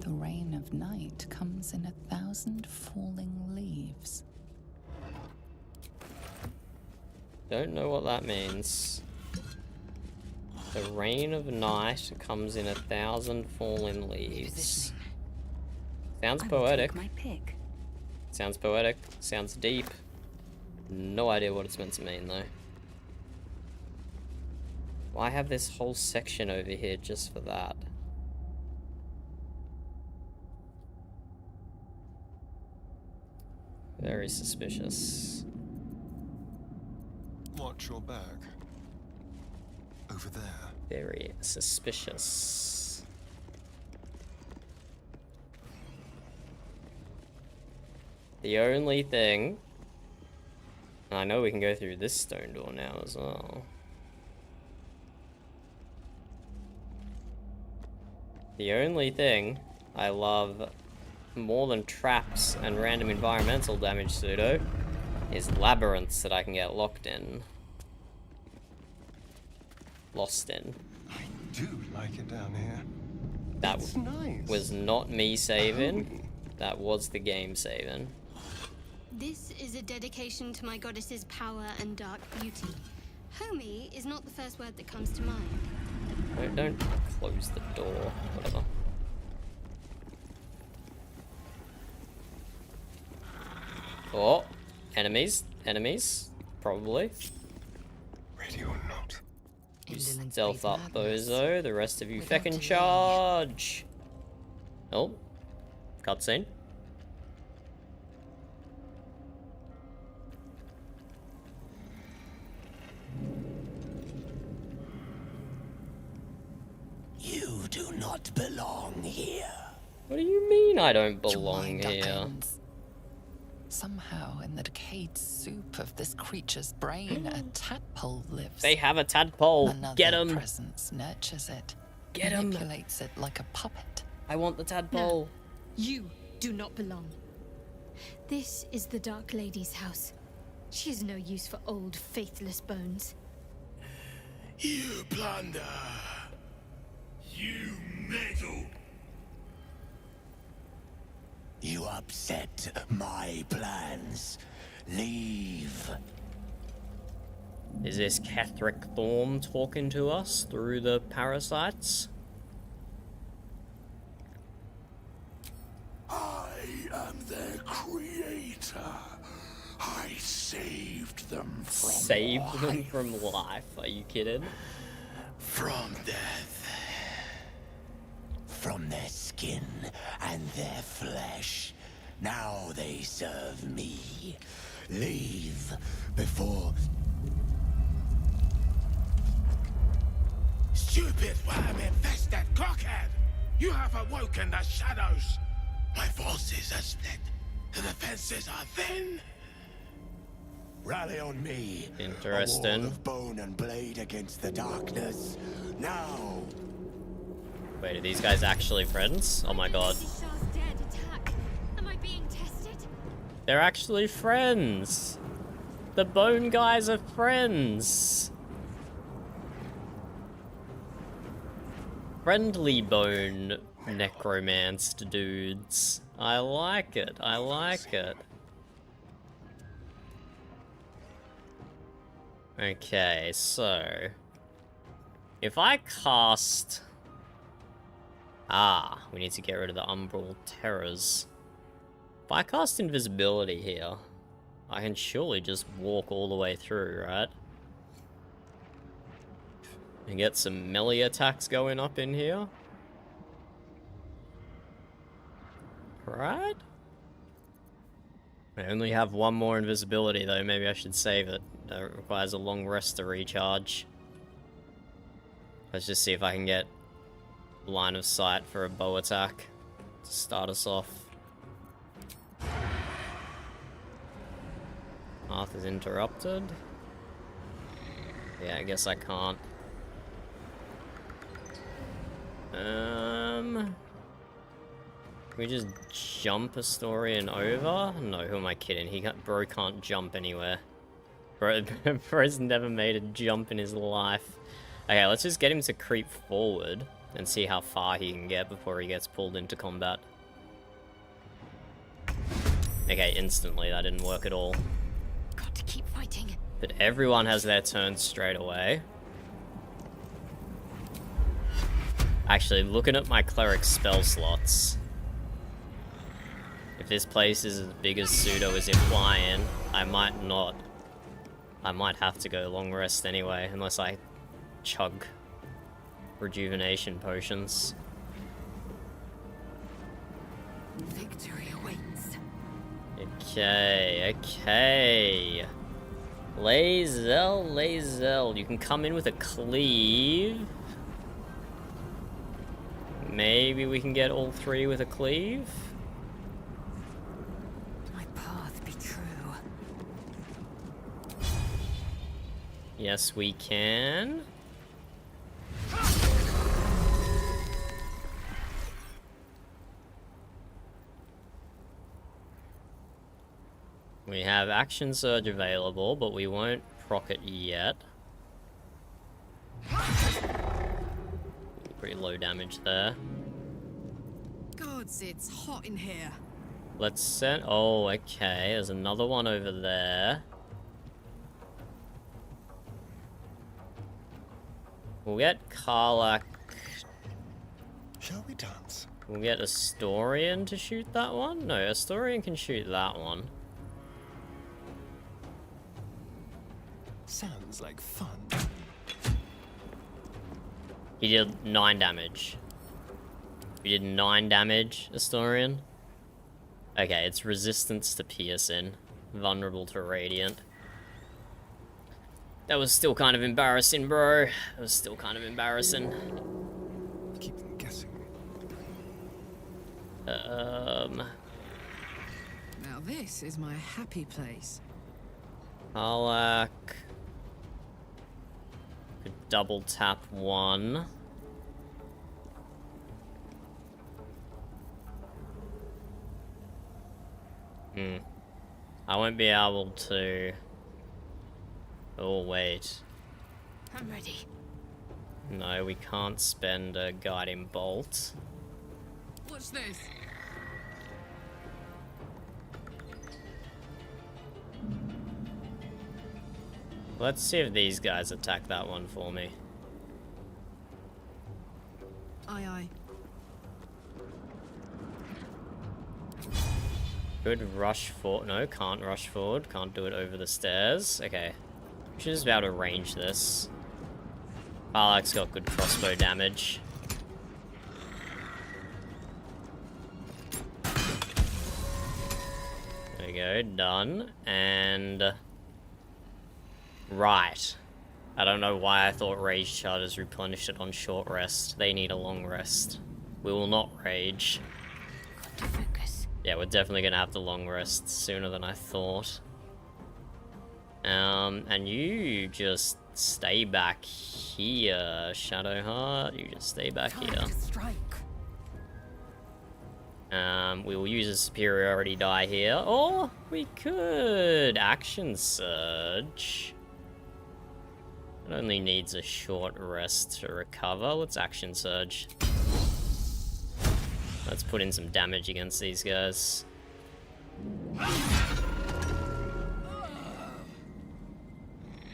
The rain of night comes in 1,000 falling leaves. Don't know what that means. The rain of night comes in 1,000 fallen leaves. Sounds poetic. My pick. Sounds poetic. Sounds deep. No idea what it's meant to mean though. Why have this whole section over here just for that? Very suspicious. Watch your back. Over there. Very suspicious. The only thing... I know we can go through this stone door now as well. The only thing I love more than traps and random environmental damage pseudo is labyrinths that I can get locked in. Lost in. I do like it down here. That It's nice. was not me saving. That was the game saving. This is a dedication to my goddess's power and dark beauty. Homey is not the first word that comes to mind. Don't close the door. Whatever. Oh, enemies. Enemies. Probably. Ready or not. You stealth up, bozo. The rest of you feckin' charge. Oh. Cutscene. You do not belong here. What do you mean I don't belong Dry here? ducklings. Somehow, in the decayed soup of this creature's brain, a tadpole lives. They have a tadpole. Another Get him. presence nurtures it. Get him. Manipulates it like a puppet. I want the tadpole. You do not belong. This is the Dark Lady's house. She is no use for old, faithless bones. You plunder. You meddle. You upset my plans. Leave. Is this Catherick Thorm talking to us through the parasites? I am their creator. I saved them from Saved them from life? Are you kidding? From death. From their skin and their flesh. Now they serve me. Leave before... Stupid worm-infested cockhead! You have awoken the shadows! My forces are split. The defenses are thin. Rally on me. Interesting. A wall of bone and blade against the darkness. Now! Wait, are these guys actually friends? Oh my god. Am I being tested? They're actually friends. The bone guys are friends. Friendly bone necromanced dudes. I like it. I like it. Okay, so if I cast... we need to get rid of the Umbral Terrors. If I cast invisibility here, I can surely just walk all the way through, right? And get some melee attacks going up in here. Right? I only have one more invisibility though, maybe I should save it. It requires a long rest to recharge. Let's just see if I can get line of sight for a bow attack to start us off. Path is interrupted. Yeah, I guess I can't. Can we just jump a Astorian over? No, who am I kidding? Bro can't jump anywhere. Bro's never made a jump in his life. Okay, let's just get him to creep forward and see how far he can get before he gets pulled into combat. Okay, instantly, that didn't work at all. Got to keep fighting. But everyone has their turn straight away. Actually, looking at my cleric spell slots, if this place is as big as Pseudo is implying, I might not. I might have to go long rest anyway, unless I chug rejuvenation potions. Victory awaits. Okay. Lae'zel, you can come in with a cleave. Maybe we can get all three with a cleave. My path be true. Yes, we can. We have Action Surge available, but we won't proc it yet. Pretty low damage there. Gods, it's hot in here. Let's send... Oh, okay. There's another one over there. We'll get Karlach. Shall we dance? We'll get Astorian to shoot that one? No, Astorian can shoot that one. Sounds like fun. He did 9 damage. He did 9 damage, Astorian. Okay, it's resistance to piercing. Vulnerable to radiant. That was still kind of embarrassing, bro. That was still kind of embarrassing. Keep them guessing. Now this is my happy place. Karlach. Could double tap one. I won't be able to... Oh, wait. I'm ready. No, we can't spend a guiding bolt. Watch this. Let's see if these guys attack that one for me. Aye, aye. Good rush forward. No, can't rush forward. Can't do it over the stairs. Okay. We should just be able to range this. Karlach's got good crossbow damage. There we go. Done. And... Right. I don't know why I thought rage charges replenished it on short rest. They need a long rest. We will not rage. Got to focus. Yeah, we're definitely gonna have to long rest sooner than I thought. And you just stay back here, Shadowheart. You just stay back here. We will use a superiority die here. Or we could action surge. It only needs a short rest to recover. Let's action surge. Let's put in some damage against these guys.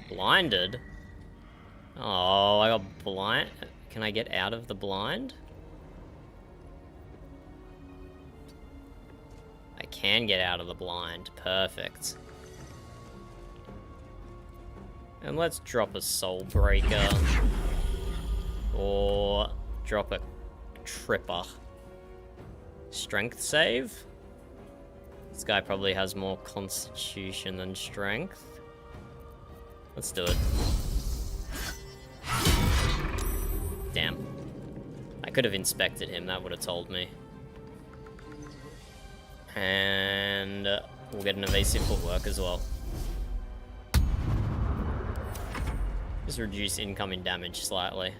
Blinded? Oh, I got blind. Can I get out of the blind? I can get out of the blind. Perfect. And let's drop a Soul Breaker. Or drop a Tripper. Strength save? This guy probably has more constitution than strength. Let's do it. Damn. I could have inspected him, that would have told me. And we'll get an evasive footwork as well. Just reduce incoming damage slightly.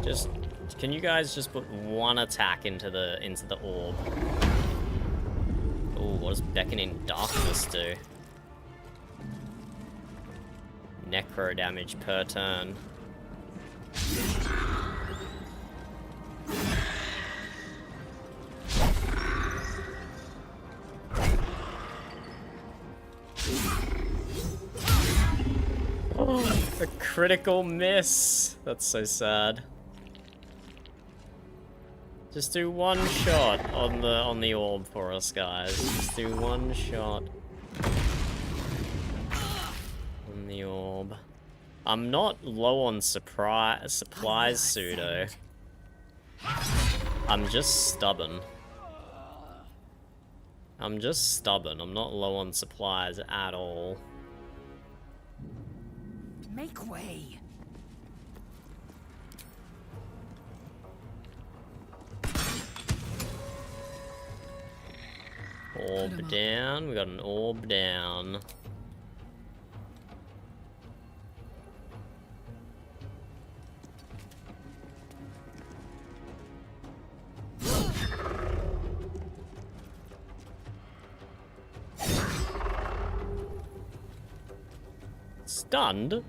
Just, can you guys just put one attack into the orb? Ooh, what does Beckoning Darkness do? Necro damage per turn. Oh, a critical miss. That's so sad. Just do one shot on the orb for us, guys. Just do one shot on the orb. I'm not low on supplies, pseudo. I'm just stubborn. I'm just stubborn. I'm not low on supplies at all. Make way. Orb down. We got an orb down. Stunned?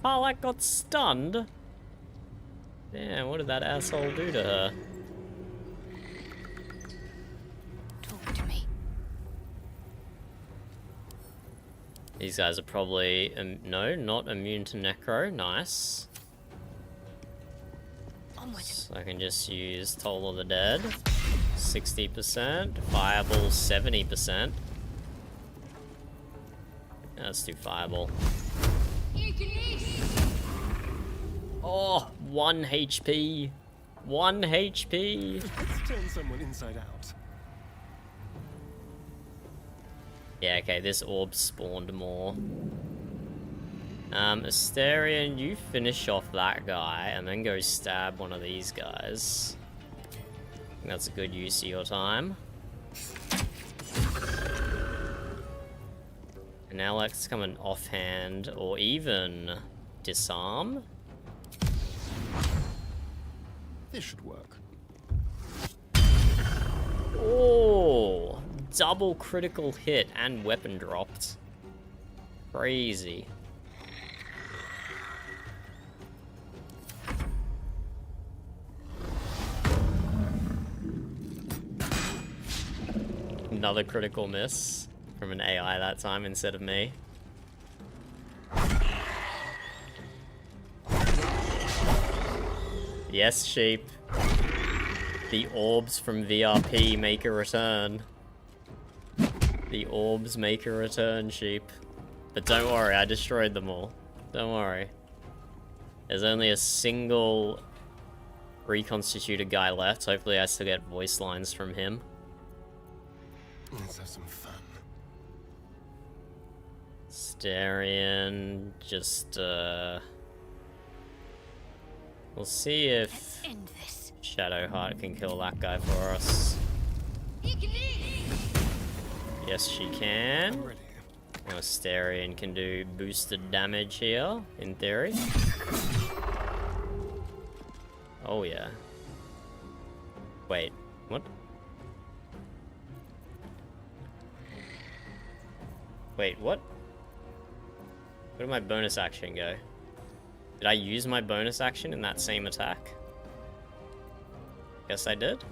Palak got stunned? Damn, what did that asshole do to her? Talk to me. These guys are probably, no, not immune to Necro. Nice. So I can just use Toll of the Dead. 60%. Fireball 70%. Let's do Fireball. Oh, 1 HP. 1 HP. Let's turn someone inside out. Yeah, okay, this orb spawned more. Asterion, you finish off that guy and then go stab one of these guys. I think that's a good use of your time. And now let's come an offhand or even disarm. This should work. Oh, double critical hit and weapon dropped. Crazy. Another critical miss from an AI that time instead of me. Yes, sheep. The orbs from VRP make a return. The orbs make a return, sheep. But don't worry, I destroyed them all. Don't worry. There's only a single reconstituted guy left. Hopefully I still get voice lines from him. Let's have some fun. Asterion, just, we'll see if Shadowheart can kill that guy for us. Yes, she can. Now Asterion can do boosted damage here, in theory. Oh yeah. Wait, what? Wait, what? Where did my bonus action go? Did I use my bonus action in that same attack? Guess I did.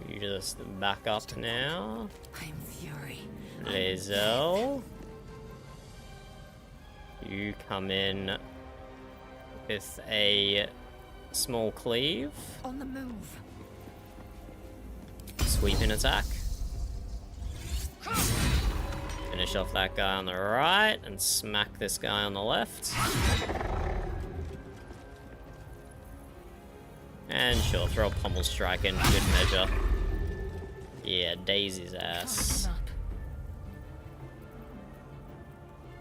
You just back up now. I'm Fury. Lae'zel. You come in with a small cleave. On the move. Sweep and attack. Finish off that guy on the right and smack this guy on the left. And sure, throw a pommel strike in for good measure. Yeah, Daisy's ass.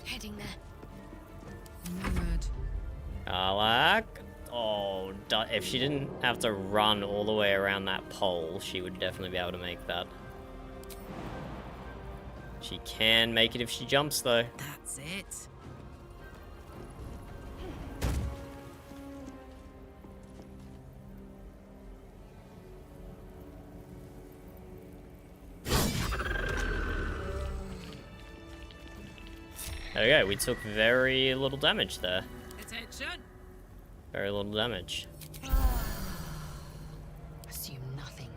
Heading there. Karlach. Oh, if she didn't have to run all the way around that pole, she would definitely be able to make that. She can make it if she jumps, though. That's it. There we go, we took very little damage there. Attention. Very little damage. Assume nothing.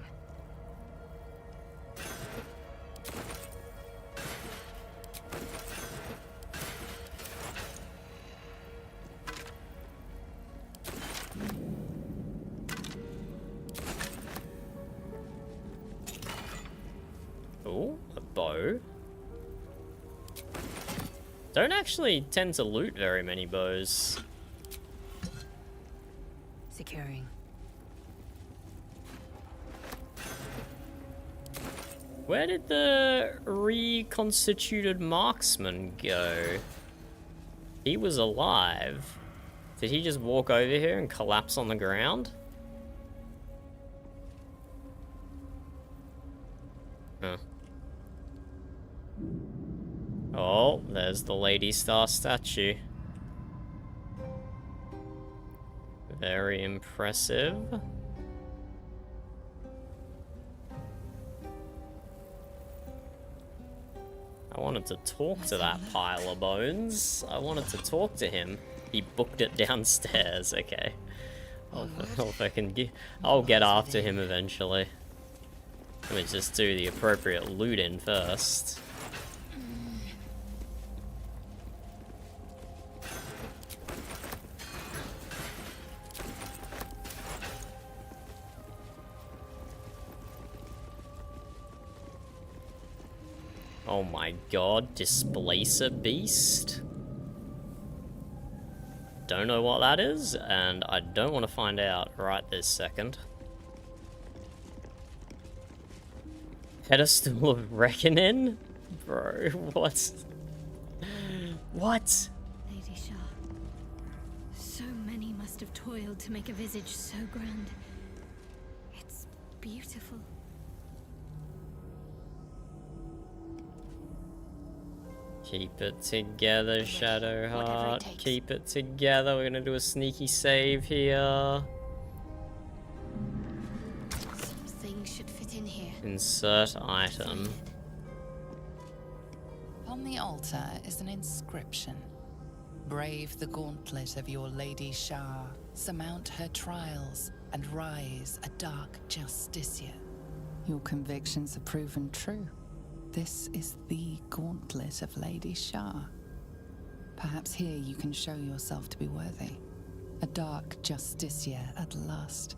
Oh, a bow. Don't actually tend to loot very many bows. Securing. Where did the reconstituted marksman go? He was alive. Did he just walk over here and collapse on the ground? Huh. Oh, there's the Lady Star statue. Very impressive. I wanted to talk to that pile of bones. I wanted to talk to him. He booked it downstairs. Okay. I'll get after him eventually. Let me just do the appropriate loot in first. Oh my god, Displacer Beast? Don't know what that is, and I don't want to find out right this second. Pedestal of Reckoning? Bro, what? What? Lady Shah. So many must have toiled to make a visage so grand. It's beautiful. Keep it together, Shadowheart. Keep it together. We're gonna do a sneaky save here. Something should fit in here. Insert item. On the altar is an inscription. Brave the gauntlet of your Lady Shah, surmount her trials, and rise a dark justiciar. Your convictions have proven true. This is the gauntlet of Lady Shah. Perhaps here you can show yourself to be worthy. A dark justiciar at last.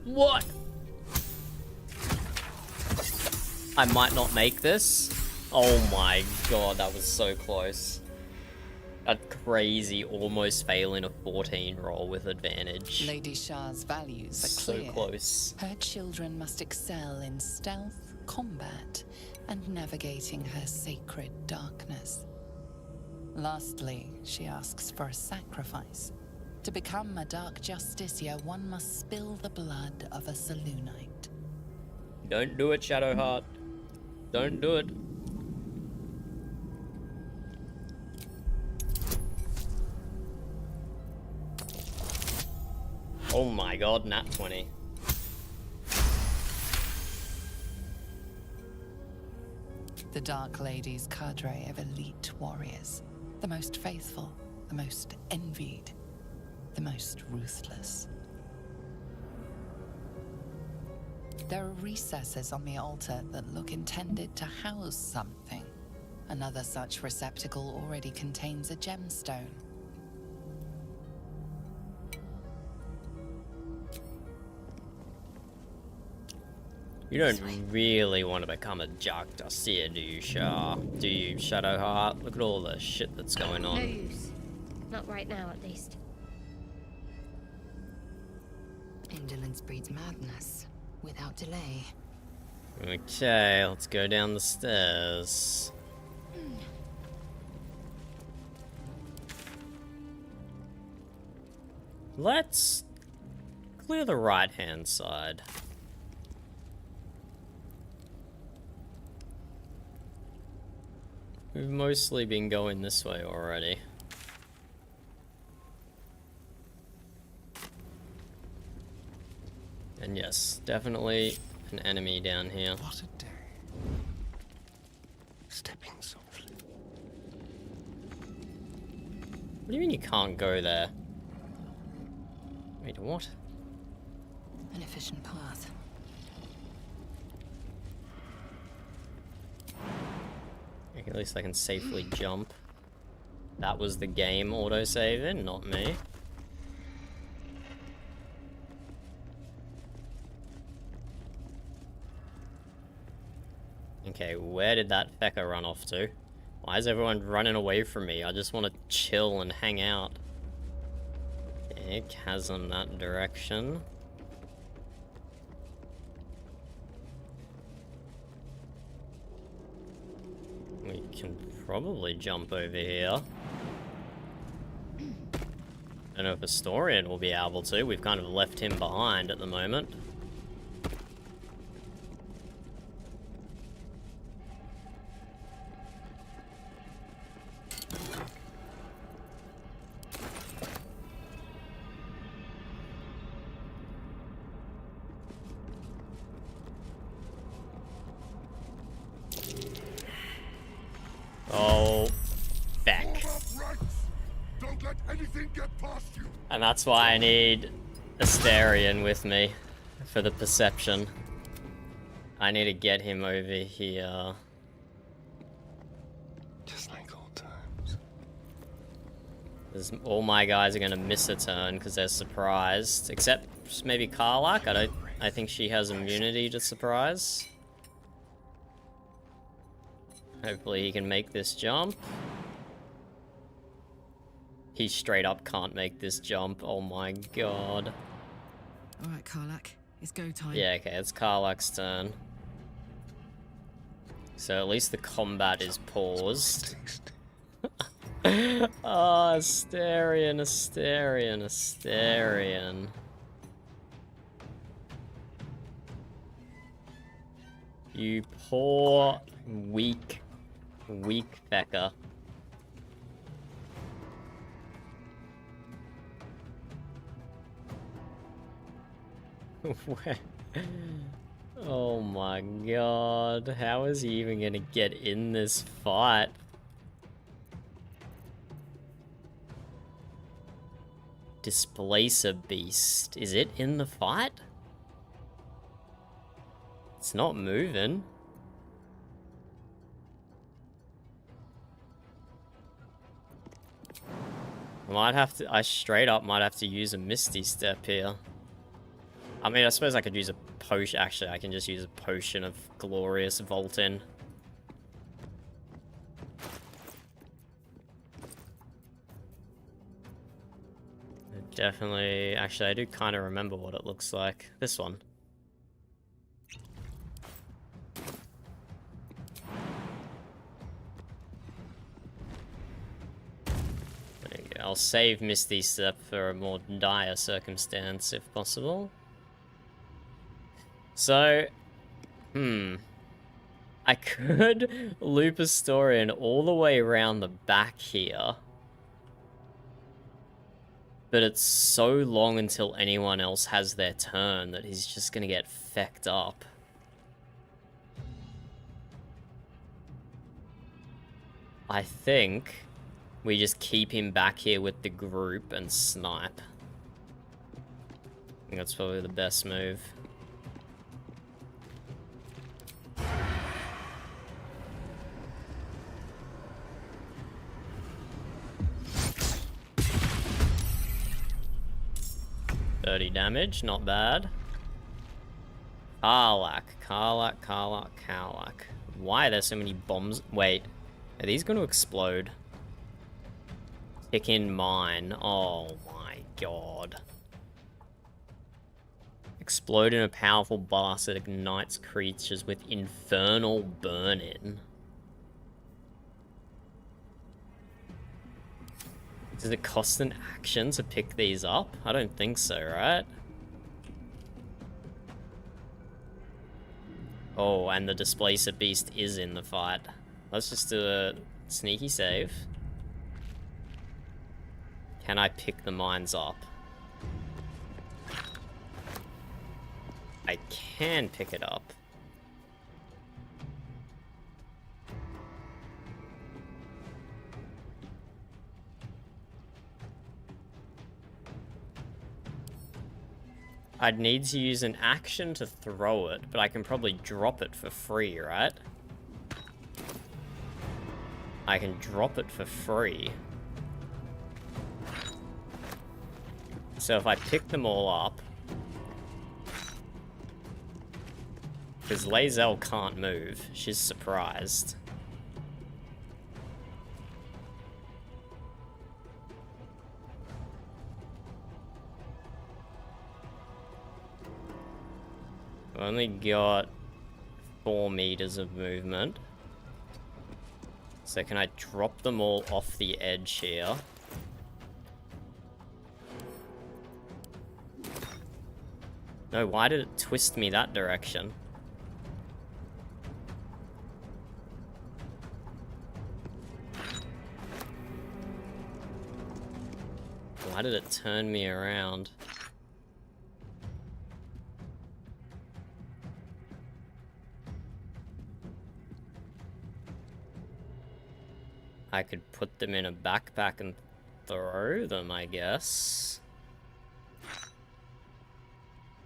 What? I might not make this. Oh my god, that was so close. A crazy, almost failing a 14 roll with advantage. Lady Shah's values are clear. So close. Her children must excel in stealth, combat, and navigating her sacred darkness. Lastly, she asks for a sacrifice. To become a Dark Justiciar, one must spill the blood of a Selûnite. Don't do it, Shadowheart. Don't do it. Oh my god, nat 20. The Dark Lady's cadre of elite warriors. The most faithful, the most envied, the most ruthless. There are recesses on the altar that look intended to house something. Another such receptacle already contains a gemstone. You don't really want to become a Dark Dossier, do you, Shah? Do you, Shadowheart? Look at all the shit that's going on. No use. Not right now, at least. Indolence breeds madness, without delay. Okay, let's go down the stairs. Let's clear the right-hand side. We've mostly been going this way already. And yes, definitely an enemy down here. What a day. Stepping softly. What do you mean you can't go there? Wait, what? An efficient path. Okay, at least I can safely jump. That was the game autosaving, not me. Okay, where did that fecker run off to? Why is everyone running away from me? I just want to chill and hang out. Okay, chasm that direction. We can probably jump over here. I don't know if Historian will be able to. We've kind of left him behind at the moment. Oh, back. Don't let anything get past you. And that's why I need Asterion with me for the perception. I need to get him over here. Just like old times. All my guys are gonna miss a turn because they're surprised. Except maybe Karlak. I think she has immunity to surprise. Hopefully he can make this jump. He straight up can't make this jump. Oh my god. Alright, Karlak. It's go time. Yeah, okay, it's Karlak's turn. So at least the combat is paused. Oh, Asterion, Asterion, Asterion. You poor, weak fecker. Oh my god, how is he even gonna get in this fight? Displacer Beast. Is it in the fight? It's not moving. I straight up might have to use a Misty Step here. I mean, I suppose I could use a potion. Actually, I can just use a potion of Glorious Vault-In. Definitely. Actually, I do kind of remember what it looks like. This one. There you go. I'll save Misty Step for a more dire circumstance, if possible. So, I could loop Astorian all the way around the back here. But it's so long until anyone else has their turn that he's just gonna get fecked up. I think we just keep him back here with the group and snipe. I think that's probably the best move. 30 damage, not bad. Karlach. Why are there so many bombs? Wait, are these going to explode? Tick in mine. Oh my god. Explode in a powerful blast that ignites creatures with infernal burn-in. Does it cost an action to pick these up? I don't think so, right? Oh, and the Displacer Beast is in the fight. Let's just do a sneaky save. Can I pick the mines up? I can pick it up. I'd need to use an action to throw it, but I can probably drop it for free, right? I can drop it for free. So if I pick them all up... Because Lae'zel can't move. She's surprised. I've only got 4 meters of movement. So can I drop them all off the edge here? No, why did it twist me that direction? Why did it turn me around? I could put them in a backpack and throw them, I guess.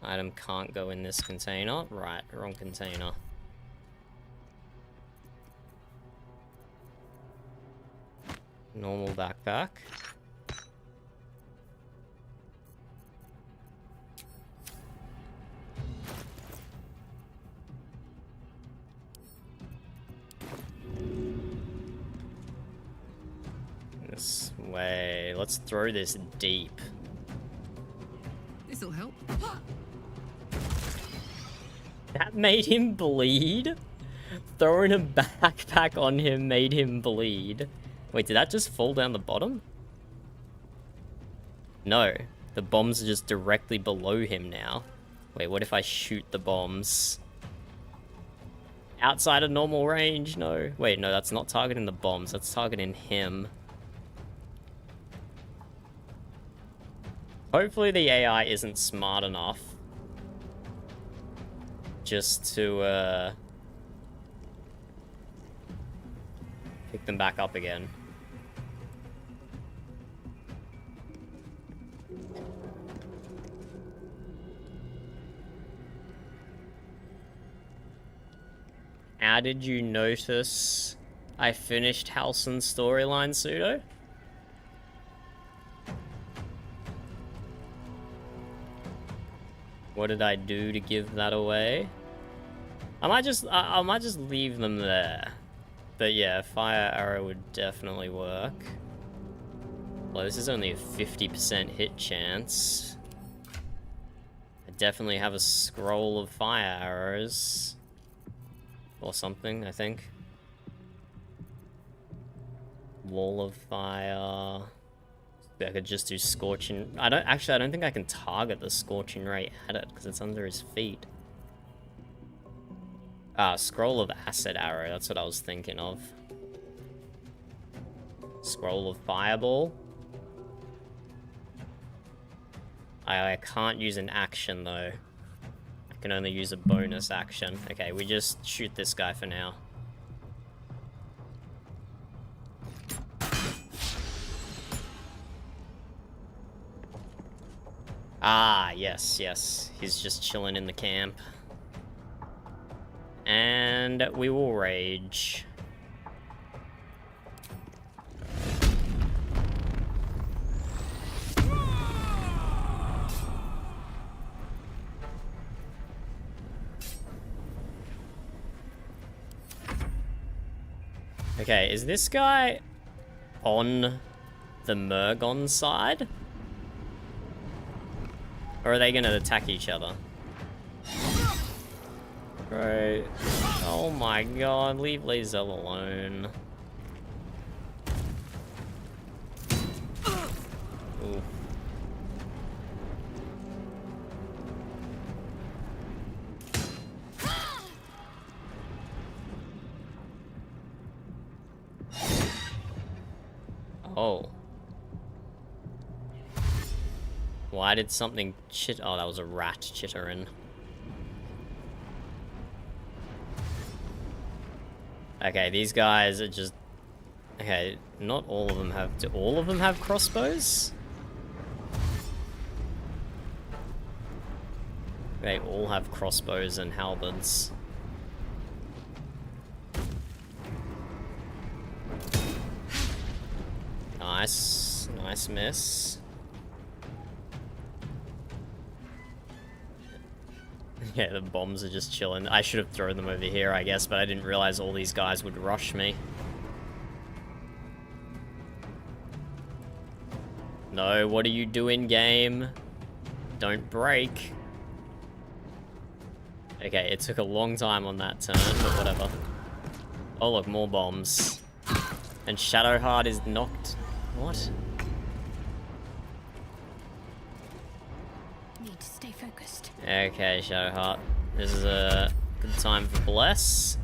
Item can't go in this container. Right, wrong container. Normal backpack. This way. Let's throw this deep. This'll help. That made him bleed? Throwing a backpack on him made him bleed. Wait, did that just fall down the bottom? No. The bombs are just directly below him now. Wait, what if I shoot the bombs? Outside of normal range? No. Wait, no, that's not targeting the bombs. That's targeting him. Hopefully the AI isn't smart enough just to pick them back up again. How did you notice I finished Halsin's storyline, Pseudo? What did I do to give that away? I might just leave them there. But yeah, fire arrow would definitely work. Well, this is only a 50% hit chance. I definitely have a scroll of fire arrows. Or something, I think. Wall of fire. I could just do scorching. I don't think I can target the scorching ray at it because it's under his feet. Scroll of acid arrow, that's what I was thinking of. Scroll of fireball. I can't use an action though. I can only use a bonus action. Okay, we just shoot this guy for now. Ah, yes, yes. He's just chilling in the camp. And we will rage. Okay, is this guy on the Murgon side? Or are they gonna attack each other? Right. Oh my god, leave Lae'zel alone. Ooh. Oh. Why did something oh, that was a rat chittering. Okay, these guys are just... Okay, not all of them have... Do all of them have crossbows? They all have crossbows and halberds. Nice. Nice miss. Yeah, the bombs are just chilling. I should have thrown them over here, I guess, but I didn't realize all these guys would rush me. No, what are you doing, game? Don't break. Okay, it took a long time on that turn, but whatever. Oh look, more bombs. And Shadowheart is knocked... What? Need to stay focused. Okay, Shadowheart. This is a good time for Bless.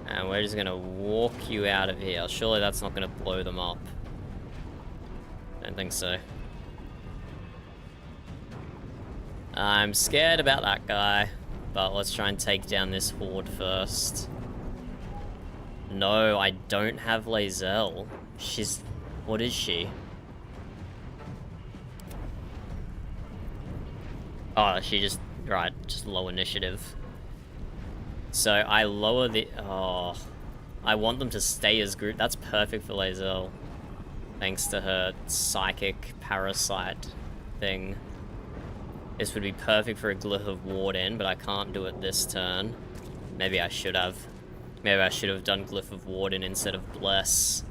And we're just gonna walk you out of here. Surely that's not gonna blow them up. Don't think so. I'm scared about that guy, but let's try and take down this horde first. No, I don't have Lae'zel. She's... What is she? Oh, she just... Right, just low initiative. So I lower the... Oh... I want them to stay as group. That's perfect for Lae'zel. Thanks to her psychic parasite thing. This would be perfect for a Glyph of Warden, but I can't do it this turn. Maybe I should have. Maybe I should have done Glyph of Warden instead of Bless.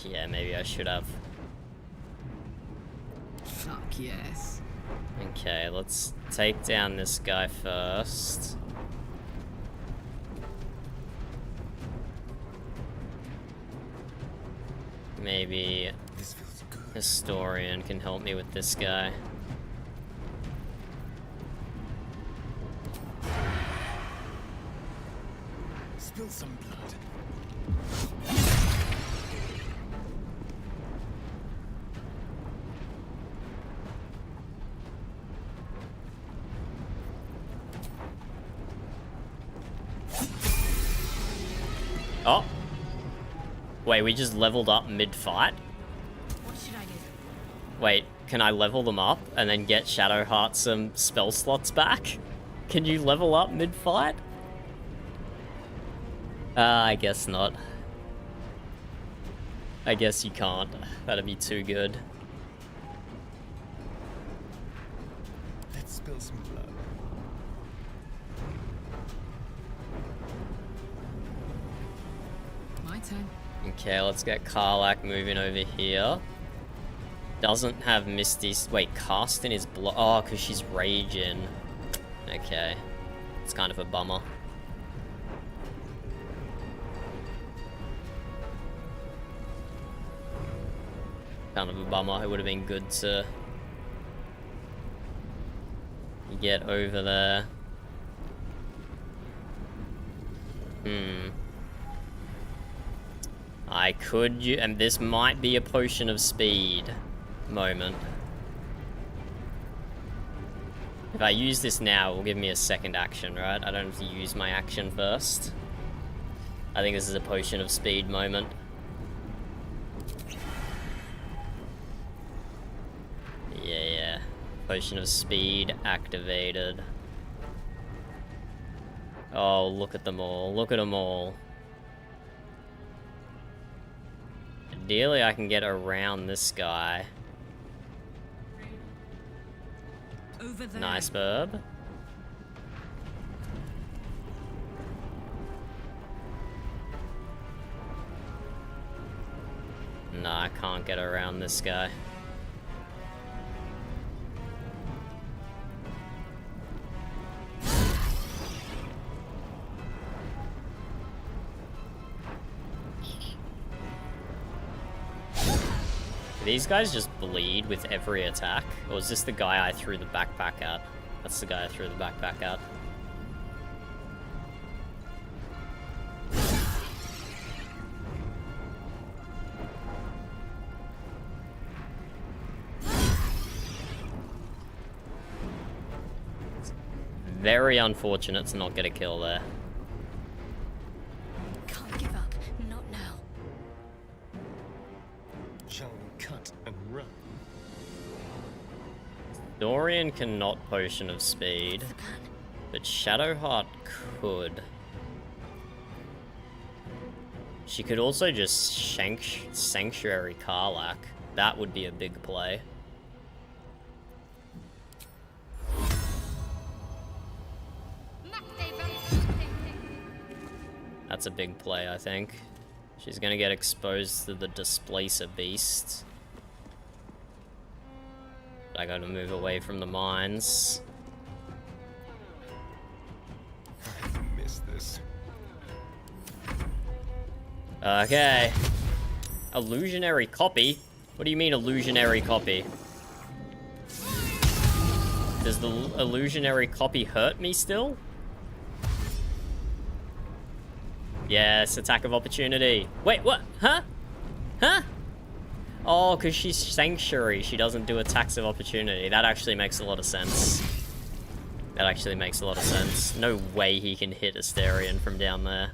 Yeah, maybe I should have. Fuck yes. Okay, let's take down this guy first. Maybe Historian can help me with this guy. Spill some blood. Oh! Wait, we just leveled up mid-fight? What should I do? Wait, can I level them up and then get Shadowheart some spell slots back? Can you level up mid-fight? I guess not. I guess you can't. That'd be too good. Let's spill some blood. My turn. Okay, let's get Karlach moving over here. Doesn't have Misty... Wait, casting is block... Oh, because she's raging. Okay. It's kind of a bummer. Kind of a bummer. It would have been good to get over there. I could... And this might be a potion of speed moment. If I use this now, it will give me a second action, right? I don't have to use my action first. I think this is a potion of speed moment. Yeah. Potion of speed activated. Oh, look at them all. Look at them all. Ideally, I can get around this guy. Over there. Nice, Burb. Nah, I can't get around this guy. These guys just bleed with every attack? Or is this the guy I threw the backpack at? That's the guy I threw the backpack at. Very unfortunate to not get a kill there. Can't give up. Not now. Shall we cut and run? Dorian cannot potion of speed, but Shadowheart could. She could also just Sanctuary Karlach. That would be a big play. That's a big play, I think. She's gonna get exposed to the Displacer Beast. I gotta move away from the mines. I miss this. Okay. Illusionary copy? What do you mean illusionary copy? Does the illusionary copy hurt me still? Yes, attack of opportunity. Wait, what? Huh? Huh? Oh, because she's Sanctuary. She doesn't do attacks of opportunity. That actually makes a lot of sense. That actually makes a lot of sense. No way he can hit Asterion from down there.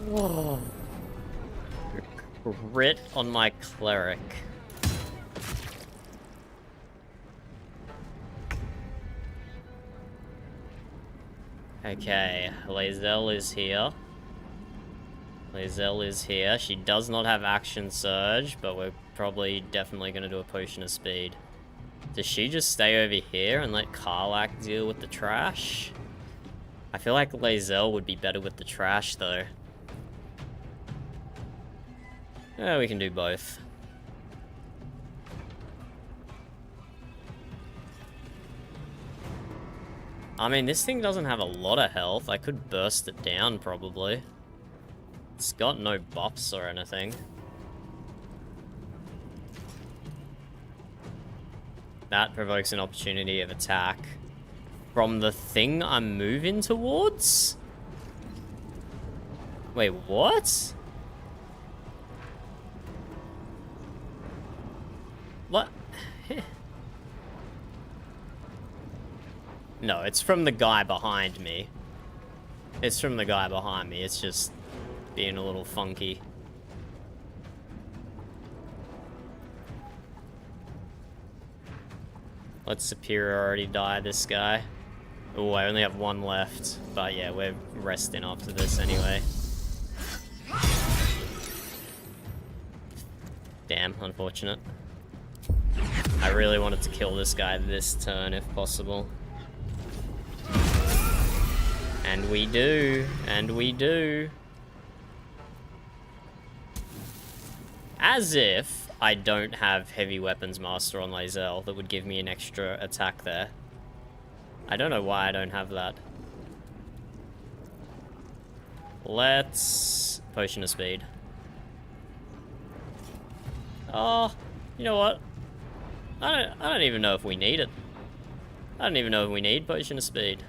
Whoa. Crit on my cleric. Okay, Lae'zel is here. Lae'zel is here. She does not have Action Surge, but we're probably definitely going to do a Potion of Speed. Does she just stay over here and let Karlach deal with the trash? I feel like Lae'zel would be better with the trash, though. Yeah, we can do both. I mean, this thing doesn't have a lot of health. I could burst it down, probably. It's got no buffs or anything. That provokes an opportunity of attack. From the thing I'm moving towards? Wait, what? What? No, it's from the guy behind me. It's from the guy behind me. It's just being a little funky. Let's superiority die this guy. Oh, I only have one left. But yeah, we're resting after this anyway. Damn, unfortunate. I really wanted to kill this guy this turn if possible. And we do. And we do. As if I don't have Heavy Weapons Master on Lae'zel that would give me an extra attack there. I don't know why I don't have that. Let's Potion of Speed. Oh, you know what? I don't even know if we need it. I don't even know if we need Potion of Speed.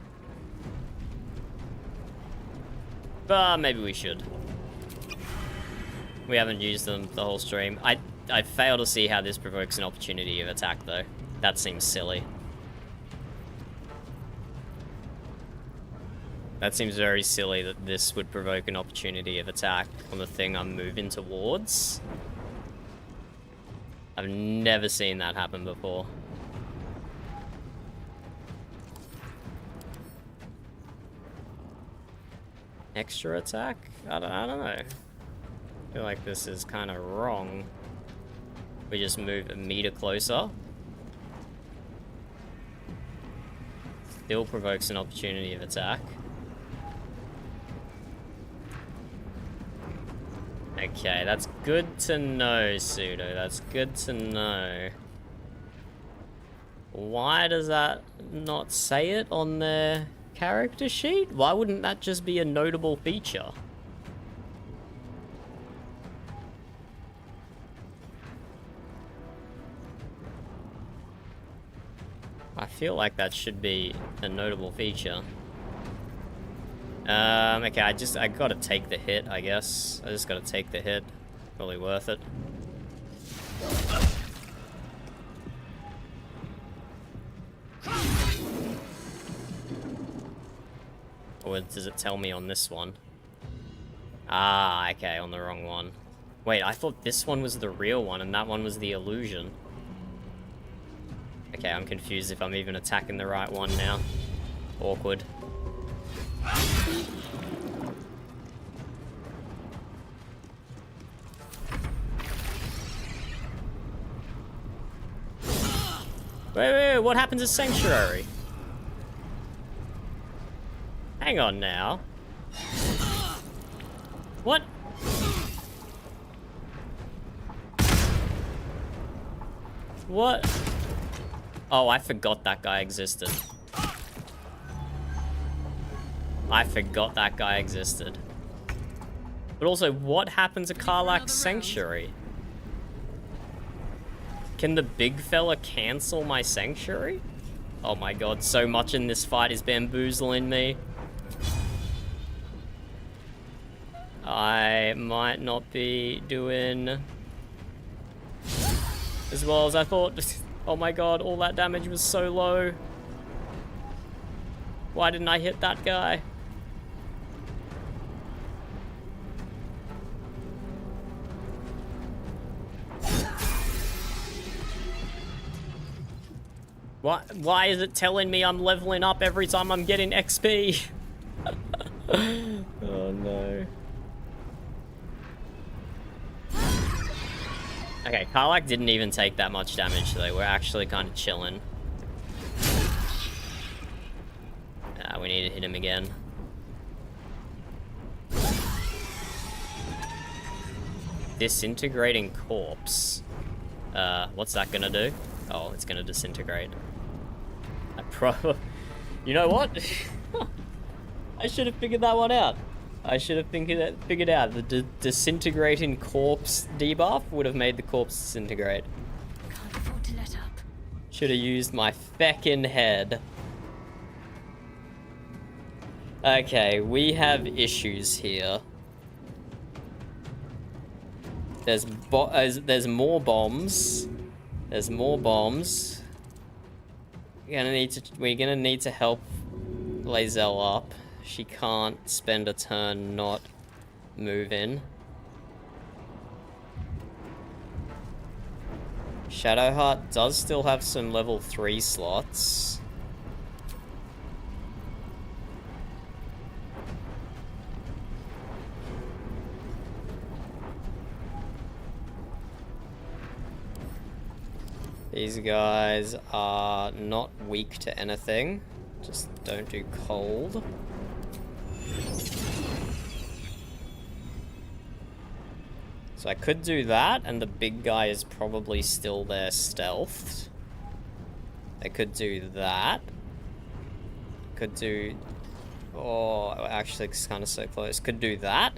But maybe we should. We haven't used them the whole stream. I fail to see how this provokes an opportunity of attack, though. That seems silly. That seems very silly that this would provoke an opportunity of attack on the thing I'm moving towards. I've never seen that happen before. Extra attack? I don't know. I feel like this is kind of wrong. We just move a meter closer. Still provokes an opportunity of attack. Okay, that's good to know, Pseudo. That's good to know. Why does that not say it on their character sheet? Why wouldn't that just be a notable feature? I feel like that should be a notable feature. Okay, I gotta take the hit, I guess. I just gotta take the hit. Probably worth it. Or does it tell me on this one? Ah, okay, on the wrong one. Wait, I thought this one was the real one and that one was the illusion. Okay, I'm confused if I'm even attacking the right one now. Awkward. Wait, what happens to Sanctuary? Hang on now. What? What? Oh, I forgot that guy existed. I forgot that guy existed. But also, what happened to Karlach's Sanctuary? Can the big fella cancel my Sanctuary? Oh my god, so much in this fight is bamboozling me. I might not be doing as well as I thought. Oh my god, all that damage was so low. Why didn't I hit that guy? Why is it telling me I'm leveling up every time I'm getting XP? Oh no. Okay, Karlach didn't even take that much damage though. We're actually kind of chilling. We need to hit him again. Disintegrating corpse. What's that gonna do? Oh, it's gonna disintegrate. You know what? I should have figured that one out. I should have figured out the disintegrating corpse debuff would have made the corpse disintegrate. Can't afford to let up. Should have used my feckin' head. Okay, we have issues here. There's more bombs. There's more bombs. We're gonna need to help Lae'zel up. She can't spend a turn not moving. Shadowheart does still have some level 3 slots. These guys are not weak to anything. Just don't do cold. So I could do that, and the big guy is probably still there stealthed. I could do that. Could do... Oh, actually it's kind of so close. Could do that.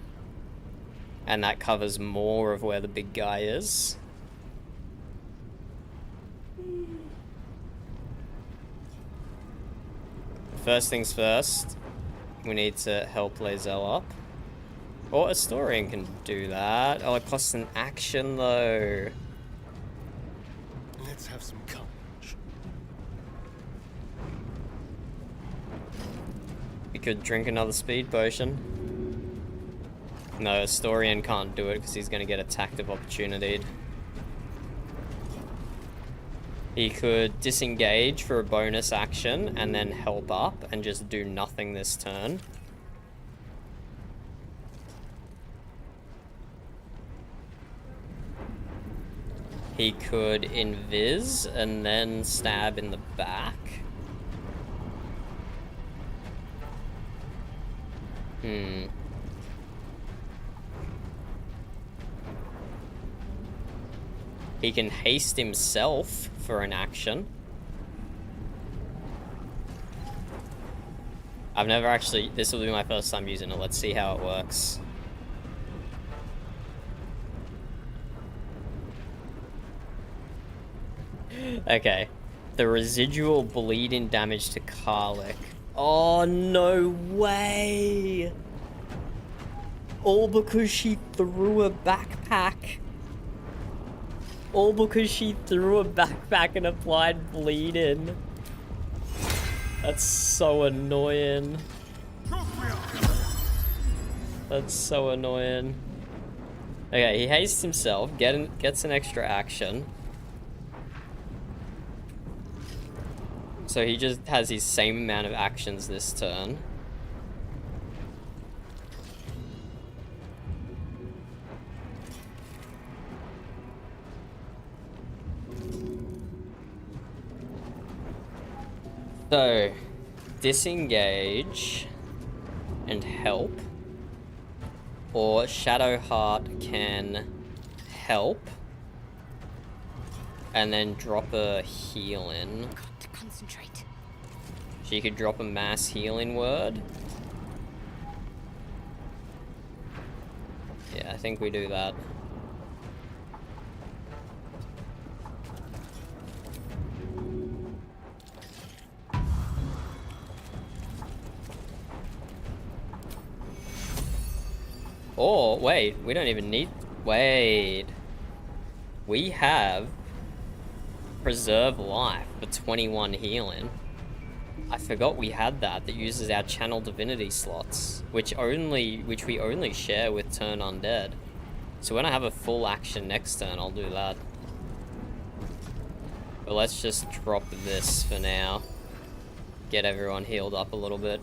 And that covers more of where the big guy is. First things first, we need to help Lae'zel up. Or Astorian can do that. Oh, it costs an action though. Let's have some courage. We could drink another speed potion. No, Astorian can't do it because he's going to get attacked of opportunity. He could disengage for a bonus action and then help up and just do nothing this turn. He could invis and then stab in the back. He can haste himself for an action. I've never actually... This will be my first time using it. Let's see how it works. Okay. The residual bleeding damage to Karlach. Oh, no way! All because she threw a backpack. All because she threw a backpack and applied bleeding. That's so annoying. That's so annoying. Okay, he hastes himself, gets an extra action. So he just has his same amount of actions this turn. So, disengage and help, or Shadowheart can help and then drop a heal in. Got to concentrate. She could drop a mass healing word. Yeah, I think we do that. Oh, wait, we don't even need... Wait. We have Preserve Life for 21 healing. I forgot we had that uses our Channel Divinity slots, which we only share with Turn Undead. So when I have a full action next turn, I'll do that. But let's just drop this for now. Get everyone healed up a little bit.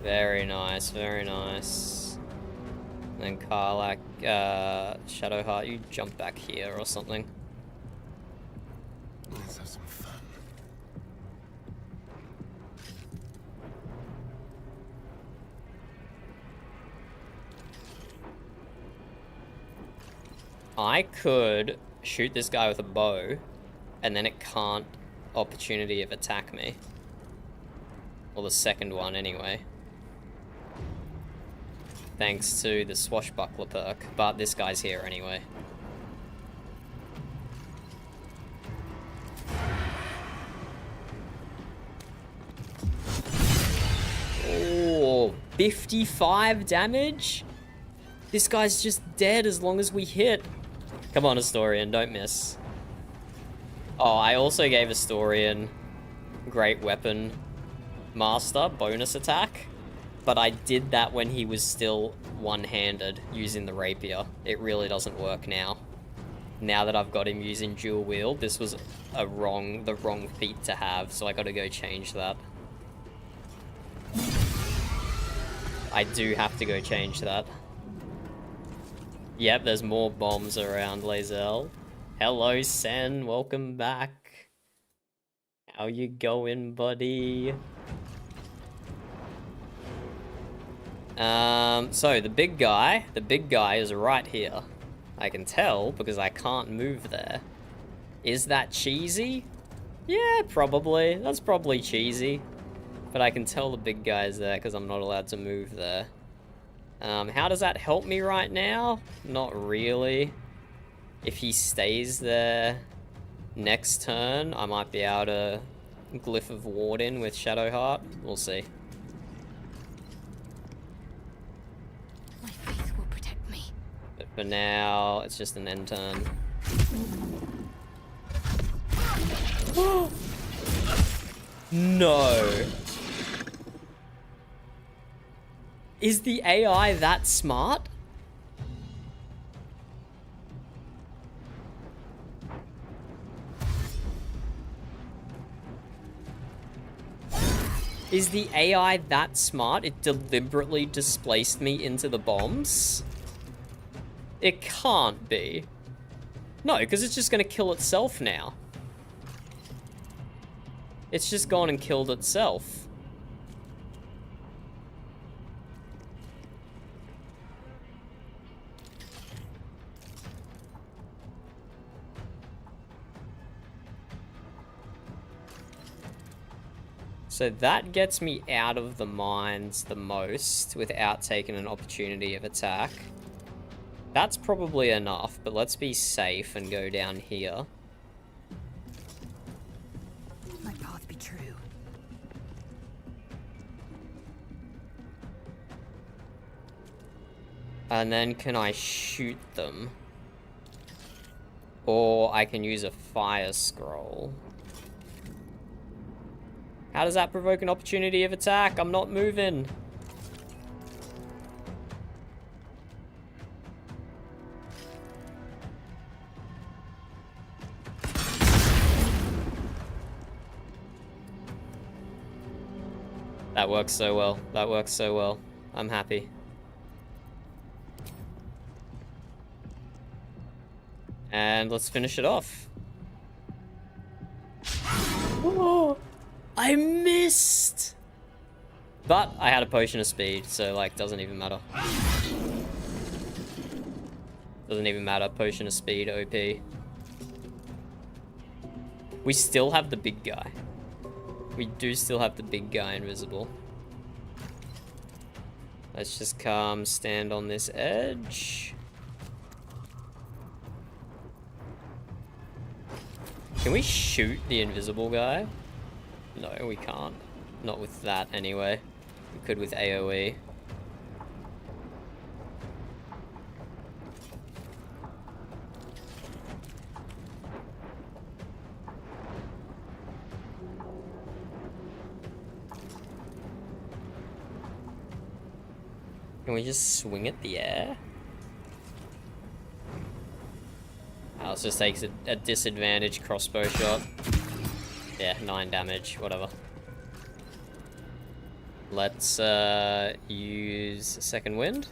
Very nice, very nice. And then Karlach, Shadowheart, you jump back here or something. Let's have some fun. I could shoot this guy with a bow, and then it can't opportunity of attack me. Or the second one, anyway. Thanks to the swashbuckler perk, but this guy's here anyway. Oh, 55 damage? This guy's just dead as long as we hit. Come on, Historian, don't miss. Oh, I also gave Historian Great Weapon Master bonus attack. But I did that when he was still one-handed using the rapier. It really doesn't work now. Now that I've got him using dual wield, this was the wrong feat to have, so I gotta go change that. I do have to go change that. Yep, there's more bombs around, Lae'zel. Hello, Sen, welcome back. How you going, buddy? So the big guy is right here. I can tell because I can't move there. Is that cheesy? Yeah, probably. That's probably cheesy. But I can tell the big guy is there because I'm not allowed to move there. How does that help me right now? Not really. If he stays there next turn, I might be able to Glyph of Ward in with Shadowheart. We'll see. But for now, it's just an end turn. No. Is the AI that smart? Is the AI that smart? It deliberately displaced me into the bombs? It can't be. No, because it's just going to kill itself now. It's just gone and killed itself. So that gets me out of the mines the most without taking an opportunity of attack. That's probably enough, but let's be safe and go down here. My path be true. And then can I shoot them? Or I can use a fire scroll. How does that provoke an opportunity of attack? I'm not moving. That works so well. That works so well. I'm happy. And let's finish it off. Oh, I missed! But I had a potion of speed, so like, doesn't even matter. Doesn't even matter, potion of speed, OP. We still have the big guy. We do still have the big guy invisible. Let's just come stand on this edge. Can we shoot the invisible guy? No, we can't. Not with that, anyway. We could with AoE. Can we just swing at the air? Oh, it just takes a disadvantage crossbow shot. Yeah, 9 damage, whatever. Let's use second wind.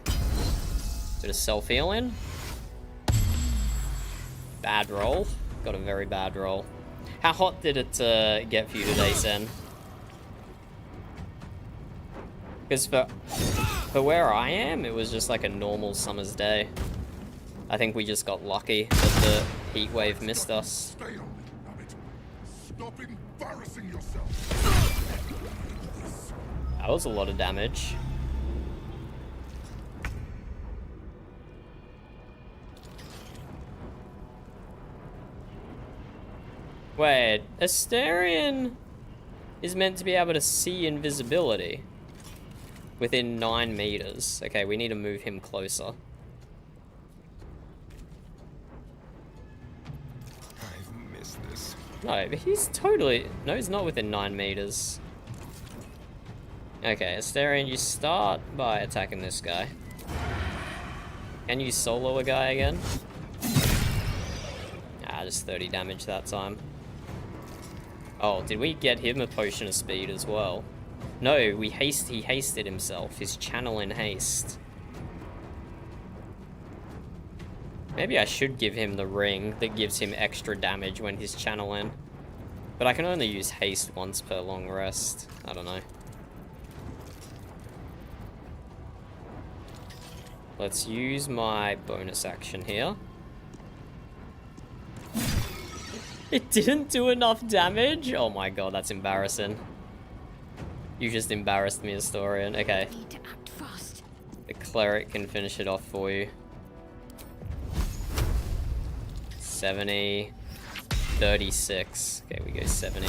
Bit of self-healing. Bad roll. Got a very bad roll. How hot did it get for you today, Sen? Because for where I am, it was just like a normal summer's day. I think we just got lucky that the heat wave missed us. Stay on it, Abbott. Stop embarrassing yourself. That was a lot of damage. Wait, Astarion is meant to be able to see invisibility within 9 meters. Okay, we need to move him closer. I've missed this. No, but he's totally... No, he's not within 9 meters. Okay, Astarion, you start by attacking this guy. Can you solo a guy again? Ah, just 30 damage that time. Oh, did we get him a potion of speed as well? No, he hasted himself. His channel in haste. Maybe I should give him the ring that gives him extra damage when he's channel in. But I can only use haste once per long rest. I don't know. Let's use my bonus action here. It didn't do enough damage? Oh my god, that's embarrassing. You just embarrassed me, Astarion. Okay. Need to act fast. The cleric can finish it off for you. 70. 36. Okay, we go 70.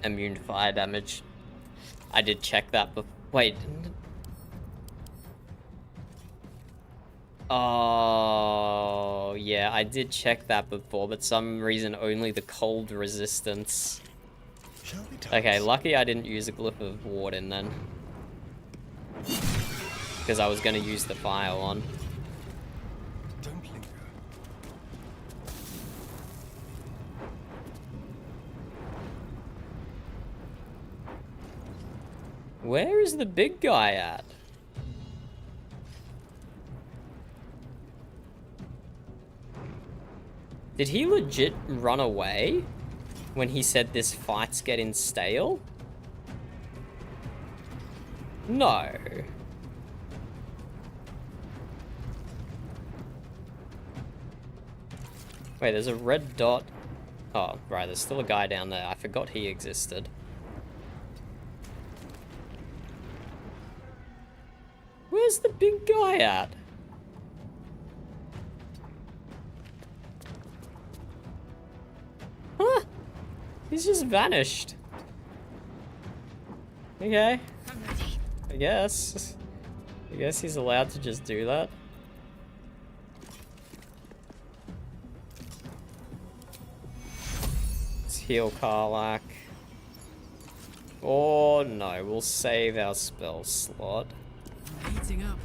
Immune to fire damage. I did check that before. Wait. Oh, yeah, I did check that before, but some reason only the cold resistance. Okay, lucky I didn't use a Glyph of Warden then. Because I was going to use the fire one. Don't linger. Where is the big guy at? Did he legit run away when he said this fight's getting stale? No. Wait, there's a red dot. Oh, right, there's still a guy down there. I forgot he existed. Where's the big guy at? Huh? He's just vanished. Okay. I guess he's allowed to just do that. Let's heal Karlach. Oh no, we'll save our spell slot. Heating up.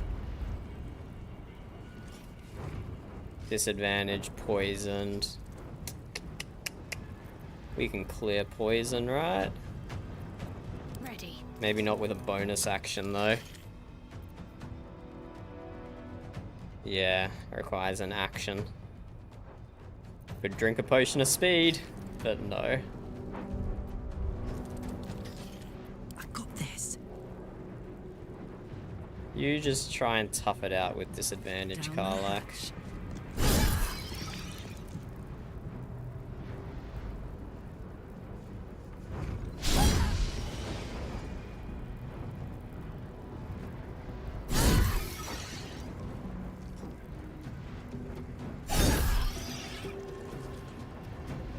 Disadvantage, poisoned. We can clear poison, right? Ready. Maybe not with a bonus action, though. Yeah, requires an action. Could drink a potion of speed, but no. I got this. You just try and tough it out with disadvantage, Karlach.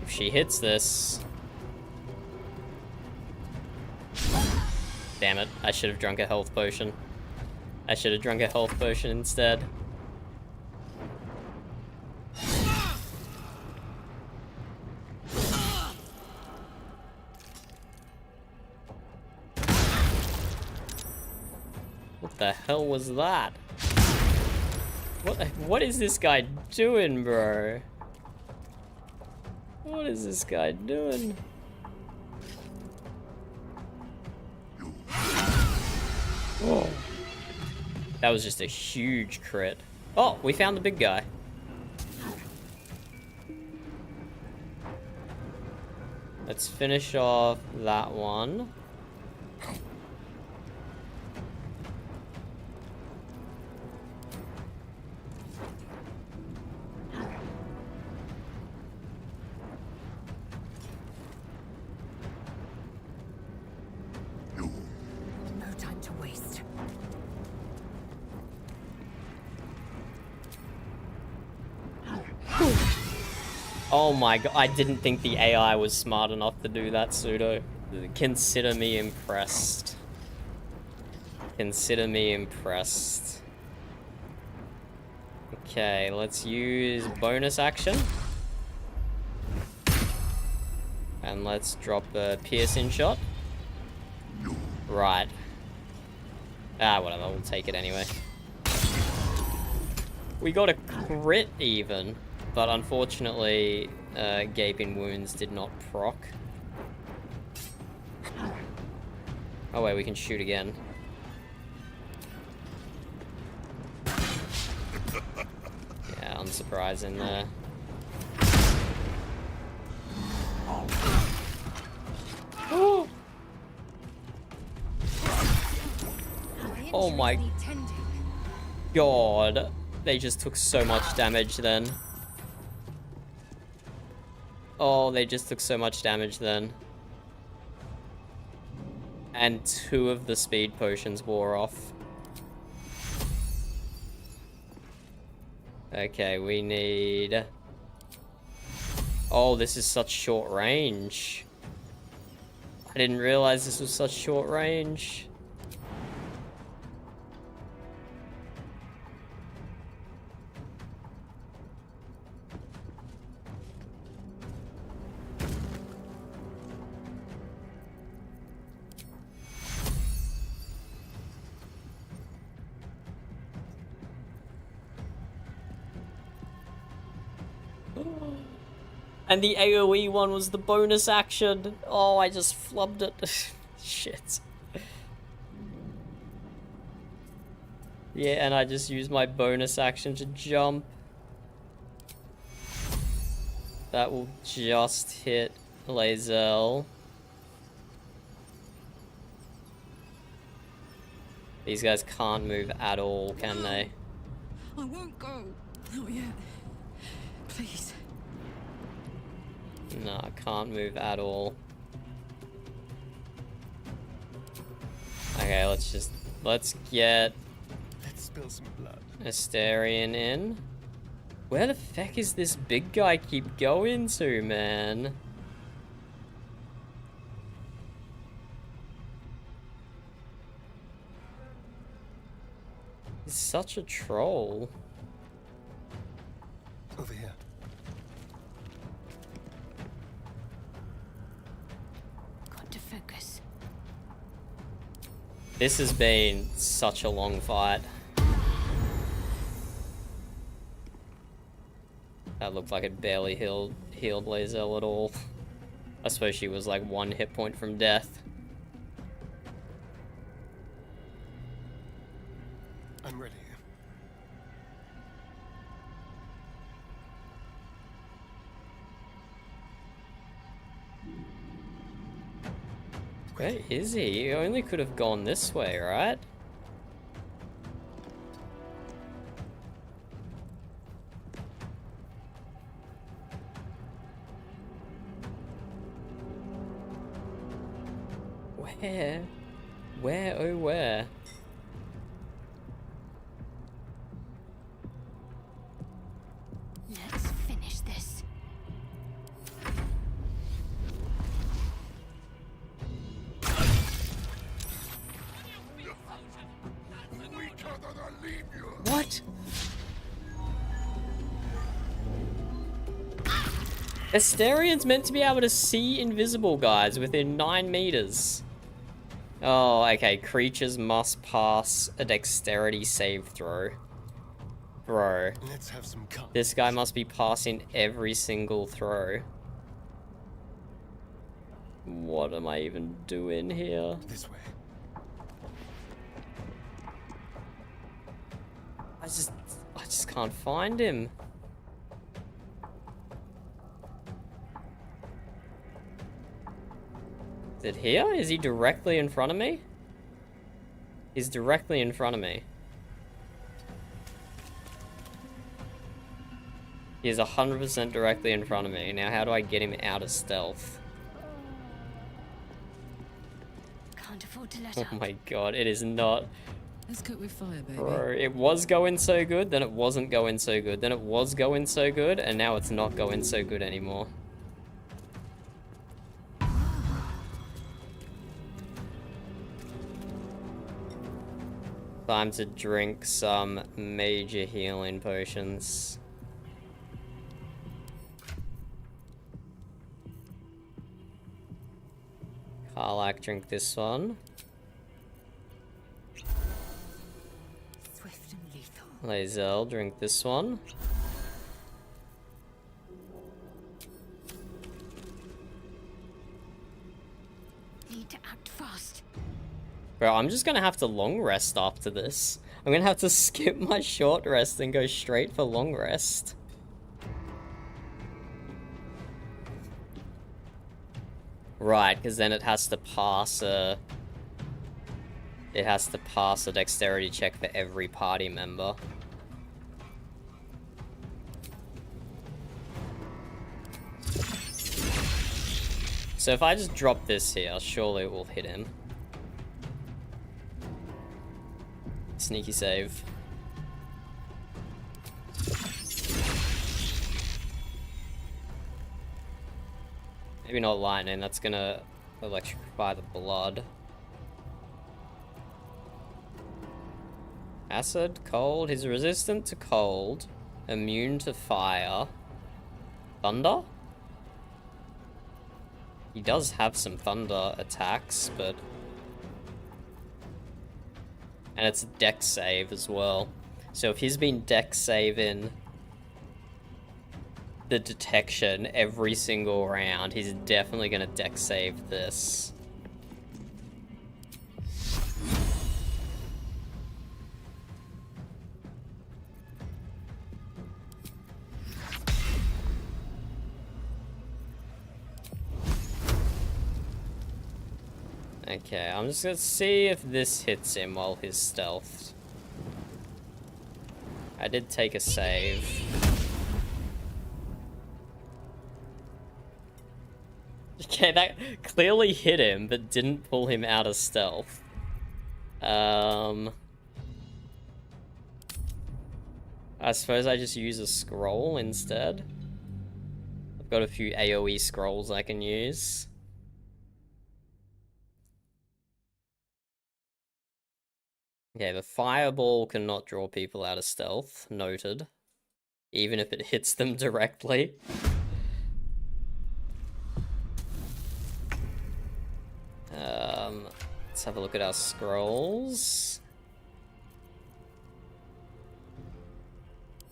She hits this. Damn it, I should have drunk a health potion. I should have drunk a health potion instead. What the hell was that? What is this guy doing, bro? What is this guy doing? Oh. That was just a huge crit. Oh, we found the big guy. Let's finish off that one. Oh my god, I didn't think the AI was smart enough to do that, Pseudo. Consider me impressed. Consider me impressed. Okay, let's use bonus action. And let's drop a piercing shot. Right. Ah, whatever, we'll take it anyway. We got a crit even. But unfortunately, Gaping Wounds did not proc. Oh wait, we can shoot again. Yeah, unsurprising there. Oh! Oh my god. They just took so much damage then. Oh, they just took so much damage then. And 2 of the speed potions wore off. Okay, we need... Oh, this is such short range. I didn't realize this was such short range. And the AoE one was the bonus action. Oh, I just flubbed it. Shit. Yeah, and I just used my bonus action to jump. That will just hit Lae'zel. These guys can't move at all, can they? I won't go. Not yet. Please. No, can't move at all. Okay, let's get spill some blood. Astarion in. Where the feck is this big guy keep going to, man? He's such a troll. Over here. Got to focus. This has been such a long fight. That looked like it barely healed Lae'zel at all. I suppose she was like 1 hit point from death. I'm ready. Where is he? He only could have gone this way, right? Where? Where, oh where? Let's finish this. What? Astarion's meant to be able to see invisible guys within 9 meters. Oh, okay. Creatures must pass a dexterity save throw. Bro. Let's have some calm. This guy must be passing every single throw. What am I even doing here? This way. I just can't find him. Is it here? Is he directly in front of me? He's directly in front of me. He is 100% directly in front of me. Now how do I get him out of stealth? Can't afford to let Oh up. my god, it is not... Let's cook with fire, baby. Bro, it was going so good, then it wasn't going so good, then it was going so good, and now it's not going so good anymore. Time to drink some major healing potions. Karlak, drink this one. Swift and lethal. Lae'zel, drink this one. Need to act fast. Bro, I'm just gonna have to long rest after this. I'm gonna have to skip my short rest and go straight for long rest. Right, because then it has to pass a... It has to pass a dexterity check for every party member. So if I just drop this here, surely it will hit him. Sneaky save. Maybe not lightning, that's gonna electrify the blood. Acid, cold, he's resistant to cold, immune to fire. Thunder? He does have some thunder attacks, but... And it's a dex save as well. So if he's been dex saving the detection every single round, he's definitely gonna dex save this. Okay, I'm just gonna see if this hits him while he's stealthed. I did take a save. Okay, that clearly hit him, but didn't pull him out of stealth. I suppose I just use a scroll instead. I've got a few AoE scrolls I can use. Okay, the fireball cannot draw people out of stealth, noted. Even if it hits them directly. Let's have a look at our scrolls.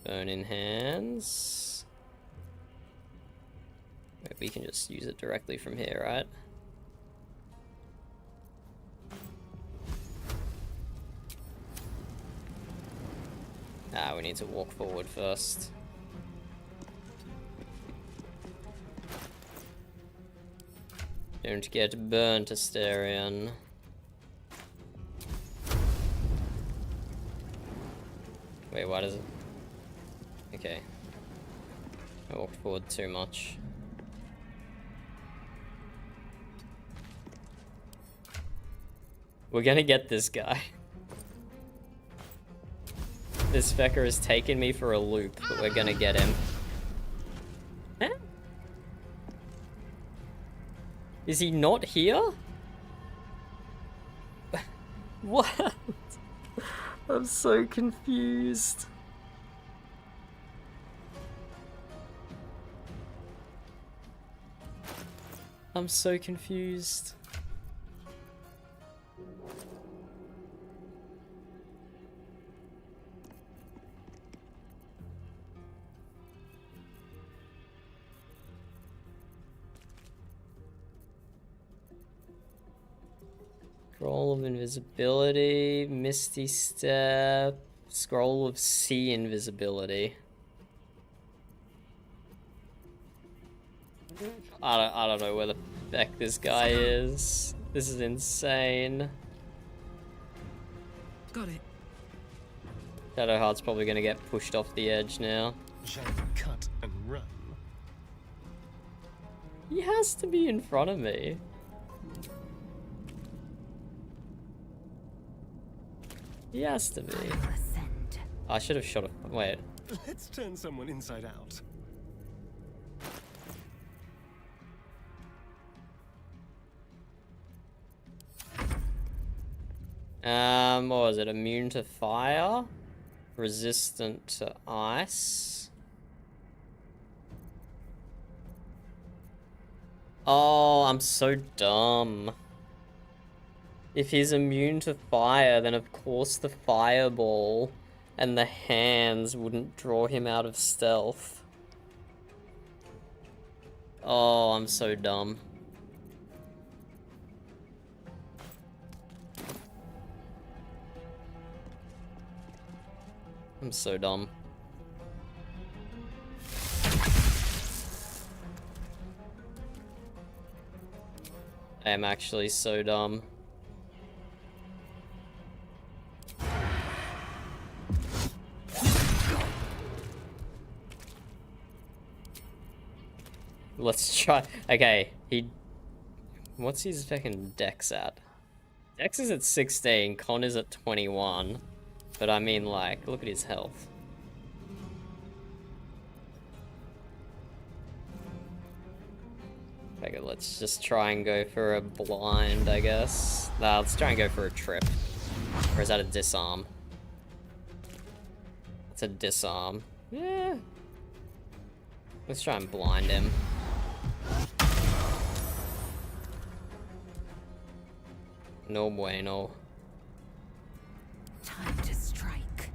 Burn in hands. We can just use it directly from here, right? Ah, we need to walk forward first. Don't get burnt, Asterion. Wait, why does it... Okay. I walked forward too much. We're gonna get this guy. This fecker has taken me for a loop, but we're gonna get him. Huh? Is he not here? What? I'm so confused. I'm so confused. Scroll of invisibility, misty step, scroll of sea invisibility. I don't know where the heck this guy is. This is insane. Got it. Shadowheart's probably gonna get pushed off the edge now. Shall we cut and run? He has to be in front of me. He has to be. I should have shot him. Wait. Let's turn someone inside out. What was it? Immune to fire? Resistant to ice? Oh, I'm so dumb. If he's immune to fire, then of course the fireball and the hands wouldn't draw him out of stealth. Oh, I'm so dumb. I'm so dumb. I am actually so dumb. Let's try. Okay, what's his fucking dex at? Dex is at 16, con is at 21. But I mean, like, look at his health. Okay, let's just try and go for a blind, I guess. Nah, let's try and go for a trip. Or is that a disarm? It's a disarm. Yeah. Let's try and blind him. No bueno. Time to strike.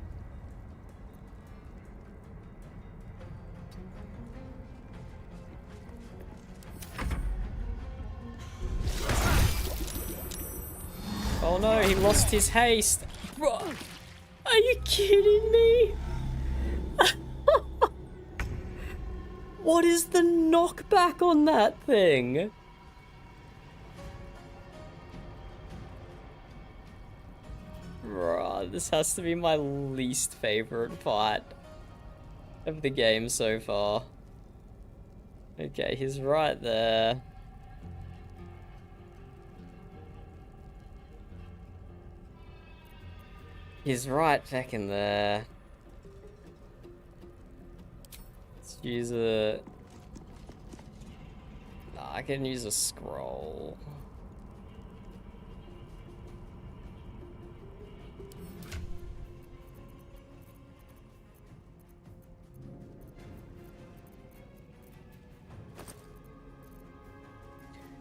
Oh no, he lost his haste. Bro, are you kidding me? What is the knockback on that thing? this has to be my least favorite fight of the game so far. Okay, he's right there. He's right back in there. Let's use a... I can use a scroll.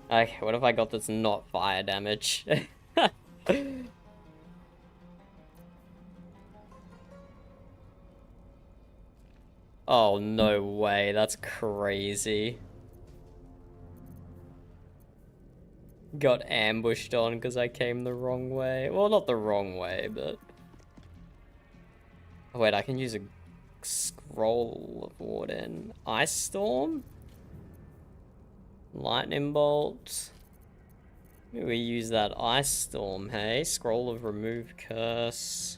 Okay, what if I got that's not fire damage? Oh, no way. That's crazy. Got ambushed on because I came the wrong way. Well, not the wrong way, but... Oh, wait, I can use a scroll of Warden. Ice Storm? Lightning Bolt. Maybe we use that Ice Storm, hey? Scroll of Remove Curse.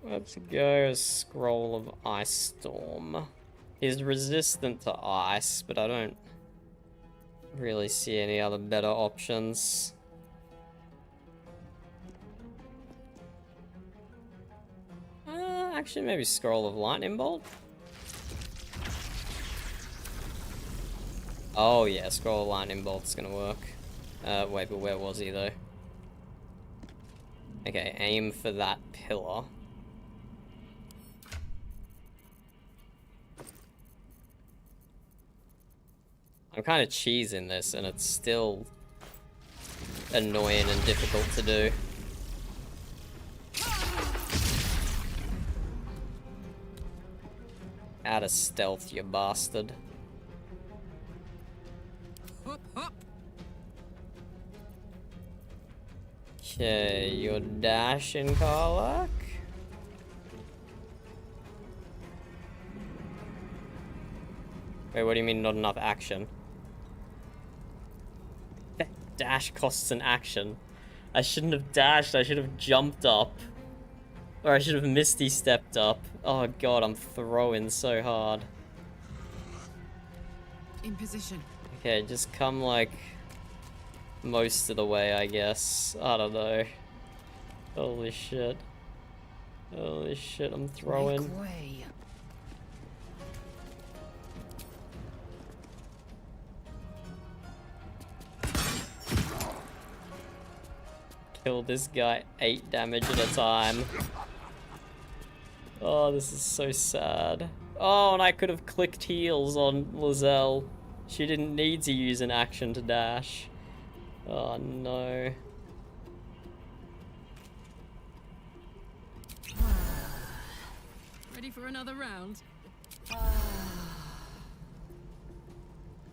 Let's go Scroll of Ice Storm. He's resistant to ice, but I don't really see any other better options. Actually, maybe Scroll of Lightning Bolt? Oh yeah, Scroll of Lightning Bolt's gonna work. Wait, but where was he though? Okay, aim for that pillar. I'm kind of cheesing this, and it's still annoying and difficult to do. Out of stealth, you bastard. Okay, you're dashing, Karlak. Wait, what do you mean not enough action? Dash costs an action. I shouldn't have dashed, I should have jumped up. Or I should have Misty stepped up. Oh god, I'm throwing so hard. In position. Okay, just come like most of the way, I guess. I don't know. Holy shit. Holy shit, I'm throwing. Make way. Kill this guy 8 damage at a time. Oh, this is so sad. Oh, and I could have clicked heals on Lizelle. She didn't need to use an action to dash. Oh no. Ready for another round?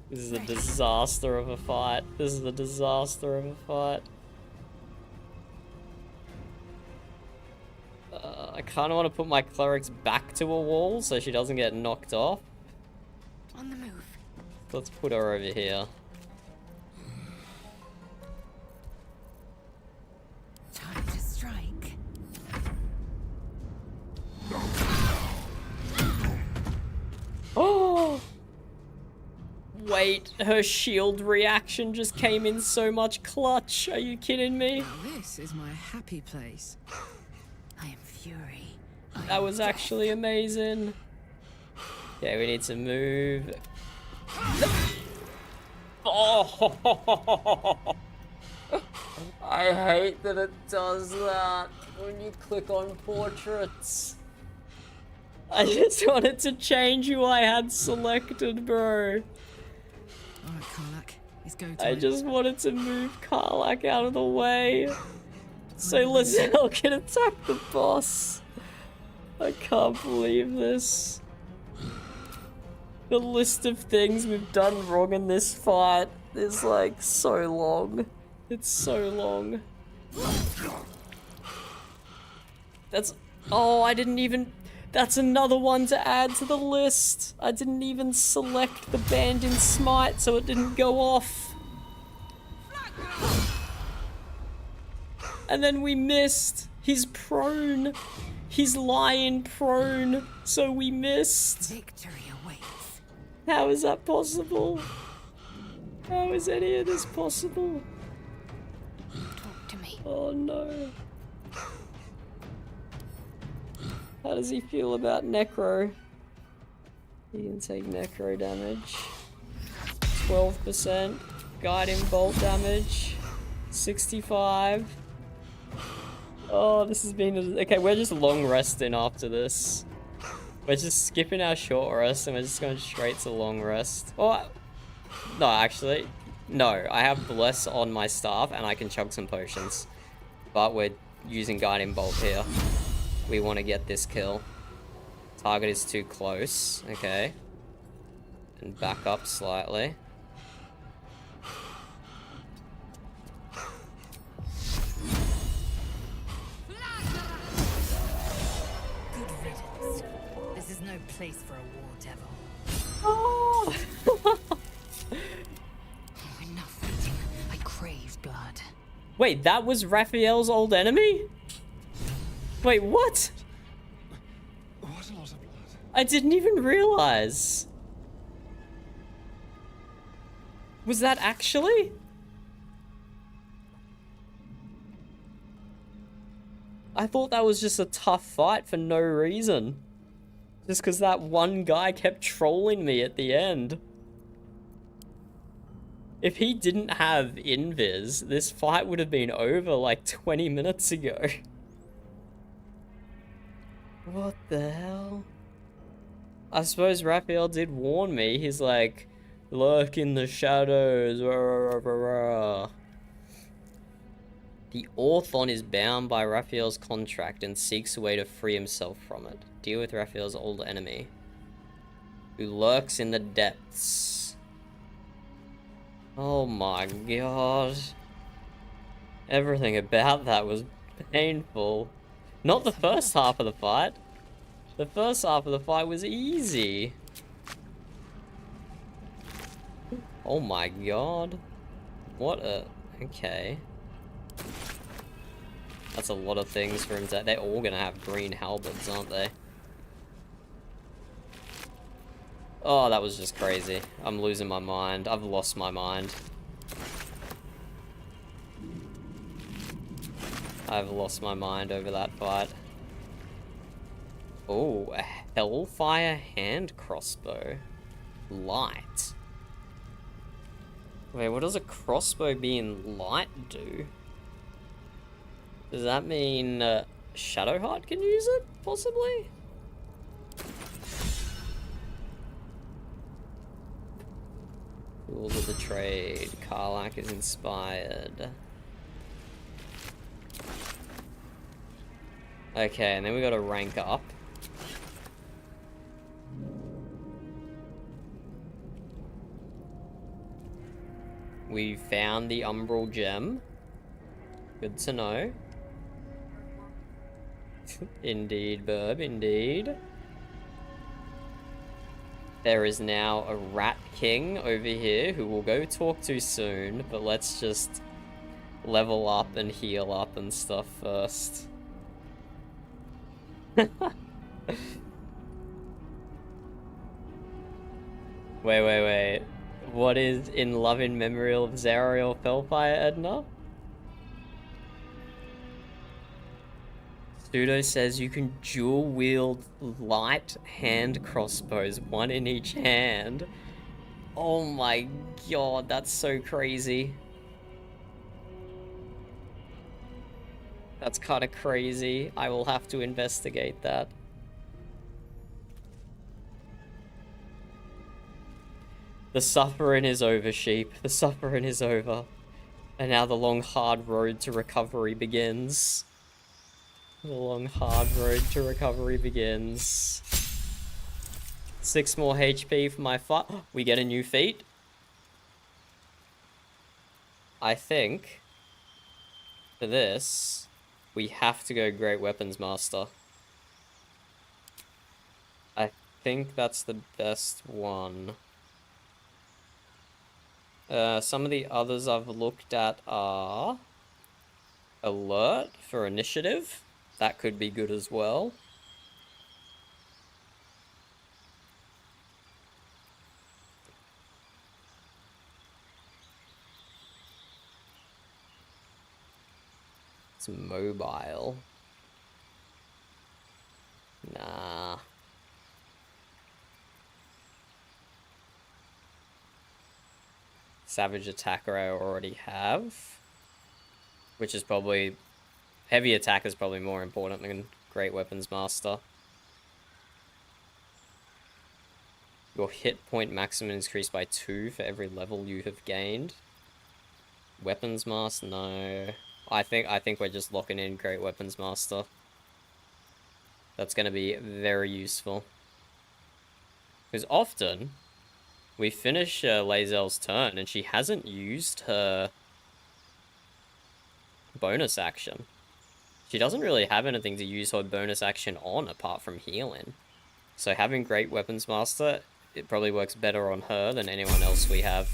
This is a disaster of a fight. This is a disaster of a fight. I kind of want to put my clerics back to a wall so she doesn't get knocked off. On the move. Let's put her over here. Time to strike. Oh! Wait, her shield reaction just came in so much clutch. Are you kidding me? This is my happy place. I am fury. That was actually amazing. Okay, we need to move. Oh! I hate that it does that when you click on portraits. I just wanted to change who I had selected, bro. Alright, Karlak. It's go time. I just wanted to move Karlak out of the way so Lizelle can attack the boss. I can't believe this. The list of things we've done wrong in this fight is like so long. It's so long. That's... Oh, I didn't even... That's another one to add to the list. I didn't even select the band in Smite, so it didn't go off. And then we missed. He's prone. He's lying prone, so we missed. Victory awaits. How is that possible? How is any of this possible? Talk to me. Oh no. How does he feel about Necro? He can take Necro damage. 12%. Guiding Bolt damage. 65. Oh, this has been... Okay, we're just long resting after this. We're just skipping our short rest and we're just going straight to long rest. Oh, no, actually. No, I have Bless on my staff and I can chug some potions. But we're using Guiding Bolt here. We want to get this kill. Target is too close. Okay. And back up slightly. Good riddance. This is no place for a war devil. Oh! Enough fighting. I crave blood. Wait, that was Raphael's old enemy? Wait, what? What a lot of blood. I didn't even realize. Was that actually? I thought that was just a tough fight for no reason. Just because that one guy kept trolling me at the end. If he didn't have invis, this fight would have been over like 20 minutes ago. What the hell? I suppose Raphael did warn me. He's like, lurk in the shadows. Rah, rah, rah, rah. The Orthon is bound by Raphael's contract and seeks a way to free himself from it. Deal with Raphael's old enemy, who lurks in the depths. Oh my god. Everything about that was painful. Not the first half of the fight. The first half of the fight was easy. Oh my god. What a... Okay. That's a lot of things for him to... They're all gonna have green halberds, aren't they? Oh, that was just crazy. I'm losing my mind. I've lost my mind. I've lost my mind over that fight. Oh, a Hellfire hand crossbow. Light. Wait, what does a crossbow being light do? Does that mean Shadowheart can use it, possibly? Tools of the trade. Karlach is inspired. Okay, and then we gotta rank up. We found the Umbral Gem. Good to know. Indeed, Burb, indeed. There is now a Rat King over here who we'll go talk to soon, but let's just level up and heal up and stuff first. Wait. What is in loving memory of Zariel Fellfire, Edna? Pseudo says you can dual wield light hand crossbows, one in each hand. Oh my god, that's so crazy. That's kind of crazy. I will have to investigate that. The suffering is over, sheep. The suffering is over. And now the long, hard road to recovery begins. The long, hard road to recovery begins. 6 more HP for my fight. We get a new feat. I think for this, we have to go Great Weapons Master. think that's the best one. Some of the others I've looked at are Alert for initiative. That could be good as well. It's mobile. Nah. Savage Attacker I already have. Which is probably... Heavy Attack is probably more important than Great Weapons Master. Your hit point maximum is increased by 2 for every level you have gained. Weapons Master? No. I think we're just locking in Great Weapons Master. That's going to be very useful. Because often, we finish Lae'zel's turn and she hasn't used her bonus action. She doesn't really have anything to use her bonus action on apart from healing. So having Great Weapons Master, it probably works better on her than anyone else we have.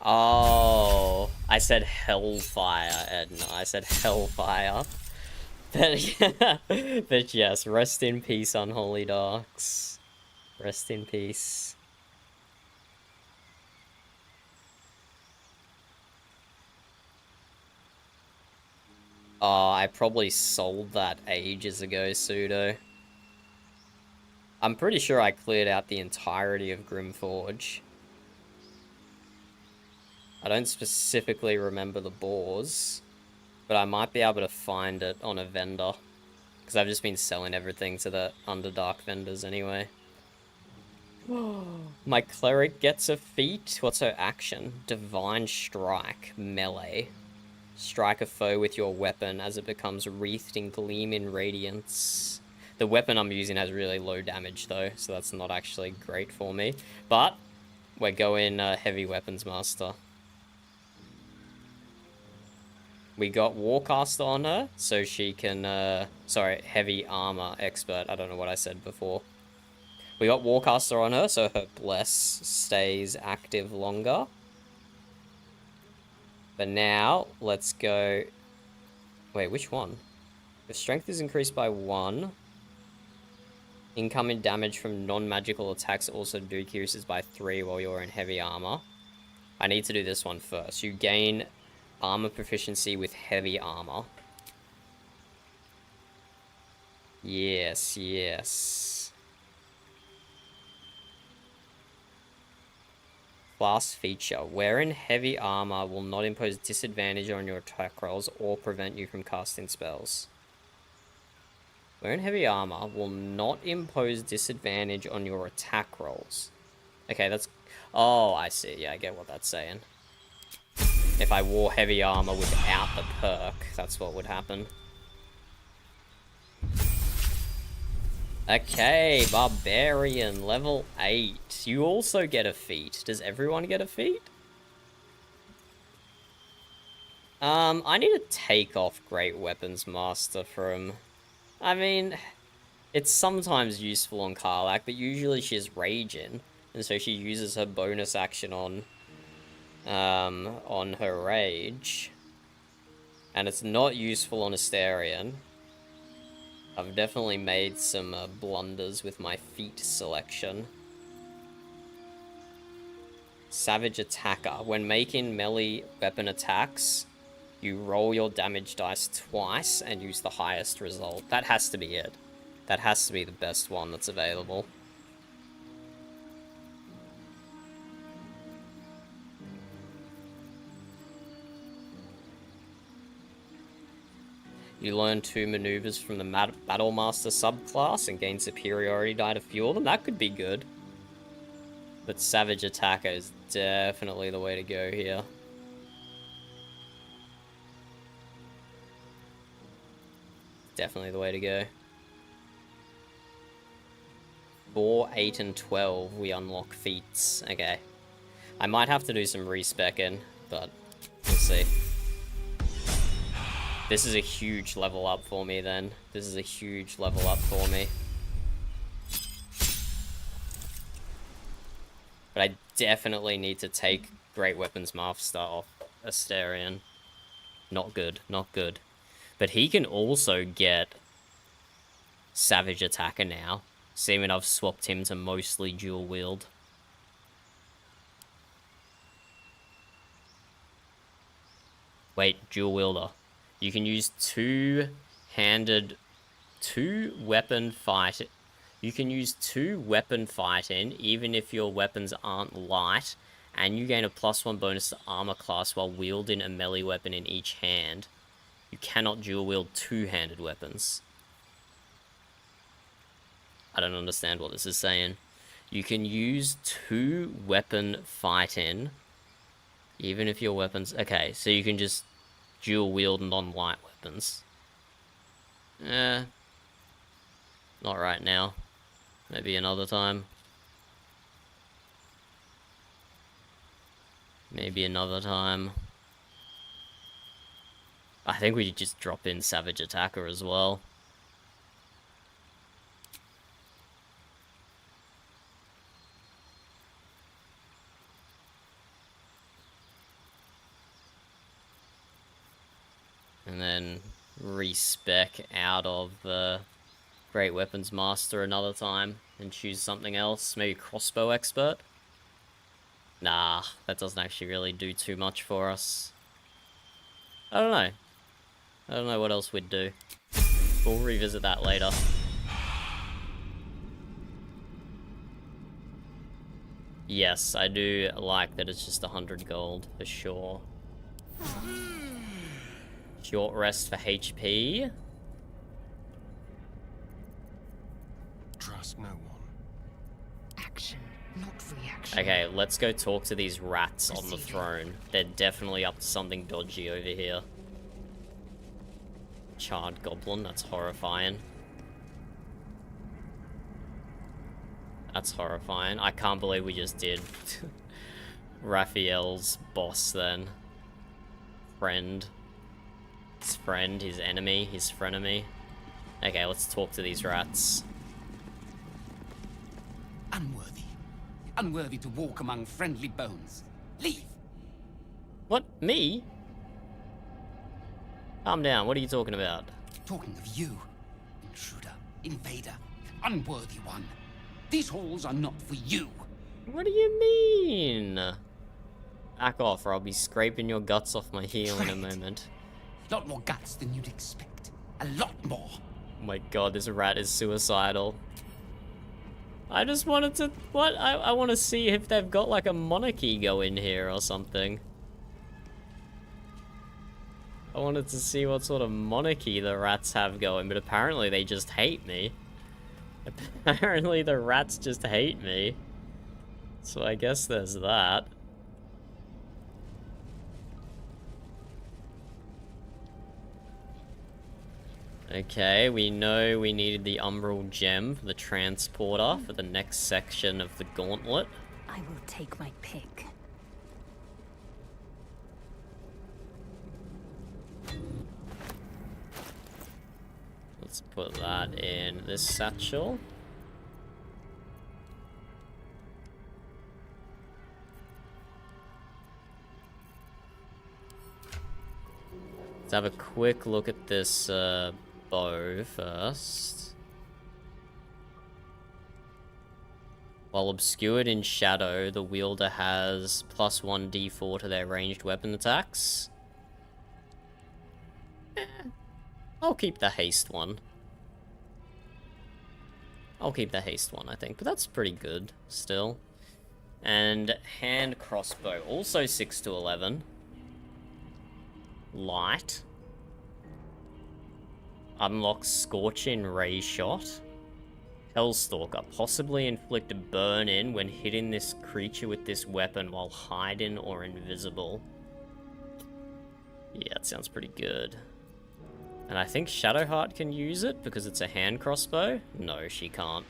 Oh, I said Hellfire, Edna. I said Hellfire. But yes, rest in peace, Unholy Darks. Rest in peace. Oh, I probably sold that ages ago, Pseudo. I'm pretty sure I cleared out the entirety of Grimforge. I don't specifically remember the boars, but I might be able to find it on a vendor. Because I've just been selling everything to the Underdark vendors anyway. My cleric gets a feat. What's her action? Divine Strike. Melee. Strike a foe with your weapon as it becomes wreathed in gleaming radiance. The weapon I'm using has really low damage though, so that's not actually great for me. But we're going Heavy Weapons Master. We got Warcaster on her, so she can, sorry, Heavy Armor Expert. I don't know what I said before. We got Warcaster on her, so her Bless stays active longer. But now, let's go... Wait, which one? The strength is increased by 1. Incoming damage from non-magical attacks also decreases by 3 while you're in heavy armor. I need to do this one first. You gain armor proficiency with heavy armor. Yes, yes. Class feature. Wearing heavy armor will not impose disadvantage on your attack rolls or prevent you from casting spells. Wearing heavy armor will not impose disadvantage on your attack rolls. Okay, that's... Oh, I see. Yeah, I get what that's saying. If I wore heavy armor without the perk, that's what would happen. Okay, Barbarian, level 8. You also get a feat. Does everyone get a feat? I need to take off Great Weapons Master from... I mean, it's sometimes useful on Karlach, but usually she's raging, and so she uses her bonus action on her rage. And it's not useful on Astarion. I've definitely made some blunders with my feat selection. Savage Attacker. When making melee weapon attacks, you roll your damage dice twice and use the highest result. That has to be it. That has to be the best one that's available. You learn 2 maneuvers from the Battlemaster subclass and gain superiority die to fuel them. That could be good. But Savage Attacker is definitely the way to go here. Definitely the way to go. 4, 8, and 12 we unlock feats. Okay. I might have to do some respecing, but we'll see. This is a huge level up for me then. This is a huge level up for me. But I definitely need to take Great Weapons Master off Asterion. Not good, not good. But he can also get Savage Attacker now. Seeing I've swapped him to mostly dual wield. Wait, dual wielder. You can use two-weapon fight. You can use two-weapon fighting even if your weapons aren't light, and you gain a +1 bonus to armor class while wielding a melee weapon in each hand. You cannot dual wield two-handed weapons. I don't understand what this is saying. You can use two-weapon fighting even if your weapons... Okay, so you can just dual wield non-light weapons. Not right now. Maybe another time. Maybe another time. I think we just drop in Savage Attacker as well. And then respec out of the Great Weapons Master another time and choose something else. Maybe Crossbow Expert? Nah, that doesn't actually really do too much for us. I don't know. I don't know what else we'd do. We'll revisit that later. Yes, I do like that it's just 100 gold, for sure. Short rest for HP. Trust no one. Action, not reaction. Okay, let's go talk to these rats on the throne. They're definitely up to something dodgy over here. Charred Goblin, that's horrifying. That's horrifying. I can't believe we just did Raphael's boss then. Friend. His friend, his enemy, his frenemy. Okay, let's talk to these rats. Unworthy. Unworthy to walk among friendly bones. Leave! What? Me? Calm down, what are you talking about? Talking of you. Intruder, invader, unworthy one. These halls are not for you. What do you mean? Back off or I'll be scraping your guts off my heel in a moment. Lot more guts than you'd expect. A lot more. Oh my god, this rat is suicidal. I just wanted to... What? I want to see if they've got like a monarchy going here or something. I wanted to see what sort of monarchy the rats have going, but apparently they just hate me. Apparently the rats just hate me. So I guess there's that. Okay, we know we needed the Umbral Gem for the transporter for the next section of the gauntlet. I will take my pick. Let's put that in this satchel. Let's have a quick look at this bow first. While obscured in shadow, the wielder has +1 d4 to their ranged weapon attacks. I'll keep the haste one. I'll keep the haste one, I think, but that's pretty good still. And hand crossbow, also 6 to 11. Light. Unlocks Scorching Ray Shot. Hellstalker. Possibly inflict a burn-in when hitting this creature with this weapon while hiding or invisible. Yeah, that sounds pretty good. And I think Shadowheart can use it because it's a hand crossbow. No, she can't.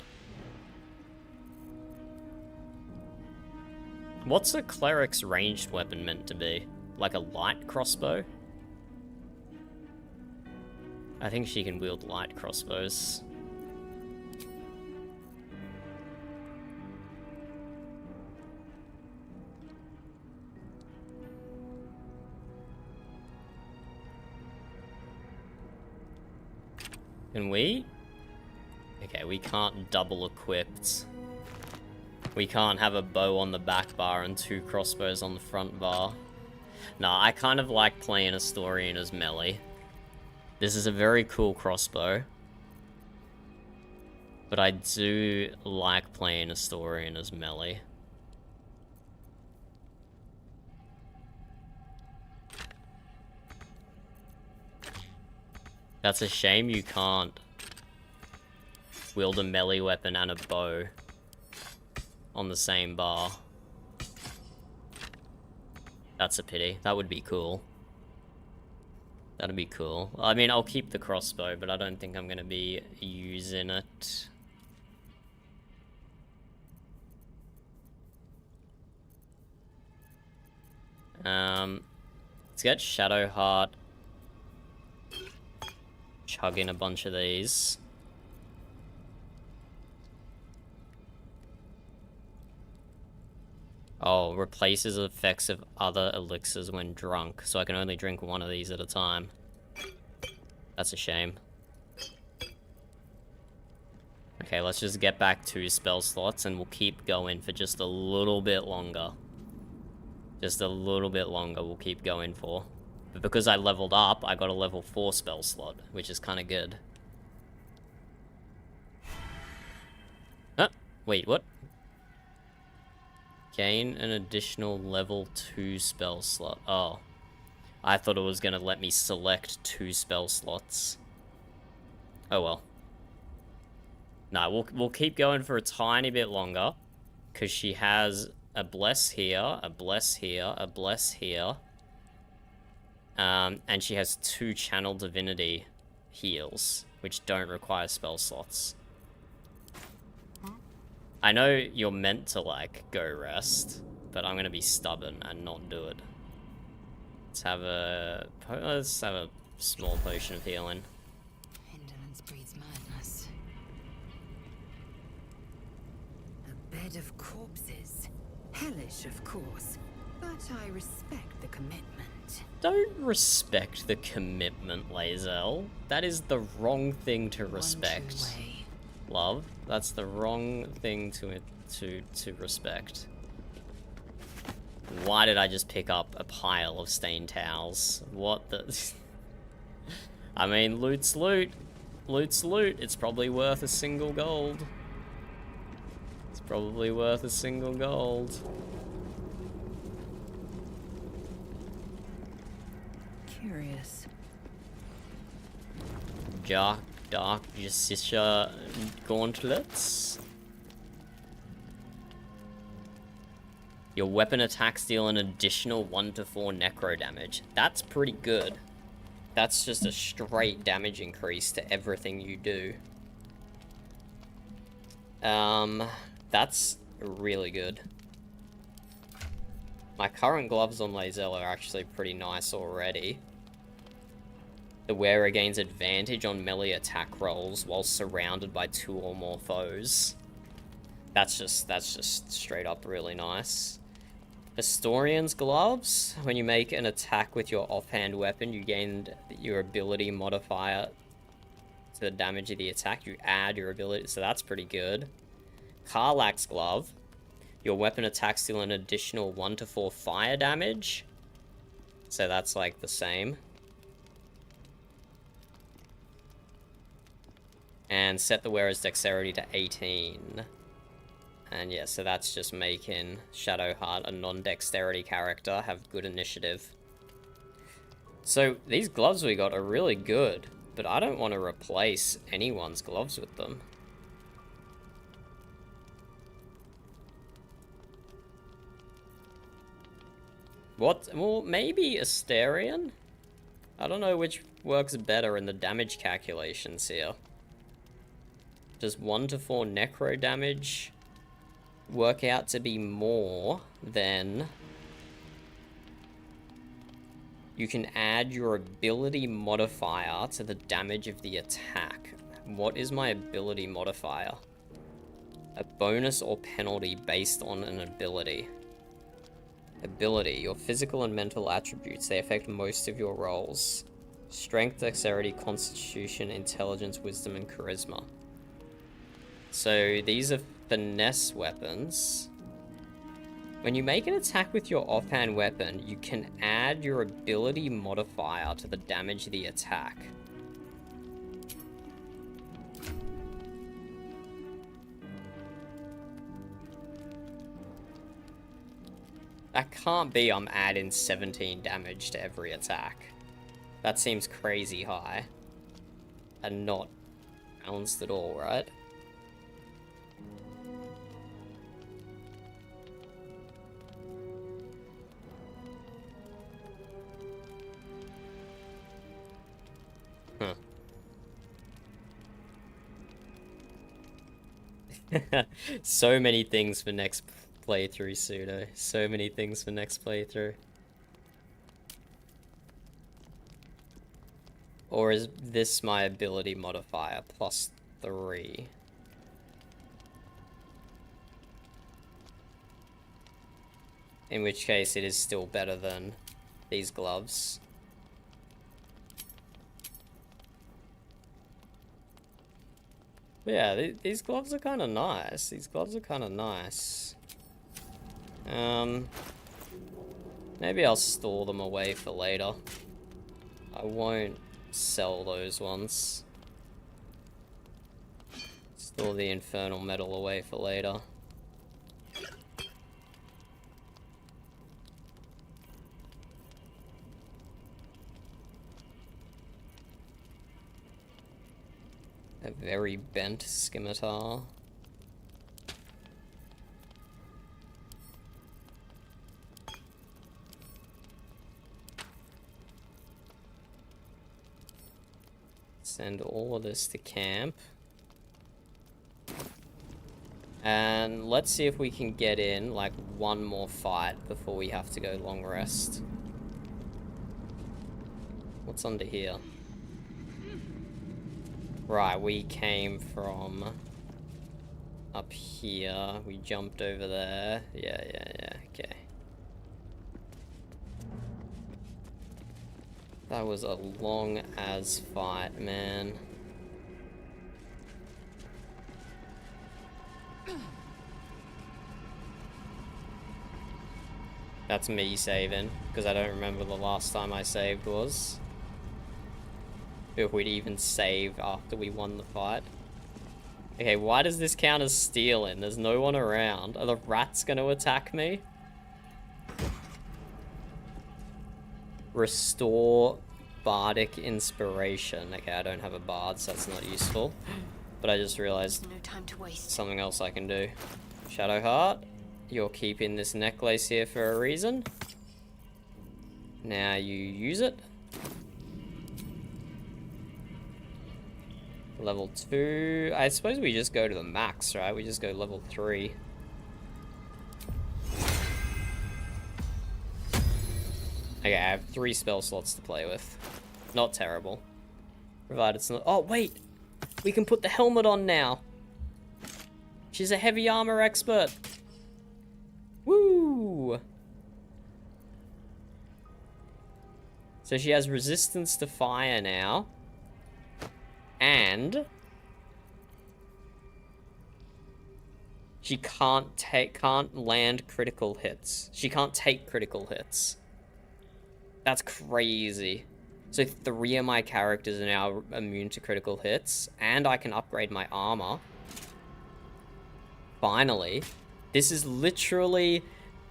What's a cleric's ranged weapon meant to be? Like a light crossbow? I think she can wield light crossbows. Can we? Okay, we can't double equipped. We can't have a bow on the back bar and 2 crossbows on the front bar. Nah, I kind of like playing Astorian as melee. This is a very cool crossbow. But I do like playing Astorian as melee. That's a shame you can't wield a melee weapon and a bow on the same bar. That's a pity. That would be cool. That'd be cool. I mean, I'll keep the crossbow, but I don't think I'm going to be using it. Let's get Shadowheart. Chug in a bunch of these. Oh, replaces effects of other elixirs when drunk, so I can only drink one of these at a time. That's a shame. Okay, let's just get back 2 spell slots and we'll keep going for just a little bit longer. Just a little bit longer we'll keep going for. But because I leveled up, I got a level 4 spell slot, which is kind of good. Huh? Wait, what? Gain an additional level 2 spell slot. Oh. I thought it was going to let me select 2 spell slots. Oh well. No, we'll keep going for a tiny bit longer. Because she has a bless here, a bless here, a bless here. And she has 2 channel divinity heals, which don't require spell slots. I know you're meant to, like, go rest, but I'm gonna be stubborn and not do it. Let's have a small potion of healing. Indolence breeds madness. A bed of corpses. Hellish, of course, but I respect the commitment. Don't respect the commitment, Lae'zel. That is the wrong thing to respect. Love, that's the wrong thing to respect. Why did I just pick up a pile of stained towels? What the... I mean, loot's loot. Loot's loot. It's probably worth a single gold. It's probably worth a single gold. Curious. Dark Justiciar gauntlets. Your weapon attacks deal an additional 1 to 4 necro damage. That's pretty good. That's just a straight damage increase to everything you do. That's really good. My current gloves on Lae'zel are actually pretty nice already. The wearer gains advantage on melee attack rolls while surrounded by 2 or more foes. That's just straight up really nice. Astorian's gloves. When you make an attack with your offhand weapon, you gain your ability modifier to the damage of the attack. You add your ability, so that's pretty good. Karlach's glove. Your weapon attacks deal an additional 1 to 4 fire damage. So that's like the same. And set the wearer's dexterity to 18. And yeah, so that's just making Shadowheart a non-dexterity character, have good initiative. So these gloves we got are really good, but I don't want to replace anyone's gloves with them. What? Well, maybe Astarion? I don't know which works better in the damage calculations here. Does 1 to 4 necro damage work out to be more than You can add your ability modifier to the damage of the attack. What is my ability modifier? A bonus or penalty based on an ability. Ability. Your physical and mental attributes. They affect most of your rolls. Strength, dexterity, constitution, intelligence, wisdom, and charisma. So these are finesse weapons. When you make an attack with your offhand weapon, you can add your ability modifier to the damage of the attack. That can't be I'm adding 17 damage to every attack. That seems crazy high. And not balanced at all, right? Huh. So many things for next playthrough, Pseudo. So many things for next playthrough. Or is this my ability modifier? +3. In which case it is still better than these gloves. But yeah, these gloves are kind of nice. These gloves are kind of nice. Maybe I'll store them away for later. I won't sell those ones. Store the infernal metal away for later. A very bent scimitar. Send all of this to camp. And let's see if we can get in like one more fight before we have to go long rest. What's under here? Right, we came from up here. We jumped over there. Yeah, okay. That was a long as fight, man. That's me saving, because I don't remember the last time I saved was. If we'd even save after we won the fight. Okay, why does this count as stealing? There's no one around. Are the rats gonna attack me? Restore bardic inspiration. Okay, I don't have a bard, so that's not useful. But I just realized No time to waste. something else I can do. Shadowheart, you're keeping this necklace here for a reason. Now you use it. Level 2. I suppose we just go to the max, right? We just go level 3. Okay, I have 3 spell slots to play with. Not terrible. Provided it's not... Oh, wait! We can put the helmet on now! She's a heavy armor expert! Woo! So she has resistance to fire now. And she can't land critical hits. She can't take critical hits. That's crazy. So 3 of my characters are now immune to critical hits, and I can upgrade my armor. Finally. This is literally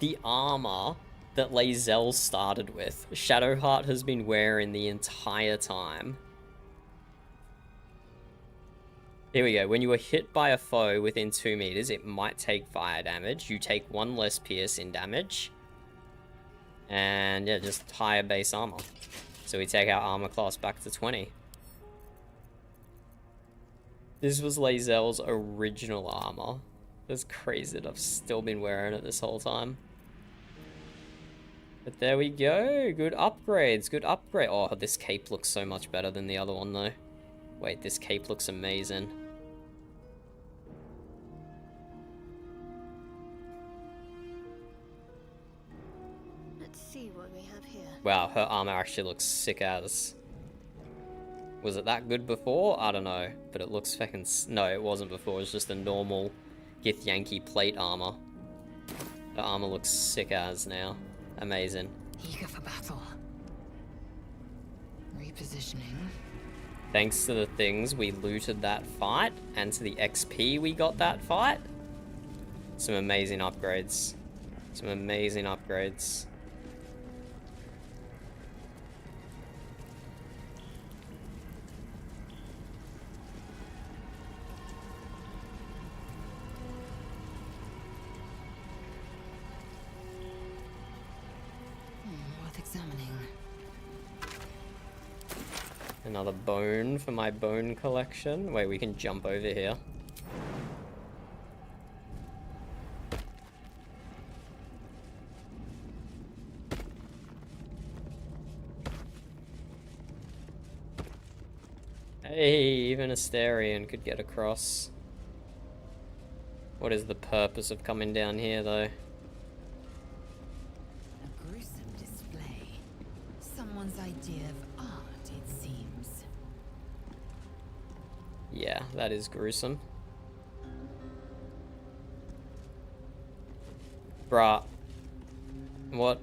the armor that Lae'zel started with. Shadowheart has been wearing the entire time. Here we go. When you are hit by a foe within 2 meters, it might take fire damage. You take 1 less piercing damage. And yeah, just higher base armor. So we take our armor class back to 20. This was Lae'zel's original armor. That's crazy that I've still been wearing it this whole time. But there we go. Good upgrades. Good upgrade. Oh, this cape looks so much better than the other one, though. Wait, this cape looks amazing. Let's see what we have here. Wow, her armor actually looks sick as. Was it that good before? I don't know. But it looks fucking... No, it wasn't before. It was just a normal Githyanki plate armor. The armor looks sick as now. Amazing. Eager for battle. Repositioning. Thanks to the things we looted that fight, and to the XP we got that fight. Some amazing upgrades. Some amazing upgrades. Worth examining. Another bone for my bone collection. Wait, we can jump over here. Hey, even Asterion could get across. What is the purpose of coming down here, though? A gruesome display. Someone's idea of art, it seems. Yeah, that is gruesome. Bruh. What?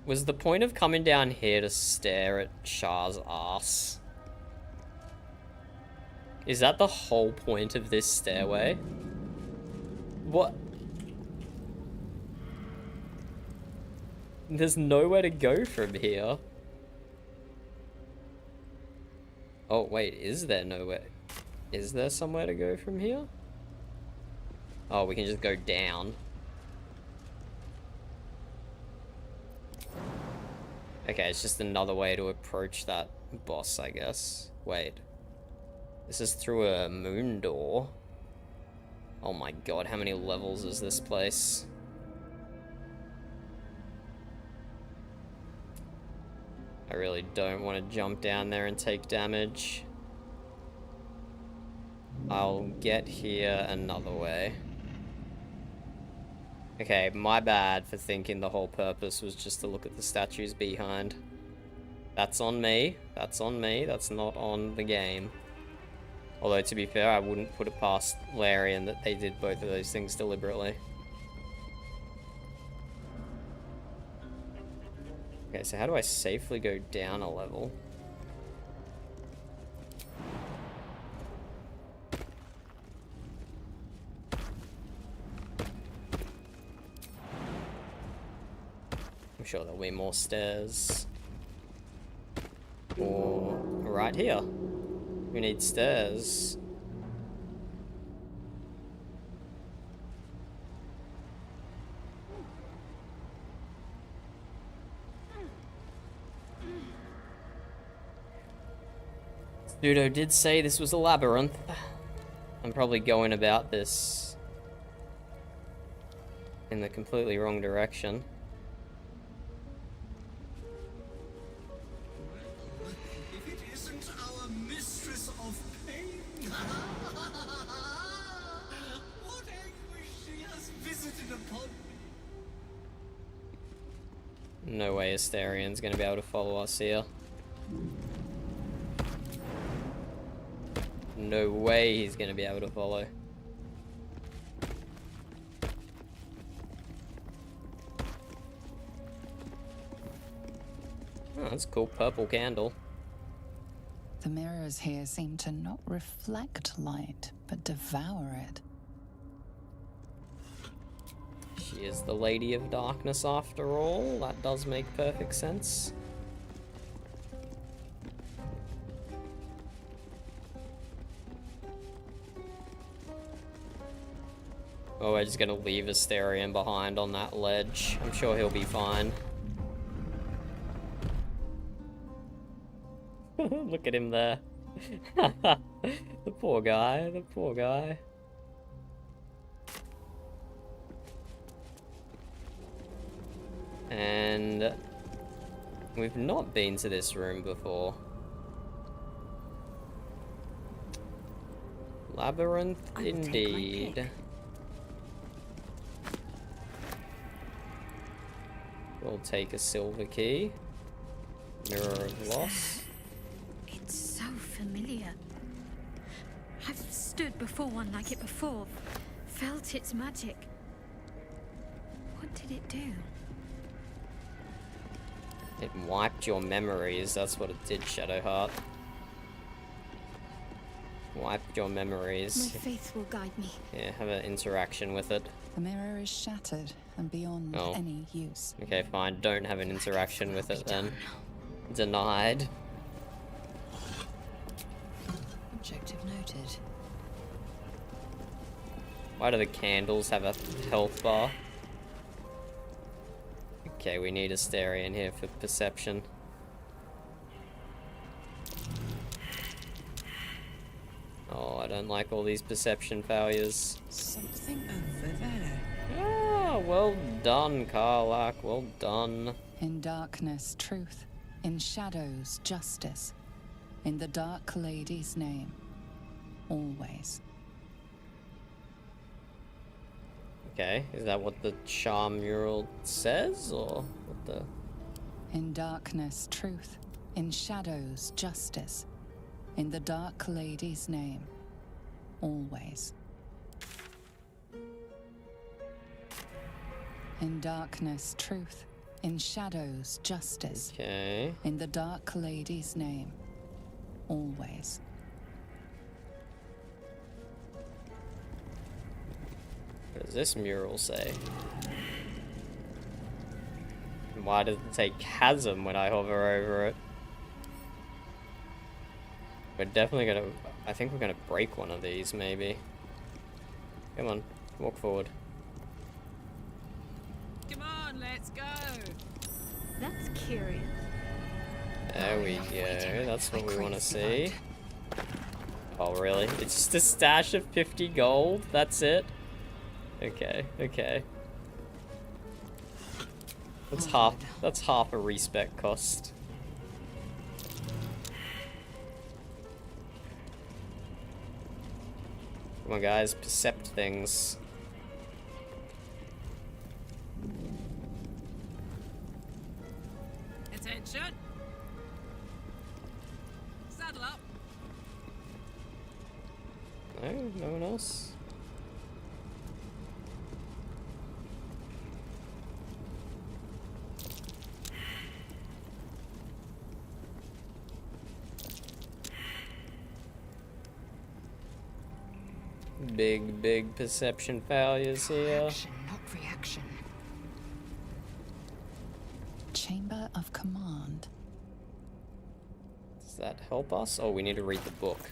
Was the point of coming down here to stare at Shah's ass? Is that the whole point of this stairway? What? There's nowhere to go from here. Oh, wait, is there nowhere? Is there somewhere to go from here? Oh, we can just go down. Okay, it's just another way to approach that boss, I guess. Wait. This is through a moon door. Oh my god, how many levels is this place? I really don't want to jump down there and take damage. I'll get here another way. Okay, my bad for thinking the whole purpose was just to look at the statues behind. That's on me. That's on me. That's not on the game. Although, to be fair, I wouldn't put it past Larian that they did both of those things deliberately. Okay, so how do I safely go down a level? I'm sure there'll be more stairs. Or right here. We need stairs. Studo did say this was a labyrinth. I'm probably going about this in the completely wrong direction. If it isn't our mistress of pain, what anguish she has visited upon me. No way Asterian's gonna be able to follow us here. No way he's gonna be able to follow. Oh, that's a cool purple candle. The mirrors here seem to not reflect light, but devour it. She is the Lady of Darkness after all. That does make perfect sense. Oh, we're just gonna leave Asterion behind on that ledge. I'm sure he'll be fine. Look at him there. The poor guy, the poor guy. And we've not been to this room before. Labyrinth indeed. We'll take a silver key. Mirror of Loss. It's so familiar. I've stood before one like it before, felt its magic. What did it do? It wiped your memories, that's what it did, Shadowheart. Wiped your memories. My faith will guide me. Yeah, have an interaction with it. The mirror is shattered and beyond any use. Okay, fine. Don't have an interaction with it then. Denied. Objective noted. Why do the candles have a health bar? Okay, we need Asteria in here for perception. Oh, I don't like all these perception failures. Something over there. Ah, well done, Karlach. Well done. In darkness, truth. In shadows, justice. In the Dark Lady's name. Always. Okay, is that what the charm mural says, or what the... In darkness, truth. In shadows, justice. In the Dark Lady's name. Always. In darkness, truth. In shadows, justice. Okay. In the Dark Lady's name. Always. What does this mural say? And why does it say chasm when I hover over it? We're definitely gonna... I think we're gonna break one of these, maybe. Come on, walk forward. Come on, let's go. That's curious. There we go, that's what we want to see. Oh, really? It's just a stash of 50 gold? That's it? Okay, okay. That's half a respec cost. Come on, guys, percept things. Attention. Saddle up. No, no one else. Big perception failures here. Action, not reaction. Chamber of Command. Does that help us? Oh, we need to read the book.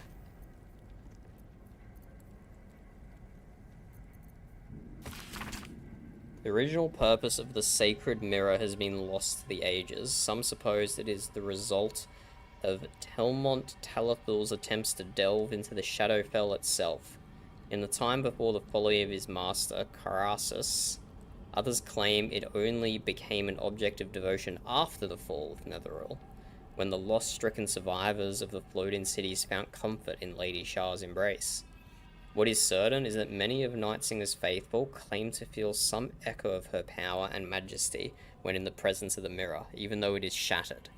The original purpose of the sacred mirror has been lost to the ages. Some suppose it is the result of Telmont Talithul's attempts to delve into the Shadowfell itself. In the time before the folly of his master, Karasis, others claim it only became an object of devotion after the fall of Netheril, when the lost-stricken survivors of the floating cities found comfort in Lady Shah's embrace. What is certain is that many of Nightsinger's faithful claim to feel some echo of her power and majesty when in the presence of the mirror, even though it is shattered.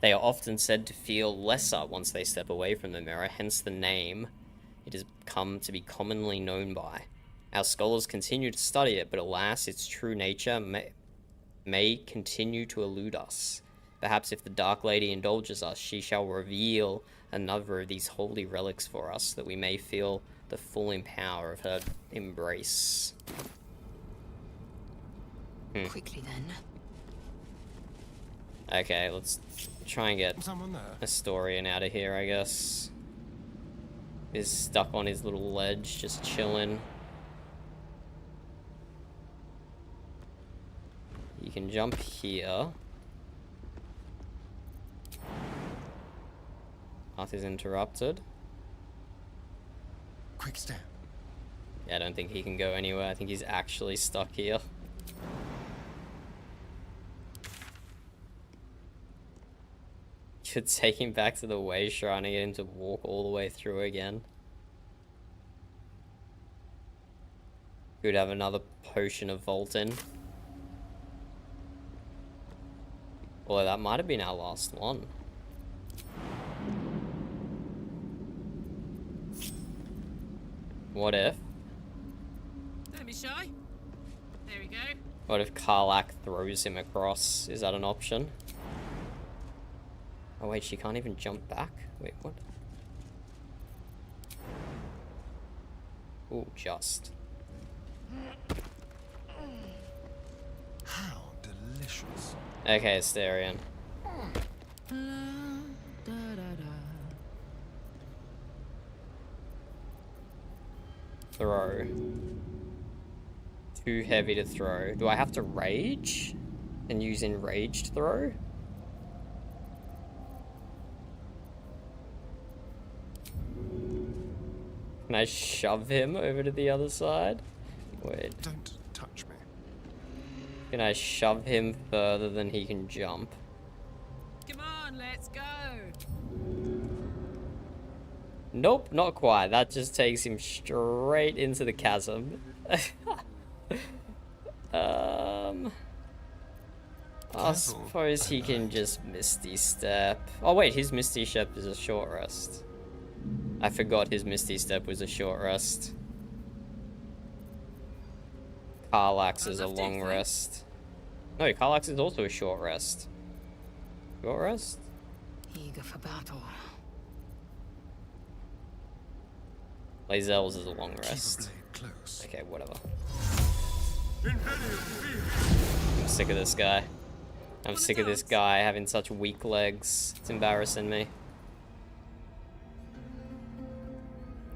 They are often said to feel lesser once they step away from the mirror, hence the name it has come to be commonly known by. Our scholars continue to study it, but alas, its true nature may continue to elude us. Perhaps if the Dark Lady indulges us, she shall reveal another of these holy relics for us, that we may feel the full power of her embrace. Quickly then. Okay, let's try and get Astorian out of here, I guess. He's stuck on his little ledge, just chilling. You can jump here. Path is interrupted. Quick step. Yeah, I don't think he can go anywhere. I think he's actually stuck here. could take him back to the way shrine and get him to walk all the way through again. Could have another potion of Vaulting. Although that might have been our last one. What if? Don't be shy. There we go. What if Karlak throws him across? Is that an option? Oh wait, she can't even jump back? Wait, what? Ooh, just. How delicious. Okay, Asterion. Throw. Too heavy to throw. Do I have to rage? And use enraged throw? Can I shove him over to the other side? Wait. Don't touch me. Can I shove him further than he can jump? Come on, let's go. Nope, not quite. That just takes him straight into the chasm. I suppose he can just Misty Step. Oh wait, his Misty Step is a short rest. I forgot his Misty Step was a short rest. Karlak's is a long rest. No, Karlak's is also a short rest. Short rest? Eager for battle. Lae'zel's is a long rest. Okay, whatever. I'm sick of this guy. I'm sick of this guy having such weak legs. It's embarrassing me.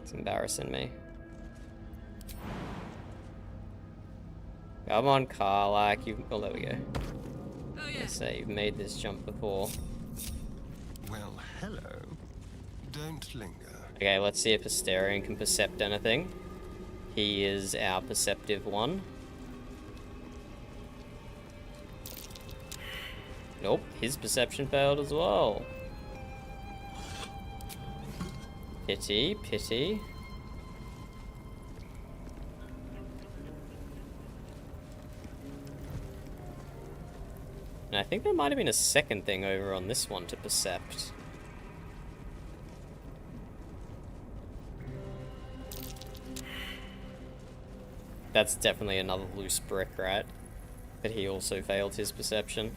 It's embarrassing me. Come on, Karlak. Oh, there we go. Let's say you've made this jump before. Well, hello. Don't linger. Okay, let's see if Asterion can percept anything. He is our perceptive one. Nope, his perception failed as well. Pity, pity. And I think there might have been a second thing over on this one to percept. That's definitely another loose brick, right? But he also failed his perception.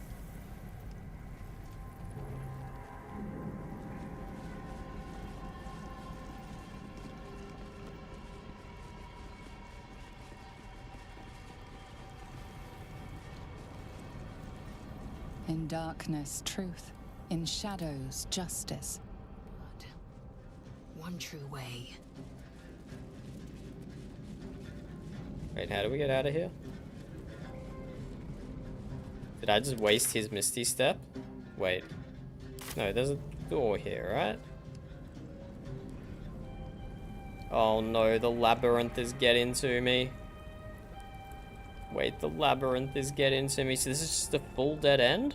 In darkness, truth. In shadows, justice. One true way. Wait, how do we get out of here? Did I just waste his Misty Step? Wait. No, there's a door here, right? Oh no, the labyrinth is getting to me. Wait, the labyrinth is getting to me. So this is just a full dead end?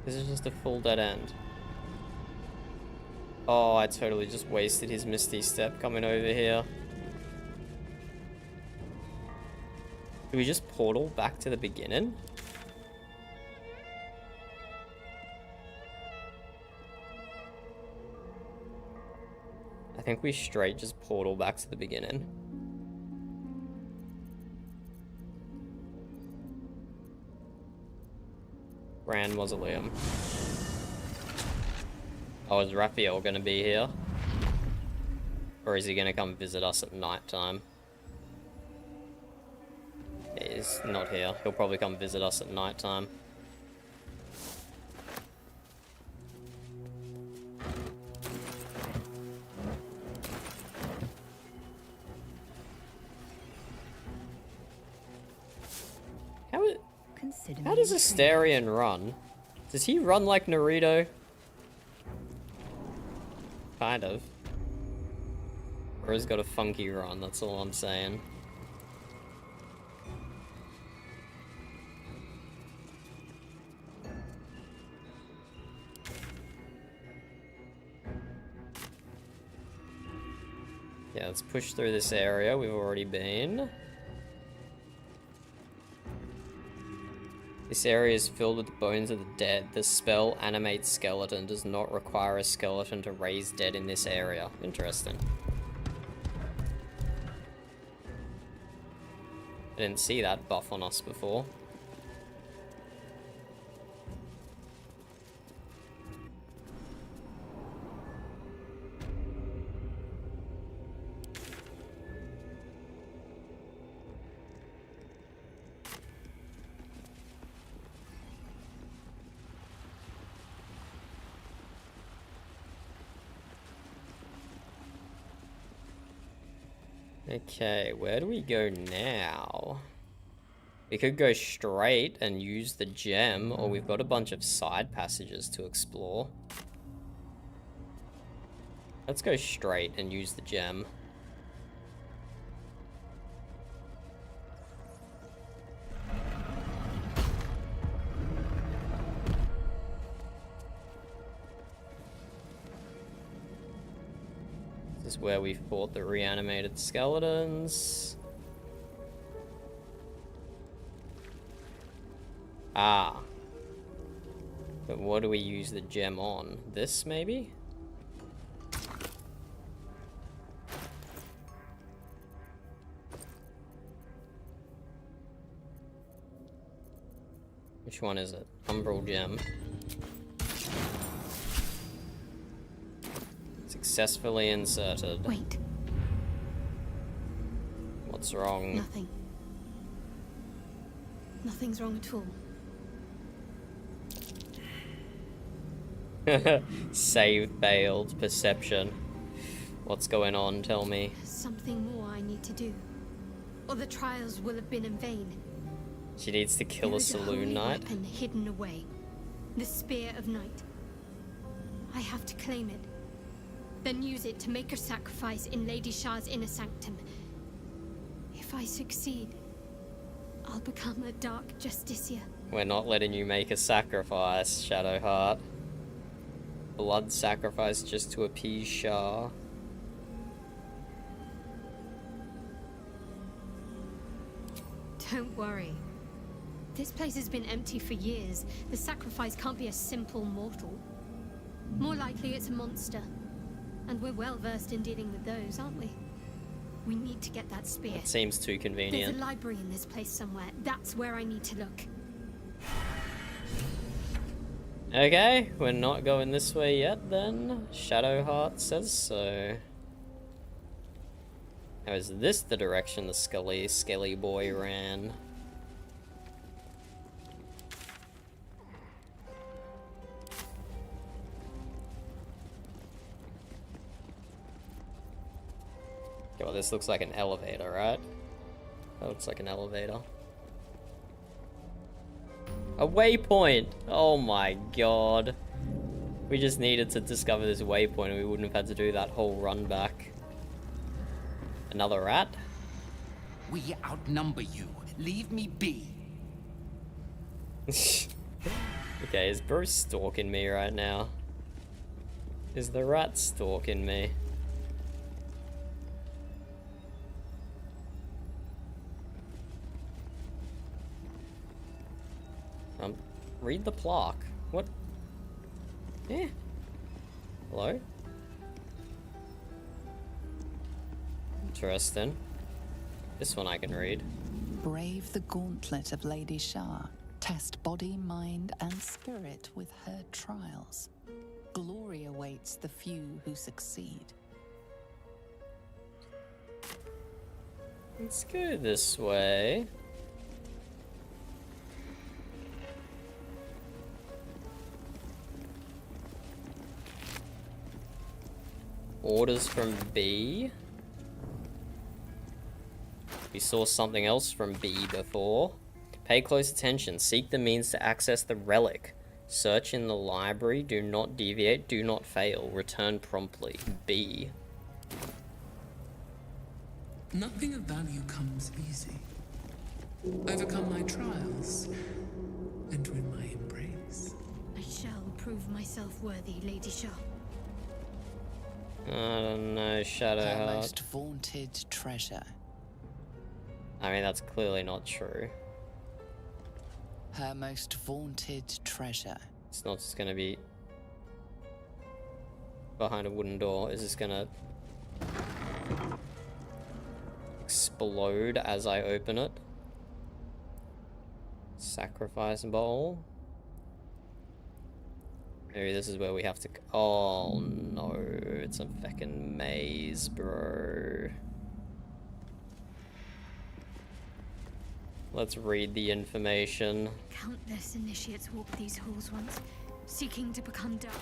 This is just a full dead end. Oh, I totally just wasted his Misty Step coming over here. Do we just portal back to the beginning? I think we straight just portal back to the beginning. Grand Mausoleum. Oh, is Raphael gonna be here? Or is he gonna come visit us at night time? He's not here. He'll probably come visit us at night time. How does Asterion run? Does he run like Naruto? Kind of. Bro's got a funky run, that's all I'm saying. Yeah, let's push through this area we've already been. This area is filled with the bones of the dead. The spell animates skeleton, does not require a skeleton to raise dead in this area. Interesting. I didn't see that buff on us before. Okay, where do we go now? We could go straight and use the gem, or we've got a bunch of side passages to explore. Let's go straight and use the gem. This is where we fought the reanimated skeletons. Ah. But what do we use the gem on? This, maybe? Which one is it? Umbral gem. Successfully inserted. Wait. What's wrong? Nothing. Nothing's wrong at all. Save failed. Perception. What's going on? Tell me. Something more I need to do, or the trials will have been in vain. She needs to kill a saloon knight. Weapon hidden away, the Spear of Night. I have to claim it, then use it to make a sacrifice in Lady Shah's inner sanctum. If I succeed, I'll become a Dark Justicia. We're not letting you make a sacrifice, Shadowheart. Blood sacrifice just to appease Shah. Don't worry. This place has been empty for years. The sacrifice can't be a simple mortal. More likely it's a monster. And we're well versed in dealing with those, aren't we? We need to get that spear. It seems too convenient. There's a library in this place somewhere. That's where I need to look. Okay, we're not going this way yet then. Shadowheart says so. Now is this the direction the Skelly boy ran? Okay, well this looks like an elevator, right? That looks like an elevator. A waypoint! Oh my god. We just needed to discover this waypoint and we wouldn't have had to do that whole run back. Another rat? We outnumber you. Leave me be. Okay, is Bruce stalking me right now? Is the rat stalking me? Read the plaque. What? Yeah. Hello? Interesting. This one I can read. Brave the gauntlet of Lady Shah. Test body, mind, and spirit with her trials. Glory awaits the few who succeed. Let's go this way. Orders from B. We saw something else from B before. Pay close attention. Seek the means to access the relic. Search in the library. Do not deviate. Do not fail. Return promptly. B. Nothing of value comes easy. Overcome my trials and win my embrace. I shall prove myself worthy, Lady Shah. I don't know, Shadowheart. Her most vaunted treasure. I mean, that's clearly not true. Her most vaunted treasure. It's not just gonna be behind a wooden door. Is this gonna explode as I open it? Sacrifice bowl. Maybe this is where we have to. Oh no, it's a fucking maze, bro. Let's read the information. Countless initiates walked these halls once, seeking to become dark.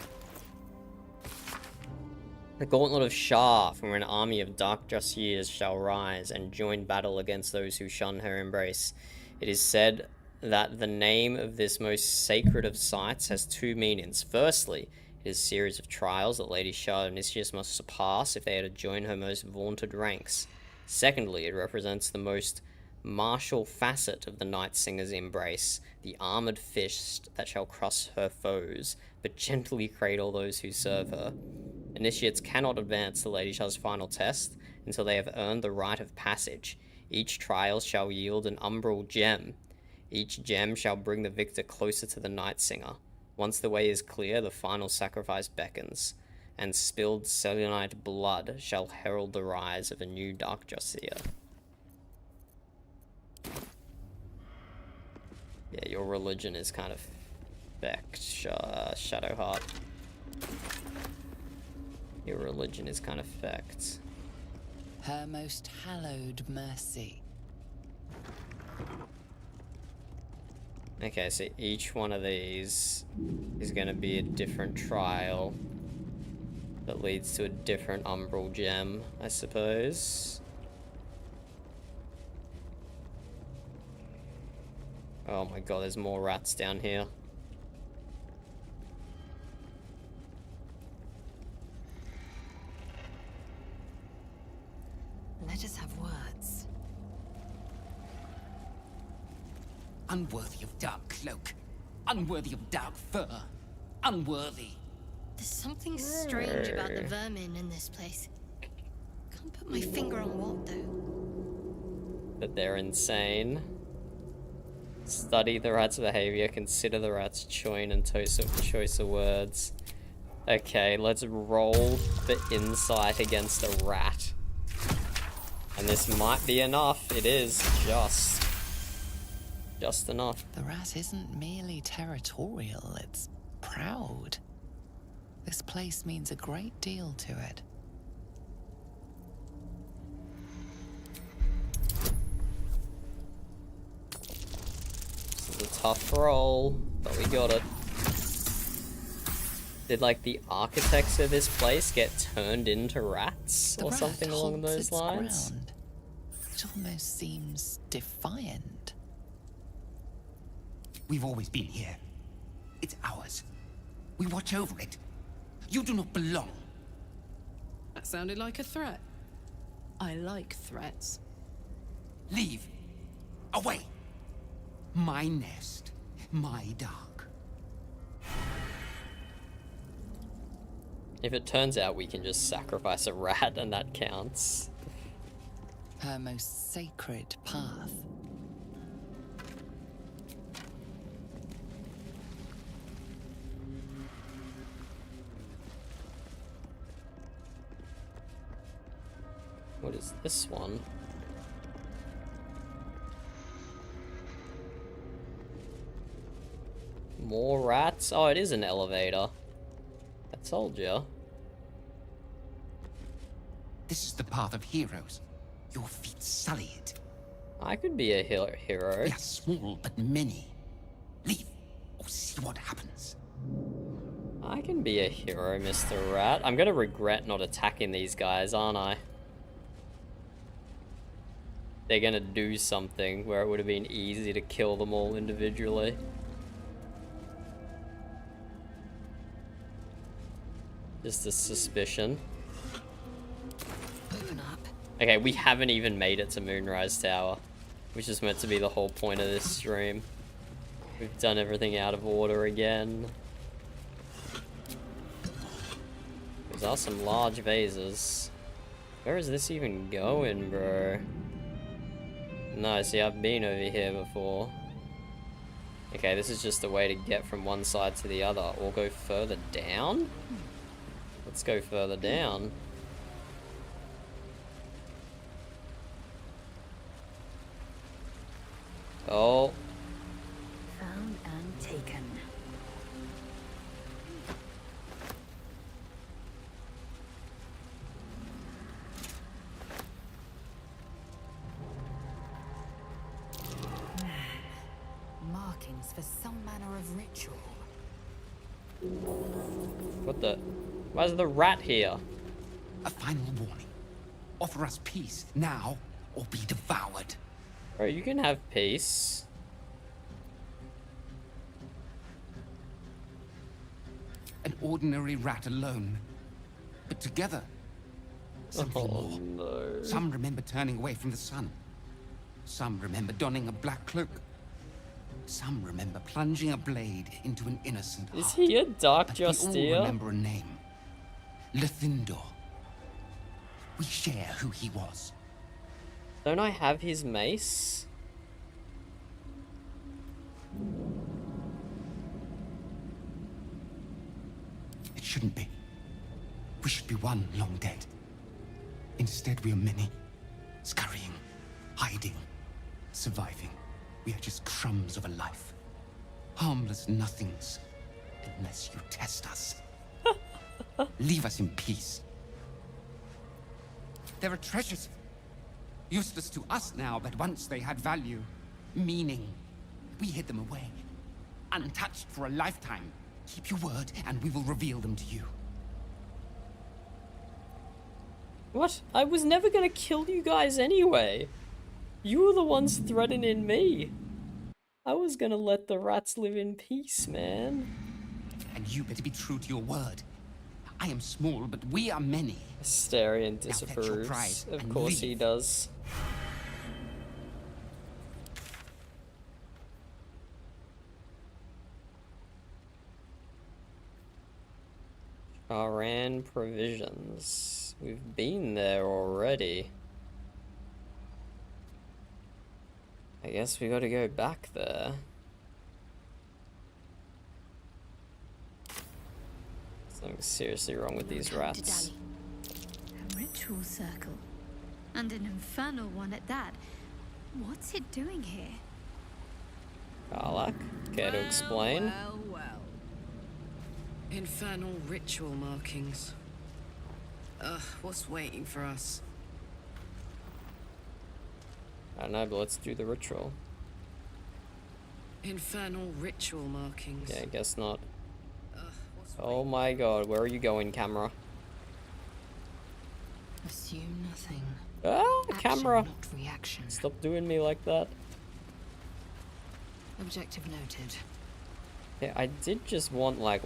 The Gauntlet of Shah, from an army of dark Justiers shall rise and join battle against those who shun her embrace. It is said that the name of this most sacred of sites has two meanings. Firstly, it is a series of trials that Lady Shah initiates must surpass if they are to join her most vaunted ranks. Secondly, it represents the most martial facet of the Night Singer's embrace, the armored fist that shall crush her foes, but gently cradle those who serve her. Initiates cannot advance to Lady Shah's final test until they have earned the rite of passage. Each trial shall yield an umbral gem. Each gem shall bring the victor closer to the Night Singer. Once the way is clear, the final sacrifice beckons, and spilled selenite blood shall herald the rise of a new Dark Justier. Yeah, your religion is kind of fecked, Shadowheart. Your religion is kind of fecked. Her most hallowed mercy. Okay, so each one of these is going to be a different trial that leads to a different umbral gem, I suppose. Oh my god, there's more rats down here. Let us have words. Unworthy of dark cloak. Unworthy of dark fur. Unworthy. There's something strange about the vermin in this place. Can't put my finger on what, though. That they're insane. Study the rat's behavior, consider the rat's choice of words. Okay, let's roll the insight against a rat. And this might be enough. It is just enough. The rat isn't merely territorial, it's proud. This place means a great deal to it. This is a tough roll, but we got it. Did, like, the architects of this place get turned into rats? Or something along those lines? Ground. It almost seems defiant. We've always been here. It's ours. We watch over it. You do not belong. That sounded like a threat. I like threats. Leave. Away. My nest. My dark. If it turns out we can just sacrifice a rat and that counts. Her most sacred path. What is this one? More rats? Oh, it is an elevator. I told ya. This is the path of heroes. Your feet sully it. I could be a hero. We are small, but many. Leave, or see what happens. I can be a hero, Mr. Rat. I'm gonna regret not attacking these guys, aren't I? They're gonna do something where it would have been easy to kill them all individually. Just a suspicion. Open up. Okay, we haven't even made it to Moonrise Tower, which is meant to be the whole point of this stream. We've done everything out of order again. These are some large vases. Where is this even going, bro? No, see, I've been over here before. Okay, this is just a way to get from one side to the other. Or go further down? Let's go further down. Oh. Found and taken. Markings for some manner of ritual. What the? Why is the rat here? A final warning. Offer us peace now, or be devoured. Bro, you can have peace. An ordinary rat alone, but together. Something more. No. Some remember turning away from the sun. Some remember donning a black cloak. Some remember plunging a blade into an innocent heart. Is he a dark But Justia? we all remember a name. Lithindor. We share who he was. Don't I have his mace? It shouldn't be. We should be one long dead. Instead, we are many. Scurrying, hiding, surviving. We are just crumbs of a life. Harmless nothings. Unless you test us. Leave us in peace. There are treasures. Useless to us now, but once they had value. Meaning. We hid them away. Untouched for a lifetime. Keep your word, and we will reveal them to you. What? I was never gonna kill you guys anyway. You were the ones threatening me. I was gonna let the rats live in peace, man. And you better be true to your word. I am small, but we are many. Astarion Now fetch your disapproves. prize Of and course leave. he does. Aran Provisions. We've been there already. I guess we gotta go back there. Something seriously wrong with these rats. A ritual circle. And an infernal one at that. What's it doing here? Karlak, care to explain? Well, well. Infernal ritual markings. Ugh, what's waiting for us? I don't know, but let's do the ritual. Infernal ritual markings. Yeah, I guess not. What's Oh my god, where are you going, camera? Assume nothing. Ah, Action, camera! not reaction. Stop doing me like that. Objective noted. Yeah, I did just want like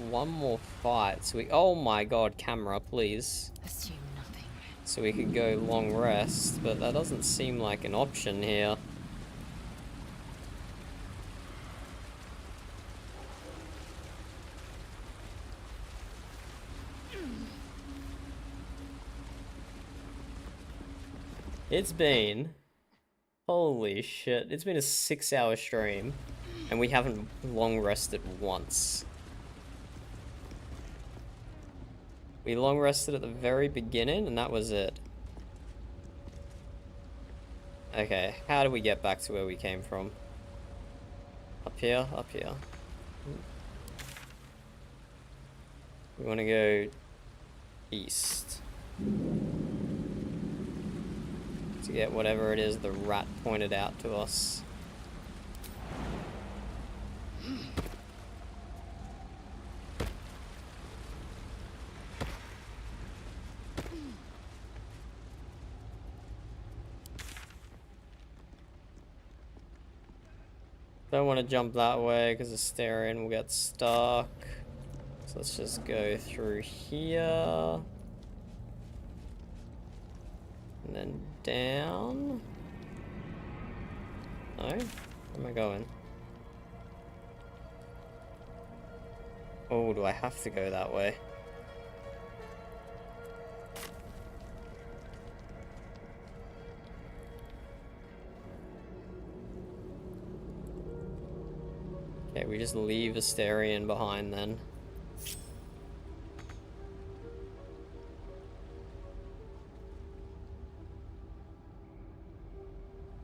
one more fight, so we. Oh my god, camera, please. Assume nothing. So we could go long rest, but that doesn't seem like an option here. It's been... Holy shit. It's been a 6-hour stream, and we haven't long rested once. We long rested at the very beginning, and that was it. Okay, how do we get back to where we came from? Up here? Up here. We want to go east. To get whatever it is the rat pointed out to us. Don't want to jump that way because the Astarion will get stuck. So let's just go through here. And then down. No? Where am I going? Oh, do I have to go that way? Okay, we just leave Asterion behind then.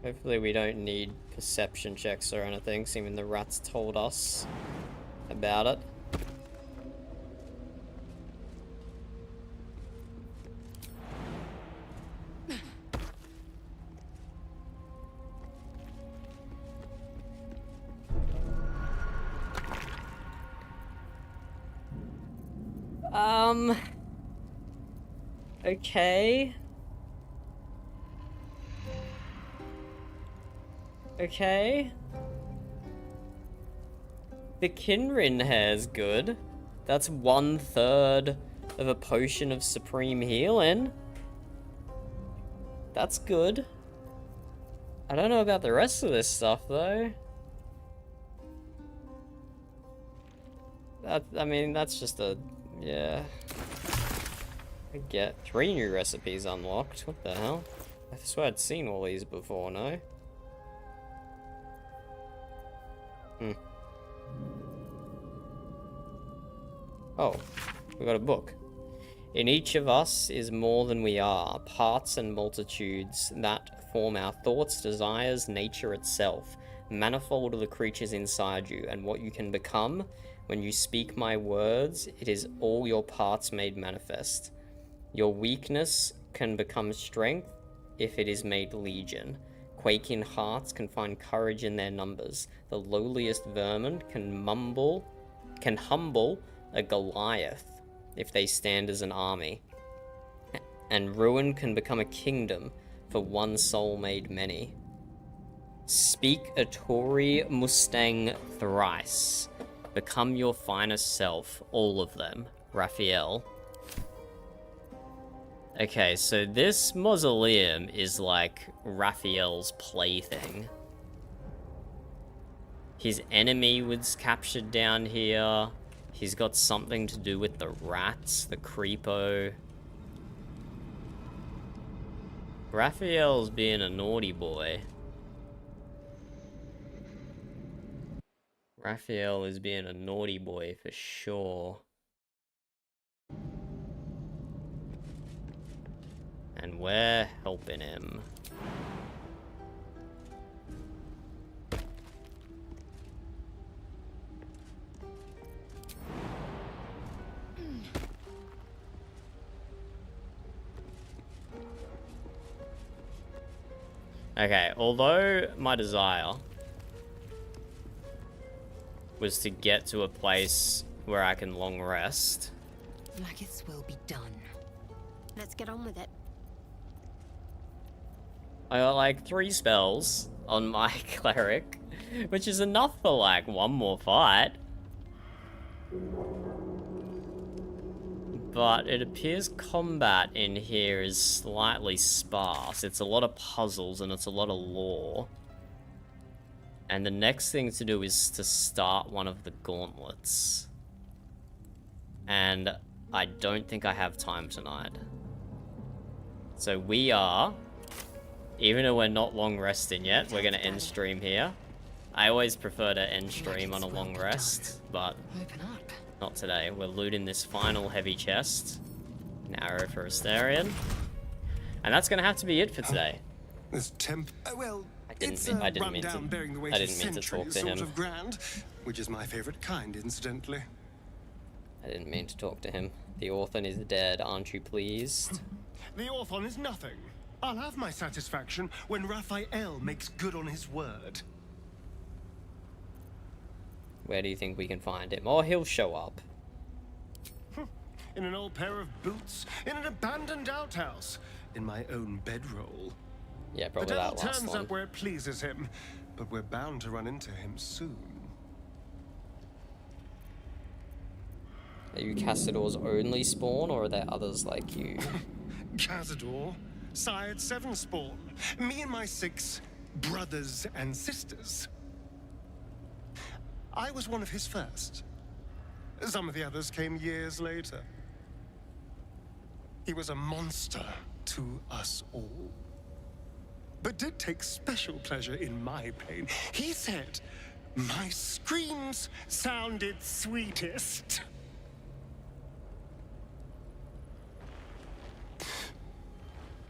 Hopefully we don't need perception checks or anything, seeing the rats told us about it. Okay. Okay. The Kinrin hair's good. That's 1/3 of a potion of supreme healing. That's good. I don't know about the rest of this stuff though. I mean, that's just a, yeah. I get 3 new recipes unlocked. What the hell? I swear I'd seen all these before, no? Oh, we got a book. In each of us is more than we are, parts and multitudes that form our thoughts, desires, nature itself. Manifold are the creatures inside you, and what you can become when you speak my words, it is all your parts made manifest. Your weakness can become strength if it is made legion. Quaking hearts can find courage in their numbers. The lowliest vermin can humble a Goliath if they stand as an army. And ruin can become a kingdom for one soul made many. Speak a Tory Mustang thrice. Become your finest self, all of them. Raphael. Okay, so this mausoleum is like Raphael's plaything. His enemy was captured down here. He's got something to do with the rats, the creepo. Raphael's being a naughty boy. Raphael is being a naughty boy for sure. And we're helping him. Okay, although my desire was to get to a place where I can long rest. Like will be done. Let's get on with it. I got like 3 spells on my cleric, which is enough for like 1 more fight. But it appears combat in here is slightly sparse. It's a lot of puzzles and it's a lot of lore. And the next thing to do is to start one of the gauntlets. And I don't think I have time tonight. So we are, even though we're not long resting yet, we're gonna end stream here. I always prefer to end stream on a long rest, but not today. We're looting this final heavy chest. An arrow for Asterion. And that's gonna have to be it for today. This well, I didn't mean to talk to him. Grand, which is my favorite kind, incidentally. I didn't mean to talk to him. The Orphan is dead, aren't you pleased? The Orphan is nothing. I'll have my satisfaction when Raphael makes good on his word. Where do you think we can find him? Oh, he'll show up. In an old pair of boots, in an abandoned outhouse, in my own bedroll. Yeah, probably that last one. The devil turns up where it pleases him, but we're bound to run into him soon. Are you Cassador's only spawn, or are there others like you? Cazador? sired 7 spawn. Me and my 6 brothers and sisters. I was one of his first. Some of the others came years later. He was a monster to us all, but did take special pleasure in my pain. He said my screams sounded sweetest.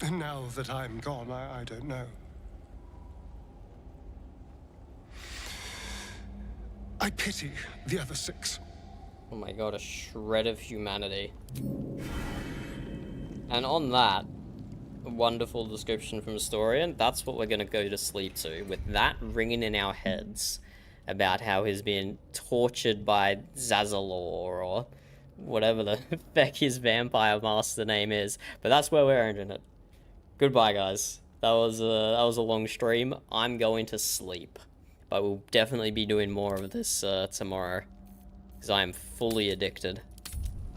And now that I'm gone, I don't know. I pity the other 6. Oh my god, a shred of humanity. And on that wonderful description from Historian, that's what we're going to go to sleep to, with that ringing in our heads about how he's been tortured by Zazzalor, or whatever the heck his vampire master name is. But that's where we're ending it. Goodbye, guys. That was a long stream. I'm going to sleep, but we'll definitely be doing more of this tomorrow, because I am fully addicted.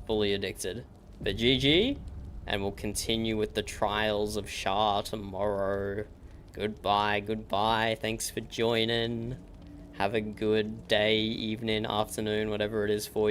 Fully addicted. But GG, and we'll continue with the Trials of Shar tomorrow. Goodbye, goodbye. Thanks for joining. Have a good day, evening, afternoon, whatever it is for you.